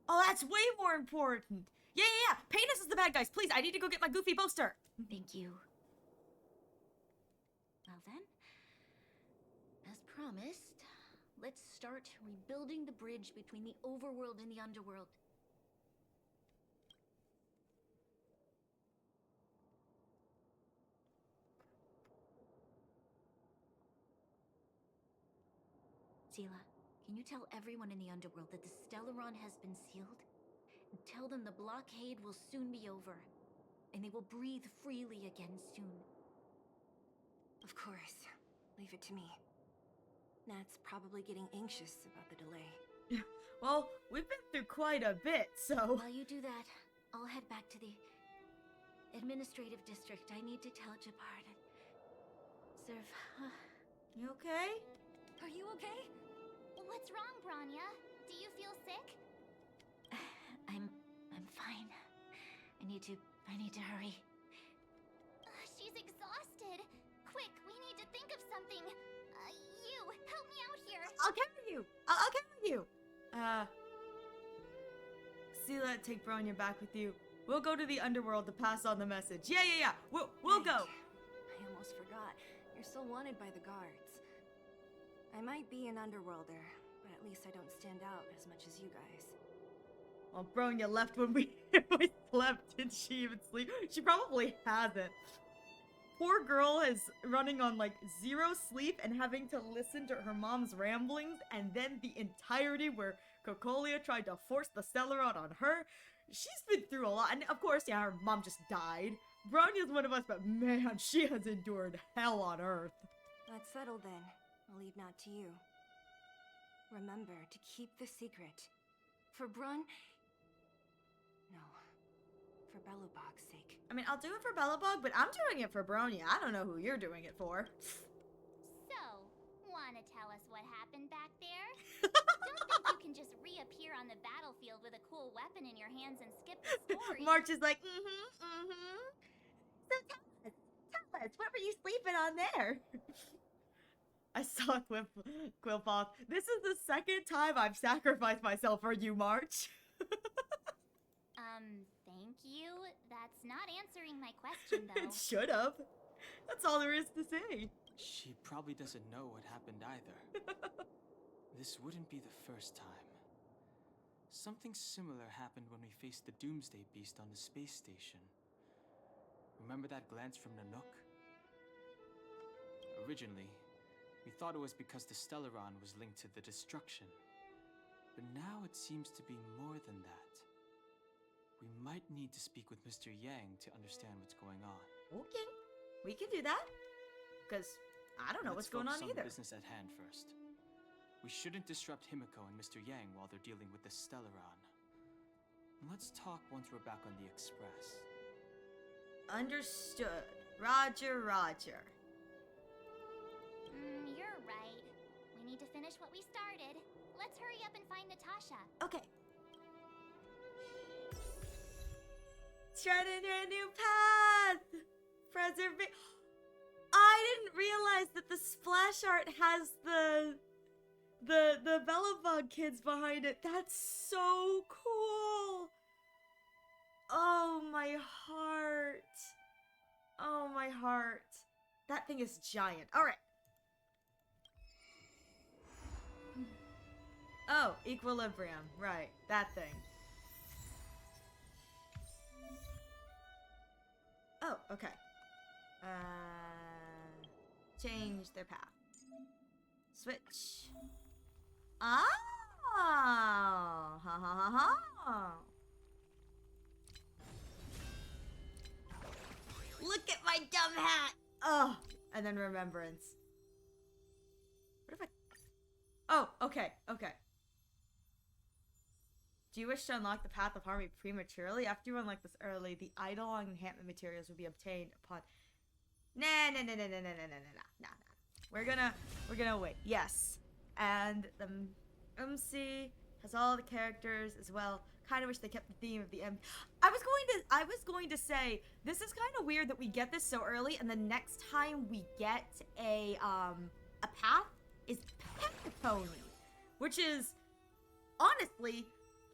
Oh, that's way more important. Yeah. Paint us as the bad guys, please. I need to go get my goofy poster. Thank you. Well then, as promised, let's start rebuilding the bridge between the overworld and the underworld. Seela, can you tell everyone in the underworld that the Stellaron has been sealed? And tell them the blockade will soon be over, and they will breathe freely again soon. Of course. Leave it to me. Nat's probably getting anxious about the delay. Well, we've been through quite a bit, so... While you do that, I'll head back to the administrative district. I need to tell Jabard and Serve. You okay? Are you okay? What's wrong, Bronya? Do you feel sick? I'm fine. I need to hurry. She's exhausted. Quick, we need to think of something. You, help me out here. I'll carry you. I'll carry you. Seela, take Bronya back with you. We'll go to the underworld to pass on the message. Yeah. We'll go. I almost forgot. You're still wanted by the guards. I might be an underworlder, but at least I don't stand out as much as you guys. Well, Bronya left when we slept. Did she even sleep? She probably hasn't. Poor girl is running on like 0 sleep and having to listen to her mom's ramblings, and then the entirety where Cocolia tried to force the Stellaron on her. She's been through a lot, and of course, yeah, her mom just died. Bronya's one of us, but man, she has endured hell on Earth. Let's settle then. I'll leave Nat to you. Remember to keep the secret. For Brun... No. For Belobog's sake. I mean, I'll do it for Belobog, but I'm doing it for Bronya. I don't know who you're doing it for. So, wanna tell us what happened back there? Don't think you can just reappear on the battlefield with a cool weapon in your hands and skip the story. March is like, So tell us, what were you sleeping on there? I saw Quillfoth. This is the second time I've sacrificed myself for you, March. Thank you. That's not answering my question, though. It should've. That's all there is to say. She probably doesn't know what happened either. This wouldn't be the first time. Something similar happened when we faced the Doomsday Beast on the space station. Remember that glance from Nanook? Originally, we thought it was because the Stellaron was linked to the destruction. But now it seems to be more than that. We might need to speak with Mr. Yang to understand what's going on. Okay, we can do that. Because I don't know Let's what's going on focus either. The business at hand first. We shouldn't disrupt Himiko and Mr. Yang while they're dealing with the Stellaron. Let's talk once we're back on the Express. Understood. Roger, Roger. You're right. We need to finish what we started. Let's hurry up and find Natasha. Okay. Treading a new path. I didn't realize that the splash art has the Belobog kids behind it. That's so cool. Oh my heart. Oh my heart. That thing is giant. All right. Oh, equilibrium. Right, that thing. Oh, okay. Change their path. Switch. Oh! Ha ha ha ha! Look at my dumb hat! Oh! And then remembrance. What if I... Oh, okay, okay. Do you wish to unlock the path of harmony prematurely? After you unlock this early, the Eidolon enhancement materials will be obtained upon... Nah. We're gonna wait. Yes. And the MC has all the characters as well. Kind of wish they kept the theme of the M. I was going to say, this is kind of weird that we get this so early, and the next time we get a path is Penacony, which is honestly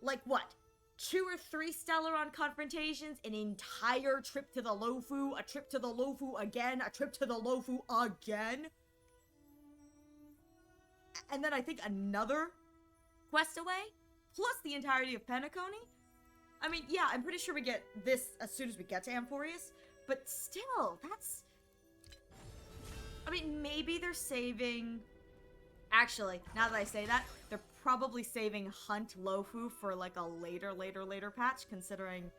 like what, 2 or 3 Stellaron confrontations, an entire trip to the Lofu, a trip to the Lofu again, a trip to the Lofu again, and then I think another quest away, plus the entirety of Penacony. I mean, yeah, I'm pretty sure we get this as soon as we get to Amphorius, but still, that's... I mean, maybe they're saving... Actually, now that I say that, they're probably saving Hunt Lofu for like a later patch, considering,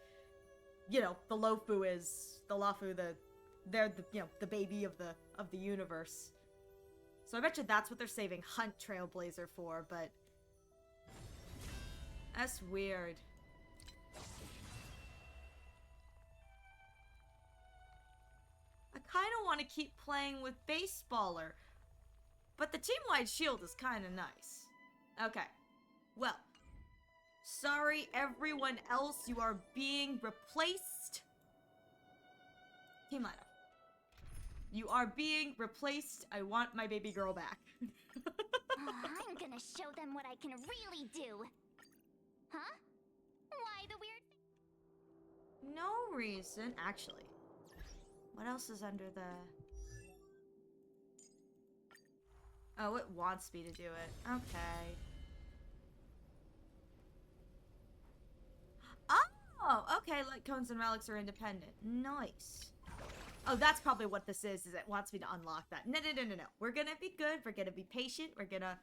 you know, the Lofu is the Lofu, they're the, you know, the baby of the universe. So I bet you that's what they're saving Hunt Trailblazer for, but that's weird. I kind of want to keep playing with Baseballer, but the team-wide shield is kind of nice. Okay, well, sorry everyone else, you are being replaced. Team Lida, you are being replaced. I want my baby girl back. I'm gonna show them what I can really do. Huh? Why the weird... No reason, actually. What else is under the... Oh, it wants me to do it. Okay. Oh, okay, light cones and relics are independent. Nice. Oh, that's probably what this is it wants me to unlock that. No. We're gonna be good. We're gonna be patient. We're gonna...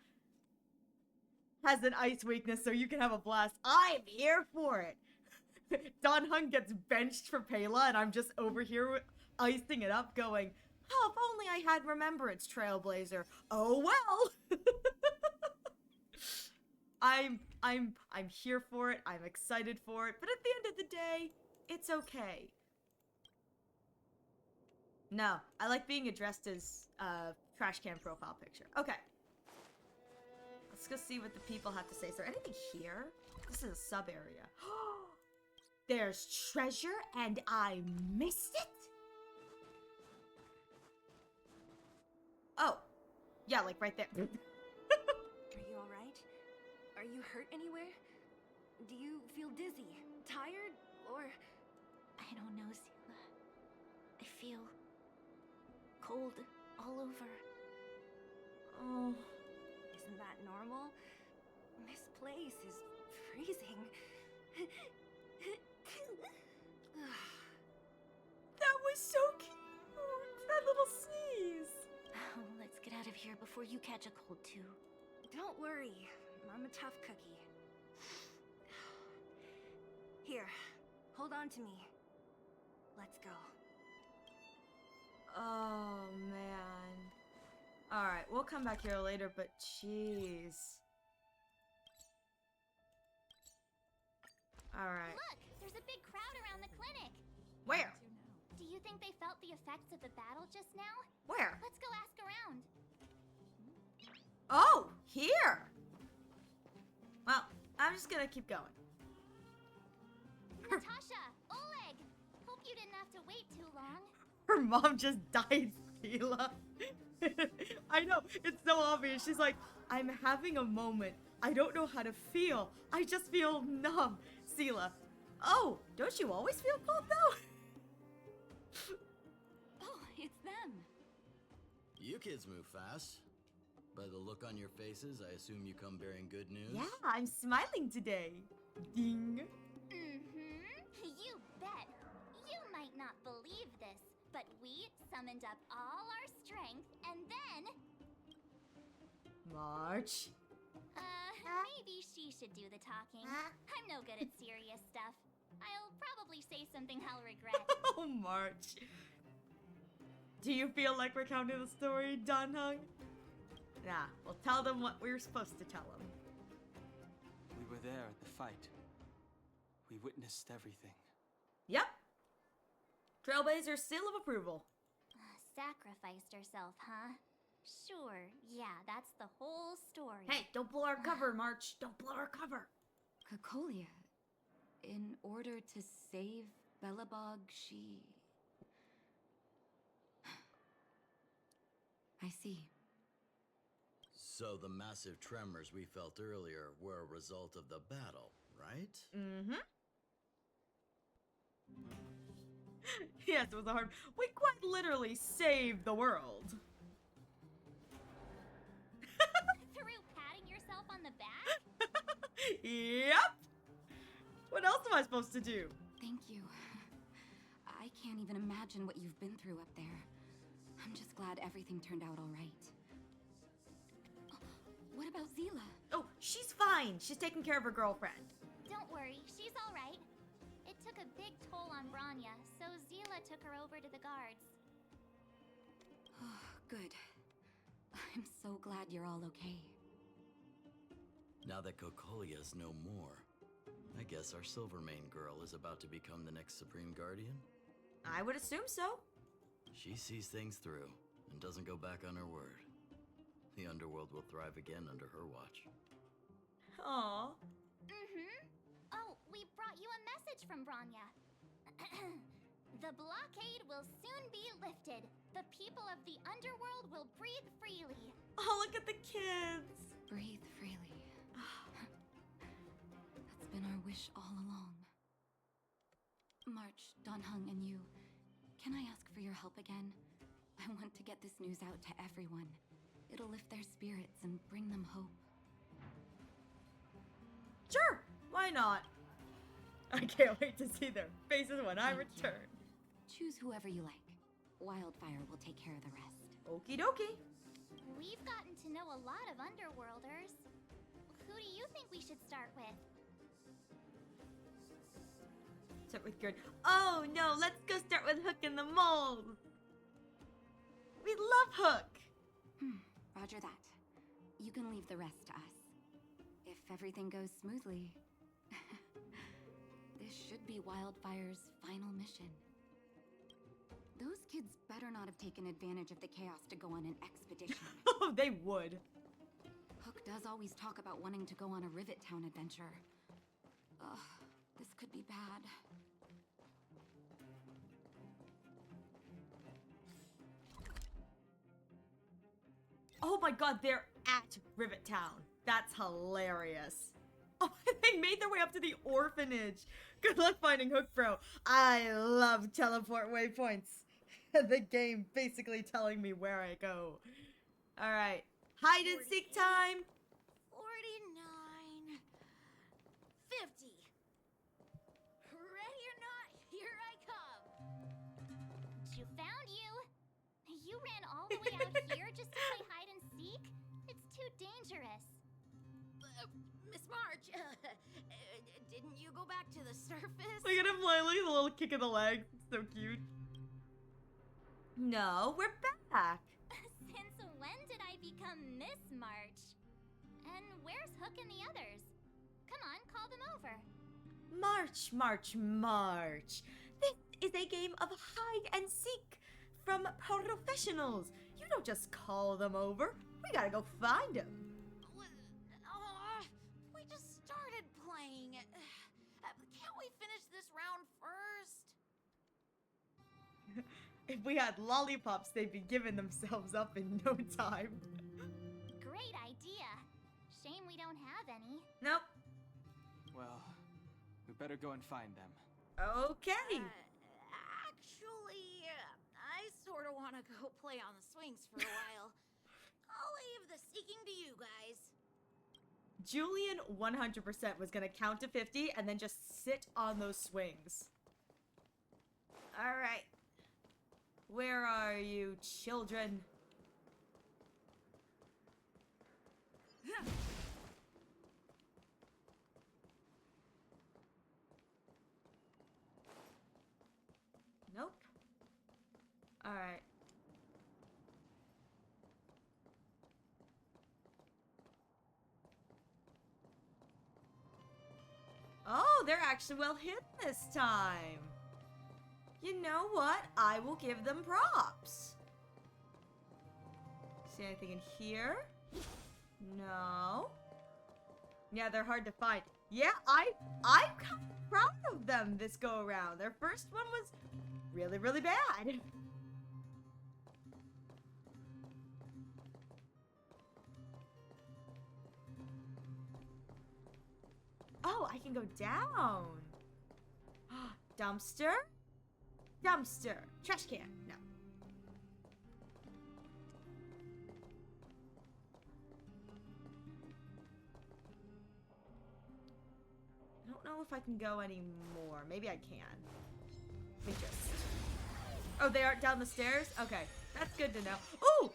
Has an ice weakness, so you can have a blast. I'm here for it. Don Hung gets benched for Pela, and I'm just over here icing it up going, oh, if only I had Remembrance Trailblazer. Oh well. I'm here for it. I'm excited for it. But at the end of the day, it's okay. No, I like being addressed as trash can profile picture. Okay. Let's go see what the people have to say. Is there anything here? This is a sub area. There's treasure and I missed it? Oh. Yeah, like right there. Are you alright? Are you hurt anywhere? Do you feel dizzy, tired, or... I don't know, Seela. I feel cold all over. Oh. Isn't that normal? This place is freezing. That was so cute! That little sneeze! Oh, let's get out of here before you catch a cold too. Don't worry, I'm a tough cookie. Here, hold on to me. Let's go. Oh, man. Alright, we'll come back here later, but jeez. Alright. Look, there's a big crowd around the clinic. Where? Do you think they felt the effects of the battle just now? Where? Let's go ask around. Oh, here! Well, I'm just gonna keep going. Natasha, Oleg! Hope you didn't have to wait too long. Her mom just died, Sela. I know, it's so obvious. She's like, I'm having a moment. I don't know how to feel. I just feel numb. Sela. Oh, don't you always feel cold though? Oh, it's them. You kids move fast. By the look on your faces, I assume you come bearing good news? Yeah, I'm smiling today. Ding. You bet. You might not believe this, but we summoned up all our strength and then... March. Maybe she should do the talking. I'm no good at serious stuff. I'll probably say something I'll regret. Oh, March. Do you feel like recounting the story, Danhung? Nah, we'll tell them what we were supposed to tell them. We were there at the fight. We witnessed everything. Yep. Trailblazer seal of approval. Sacrificed herself, huh? Sure, yeah, that's the whole story. Hey, don't blow our cover, March. Don't blow our cover. Cocolia, in order to save Belobog, she... I see. So the massive tremors we felt earlier were a result of the battle, right? Mm-hmm. Yes, it was a hard... We quite literally saved the world. Through patting yourself on the back? Yep. What else am I supposed to do? Thank you. I can't even imagine what you've been through up there. I'm just glad everything turned out all right. What about Zila? Oh, she's fine. She's taking care of her girlfriend. Don't worry, she's all right. It took a big toll on Branya, so Zila took her over to the guards. Oh, good. I'm so glad you're all okay. Now that Cocolia's no more, I guess our Silvermane girl is about to become the next Supreme Guardian? I would assume so. She sees things through and doesn't go back on her word. The underworld will thrive again under her watch. Aww. Oh, we brought you a message from Branya. The blockade will soon be lifted. The people of the underworld will breathe freely. Oh, look at the kids. Breathe freely. That's been our wish all along. March, Danhung, and you, can I ask for your help again? I want to get this news out to everyone. It'll lift their spirits and bring them hope. Sure, why not? I can't wait to see their faces when I return. Choose whoever you like. Wildfire will take care of the rest. Okie dokie. We've gotten to know a lot of Underworlders. Who do you think we should start with? Start with Gerd. Oh no, let's go start with Hook and the Mole. We love Hook. Roger that. You can leave the rest to us. If everything goes smoothly, this should be Wildfire's final mission. Those kids better not have taken advantage of the chaos to go on an expedition. Oh, they would. Hook does always talk about wanting to go on a Rivet Town adventure. Ugh, this could be bad. Oh my god, they're at Rivet Town. That's hilarious. Oh, they made their way up to the orphanage. Good luck finding Hook, bro. I love teleport waypoints. The game basically telling me where I go. Alright, hide and seek time. 49. 50. Ready or not, here I come. You found you. You ran all the way out here just to play hide and seek? It's too dangerous. Miss March, didn't you go back to the surface? Look at him, Lily, the little kick in the leg. It's so cute. No, we're back. Since when did I become Miss March. And where's Hook and the others? Come on, call them over. March, march, march. This is a game of hide and seek from professionals. You don't just call them over. We gotta go find them. We just started playing. Can't we finish this round first? If we had lollipops, they'd be giving themselves up in no time. Great idea. Shame we don't have any. Nope. Well, we better go and find them. Okay. Actually, I sort of want to go play on the swings for a while. I'll leave the seeking to you guys. Julian 100% was gonna count to 50 and then just sit on those swings. Alright. Where are you, children? Nope. Alright. Oh, they're actually well hidden this time. You know what? I will give them props. See anything in here? No. Yeah, they're hard to find. Yeah, I'm kind of proud of them this go around. Their first one was really, really bad. Oh, I can go down. Dumpster? Dumpster. Trash can. No. I don't know if I can go anymore. Maybe I can. Let me just... Oh, they aren't down the stairs? Okay. That's good to know. Ooh!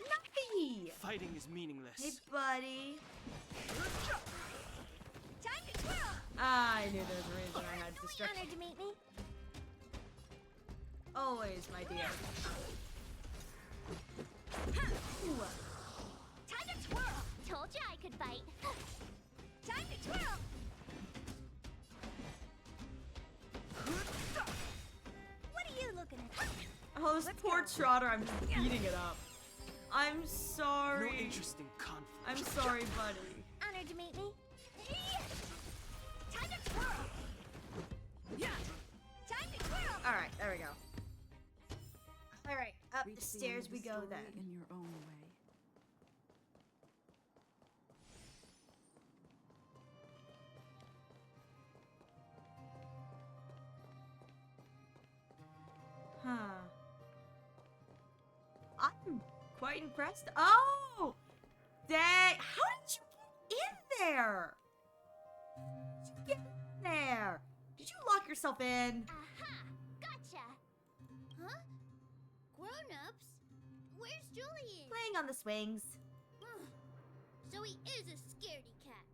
Nuffy! Fighting is meaningless. Hey, buddy. Time to twirl! I knew there was a reason I had distraction. Honored to meet me. Always, my dear. Ooh. Time to twirl! Told you I could fight. Time to twirl! What are you looking at? Oh, this poor trotter, I'm just beating it up. I'm sorry. No interest in conflict. I'm sorry, buddy. Honored to meet me. Time to twirl! Yeah! Time to twirl! Alright, there we go. Alright, up Reach the the end stairs of we the go story then. In your own way. Huh. I'm quite impressed. Oh! Dang! How did you get in there? How did you get in there? Did you lock yourself in? Aha! Gotcha! Huh? Grown-ups? Where's Julian? Playing on the swings. So he is a scaredy cat.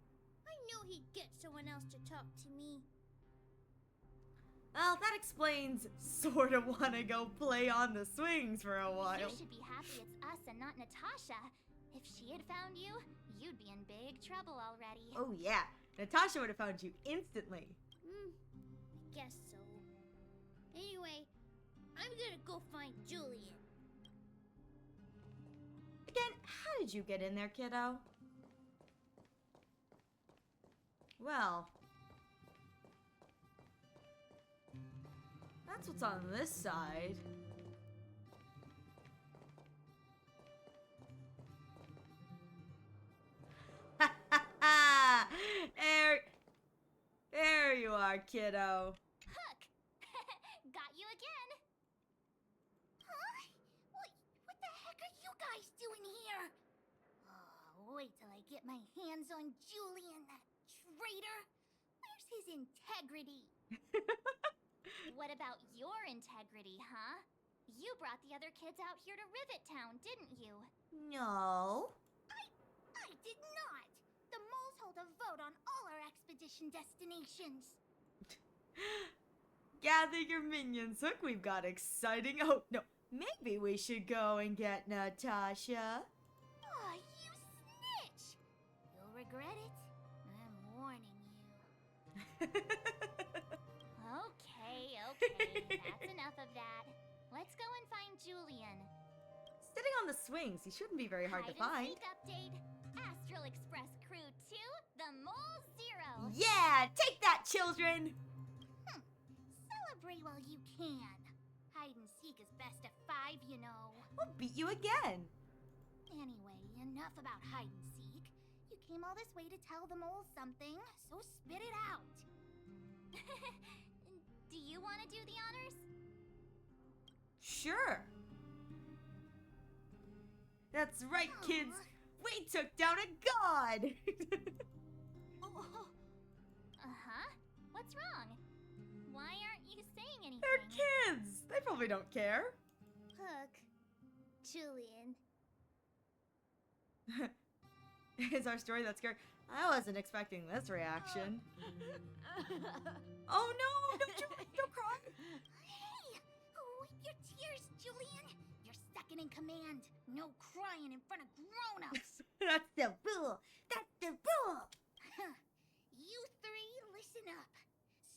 I knew he'd get someone else to talk to me. Well, that explains sort of want to go play on the swings for a while. You should be happy it's us and not Natasha. If she had found you, you'd be in big trouble already. Oh yeah, Natasha would have found you instantly. I guess so. Anyway, I'm gonna go find Julian. Again, how did you get in there, kiddo? Well, that's what's on this side. There you are, kiddo. Hook! Got you again! Huh? What the heck are you guys doing here? Oh, wait till I get my hands on Julian, that traitor. Where's his integrity? What about your integrity, huh? You brought the other kids out here to Rivet Town, didn't you? No. I did not. The moles hold a vote on all our expedition destinations. Gather your minions, Hook. We've got exciting. Oh, no. Maybe we should go and get Natasha. Aw, you snitch! You'll regret it. I'm warning you. Okay, that's enough of that. Let's go and find Julian. Sitting on the swings, he shouldn't be very hard to find. Hide and seek update. Astral Express Crew 2, the Mole Zero. Yeah, take that, children! Celebrate while you can. Hide and seek is best of 5, you know. We'll beat you again. Anyway, enough about hide and seek. You came all this way to tell the mole something, so spit it out. Do you want to do the honors? Sure. That's right, kids. We took down a god. Uh-huh. What's wrong? Why aren't you saying anything? They're kids. They probably don't care. Hook. Julian. Is our story that scary? I wasn't expecting this reaction. Oh no! Don't cry! Hey! Wipe your tears, Julian! You're second in command. No crying in front of grown-ups. That's the rule. That's the rule. You three, listen up.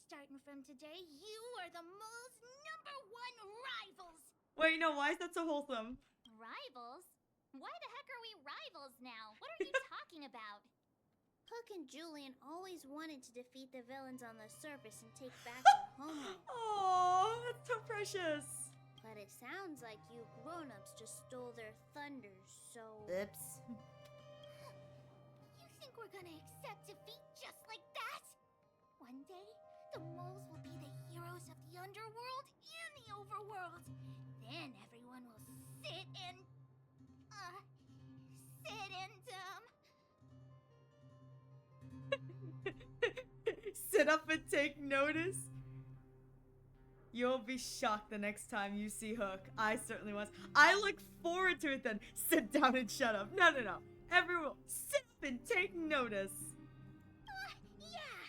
Starting from today, you are the mole's #1 rivals. Wait, no, why is that so wholesome? Rivals? Why the heck are we rivals now? What are you talking about? Hook and Julian always wanted to defeat the villains on the surface and take back their homeland. Oh, that's so precious. But it sounds like you grown-ups just stole their thunder, so... Oops. You think we're gonna accept defeat just like that? One day, the moles will be the heroes of the underworld and the overworld. Then everyone will sit and... Sit up and take notice. You'll be shocked the next time you see Hook. I certainly was. I look forward to it then. Sit down and shut up. No. Everyone, sit up and take notice. Yeah,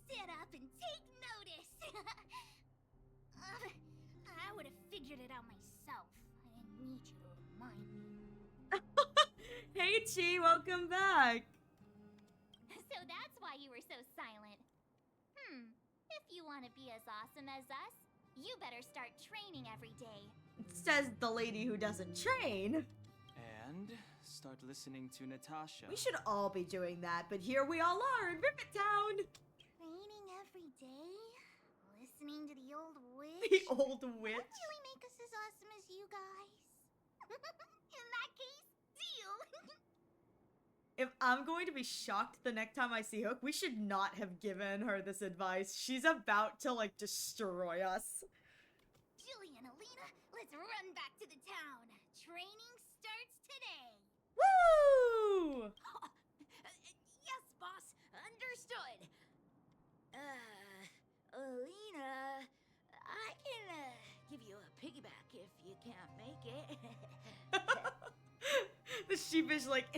sit up and take notice. I would have figured it out myself. I didn't need you to remind me. Hey, Chi, welcome back. So that's why you were so silent. If you want to be as awesome as us, you better start training every day. Says the lady who doesn't train. And start listening to Natasha. We should all be doing that, but here we all are in Rivet Town. Training every day? Listening to the old witch? The old witch? Won't really make us as awesome as you guys. In that case, deal. If I'm going to be shocked the next time I see Hook, we should not have given her this advice. She's about to, like, destroy us. Julian, Alina, let's run back to the town. Training starts today. Woo! Yes, boss. Understood. Alina, I can, give you a piggyback if you can't make it. The sheepish, like...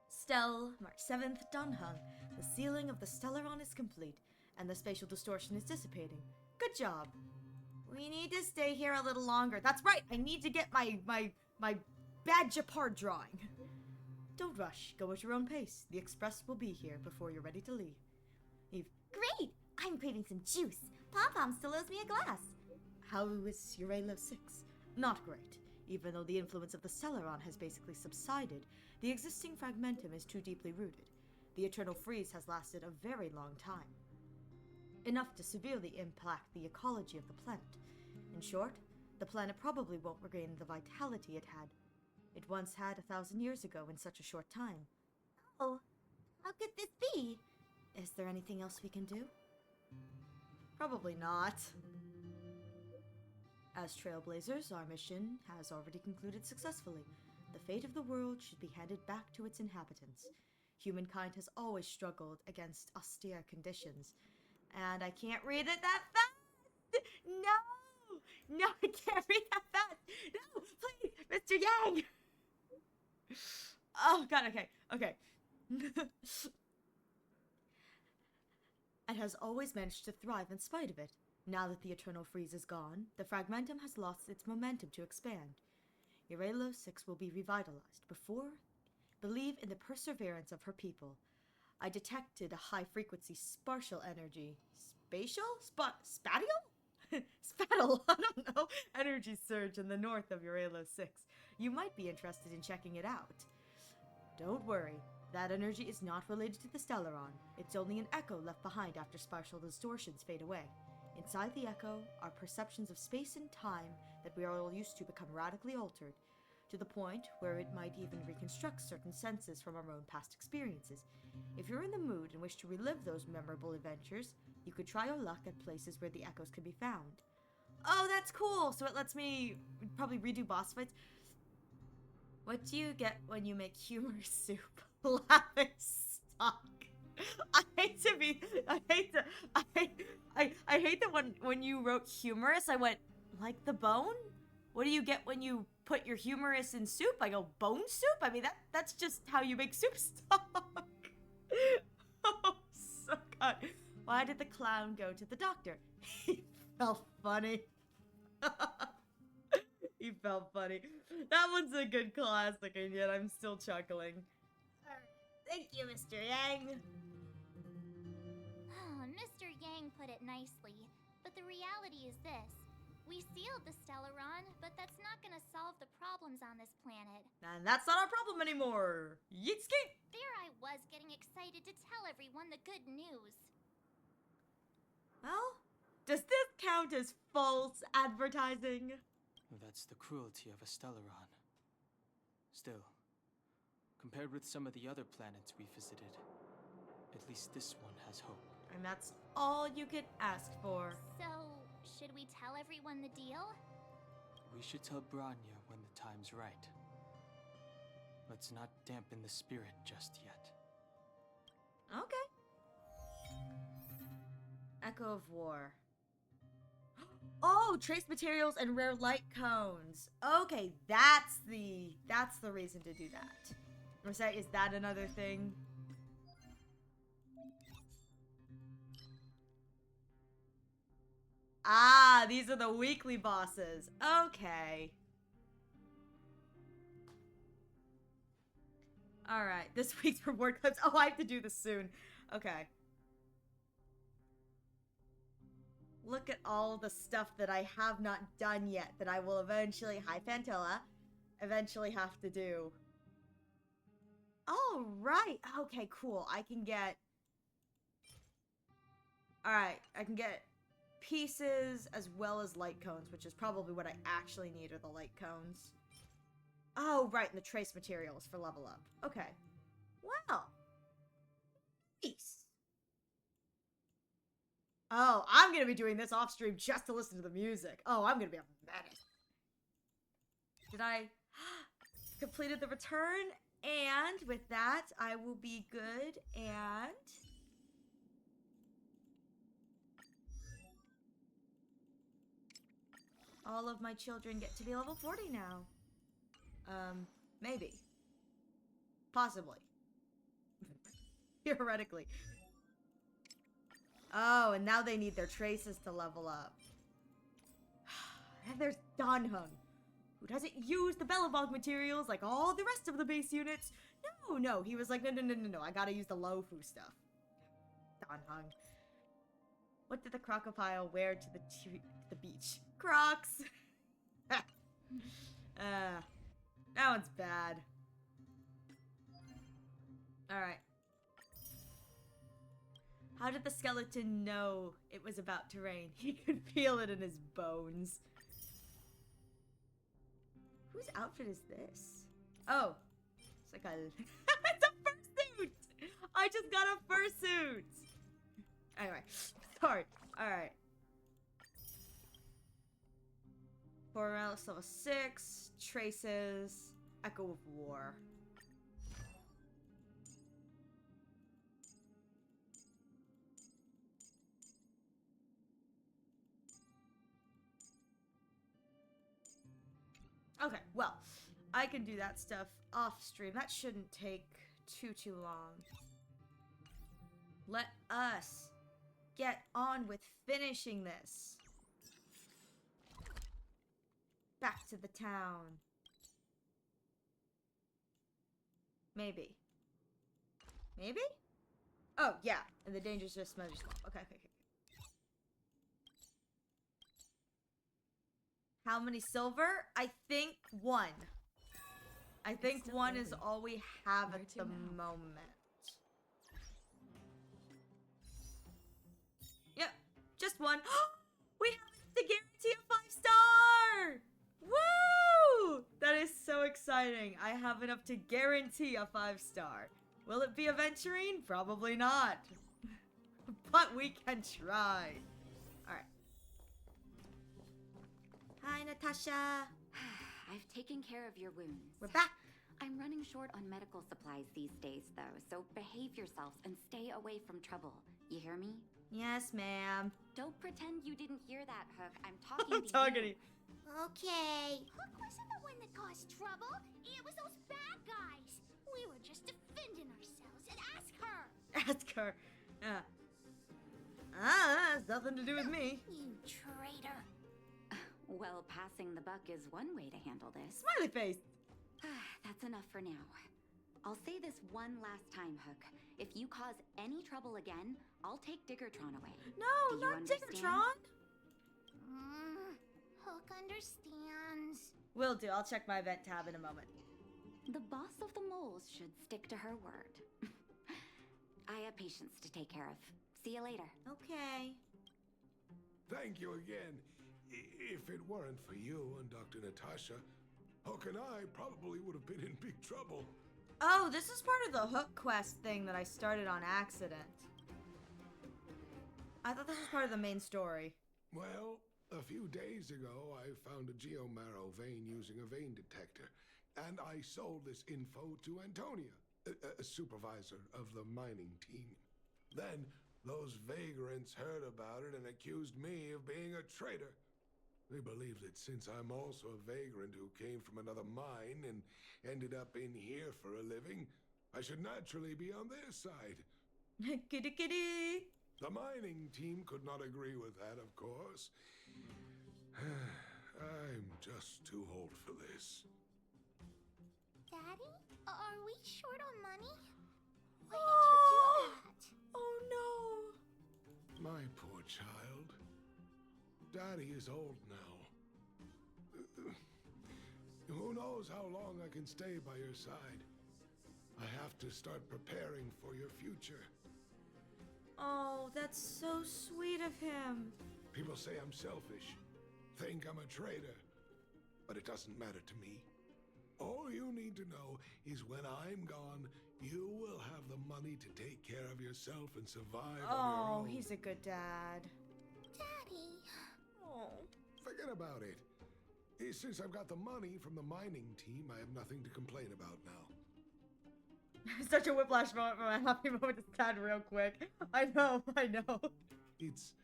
Stell, March 7th, Dunhung. The sealing of the Stellaron is complete, and the spatial distortion is dissipating. Good job. We need to stay here a little longer. That's right, I need to get my bad Japar drawing. Don't rush, go at your own pace. The express will be here before you're ready to leave. Eve. Great! I'm craving some juice. Pom-Pom still owes me a glass. How is Urelo 6? Not great. Even though the influence of the Stellaron has basically subsided, the existing fragmentum is too deeply rooted. The eternal freeze has lasted a very long time. Enough to severely impact the ecology of the planet. In short, the planet probably won't regain the vitality it had. It once had 1,000 years ago in such a short time. Oh, how could this be? Is there anything else we can do? Probably not. As Trailblazers, our mission has already concluded successfully. The fate of the world should be handed back to its inhabitants. Humankind has always struggled against austere conditions. And I can't read it that fast! No, I can't read that fast! No, please, Mr. Yang! Oh, God, okay. and has always managed to thrive in spite of it. Now that the Eternal Freeze is gone, the Fragmentum has lost its momentum to expand. Irelo 6 will be revitalized. Believe in the perseverance of her people. I detected a high-frequency spatial energy. Spatial? Spatial? Spattle, I don't know. Energy surge in the north of Irelo 6. You might be interested in checking it out. Don't worry. That energy is not related to the Stellaron. It's only an echo left behind after spatial distortions fade away. Inside the echo, our perceptions of space and time that we are all used to become radically altered, to the point where it might even reconstruct certain senses from our own past experiences. If you're in the mood and wish to relive those memorable adventures, you could try your luck at places where the echoes can be found. Oh, that's cool! So it lets me probably redo boss fights. What do you get when you make humorous soup? Laughing stock. I hate that when you wrote humorous, I went, like the bone? What do you get when you put your humorous in soup? I go, bone soup? I mean, that's just how you make soup stock. Oh, so God. Why did the clown go to the doctor? He felt funny. He felt funny. That one's a good classic, and yet I'm still chuckling. Thank you, Mr. Yang. Mr. Yang put it nicely, but the reality is this. We sealed the Stellaron, but that's not gonna solve the problems on this planet. And that's not our problem anymore. Yeetski! There I was getting excited to tell everyone the good news. Well, does this count as false advertising? That's the cruelty of a Stellaron. Still, compared with some of the other planets we visited, at least this one has hope. And that's all you could ask for. So, should we tell everyone the deal? We should tell Branya when the time's right. Let's not dampen the spirit just yet. Okay. Echo of War. Oh, trace materials and rare light cones. Okay, that's the reason to do that. Or say, is that another thing? Ah, these are the weekly bosses. Okay. Alright, this week's reward clips. Oh, I have to do this soon. Okay. Look at all the stuff that I have not done yet that I will eventually, hi Fantilla, eventually have to do. Oh, right. Okay, cool. I can get... Alright, I can get pieces as well as light cones, which is probably what I actually need are the light cones. Oh, right, and the trace materials for level up. Okay. Wow. Nice. Oh, I'm gonna be doing this off stream just to listen to the music. Oh, I'm gonna be a menace. Did I completed the return? And with that, I will be good and all of my children get to be level 40 now. Maybe. Possibly. Theoretically. Oh, and now they need their traces to level up. And there's Danhung, who doesn't use the Belobog materials like all the rest of the base units. No, he was like, no, I gotta use the Lofu stuff. Danhung. What did the crocodile wear to the beach? Crocs! That one's bad. Alright. How did the skeleton know it was about to rain? He could feel it in his bones. Whose outfit is this? Oh. It's like a... It's a fursuit! I just got a fursuit! Anyway. Sorry. Alright. 4 rounds, level 6. Traces. Echo of War. Okay, well, I can do that stuff off stream. That shouldn't take too long. Let us get on with finishing this. Back to the town. Maybe. Maybe? Oh, yeah. And the danger's just smudge swamp. Okay. How many silver? I think 1. I think 1 is all we have at the moment. Yep, just 1. We have to guarantee a 5-star! Woo! That is so exciting. I have enough to guarantee a 5-star. Will it be aventurine? Probably not. But we can try. Alright. Hi, Natasha. I've taken care of your wounds. We're back. I'm running short on medical supplies these days, though, so behave yourselves and stay away from trouble. You hear me? Yes, ma'am. Don't pretend you didn't hear that, Hook. I'm talking to you. Okay. Hook wasn't the one that caused trouble. It was those bad guys. We were just defending ourselves. And ask her. Ask her. Has nothing to do with me. You traitor. Well, passing the buck is one way to handle this. Smiley face. That's enough for now. I'll say this one last time, Hook. If you cause any trouble again, I'll take Diggertron away. No, not Diggertron. Hook understands. Will do. I'll check my event tab in a moment. The boss of the moles should stick to her word. I have patients to take care of. See you later. Okay. Thank you again. If it weren't for you and Dr. Natasha, Hook and I probably would have been in big trouble. Oh, this is part of the Hook quest thing that I started on accident. I thought this was part of the main story. Well, a few days ago, I found a geomarrow vein using a vein detector, and I sold this info to Antonia, a supervisor of the mining team. Then, those vagrants heard about it and accused me of being a traitor. They believe that since I'm also a vagrant who came from another mine and ended up in here for a living, I should naturally be on their side. Kitty kitty! The mining team could not agree with that, of course. I'm just too old for this. Daddy, are we short on money? Why did you do that? Oh no! My poor child. Daddy is old now. Who knows how long I can stay by your side? I have to start preparing for your future. Oh, that's so sweet of him. People say I'm selfish, think I'm a traitor, but it doesn't matter to me. All you need to know is when I'm gone, you will have the money to take care of yourself and survive on your own. He's a good dad. Daddy. Oh. Forget about it. Since I've got the money from the mining team, I have nothing to complain about now. Such a whiplash moment from a happy moment to sad real quick. I know. It's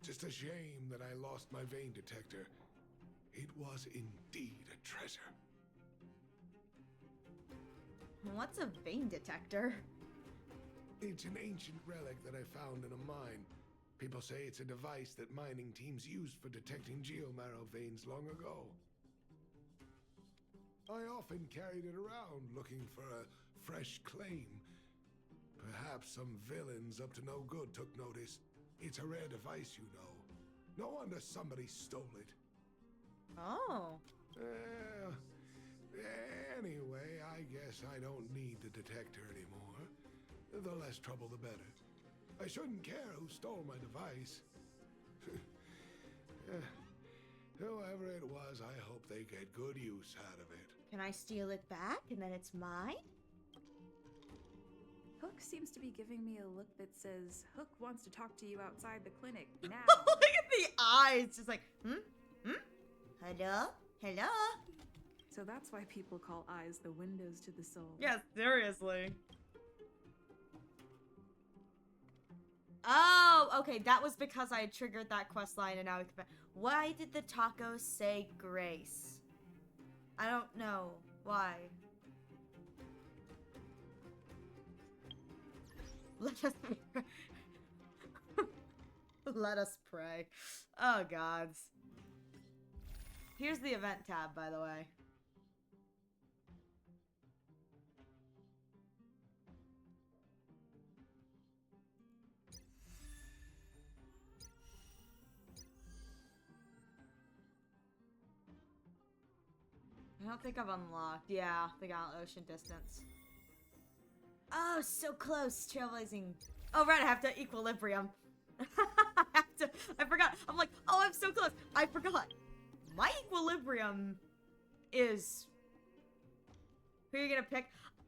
just a shame that I lost my vein detector. It was indeed a treasure. What's a vein detector? It's an ancient relic that I found in a mine. People say it's a device that mining teams used for detecting geomarrow veins long ago. I often carried it around looking for a fresh claim. Perhaps some villains up to no good took notice. It's a rare device, you know. No wonder somebody stole it. Oh. Anyway, I guess I don't need the detector anymore. The less trouble, the better. I shouldn't care who stole my device. Whoever it was, I hope they get good use out of it. Can I steal it back and then it's mine? Hook seems to be giving me a look that says, Hook wants to talk to you outside the clinic now. Look at the eyes! Just like, Hello? Hello? So that's why people call eyes the windows to the soul. Yes, seriously. Oh, okay, that was because I had triggered that quest line and now we can... Why did the taco say grace? I don't know. Why? Let us... Let us pray. Oh, gods. Here's the event tab, by the way. I don't think I've unlocked. Yeah, the Gauntlet Ocean Distance. Oh, so close. Trailblazing. Oh, right, I have to equilibrium. I forgot. I'm like, oh, I'm so close. I forgot. My equilibrium is... Who are you gonna pick?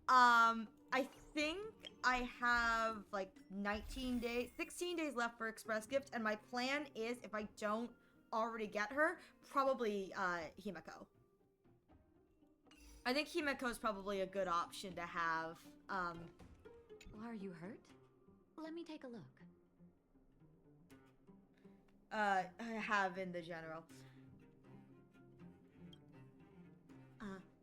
I think I have like 16 days left for Express Gift, and my plan is, if I don't already get her, probably Himeko. I think Himeko is probably a good option to have. Are you hurt? Let me take a look. I have in the general.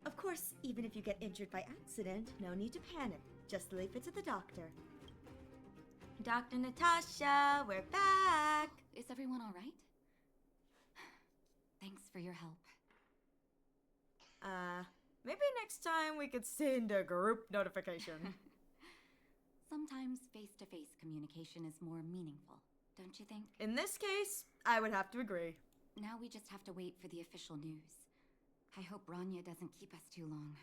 Of course, even if you get injured by accident, no need to panic. Just leave it to the doctor. Dr. Natasha, we're back! Is everyone all right? Thanks for your help. Maybe next time we could send a group notification. Sometimes face-to-face communication is more meaningful, don't you think? In this case, I would have to agree. Now we just have to wait for the official news. I hope Bronya doesn't keep us too long.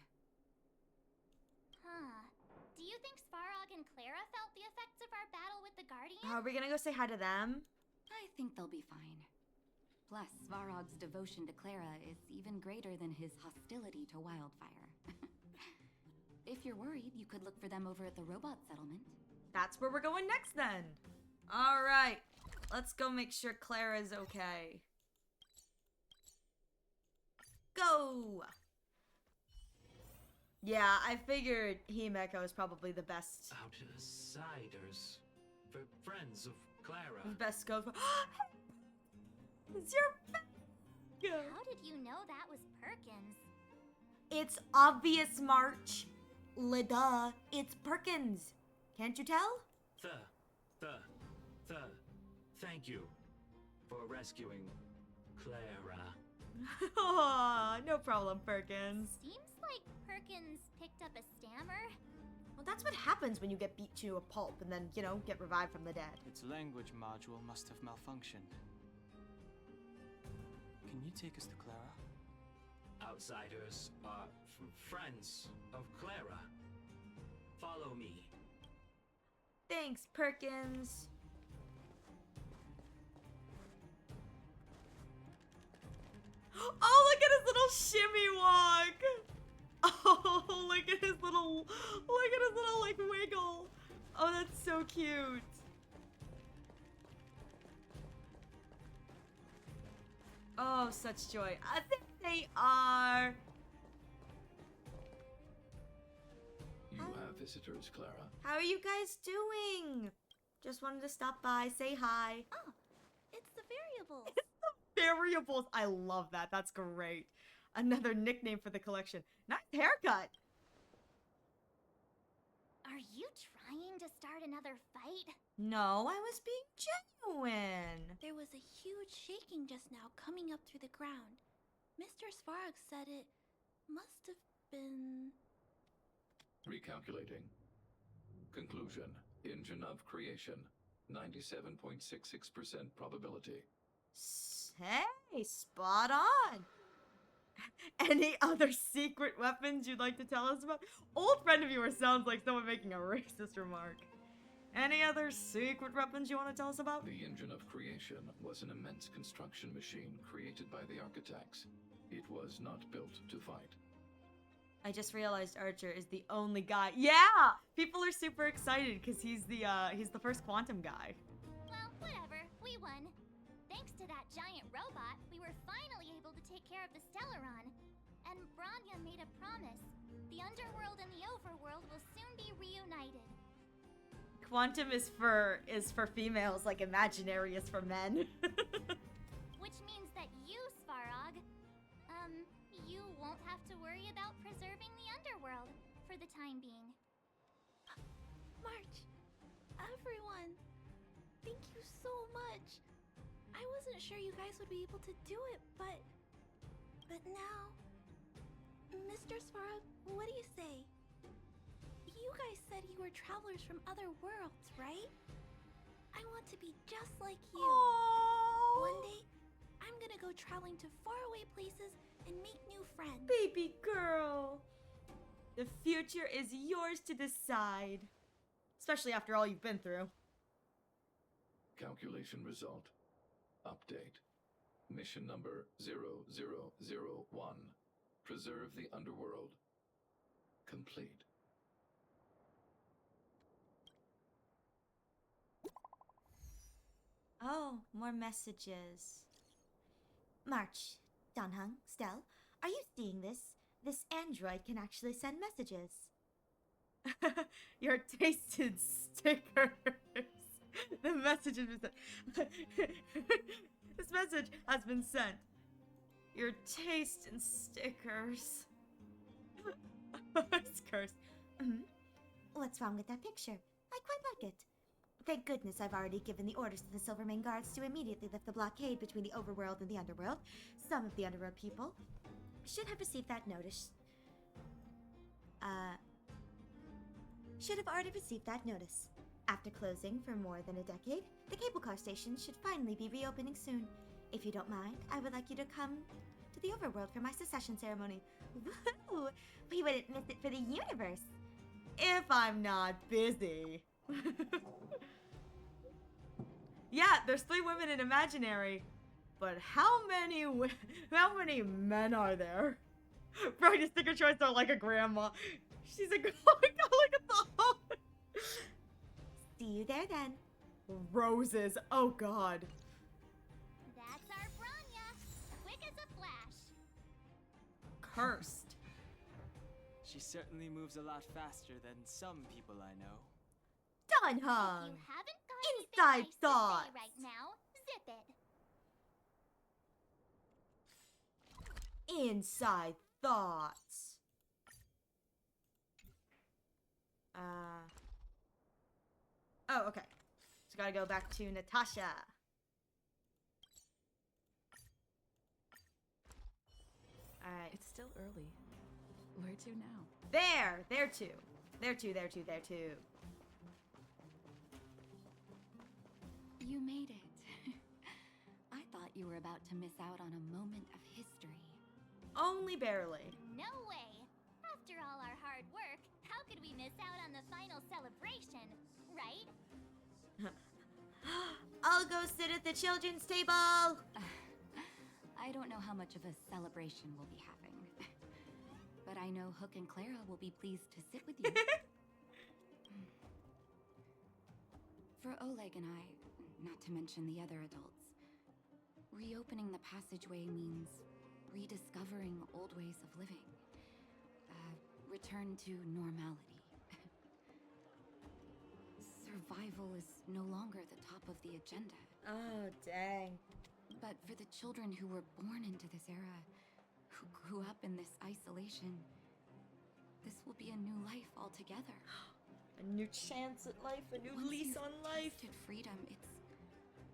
Huh. Do you think Svarog and Clara felt the effects of our battle with the Guardian? Are we gonna go say hi to them? I think they'll be fine. Plus, Svarog's devotion to Clara is even greater than his hostility to Wildfire. If you're worried, you could look for them over at the robot settlement. That's where we're going next then. Alright, let's go make sure Clara's okay. Go! Yeah, I figured Himeko is probably the best. Outsiders. For friends of Clara. Best scope. It's your bag! How did you know that was Perkins? It's obvious, March. Duh, it's Perkins. Can't you tell? Thank you for rescuing Clara. Aw, no problem, Perkins. Seems like Perkins picked up a stammer. Well, that's what happens when you get beat to a pulp and then, you know, get revived from the dead. Its language module must have malfunctioned. Can you take us to Clara? Outsiders are friends of Clara. Follow me. Thanks, Perkins. Oh, look at his little shimmy walk. Oh, look at his little like wiggle. Oh, that's so cute. Oh, such joy. I think they are. You have visitors, Clara. How are you guys doing? Just wanted to stop by, say hi. Oh, it's the variables. It's the variables. I love that. That's great. Another nickname for the collection. Nice haircut. Are you trying to start another fight? No, I was being genuine. There was a huge shaking just now coming up through the ground. Mr. Svarog said it must have been... Recalculating. Conclusion. Engine of creation. 97.66% probability. Hey, spot on. Any other secret weapons you'd like to tell us about? Old friend of yours sounds like someone making a racist remark. Any other secret weapons you want to tell us about? The engine of creation was an immense construction machine created by the architects. It was not built to fight. I just realized Archer is the only guy. Yeah! People are super excited because he's the first quantum guy. Well, whatever. We won. Thanks to that giant robot, we were finally able to take care of the Stellaron. And Bronya made a promise. The underworld and the overworld will soon be reunited. Quantum is for females, like imaginary is for men. Which means that you, Svarog, you won't have to worry about preserving the underworld for the time being. March, everyone, thank you so much. I wasn't sure you guys would be able to do it, but now... Mr. Svarog, what do you say? You guys said you were travelers from other worlds, right? I want to be just like you. Aww. One day, I'm gonna go traveling to faraway places and make new friends. Baby girl. The future is yours to decide. Especially after all you've been through. Calculation result. Update. Mission number 0001. Preserve the underworld. Complete. Oh, more messages. March, Danheng, Stel, are you seeing this? This android can actually send messages. Your tasted stickers. The message has been sent. This message has been sent. Your taste and stickers. It's cursed. What's wrong with that picture? I quite like it. Thank goodness I've already given the orders to the Silvermane guards to immediately lift the blockade between the overworld and the underworld. Some of the underworld people should have received that notice. Should have already received that notice. After closing for more than a decade, the cable car station should finally be reopening soon. If you don't mind, I would like you to come to the overworld for my secession ceremony. Woohoo! We wouldn't miss it for the universe. If I'm not busy. Yeah, there's 3 women in Imaginary. But how many men are there? Bro, your sticker choice are like a grandma. She's a oh my god, look at the See you there then. roses. Oh god. That's our Bronya, quick as a flash. Cursed. She certainly moves a lot faster than some people I know. Danheng. If you haven't got Inside anything nice to thoughts. say right now, zip it. Inside thoughts. Oh, okay. So gotta go back to Natasha. Alright. It's still early. Where to now? There! There too. There too, there too, there too. You made it. I thought you were about to miss out on a moment of history. Only barely. No way. After all our hard work, how could we miss out on the final celebration, right? I'll go sit at the children's table. I don't know how much of a celebration we'll be having. But I know Hook and Clara will be pleased to sit with you. For Oleg and I, not to mention the other adults, reopening the passageway means rediscovering old ways of living. Return to normality. Survival is no longer the top of the agenda. Oh, dang. But for the children who were born into this era, who grew up in this isolation, this will be a new life altogether. A new chance at life, a new lease on life. Tasted freedom, it's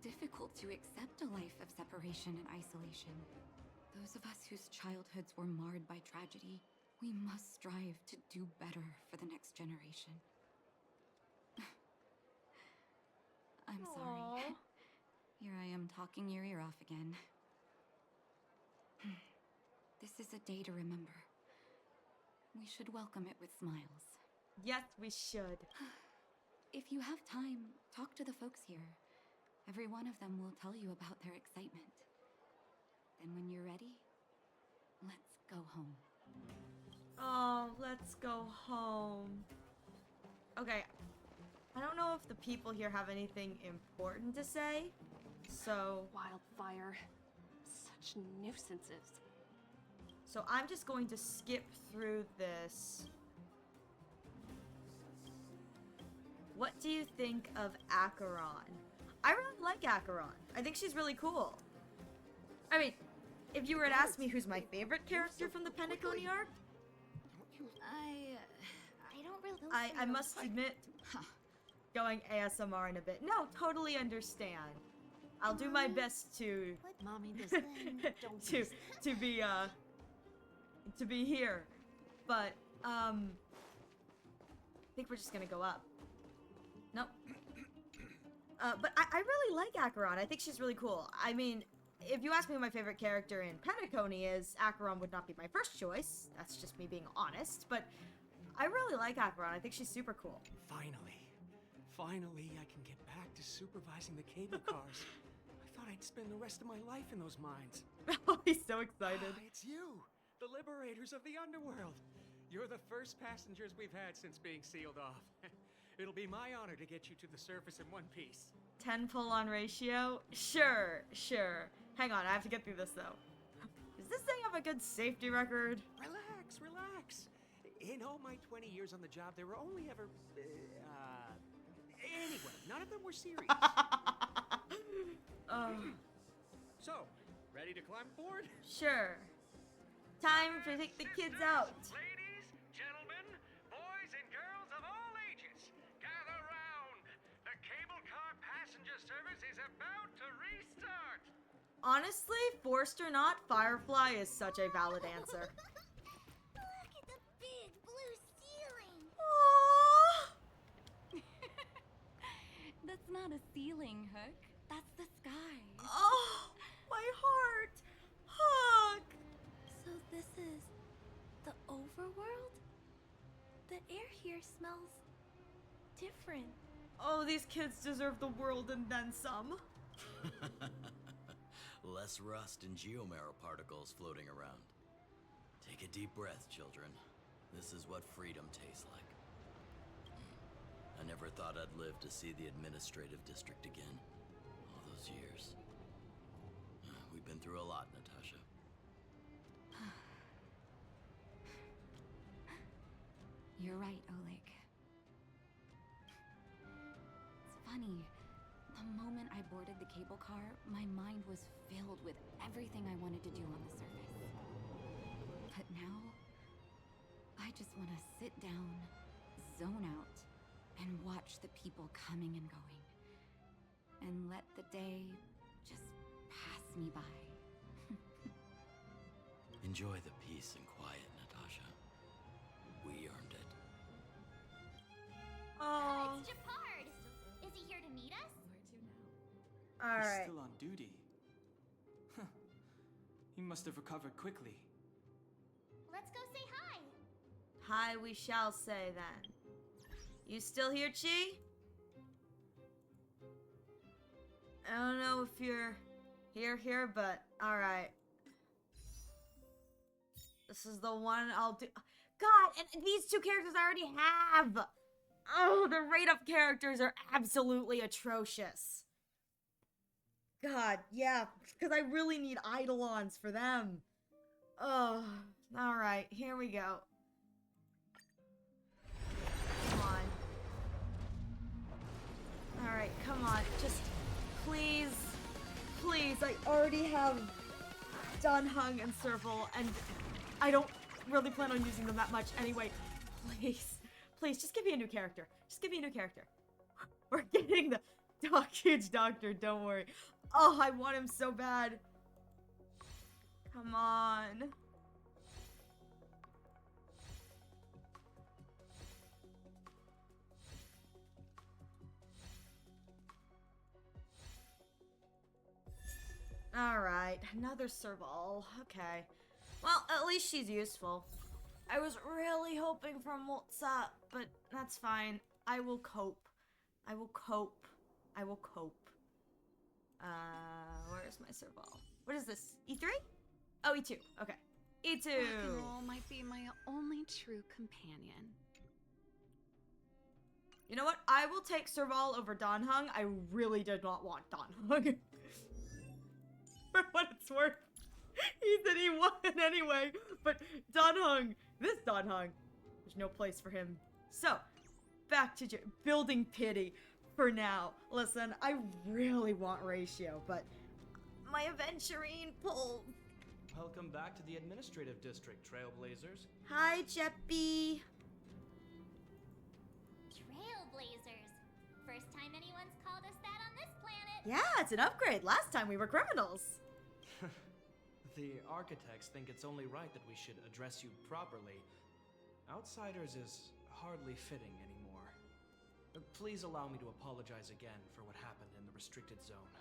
difficult to accept a life of separation and isolation. Those of us whose childhoods were marred by tragedy, we must strive to do better for the next generation. I'm sorry. Aww. Here I am talking your ear off again. This is a day to remember. We should welcome it with smiles. Yes, we should. If you have time, talk to the folks here. Every one of them will tell you about their excitement. Then when you're ready, let's go home. Oh, let's go home. Okay. I don't know if the people here have anything important to say, so... Wildfire. Such nuisances. So I'm just going to skip through this. What do you think of Acheron? I really like Acheron. I think she's really cool. I mean, if you were to ask me who's my favorite character from the Pentaconi arc, I don't really. I must admit, going ASMR in a bit. No, totally understand. I'll do my best to Mommy does then. Don't to be here. But I think we're just gonna go up. Nope. But I really like Acheron. I think she's really cool. I mean, if you ask me who my favorite character in Penacony is, Acheron would not be my first choice. That's just me being honest. But I really like Acheron. I think she's super cool. Finally, I can get back to supervising the cable cars. I thought I'd spend the rest of my life in those mines. Oh, he's so excited. It's you, the liberators of the underworld. You're the first passengers we've had since being sealed off. It'll be my honor to get you to the surface in one piece. 10 pull-on ratio? Sure. Hang on, I have to get through this, though. Does this thing have a good safety record? Relax. In all my 20 years on the job, there were only ever... Anyway, none of them were serious. So, ready to climb aboard? Sure. Time to take the kids out. Ladies, gentlemen, boys and girls of all ages, gather round. The cable car passenger service is about to restart. Honestly, forced or not, Firefly is such a valid answer. Look at the big blue ceiling. That's not a ceiling, Hook. That's the sky. Oh, my heart. Hook. So this is the overworld? The air here smells different. Oh, these kids deserve the world and then some. Less rust and geomarrow particles floating around. Take a deep breath, children. This is what freedom tastes like. I never thought I'd live to see the administrative district again. All those years. We've been through a lot, Natasha. You're right, Oleg. It's funny. The moment I boarded the cable car, my mind was filled with everything I wanted to do on the surface. But now, I just want to sit down, zone out, and watch the people coming and going. And let the day just pass me by. Enjoy the peace and quiet, Natasha. We earned it. Oh. It's Japard. Is he here to meet us? All He's right. still on duty. Huh. He must have recovered quickly. Let's go say hi. Hi, we shall say then. You still here, Chi? I don't know if you're here, but alright. This is the one I'll do. God, and these two characters I already have! Oh, the rate-up characters are absolutely atrocious. God, yeah, because I really need Eidolons for them. Oh, alright, here we go. Come on. Alright, come on. Just, please, I already have Dunhung and Serval, and I don't really plan on using them that much anyway. Please, just give me a new character. We're getting the huge doctor, don't worry. Oh, I want him so bad. Come on. Alright, another Serval. Okay. Well, at least she's useful. I was really hoping for Mozart, but that's fine. I will cope. Where's my Serval? What is this? E3? Oh, E2. Okay. E2! Rock and roll might be my only true companion. You know what? I will take Serval over Danhung. I really did not want Danhung. For what it's worth. He said he won anyway, but Danhung, this Danhung, there's no place for him. So, back to building pity for now. Listen, I really want Ratio, but my Aventurine pulled. Welcome back to the administrative district, Trailblazers. Hi, Jeppy. Trailblazers. For time anyone's called us that on this planet. Yeah, it's an upgrade. Last time we were criminals. The architects think it's only right that we should address you properly. Outsiders is hardly fitting anymore. Please allow me to apologize again for what happened in the restricted zone.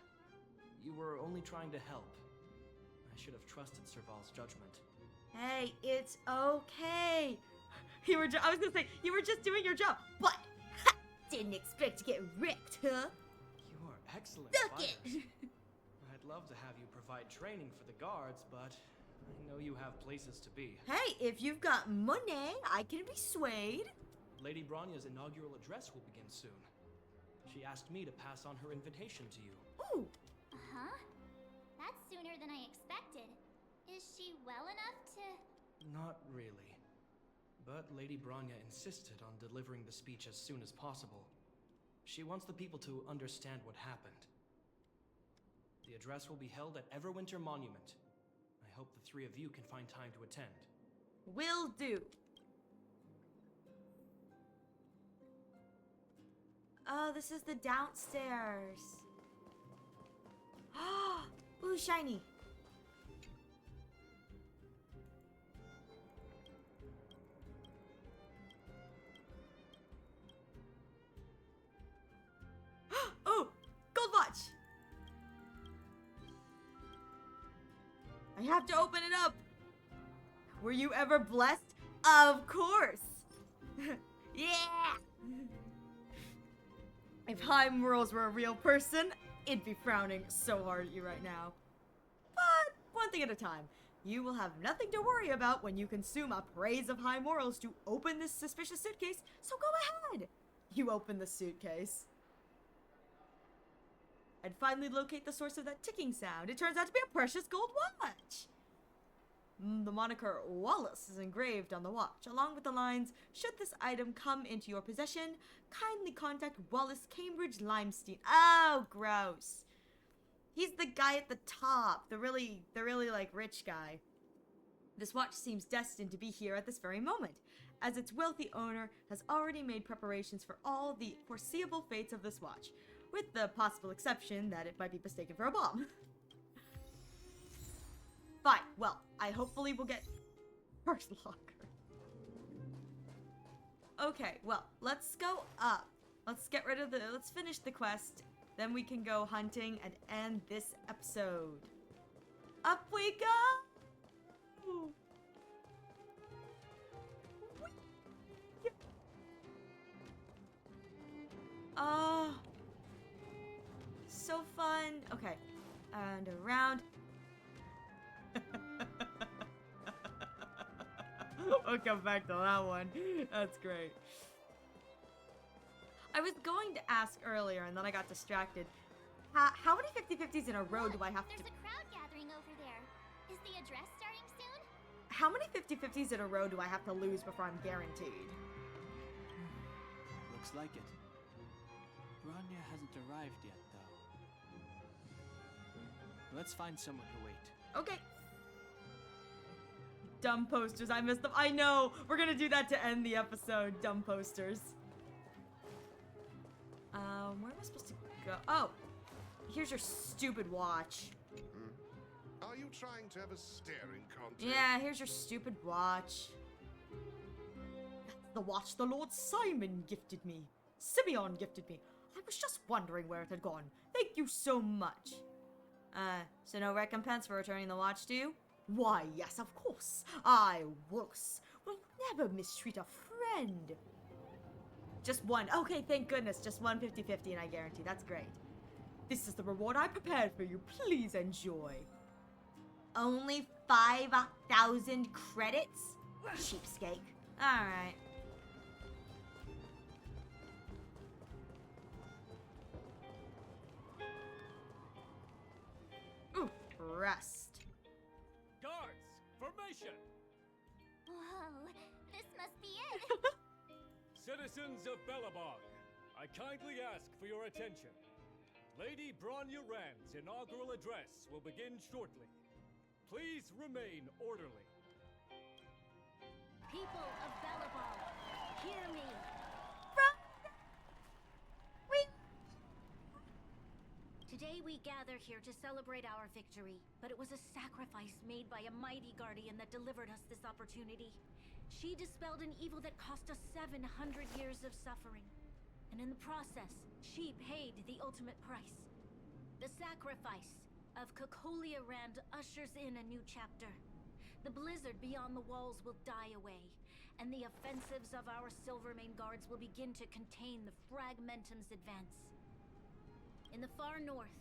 You were only trying to help. I should have trusted Serval's judgment. Hey, it's okay. I was gonna say, you were just doing your job, but didn't expect to get wrecked, huh? You are excellent Suck it! fighters. I'd love to have you provide training for the guards, but I know you have places to be. Hey, if you've got money, I can be swayed. Lady Bronya's inaugural address will begin soon. She asked me to pass on her invitation to you. Ooh! Uh-huh. That's sooner than I expected. Is she well enough to... Not really. But Lady Bronya insisted on delivering the speech as soon as possible. She wants the people to understand what happened. The address will be held at Everwinter Monument. I hope the three of you can find time to attend. Will do. Oh, this is the downstairs. Ooh, shiny. Oh, gold watch. I have to open it up. Were you ever blessed? Of course. Yeah. If High Morals were a real person, it'd be frowning so hard at you right now. But one thing at a time. You will have nothing to worry about when you consume a praise of High Morals to open this suspicious suitcase, so go ahead. You open the suitcase. And finally locate the source of that ticking sound. It turns out to be a precious gold watch. The moniker Wallace is engraved on the watch, along with the lines, "Should this item come into your possession, kindly contact Wallace Cambridge Limestein." Oh, gross. He's the guy at the top, the really like rich guy. This watch seems destined to be here at this very moment, as its wealthy owner has already made preparations for all the foreseeable fates of this watch, with the possible exception that it might be mistaken for a bomb. Fine, well, I hopefully will get first locker. Okay, well, let's go up. Let's finish the quest, then we can go hunting and end this episode. Up we go! Oh, so fun. Okay, and around. We'll come back to that one. That's great. I was going to ask earlier and then I got distracted. How many 50-50s in a row do I have to... There's a crowd gathering over there. Is the address starting soon? How many 50-50s in a row do I have to lose before I'm guaranteed? Looks like it. Bronya hasn't arrived yet, though. Let's find someone to wait. Okay. Dumb posters, I missed them. I know! We're gonna do that to end the episode. Dumb posters. Where am I supposed to go? Oh! Here's your stupid watch. Are you trying to have a staring contest? Yeah, here's your stupid watch. That's the watch the Lord Simon gifted me. Simeon gifted me. I was just wondering where it had gone. Thank you so much. So no recompense for returning the watch to you? Why, yes, of course. I will never mistreat a friend. Just one. Okay, thank goodness. Just one 50-50 and I guarantee. That's great. This is the reward I prepared for you. Please enjoy. Only 5,000 credits? Cheapskate. Alright. Ooh, rest. Guards, formation! Whoa, this must be it. Citizens of Belobog, I kindly ask for your attention. Lady Bronya Rand's inaugural address will begin shortly. Please remain orderly. People of Belobog, hear me. Today we gather here to celebrate our victory, but it was a sacrifice made by a mighty guardian that delivered us this opportunity. She dispelled an evil that cost us 700 years of suffering. And in the process, she paid the ultimate price. The sacrifice of Cocolia Rand ushers in a new chapter. The blizzard beyond the walls will die away, and the offensives of our Silvermane guards will begin to contain the Fragmentum's advance. In the far north,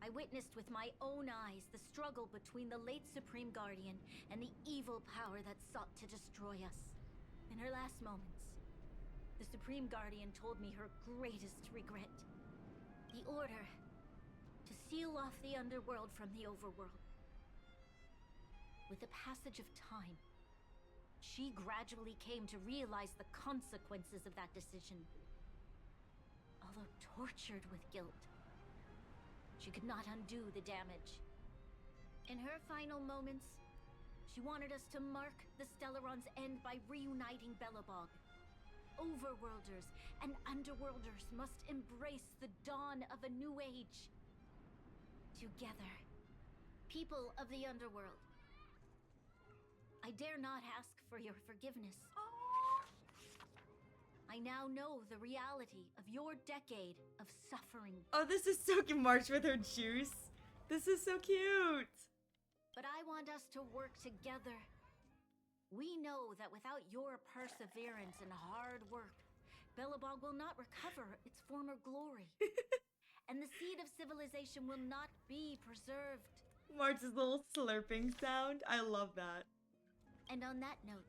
I witnessed with my own eyes the struggle between the late Supreme Guardian and the evil power that sought to destroy us. In her last moments, the Supreme Guardian told me her greatest regret. The order to seal off the underworld from the overworld. With the passage of time, she gradually came to realize the consequences of that decision. Although tortured with guilt, she could not undo the damage. In her final moments, she wanted us to mark the Stellaron's end by reuniting Belobog. Overworlders and Underworlders must embrace the dawn of a new age. Together, people of the Underworld, I dare not ask for your forgiveness. I now know the reality of your decade of suffering. Oh, this is so cute. March with her juice. This is so cute. But I want us to work together. We know that without your perseverance and hard work, Belobog will not recover its former glory. And the seed of civilization will not be preserved. March's little slurping sound. I love that. And on that note,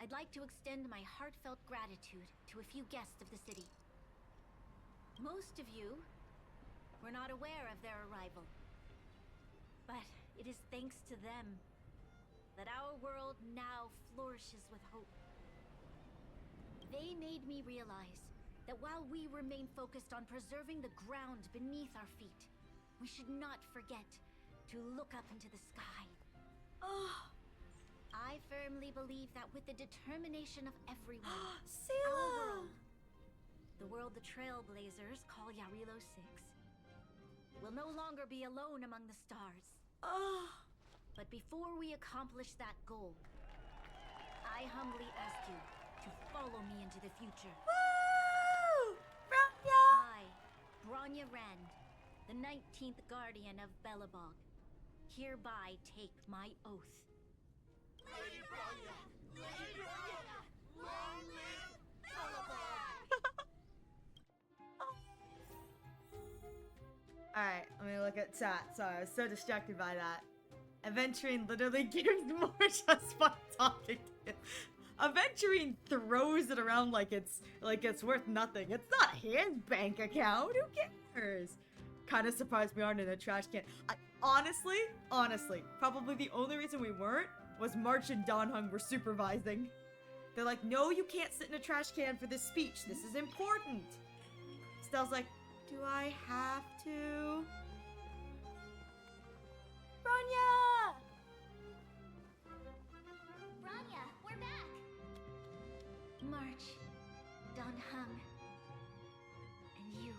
I'd like to extend my heartfelt gratitude to a few guests of the city. Most of you were not aware of their arrival. But it is thanks to them that our world now flourishes with hope. They made me realize that while we remain focused on preserving the ground beneath our feet, we should not forget to look up into the sky. Oh. I firmly believe that with the determination of everyone, Sela! our world, the world the Trailblazers call Yarilo 6, will no longer be alone among the stars. Oh. But before we accomplish that goal, I humbly ask you to follow me into the future. Woo! Bronya! I, Bronya Rand, the 19th Guardian of Belobog, hereby take my oath. Lady Bronya! Lady Bronya! Long live Belobog! Alright, let me look at chat. Sorry, I was so distracted by that. Aventurine literally gives more just by talking to him. Aventurine throws it around like it's worth nothing. It's not his bank account. Who cares? Kind of surprised we aren't in a trash can. Honestly, probably the only reason we weren't was March and Donhung were supervising. They're like, no, you can't sit in a trash can for this speech. This is important. Stell's like, do I have to? Bronya! Bronya, we're back! March, Donhung, and you.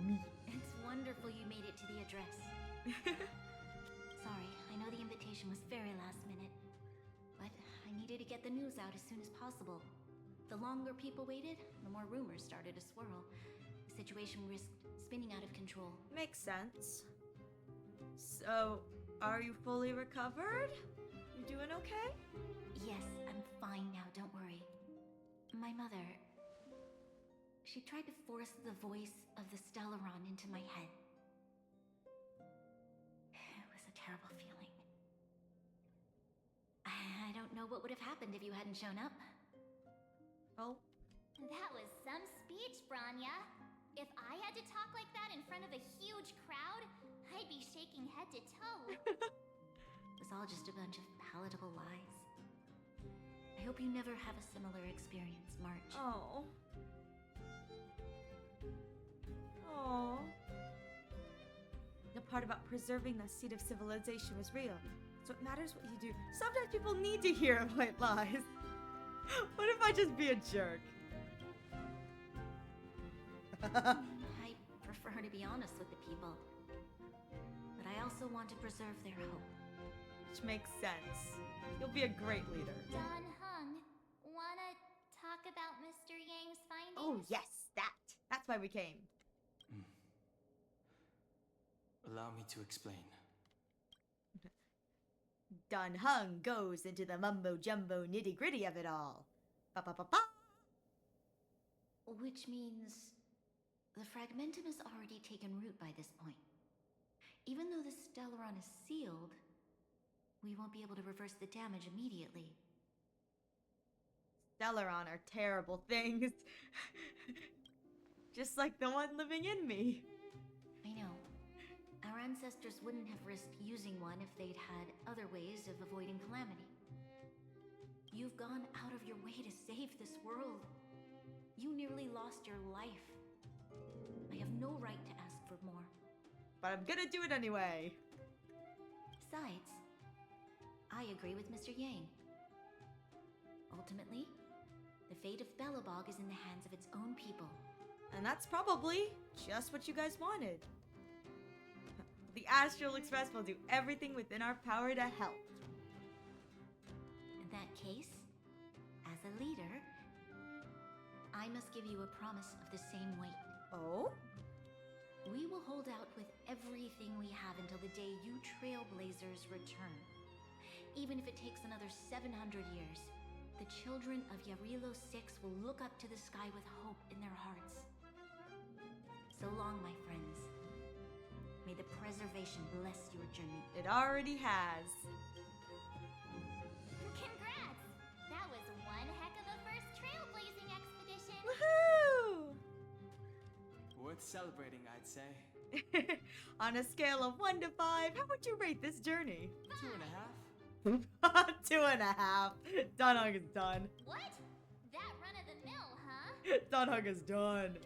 Me. It's wonderful you made it to the address. Sorry, I know the invitation was very last minute, but I needed to get the news out as soon as possible. The longer people waited, the more rumors started to swirl. The situation risked spinning out of control. Makes sense. So, are you fully recovered? You doing okay? Yes, I'm fine now, don't worry. My mother... she tried to force the voice of the Stellaron into my head. It was a terrible feeling. I don't know what would have happened if you hadn't shown up. Oh? That was some speech, Bronya. If I had to talk like that in front of a huge crowd, I'd be shaking head to toe. It was all just a bunch of palatable lies. I hope you never have a similar experience, March. Oh. Oh. The part about preserving the seed of civilization was real. So it matters what you do. Sometimes people need to hear white lies. What if I just be a jerk? I prefer for her to be honest with the people. But I also want to preserve their hope. Which makes sense. You'll be a great leader. Don Hung, wanna talk about Mr. Yang's findings? Oh, yes, that. That's why we came. Allow me to explain. Don Hung goes into the mumbo-jumbo nitty-gritty of it all. Ba-ba-ba-ba! Which means the fragmentum has already taken root by this point. Even though the Stellaron is sealed, we won't be able to reverse the damage immediately. Stellaron are terrible things. Just like the one living in me. I know. Our ancestors wouldn't have risked using one if they'd had other ways of avoiding calamity. You've gone out of your way to save this world. You nearly lost your life. I have no right to ask for more. But I'm gonna do it anyway. Besides, I agree with Mr. Yang. Ultimately, the fate of Belobog is in the hands of its own people. And that's probably just what you guys wanted. The Astral Express will do everything within our power to help. In that case, as a leader, I must give you a promise of the same weight. Oh? We will hold out with everything we have until the day you Trailblazers return. Even if it takes another 700 years, the children of Yarilo 6 will look up to the sky with hope in their hearts. So long, my friends. May the preservation bless your journey. It already has. Congrats! That was one heck of a first trailblazing expedition! Woohoo! Worth celebrating, I'd say. On a scale of 1 to 5, how would you rate this journey? 2.5. 2.5. Don Hung is done. What? That run-of-the-mill, huh? Don Hung is done.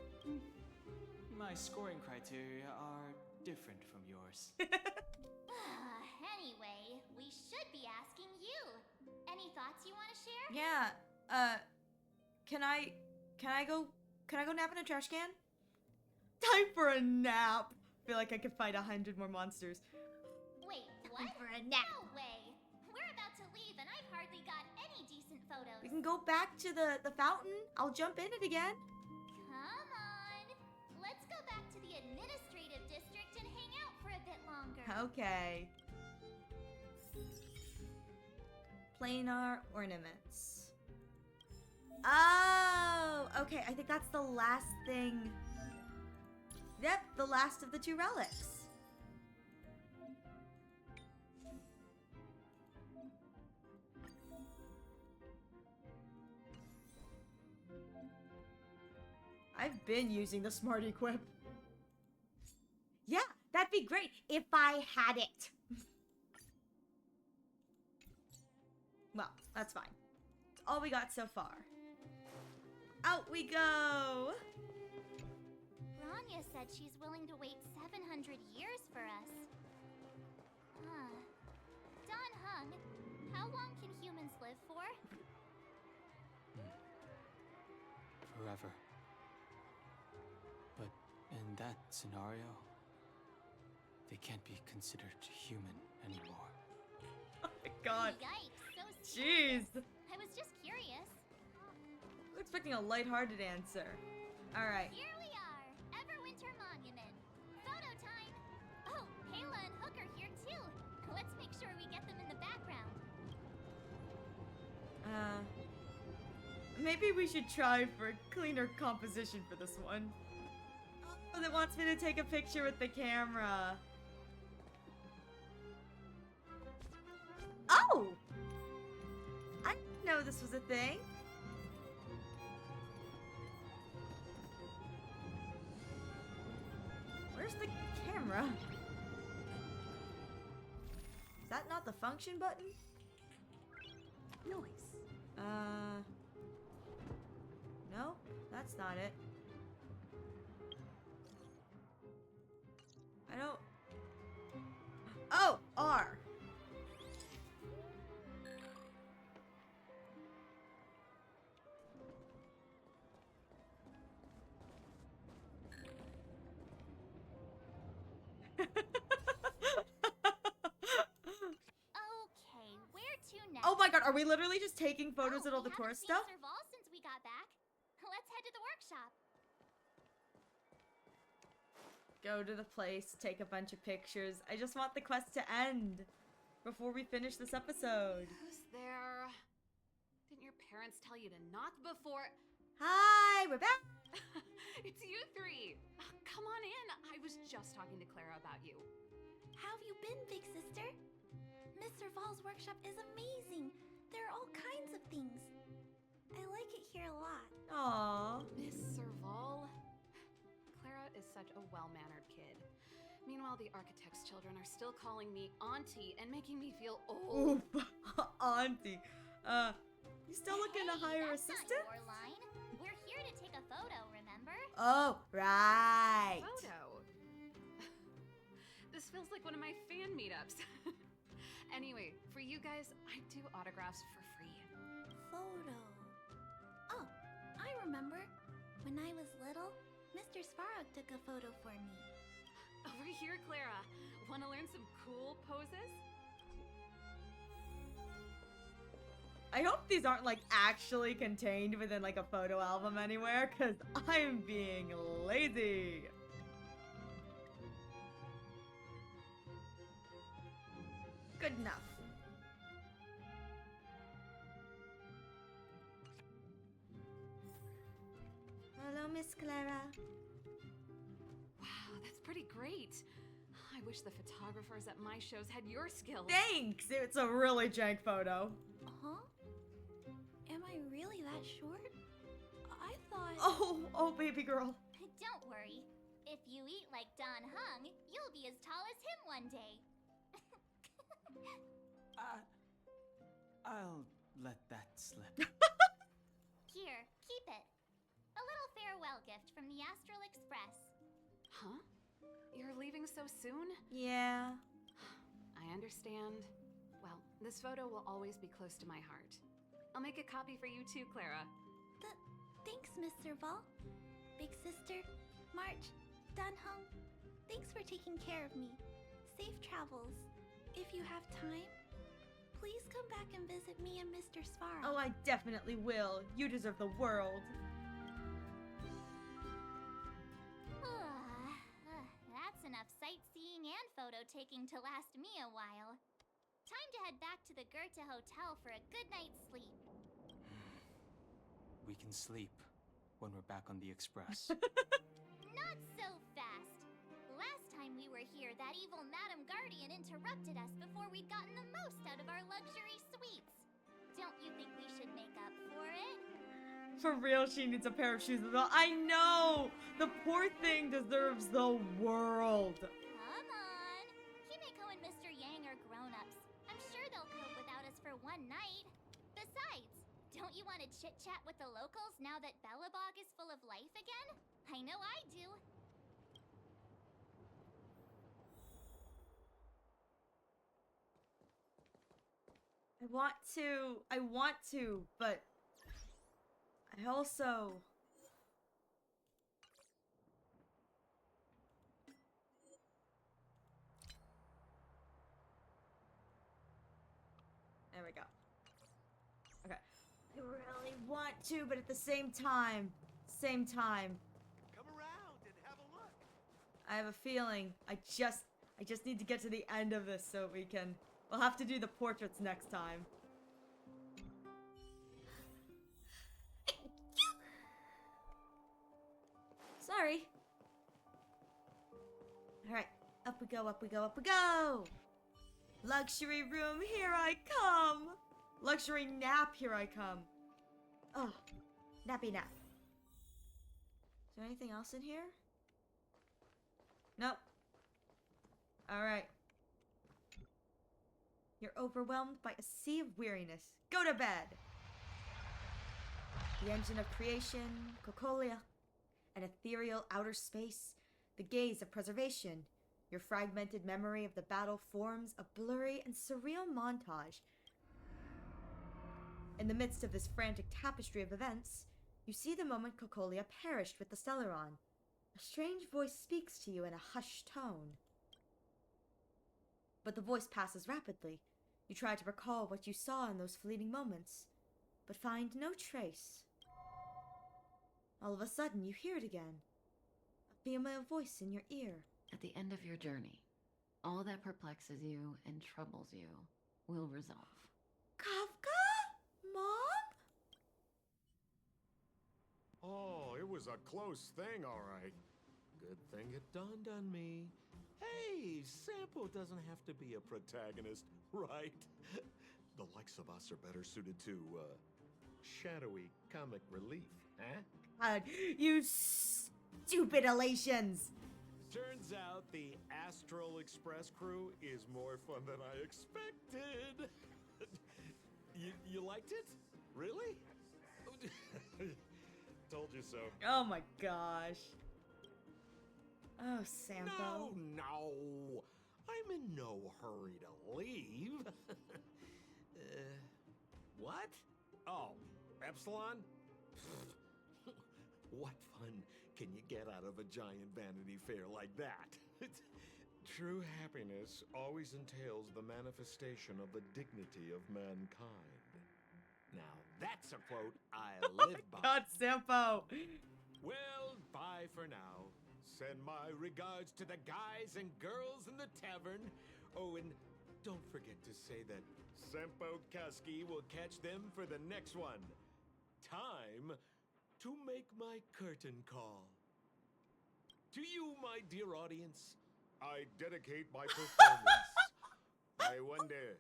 My scoring criteria are different from yours. Anyway, we should be asking you. Any thoughts you want to share? Yeah, can I go nap in a trash can? Time for a nap. Feel like I could fight 100 more monsters. Wait, what? For a nap. No way. We're about to leave and I've hardly got any decent photos. We can go back to the fountain. I'll jump in it again. Come on. Let's go back to the administrative district and hang out for a bit longer. Okay. Planar ornaments. Oh, okay. I think that's the last thing. Yep, the last of the 2 relics. I've been using the smart equip. Yeah, that'd be great if I had it. Well, that's fine. It's all we got so far. Out we go! Rania said she's willing to wait 700 years for us. Don Hung, how long can humans live for? Forever. But in that scenario, they can't be considered human anymore. Oh my god. Yikes, so Jeez. serious. I was just curious. I was expecting a lighthearted answer. Alright. Here we are, Everwinter Monument. Photo time! Oh, Payla and Hook are here too. Let's make sure we get them in the background. Maybe we should try for a cleaner composition for this one. Oh, that wants me to take a picture with the camera. Oh! I didn't know this was a thing. Where's the camera? Is that not the function button? Noise. No, that's not it. I don't... Oh, R. next. Oh my god, are we literally just taking photos at all the We tourist haven't stuff? seen Serval since we got back. Let's head to the workshop. Go to the place, take a bunch of pictures. I just want the quest to end before we finish this episode. Who's there? Didn't your parents tell you to knock before? Hi, we're back. It's you three. Come on in. I was just talking to Clara about you. How have you been, big sister? Miss Serval's workshop is amazing. There are all kinds of things. I like it here a lot. Aww. Miss Serval? Clara is such a well-mannered kid. Meanwhile, the architect's children are still calling me auntie and making me feel old. Oof. Auntie. You still looking to hire assistant? Not your line. We're here to take a photo, remember? Oh, right. Photo? This feels like one of my fan meetups. Anyway, for you guys, I do autographs for free. Photo. Oh, I remember. When I was little, Mr. Svarog took a photo for me. Over here, Clara. Want to learn some cool poses? I hope these aren't like actually contained within like a photo album anywhere, because I'm being lazy. Good enough. Hello, Miss Clara. Wow, that's pretty great. I wish the photographers at my shows had your skills. Thanks! It's a really jank photo. Huh? Am I really that short? I thought... Oh, baby girl. Don't worry. If you eat like Don Hung, you'll be as tall as him one day. I'll let that slip. Here, keep it. A little farewell gift from the Astral Express. Huh? You're leaving so soon? Yeah. I understand. Well, this photo will always be close to my heart. I'll make a copy for you too, Clara. Thanks, Miss Serval. Big sister, March, Dunhung, thanks for taking care of me. Safe travels. If you have time, please come back and visit me and Mr. Svarog. Oh, I definitely will. You deserve the world. That's enough sightseeing and photo taking to last me a while. Time to head back to the Goethe Hotel for a good night's sleep. We can sleep when we're back on the Express. Not so fast. Last time we were here, that evil Madam Guardian interrupted us before we'd gotten the most out of our luxury suites. Don't you think we should make up for it? For real, she needs a pair of shoes as well. I know! The poor thing deserves the world. Come on. Himeko and Mr. Yang are grown-ups. I'm sure they'll cope without us for one night. Besides, don't you want to chit-chat with the locals now that Belobog is full of life again? I know I do. I want to, but I also... There we go. Okay. I really want to, but at the same time, Come around and have a look. I have a feeling I just need to get to the end of this so we can... We'll have to do the portraits next time. Sorry. Alright, up we go, up we go, up we go! Luxury room, here I come! Luxury nap, here I come. Oh, nappy nap. Is there anything else in here? Nope. Alright. You're overwhelmed by a sea of weariness. Go to bed! The engine of creation, Cocolia, an ethereal outer space, the gaze of preservation. Your fragmented memory of the battle forms a blurry and surreal montage. In the midst of this frantic tapestry of events, you see the moment Cocolia perished with the Stellaron. A strange voice speaks to you in a hushed tone. But the voice passes rapidly. You try to recall what you saw in those fleeting moments, but find no trace. All of a sudden, you hear it again. A female voice in your ear. At the end of your journey, all that perplexes you and troubles you will resolve. Kafka? Mom? Oh, it was a close thing, all right. Good thing it dawned on me. Hey, Sampo doesn't have to be a protagonist, right? The likes of us are better suited to, shadowy comic relief, huh? God, you stupid elations! Turns out the Astral Express crew is more fun than I expected. You liked it? Really? Told you so. Oh my gosh. Oh, Sampo. No. I'm in no hurry to leave. What? Oh, Epsilon? What fun can you get out of a giant Vanity Fair like that? True happiness always entails the manifestation of the dignity of mankind. Now, that's a quote I live by. God, Sampo! Well, bye for now. Send my regards to the guys and girls in the tavern. Oh, and don't forget to say that Sampo Kaski will catch them for the next one. Time to make my curtain call. To you, my dear audience, I dedicate my performance. I wonder,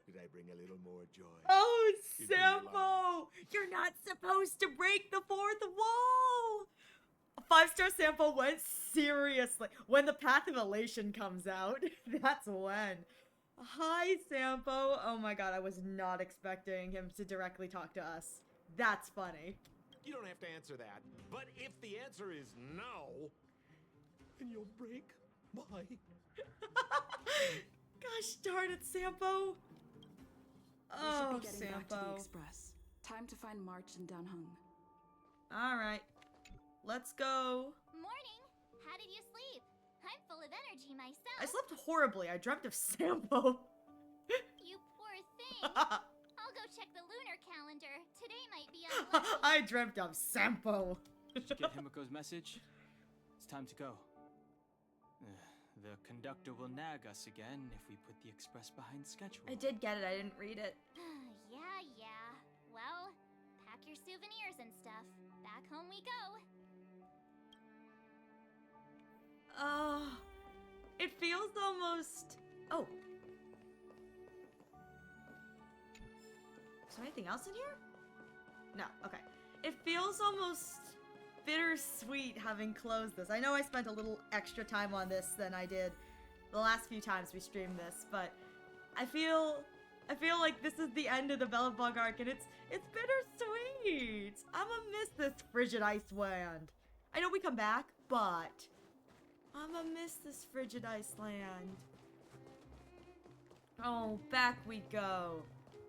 did I bring a little more joy? Oh, into your life? Sampo! You're not supposed to break the fourth wall! 5-star Sampo went seriously. When the Path of Elation comes out, that's when. Hi, Sampo. Oh my god, I was not expecting him to directly talk to us. That's funny. You don't have to answer that. But if the answer is no, then you'll break my... Gosh darn it, Sampo. We Oh, should be getting back to the Sampo. express. Time to find March and Danhung. Alright. Let's go. Morning! How did you sleep? I'm full of energy myself. I slept horribly. I dreamt of Sampo. You poor thing. I'll go check the lunar calendar. Today might be unlucky. I dreamt of Sampo. Did you get Himiko's message? It's time to go. The conductor will nag us again if we put the express behind schedule. I did get it. I didn't read it. Yeah. Well, pack your souvenirs and stuff. Back home we go. It feels almost... Oh. Is there anything else in here? No, okay. It feels almost bittersweet having closed this. I know I spent a little extra time on this than I did the last few times we streamed this, but I feel like this is the end of the Belobog arc, and it's bittersweet. I'ma miss this frigid ice land. I know we come back, but I'ma miss this frigid ice land. Oh, back we go.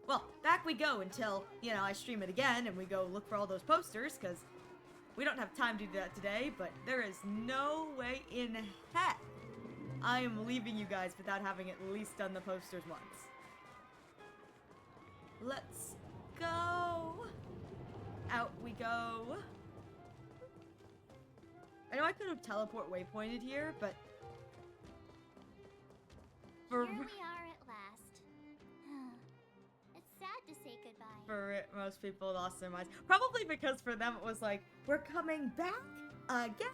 Well, back we go until, you know, I stream it again and we go look for all those posters, because we don't have time to do that today, but there is no way in heck I am leaving you guys without having at least done the posters once. Let's go. Out we go. I know I could have teleport waypointed here, but Here we are at last. It's sad to say goodbye. for it, most people lost their minds. Probably because for them it was like, we're coming back again?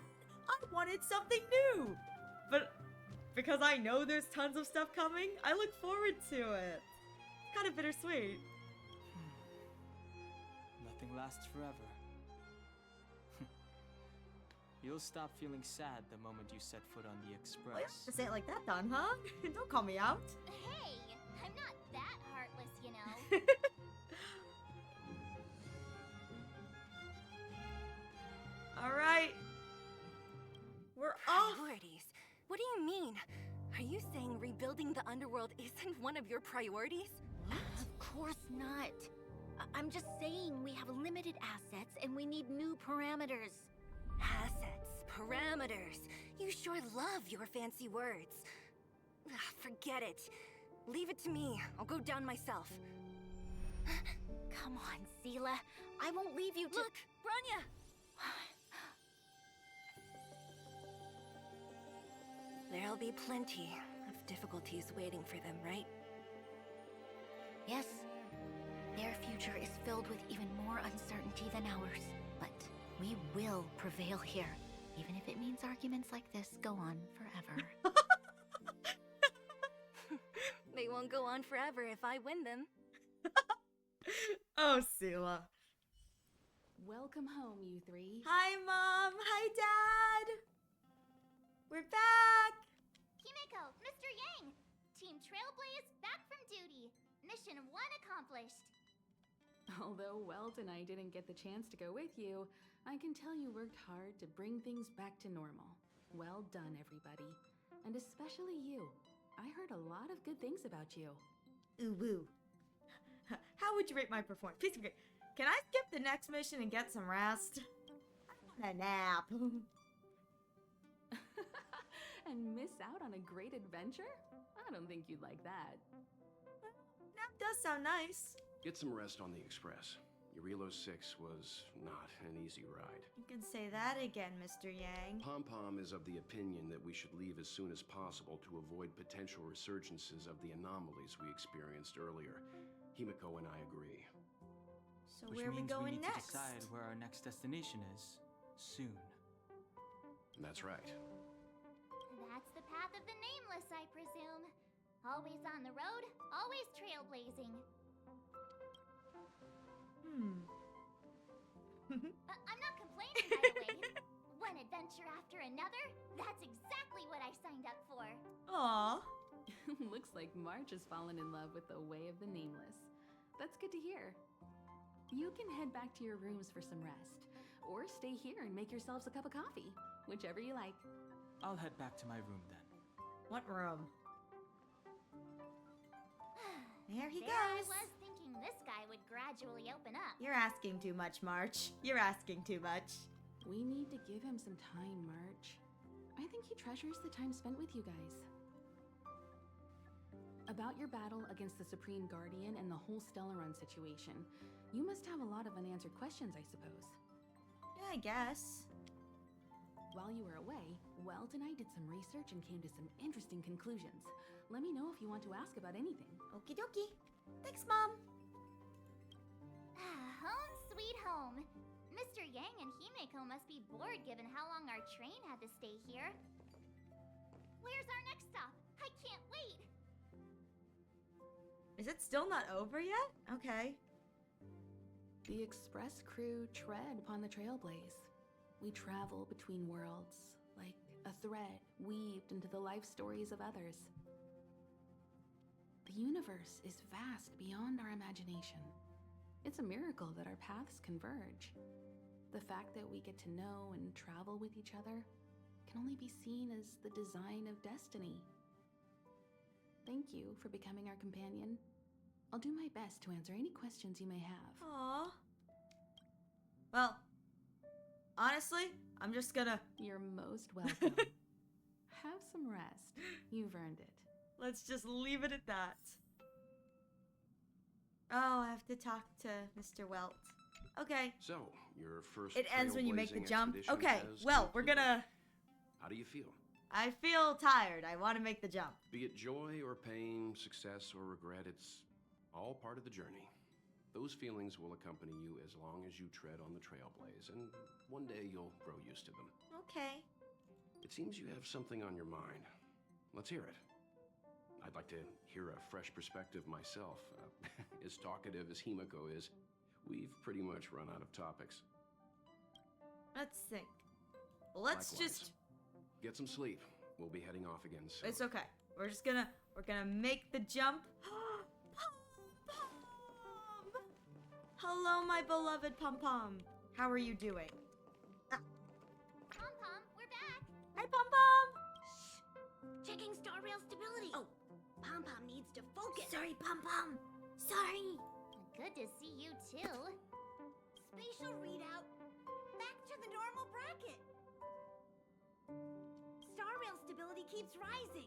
I wanted something new! But because I know there's tons of stuff coming, I look forward to it. It's kind of bittersweet. Nothing lasts forever. You'll stop feeling sad the moment you set foot on the Well, you express. don't have to say it like that, Don, huh? Don't call me out. Hey, I'm not that heartless, you know. Alright. We're off. Priorities? What do you mean? Are you saying rebuilding the underworld isn't one of your priorities? Of course not. I'm just saying we have limited assets and we need new parameters. Assets, parameters. You sure love your fancy words. Forget it. Leave it to me. I'll go down myself. Come on, Seela. I won't leave you to- Look! Bronya! There'll be plenty of difficulties waiting for them, right? Yes. Their future is filled with even more uncertainty than ours. But we will prevail here. Even if it means arguments like this go on forever. They won't go on forever if I win them. Oh, Seela. Welcome home, you three. Hi, Mom. Hi, Dad. We're back. Himeko, Mr. Yang! Team Trailblaze back from duty. Mission 1 accomplished. Although Welt and I didn't get the chance to go with you, I can tell you worked hard to bring things back to normal. Well done, everybody. And especially you. I heard a lot of good things about you. Ooh, woo. How would you rate my performance? Please, can I skip the next mission and get some rest? I want a nap. And miss out on a great adventure? I don't think you'd like that. Nap does sound nice. Get some rest on the express. Eurilo 6 was not an easy ride. You can say that again, Mr. Yang. Pom-Pom is of the opinion that we should leave as soon as possible to avoid potential resurgences of the anomalies we experienced earlier. Himeko and I agree. So Which where are we means going need next? to decide where our next destination is. Soon. That's right. That's the path of the Nameless, I presume. Always on the road, always trailblazing. I'm not complaining, by the way. One adventure after another, that's exactly what I signed up for. Aw. Looks like March has fallen in love with the way of the Nameless. That's good to hear. You can head back to your rooms for some rest, or stay here and make yourselves a cup of coffee, whichever you like. I'll head back to my room then. What room? There he There I goes. was thinking this guy would gradually open up. You're asking too much, March. You're asking too much. We need to give him some time, March. I think he treasures the time spent with you guys. About your battle against the Supreme Guardian and the whole Stellaron situation, you must have a lot of unanswered questions, I suppose. Yeah, I guess. While you were away, Welt and I did some research and came to some interesting conclusions. Let me know if you want to ask about anything. Okie dokie. Thanks, Mom. Home sweet home. Mr. Yang and Himeko must be bored given how long our train had to stay here. Where's our next stop? I can't wait. Is it still not over yet? Okay. The express crew tread upon the Trailblaze. We travel between worlds, like a thread weaved into the life stories of others. The universe is vast beyond our imagination. It's a miracle that our paths converge. The fact that we get to know and travel with each other can only be seen as the design of destiny. Thank you for becoming our companion. I'll do my best to answer any questions you may have. Aww. Well, honestly, I'm just gonna... You're most welcome. Have some rest. You've earned it. Let's just leave it at that. Oh, I have to talk to Mr. Welt. Okay. So, your first It ends when you make the trailblazing jump. expedition Okay, has well, we're concluded. gonna... How do you feel? I feel tired. I want to make the jump. Be it joy or pain, success or regret, it's all part of the journey. Those feelings will accompany you as long as you tread on the Trailblaze, and one day you'll grow used to them. Okay. It seems you have something on your mind. Let's hear it. I'd like to hear a fresh perspective myself. As talkative as Himeko is, we've pretty much run out of topics. Let's think. Let's Likewise. just... Get some sleep. We'll be heading off again soon. It's okay. We're gonna make the jump. Pom-Pom! Hello, my beloved Pom-Pom. How are you doing? Pom-Pom, we're back. Hi, Pom-Pom! Checking star rail stability. Oh, Pom-Pom needs to focus. Sorry, Pom-Pom. Sorry. Good to see you too. Spatial readout. Back to the normal bracket. Star rail stability keeps rising.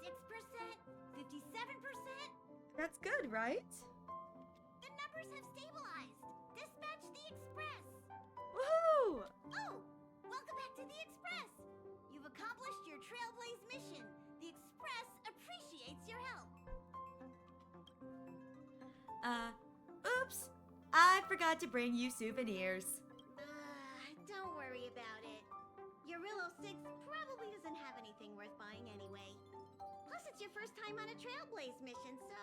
56%, 57%, That's good, right? The numbers have stabilized. Dispatch the express. Woohoo! Oh, welcome back to the express. You've accomplished your Trailblaze mission. The express appreciates your help. Oops. I forgot to bring you souvenirs. Don't worry about it. Your Rillo 6 probably doesn't have anything worth buying anyway. Plus, it's your first time on a Trailblaze mission, so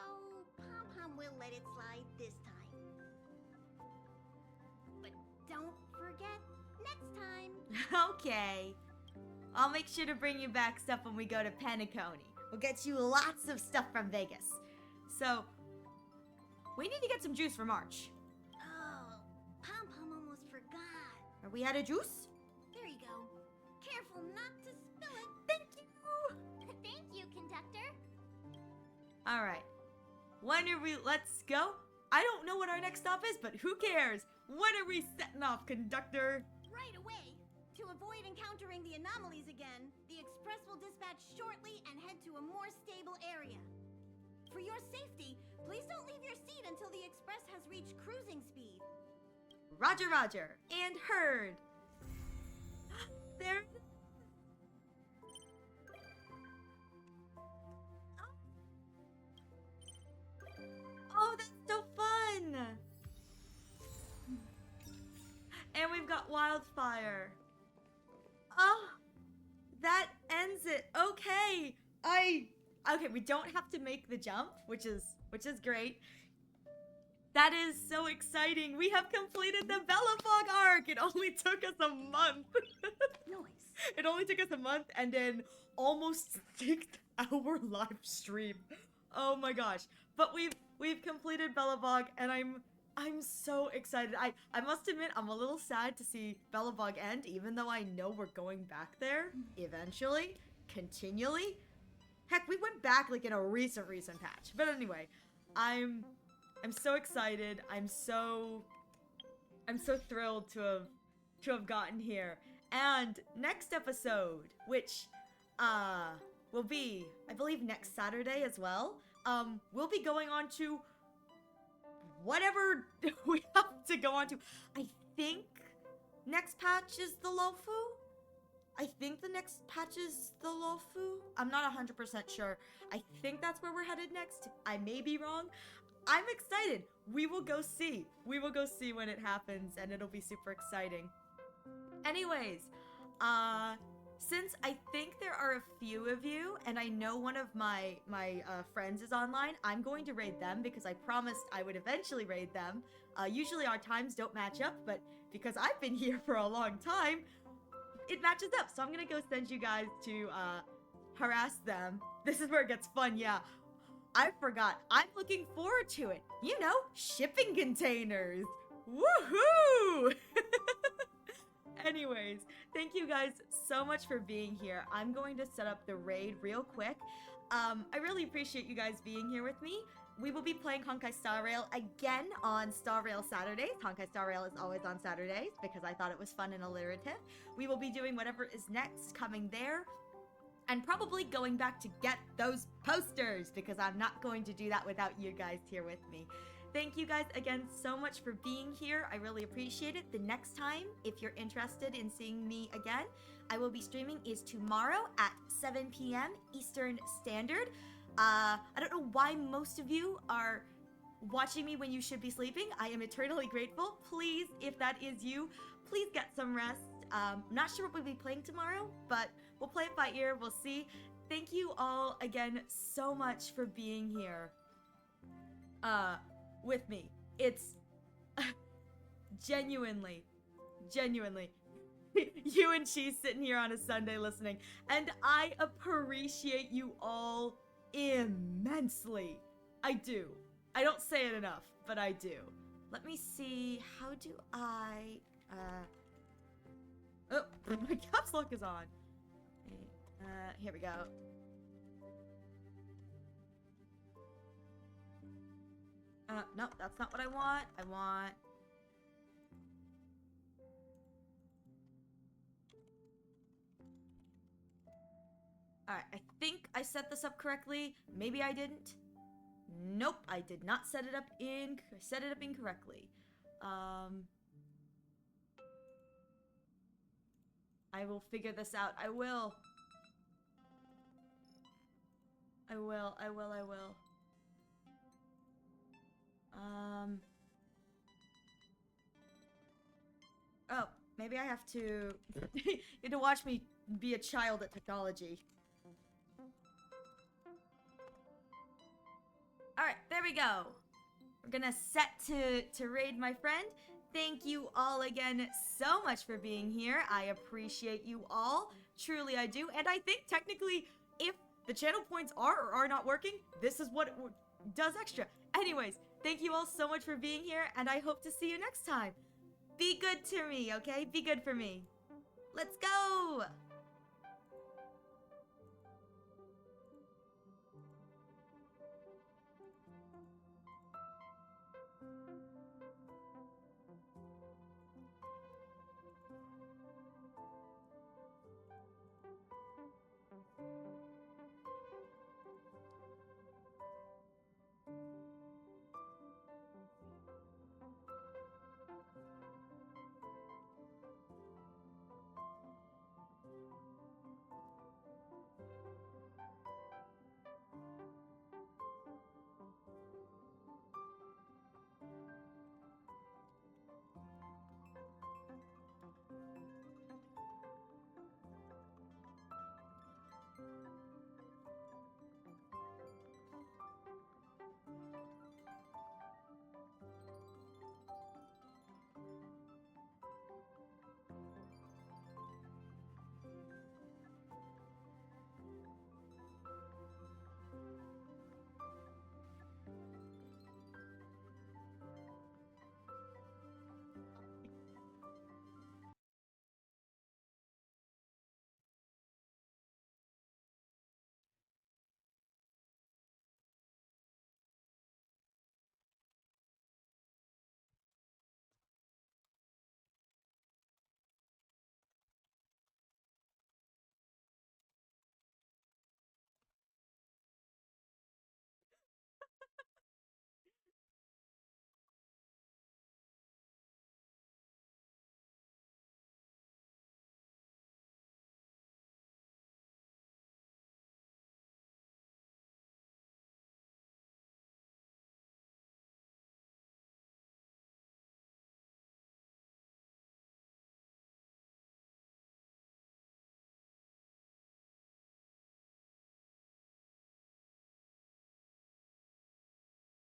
Pom Pom will let it slide this time. But don't forget, next time. Okay. I'll make sure to bring you back stuff when we go to Penacony. We'll get you lots of stuff from Vegas. So, we need to get some juice for March. Oh, Pom Pom almost forgot. Are we out of juice? There you go. Careful not to spill it. Thank you. Thank you, conductor. All right. Let's go. I don't know what our next stop is, but who cares? When are we setting off, conductor? Right away. To avoid encountering the anomalies again, the express will dispatch shortly and head to a more stable area. For your safety, please don't leave your seat until the express has reached cruising speed. Roger, roger. And heard. There. Oh, that's so fun. And we've got wildfire. Oh, that ends it. Okay. Okay, we don't have to make the jump, which is great. That is so exciting. We have completed the Belobog arc. It only took us a month. Nice. It only took us a month and an almost 6-hour live stream. Oh my gosh. But we've completed Belobog and I'm so excited. I must admit I'm a little sad to see Belobog end, even though I know we're going back there eventually, continually. Heck, we went back like in a recent patch. But anyway, I'm so excited. I'm so thrilled to have gotten here. And next episode, which will be, I believe, next Saturday as well, we'll be going on to whatever we have to go on to. I think next patch is the Lofu. I think the next patch is the Lofu. I'm not 100% sure. I think that's where we're headed next. I may be wrong. I'm excited. We will go see. We will go see when it happens, and it'll be super exciting. Anyways, since I think there are a few of you, and I know one of my friends is online, I'm going to raid them because I promised I would eventually raid them. Usually our times don't match up, but because I've been here for a long time, it matches up. So I'm gonna go send you guys to harass them. This is where it gets fun, yeah. I forgot. I'm looking forward to it. You know, shipping containers. Woohoo! Anyways, thank you guys so much for being here. I'm going to set up the raid real quick. I really appreciate you guys being here with me. We will be playing Honkai Star Rail again on Star Rail Saturdays. Honkai Star Rail is always on Saturdays because I thought it was fun and alliterative. We will be doing whatever is next coming there. And probably going back to get those posters because I'm not going to do that without you guys here with me. Thank you guys again so much for being here. I really appreciate it. The next time, if you're interested in seeing me again, I will be streaming is tomorrow at 7 p.m. Eastern Standard. I don't know why most of you are watching me when you should be sleeping. I am eternally grateful. Please, if that is you, please get some rest. Not sure what we'll be playing tomorrow, but we'll play it by ear. We'll see. Thank you all again so much for being here with me. It's genuinely you and she sitting here on a Sunday listening, and I appreciate you all immensely. I do. I don't say it enough, but I do. Let me see. How do I oh, my caps lock is on. Here we go. No, that's not what I want. I want... Alright, I think I set this up correctly. Maybe I didn't. Nope, I did not set it up incorrectly. I will figure this out. I will. Oh, maybe I have to... you have to watch me be a child at technology. Alright, there we go. We're gonna set to raid my friend. Thank you all again so much for being here. I appreciate you all. Truly I do. And I think technically, if the channel points are or are not working, this is what it does extra. Anyways, thank you all so much for being here, and I hope to see you next time. Be good to me, okay? Be good for me. Let's go!